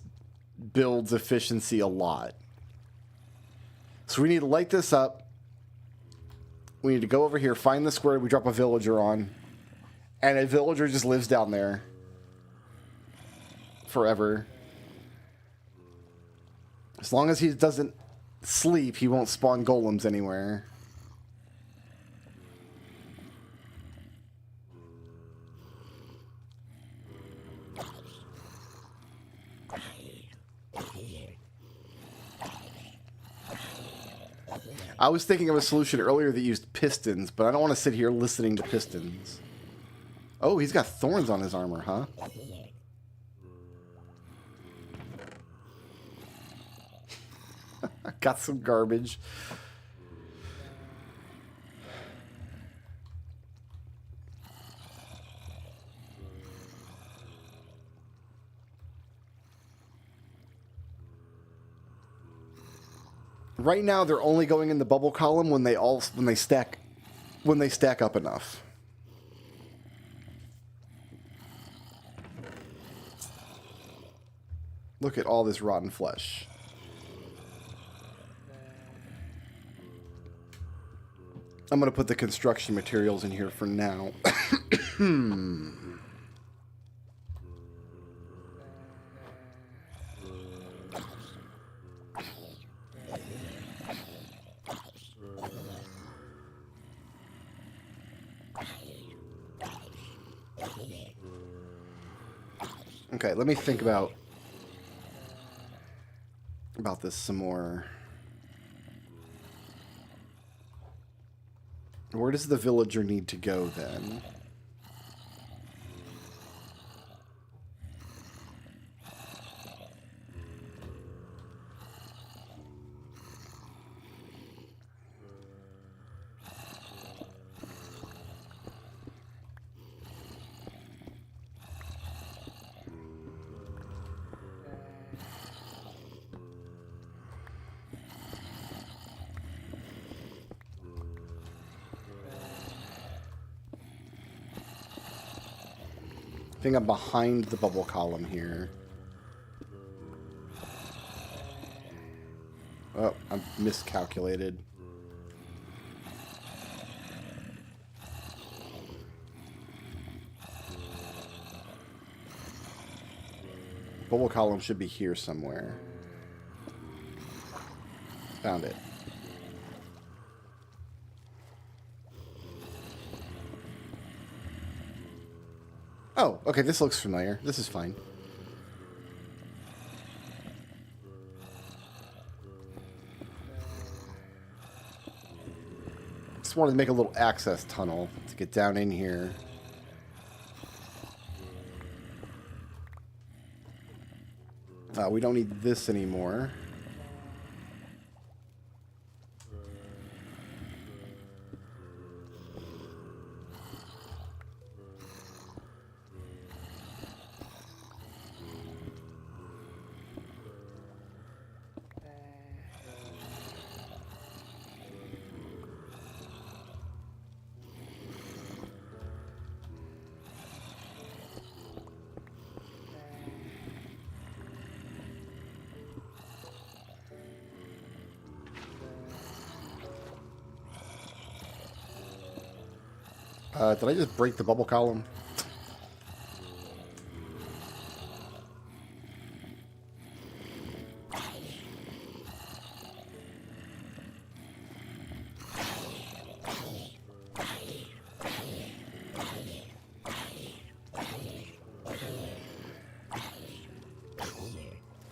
build's efficiency a lot. So we need to light this up. We need to go over here, find the square we drop a villager on. And a villager just lives down there. Forever. As long as he doesn't sleep, he won't spawn golems anywhere. I was thinking of a solution earlier that used pistons, but I don't want to sit here listening to pistons. Oh, he's got thorns on his armor, huh? Got some garbage. Right now, they're only going in the bubble column when they stack up enough. Look at all this rotten flesh. I'm going to put the construction materials in here for now. Okay, let me think about this some more. Where does the villager need to go then? I think I'm behind the bubble column here. Oh, I'm miscalculated. Bubble column should be here somewhere. Found it. Oh, okay, this looks familiar. This is fine. Just wanted to make a little access tunnel to get down in here. We don't need this anymore. Did I just break the bubble column?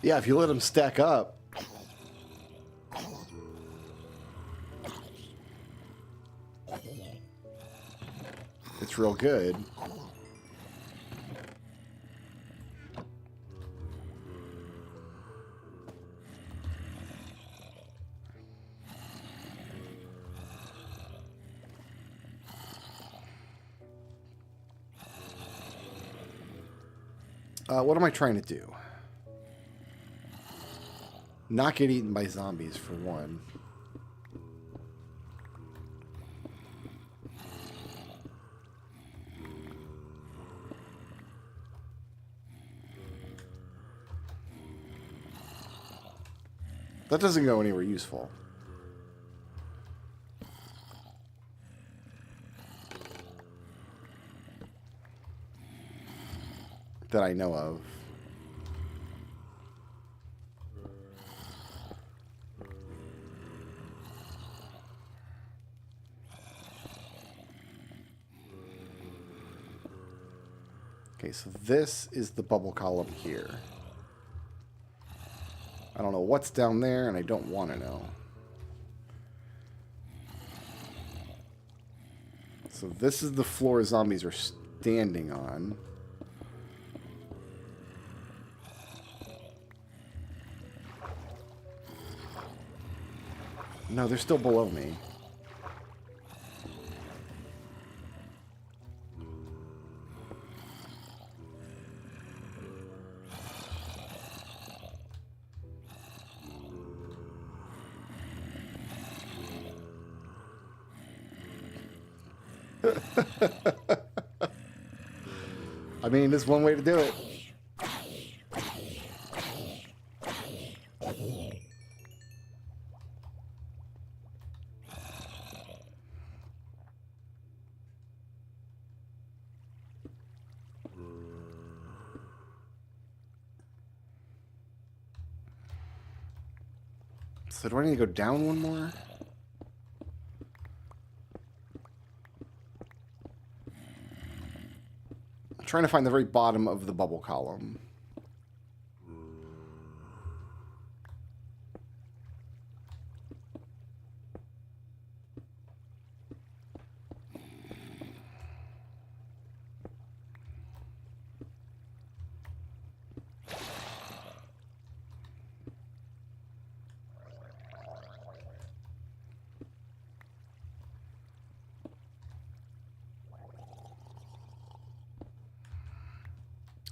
Yeah, if you let them stack up. It's real good. What am I trying to do? Not get eaten by zombies, for one. That doesn't go anywhere useful. That I know of. Okay, so this is the bubble column here. I don't know what's down there, and I don't want to know. So this is the floor zombies are standing on. No, they're still below me. I mean, there's one way to do it. So do I need to go down one more? I'm trying to find the very bottom of the bubble column.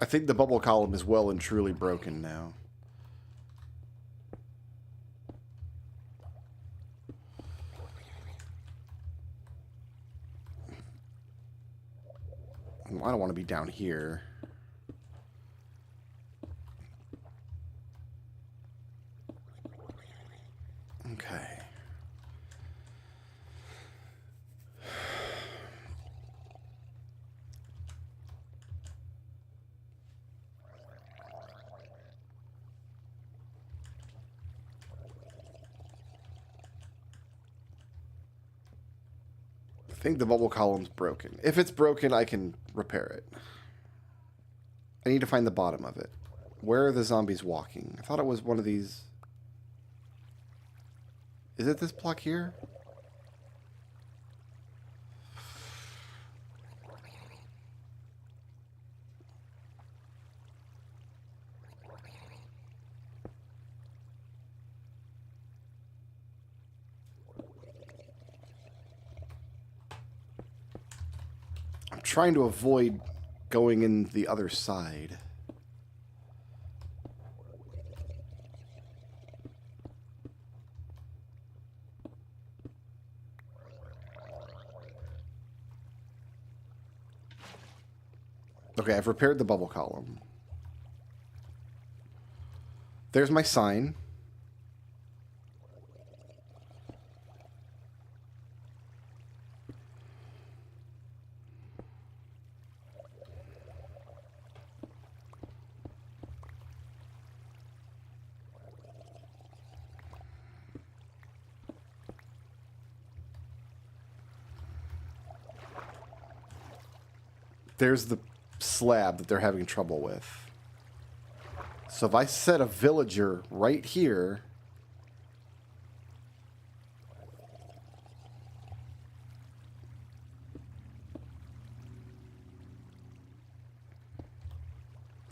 I think the bubble column is well and truly broken now. I don't want to be down here. Okay. I think the bubble column's broken. If it's broken, I can repair it. I need to find the bottom of it. Where are the zombies walking? I thought it was one of these. Is it this block here? I'm trying to avoid going in the other side. Okay, I've repaired the bubble column. There's my sign. There's the slab that they're having trouble with. So if I set a villager right here,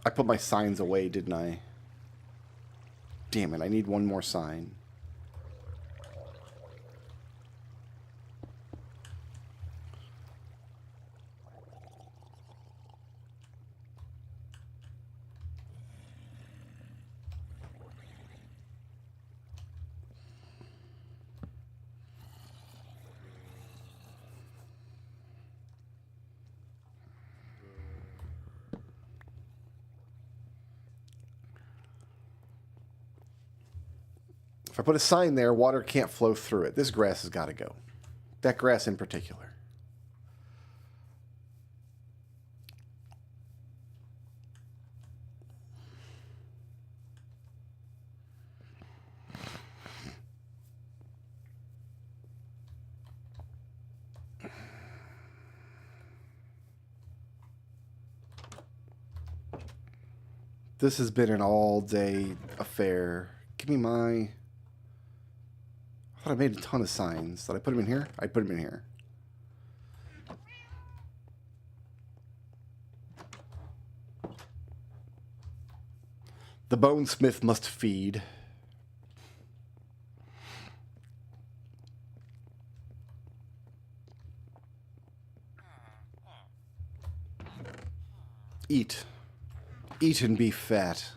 I put my signs away, didn't I? Damn it, I need one more sign. If I put a sign there, water can't flow through it. This grass has got to go. That grass in particular. This has been an all-day affair. Give me my... I thought I made a ton of signs. Did I put them in here? I put them in here. The bonesmith must feed. Eat. Eat and be fat.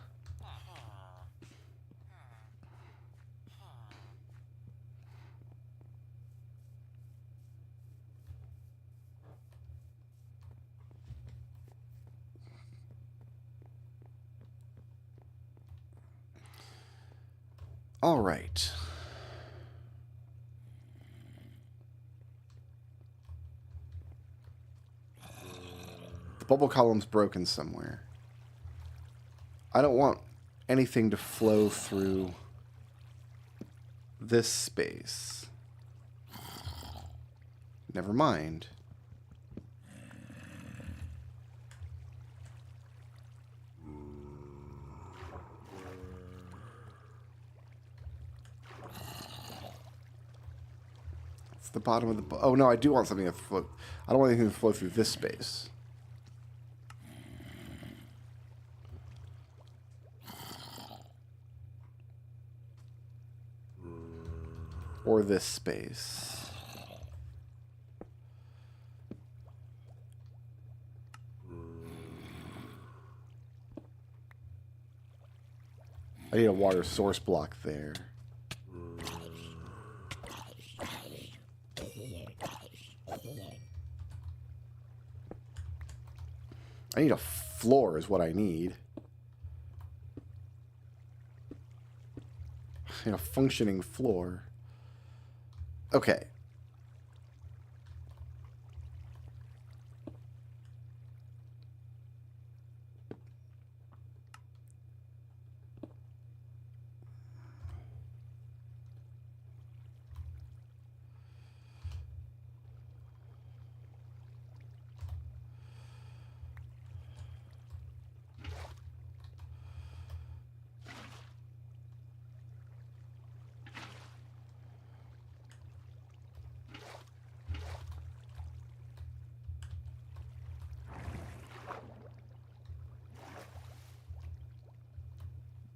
All right. The bubble column's broken somewhere. I don't want anything to flow through this space. Never mind. It's the bottom of the... Oh, no, I do want something to float. I don't want anything to flow through this space. Or this space. I need a water source block there. I need a floor is what I need. I need a functioning floor. Okay.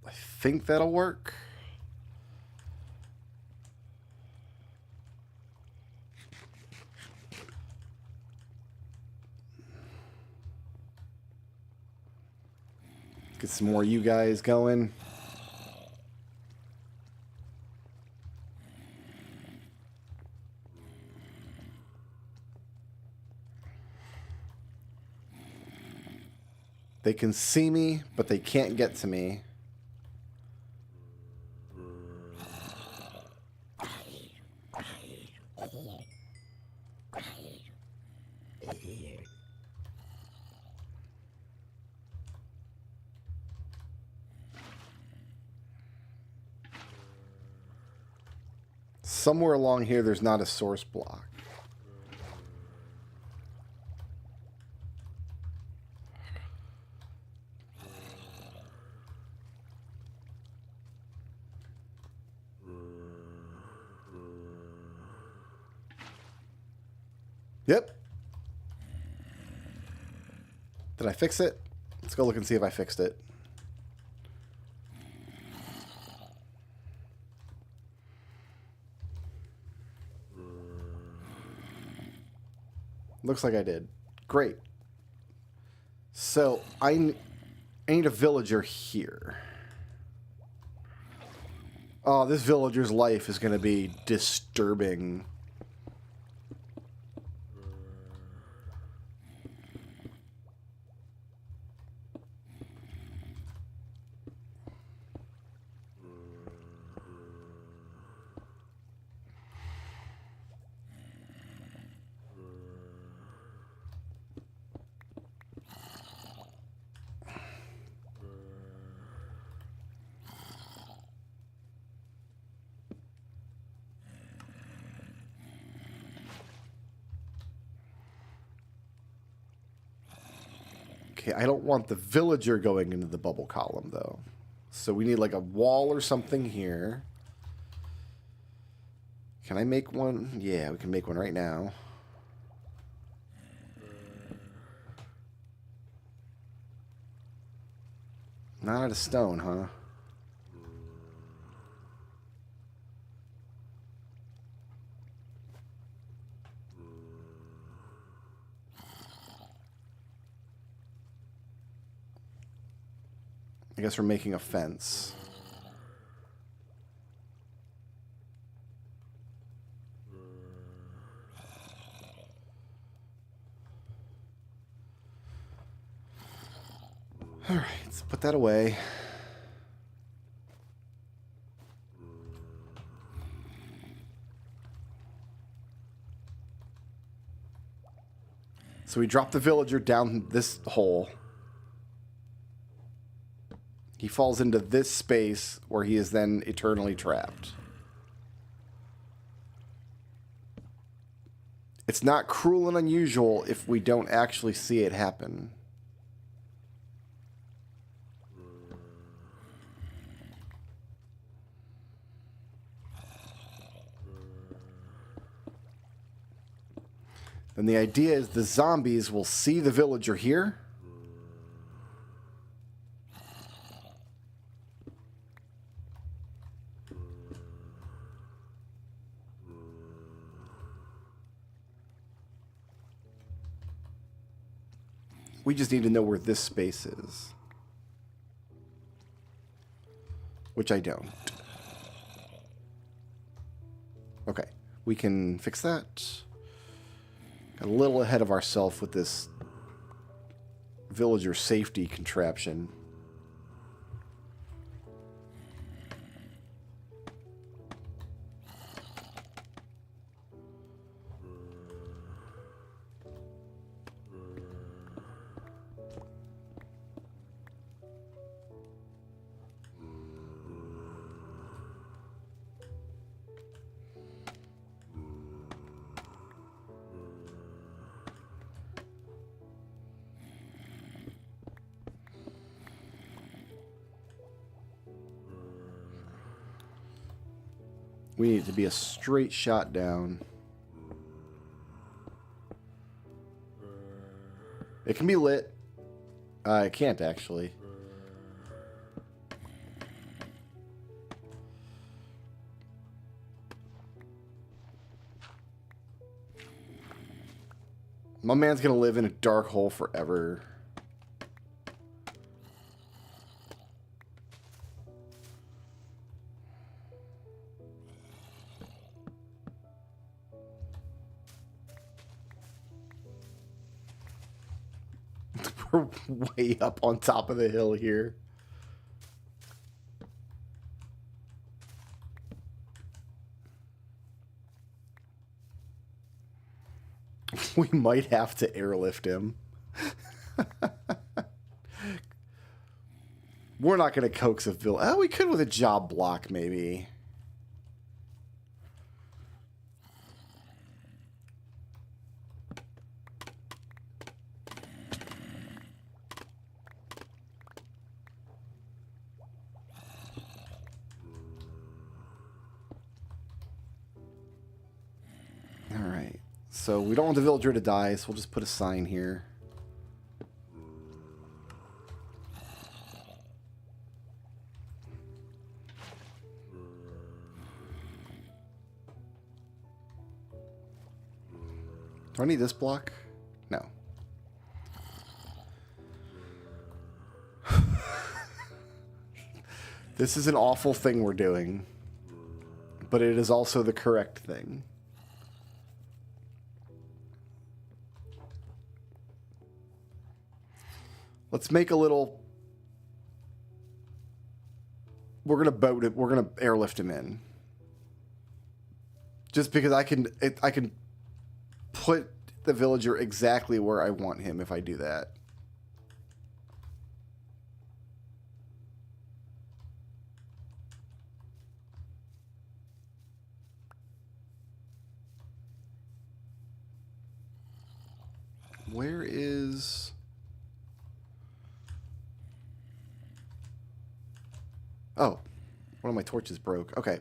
I think that'll work. Get some more you guys going. They can see me, but they can't get to me. Somewhere along here, there's not a source block. Yep. Did I fix it? Let's go look and see if I fixed it. Looks like I did. Great. So I need a villager here. Oh, this villager's life is going to be disturbing. Okay, I don't want the villager going into the bubble column, though. So we need like a wall or something here. Can I make one? Yeah, we can make one right now. Not out of stone, huh? I guess we're making a fence. All right, let's put that away. So we drop the villager down this hole. He falls into this space where he is then eternally trapped. It's not cruel and unusual if we don't actually see it happen. Then the idea is the zombies will see the villager here. We just need to know where this space is. Which I don't. Okay, we can fix that. Got a little ahead of ourselves with this villager safety contraption. We need it to be a straight shot down. It can be lit. It can't actually. My man's gonna live in a dark hole forever. We're way up on top of the hill here. We might have to airlift him. We're not going to coax a villain. Oh, we could with a job block, maybe. Alright. So we don't want the villager to die, so we'll just put a sign here. Do I need this block? No. This is an awful thing we're doing, but it is also the correct thing. Let's make a little... We're going to boat it. We're going to airlift him in. Just because I can put the villager exactly where I want him if I do that. Where is... Oh, one of my torches broke. Okay.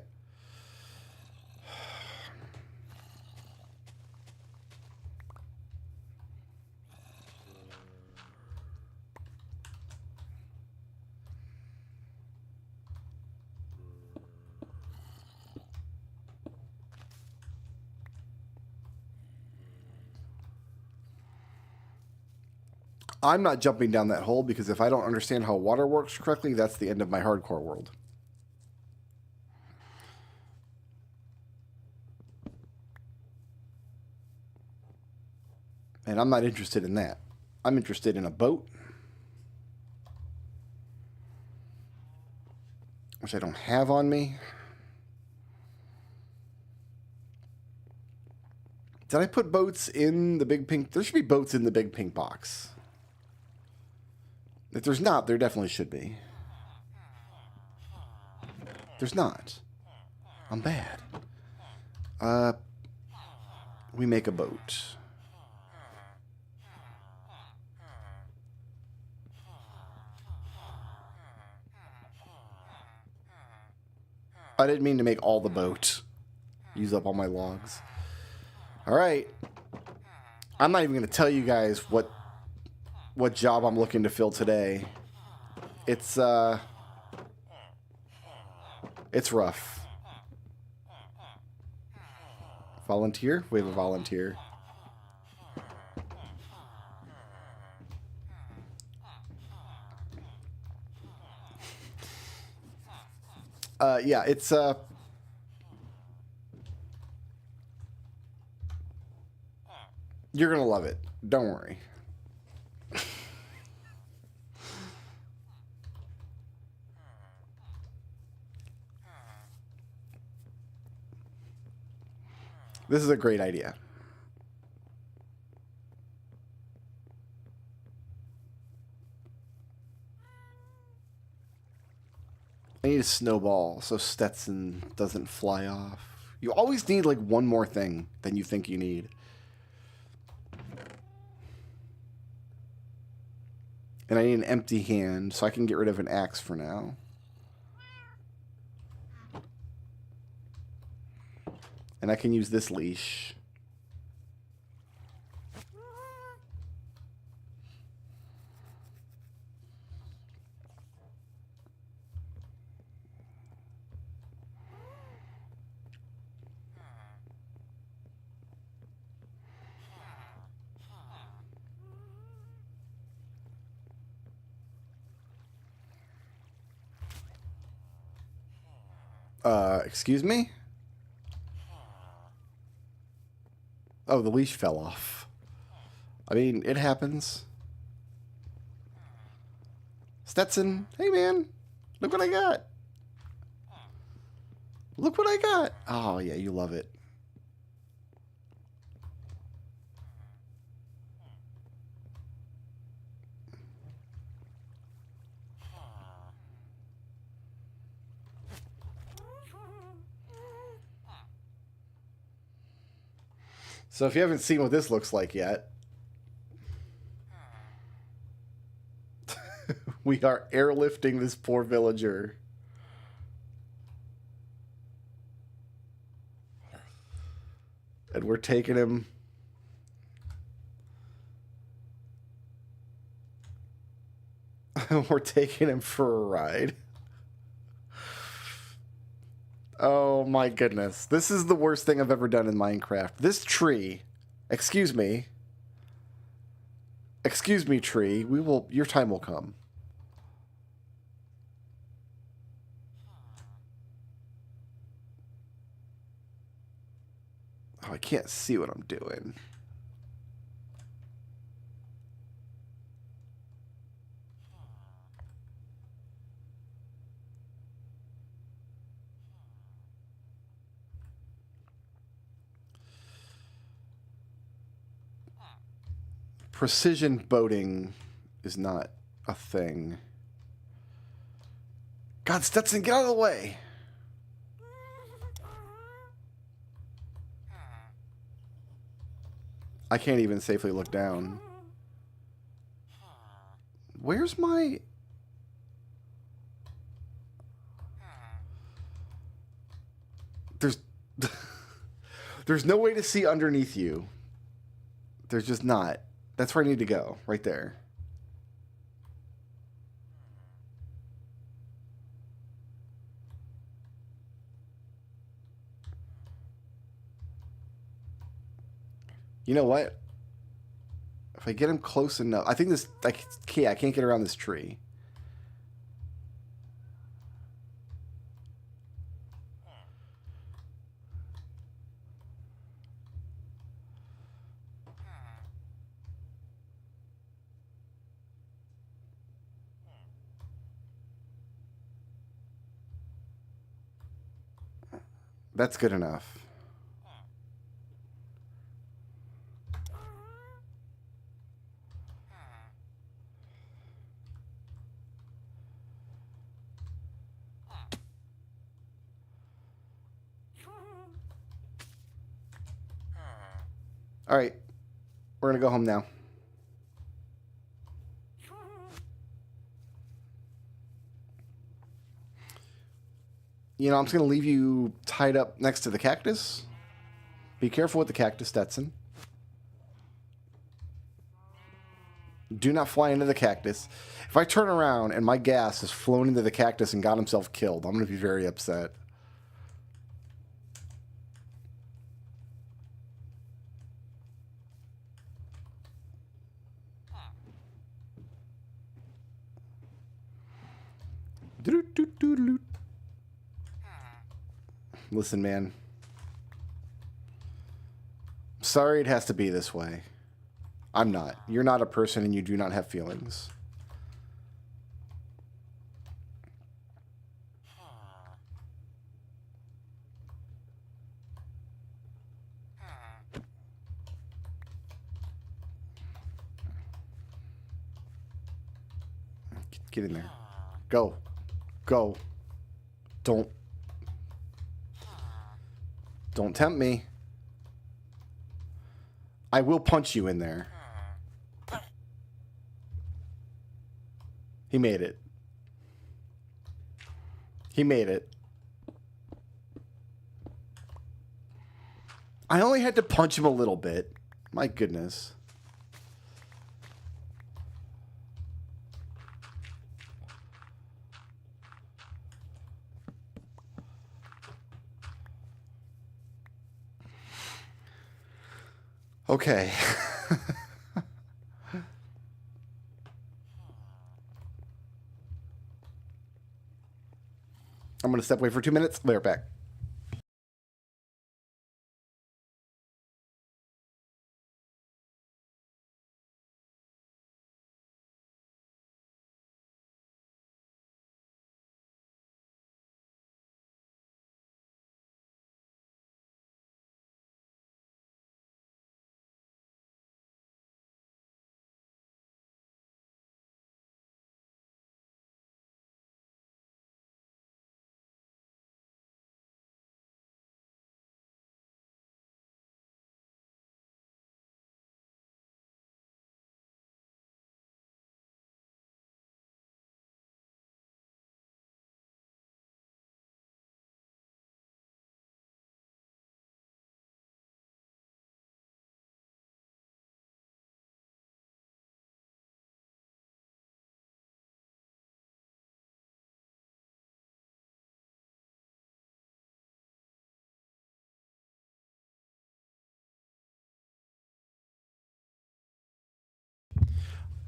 I'm not jumping down that hole because if I don't understand how water works correctly, that's the end of my hardcore world. And I'm not interested in that. I'm interested in a boat. Which I don't have on me. Did I put boats in the big pink? There should be boats in the big pink box. If there's not, there definitely should be. There's not. I'm bad. We make a boat. I didn't mean to make all the boat. Use up all my logs. All right. I'm not even going to tell you guys what job I'm looking to fill today. It's rough. Volunteer? We have a volunteer. Yeah, it's you're gonna love it. Don't worry. This is a great idea. I need a snowball so Stetson doesn't fly off. You always need like one more thing than you think you need. And I need an empty hand so I can get rid of an axe for now. And I can use this leash. Excuse me? Oh, the leash fell off. I mean, it happens. Stetson, hey man, look what I got. Look what I got. Oh, yeah, you love it. So if you haven't seen what this looks like yet, we are airlifting this poor villager. And we're taking him. We're taking him for a ride. Oh my goodness. This is the worst thing I've ever done in Minecraft. This tree. Excuse me. Excuse me, tree. Your time will come. Oh, I can't see what I'm doing. Precision boating is not a thing. God, Stetson, get out of the way. I can't even safely look down. Where's my... There's no way to see underneath you. There's just not. That's where I need to go. Right there. You know what? If I get him close enough... I think this... I can't get around this tree. That's good enough. All right. We're going to go home now. You know, I'm just going to leave you tied up next to the cactus. Be careful with the cactus, Stetson. Do not fly into the cactus. If I turn around and my gas has flown into the cactus and got himself killed, I'm going to be very upset. Listen, man. Sorry it has to be this way. I'm not. You're not a person and you do not have feelings. Get in there. Go. Go. Don't tempt me. I will punch you in there. He made it. He made it. I only had to punch him a little bit. My goodness. Okay. I'm going to step away for 2 minutes. Be right back.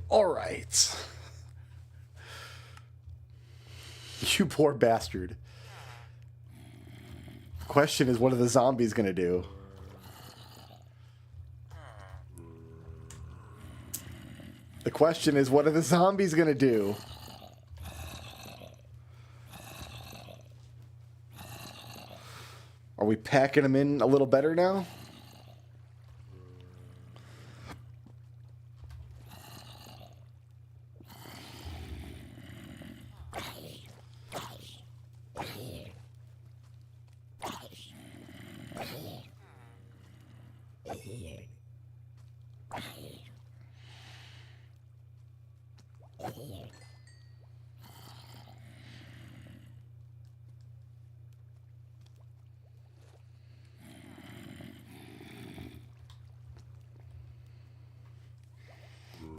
All right. You poor bastard. The question is, what are the zombies going to do? The question is, what are the zombies going to do? Are we packing them in a little better now?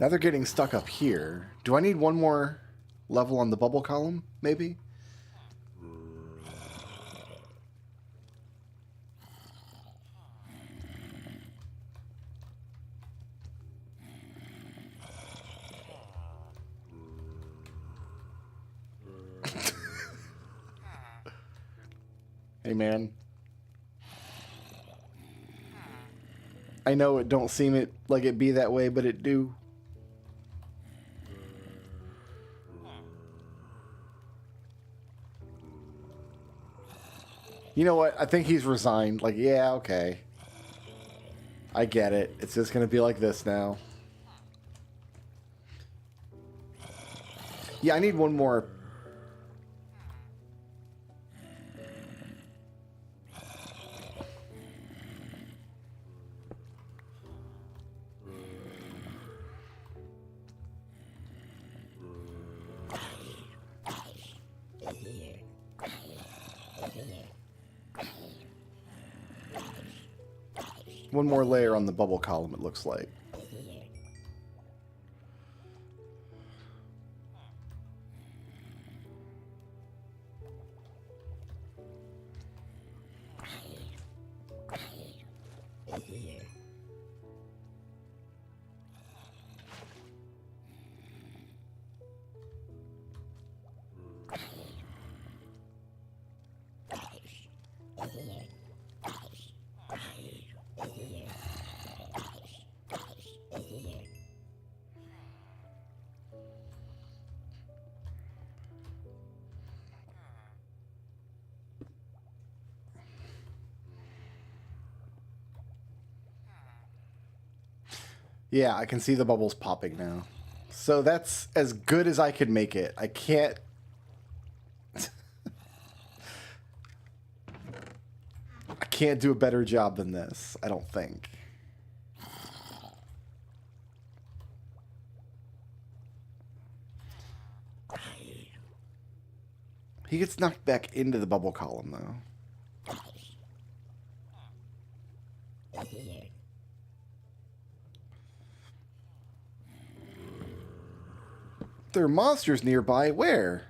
Now they're getting stuck up here. Do I need one more level on the bubble column, maybe? Hey, man. I know it don't seem it like it be that way, but it do. You know what? I think he's resigned. Like, yeah, okay. I get it. It's just going to be like this now. Yeah, I need one more. one more layer on the bubble column, it looks like. Yeah, I can see the bubbles popping now. So that's as good as I could make it. I can't... I can't do a better job than this, I don't think. He gets knocked back into the bubble column, though. There are monsters nearby. Where?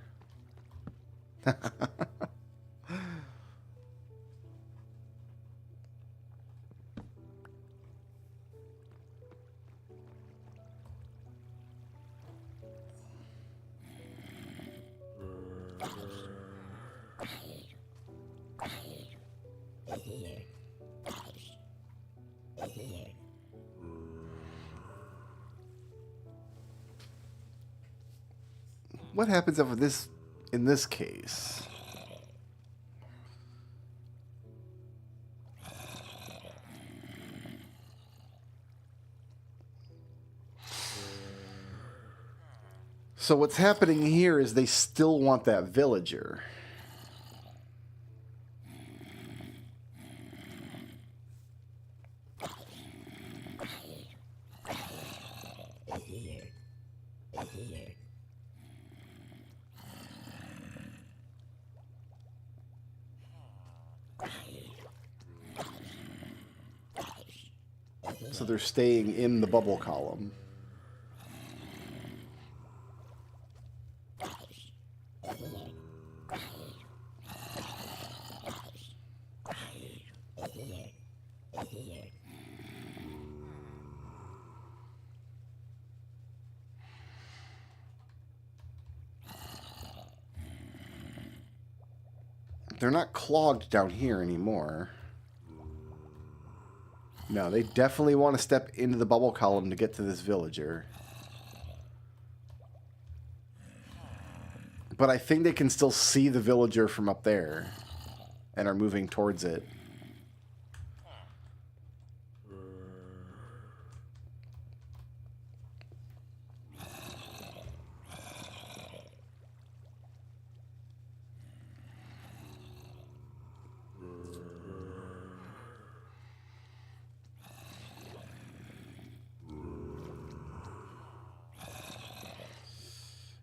What happens over this in this case? So what's happening here is they still want that villager. So they're staying in the bubble column. They're not clogged down here anymore. No, they definitely want to step into the bubble column to get to this villager. But I think they can still see the villager from up there and are moving towards it.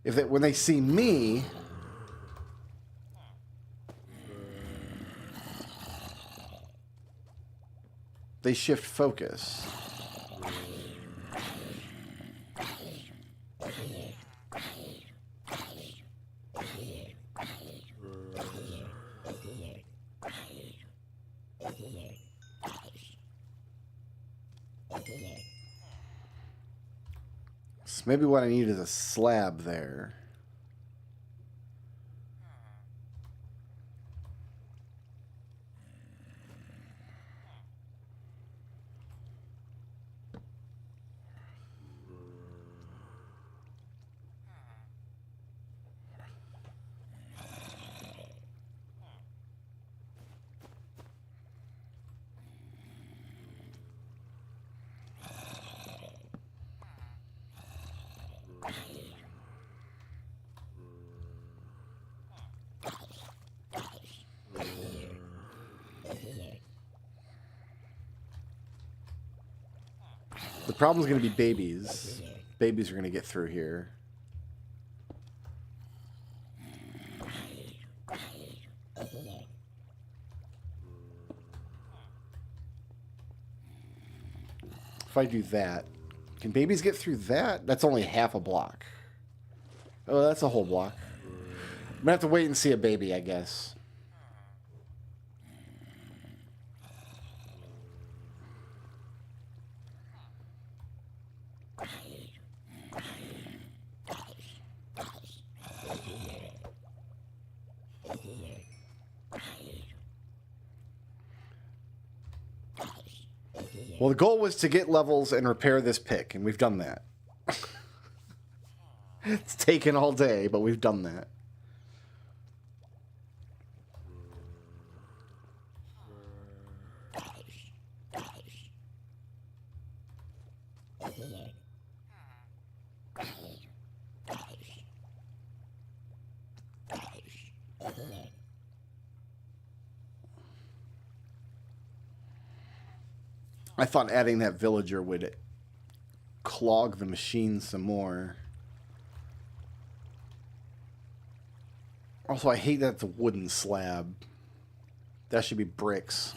If they, when they see me, they shift focus. So maybe what I need is a slab there. The problem is going to be babies. Babies are going to get through here. If I do that, can babies get through that? That's only half a block. Oh, that's a whole block. I'm gonna have to wait and see a baby, I guess. Well, the goal was to get levels and repair this pick, and we've done that. It's taken all day, but we've done that. I thought adding that villager would clog the machine some more. Also, I hate that it's a wooden slab. That should be bricks.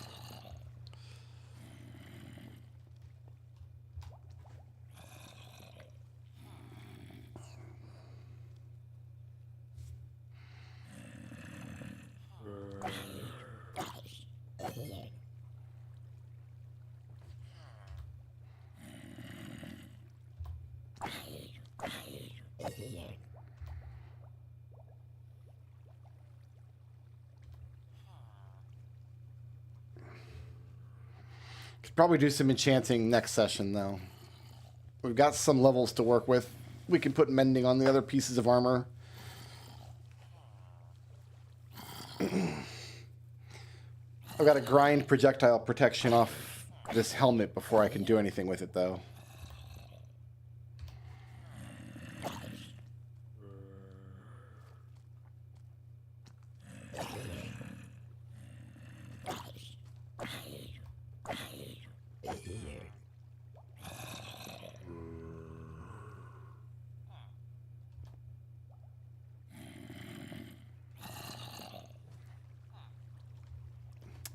Could probably do some enchanting next session, though. We've got some levels to work with. We can put mending on the other pieces of armor. I've got to grind projectile protection off this helmet before I can do anything with it, though.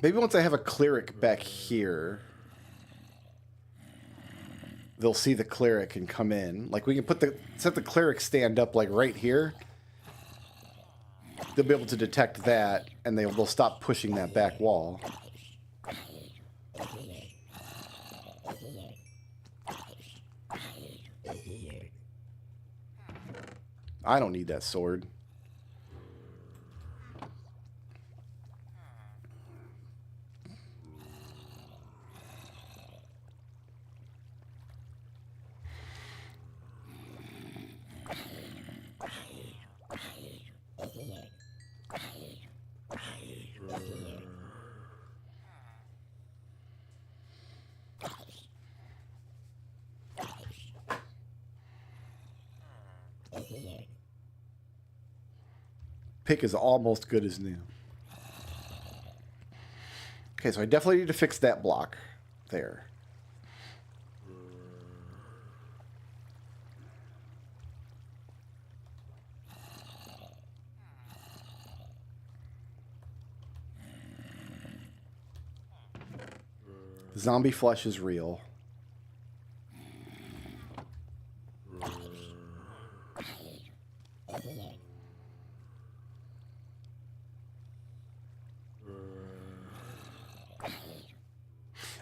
Maybe once I have a cleric back here, they'll see the cleric and come in. Like, we can set the cleric stand up, like, right here. They'll be able to detect that, and they'll stop pushing that back wall. I don't need that sword. Pick is almost good as new. Okay, so I definitely need to fix that block there. Zombie flesh is real.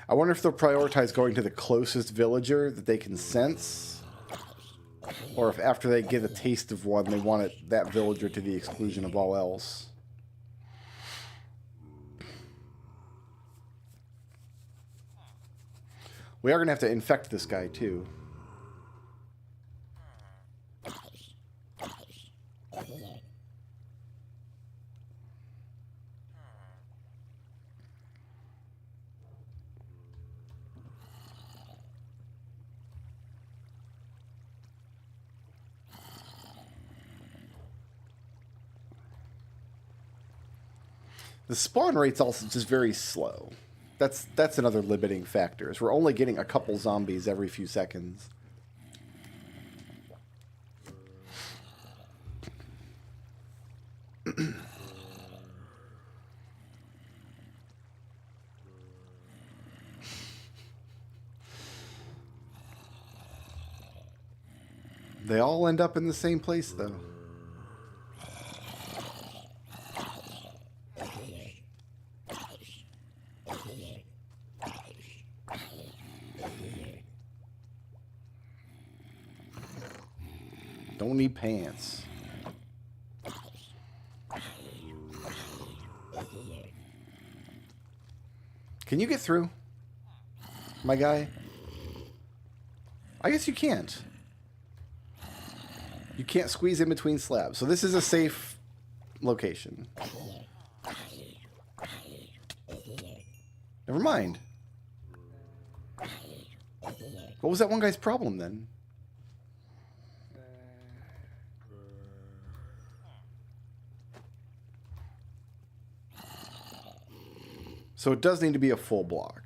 I wonder if they'll prioritize going to the closest villager that they can sense, or if after they get a taste of one, they want that villager to the exclusion of all else. We are going to have to infect this guy, too. The spawn rate's also just very slow. That's another limiting factor, is we're only getting a couple zombies every few seconds. They all end up in the same place, though. Don't need pants. Can you get through, my guy? I guess you can't. You can't squeeze in between slabs. So this is a safe location. Never mind. What was that one guy's problem then? So it does need to be a full block.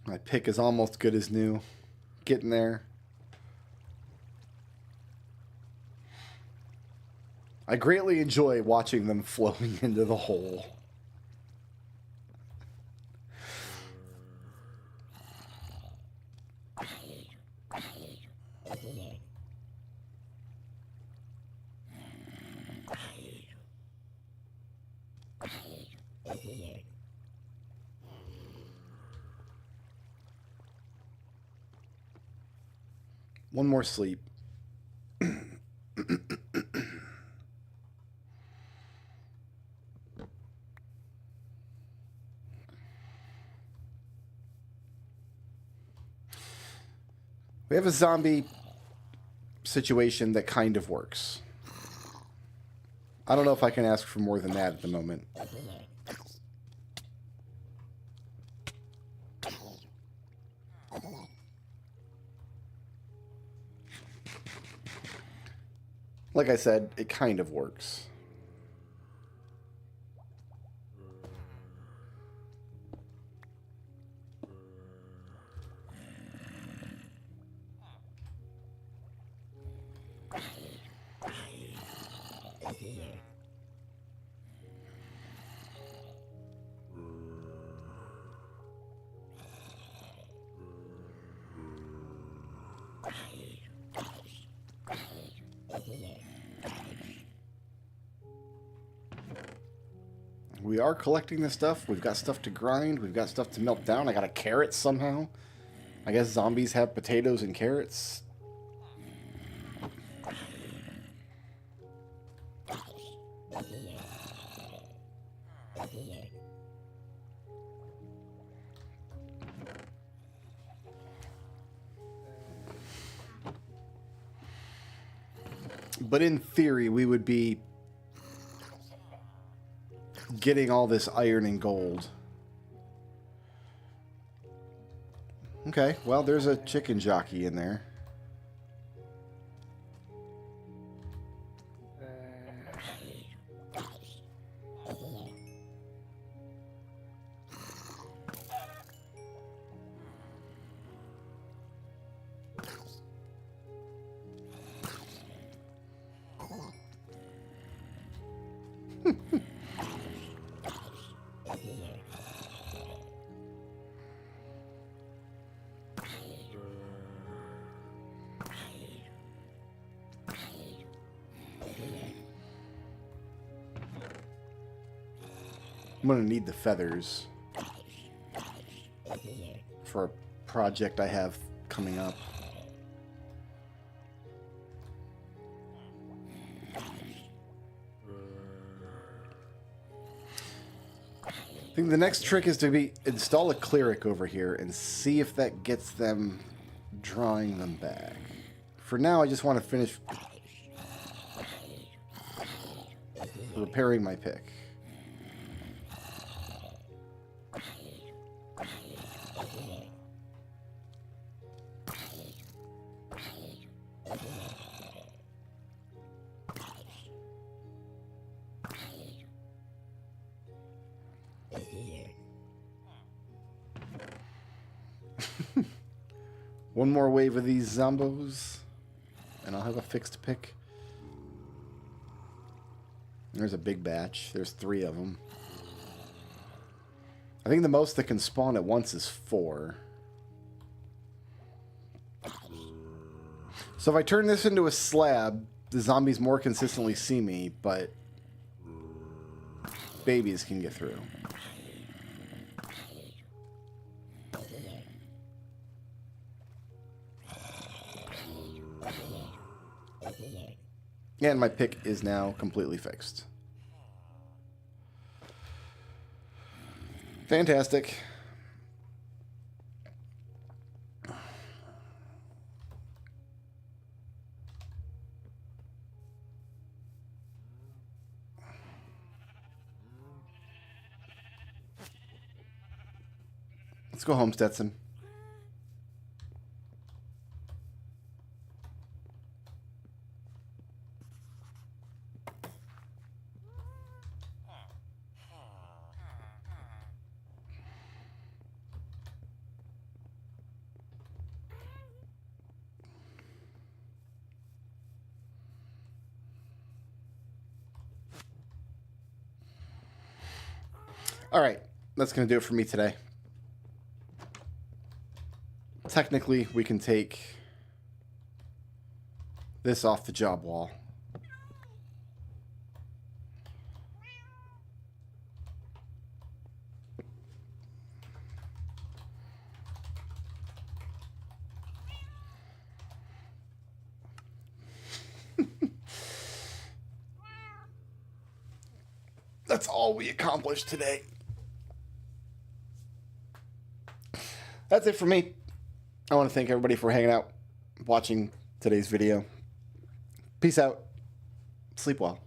My pick is almost good as new. Getting there. I greatly enjoy watching them flowing into the hole. One more sleep. We have a zombie situation that kind of works. I don't know if I can ask for more than that at the moment. Like I said, it kind of works. We are collecting this stuff. We've got stuff to grind. We've got stuff to melt down. I got a carrot somehow. I guess zombies have potatoes and carrots. But in theory, we would be getting all this iron and gold. Okay, well, there's a chicken jockey in there. I'm gonna need the feathers for a project I have coming up. I think the next trick is to install a cleric over here and see if that gets them drawing them back. For now, I just want to finish repairing my pick. One more wave of these zombos, and I'll have a fixed pick. There's a big batch. There's 3 of them. I think the most that can spawn at once is 4. So if I turn this into a slab, the zombies more consistently see me, but babies can get through. And my pick is now completely fixed. Fantastic. Let's go home, Stetson. All right, that's going to do it for me today. Technically, we can take this off the job wall. That's all we accomplished today. That's it for me. I want to thank everybody for hanging out, watching today's video. Peace out. Sleep well.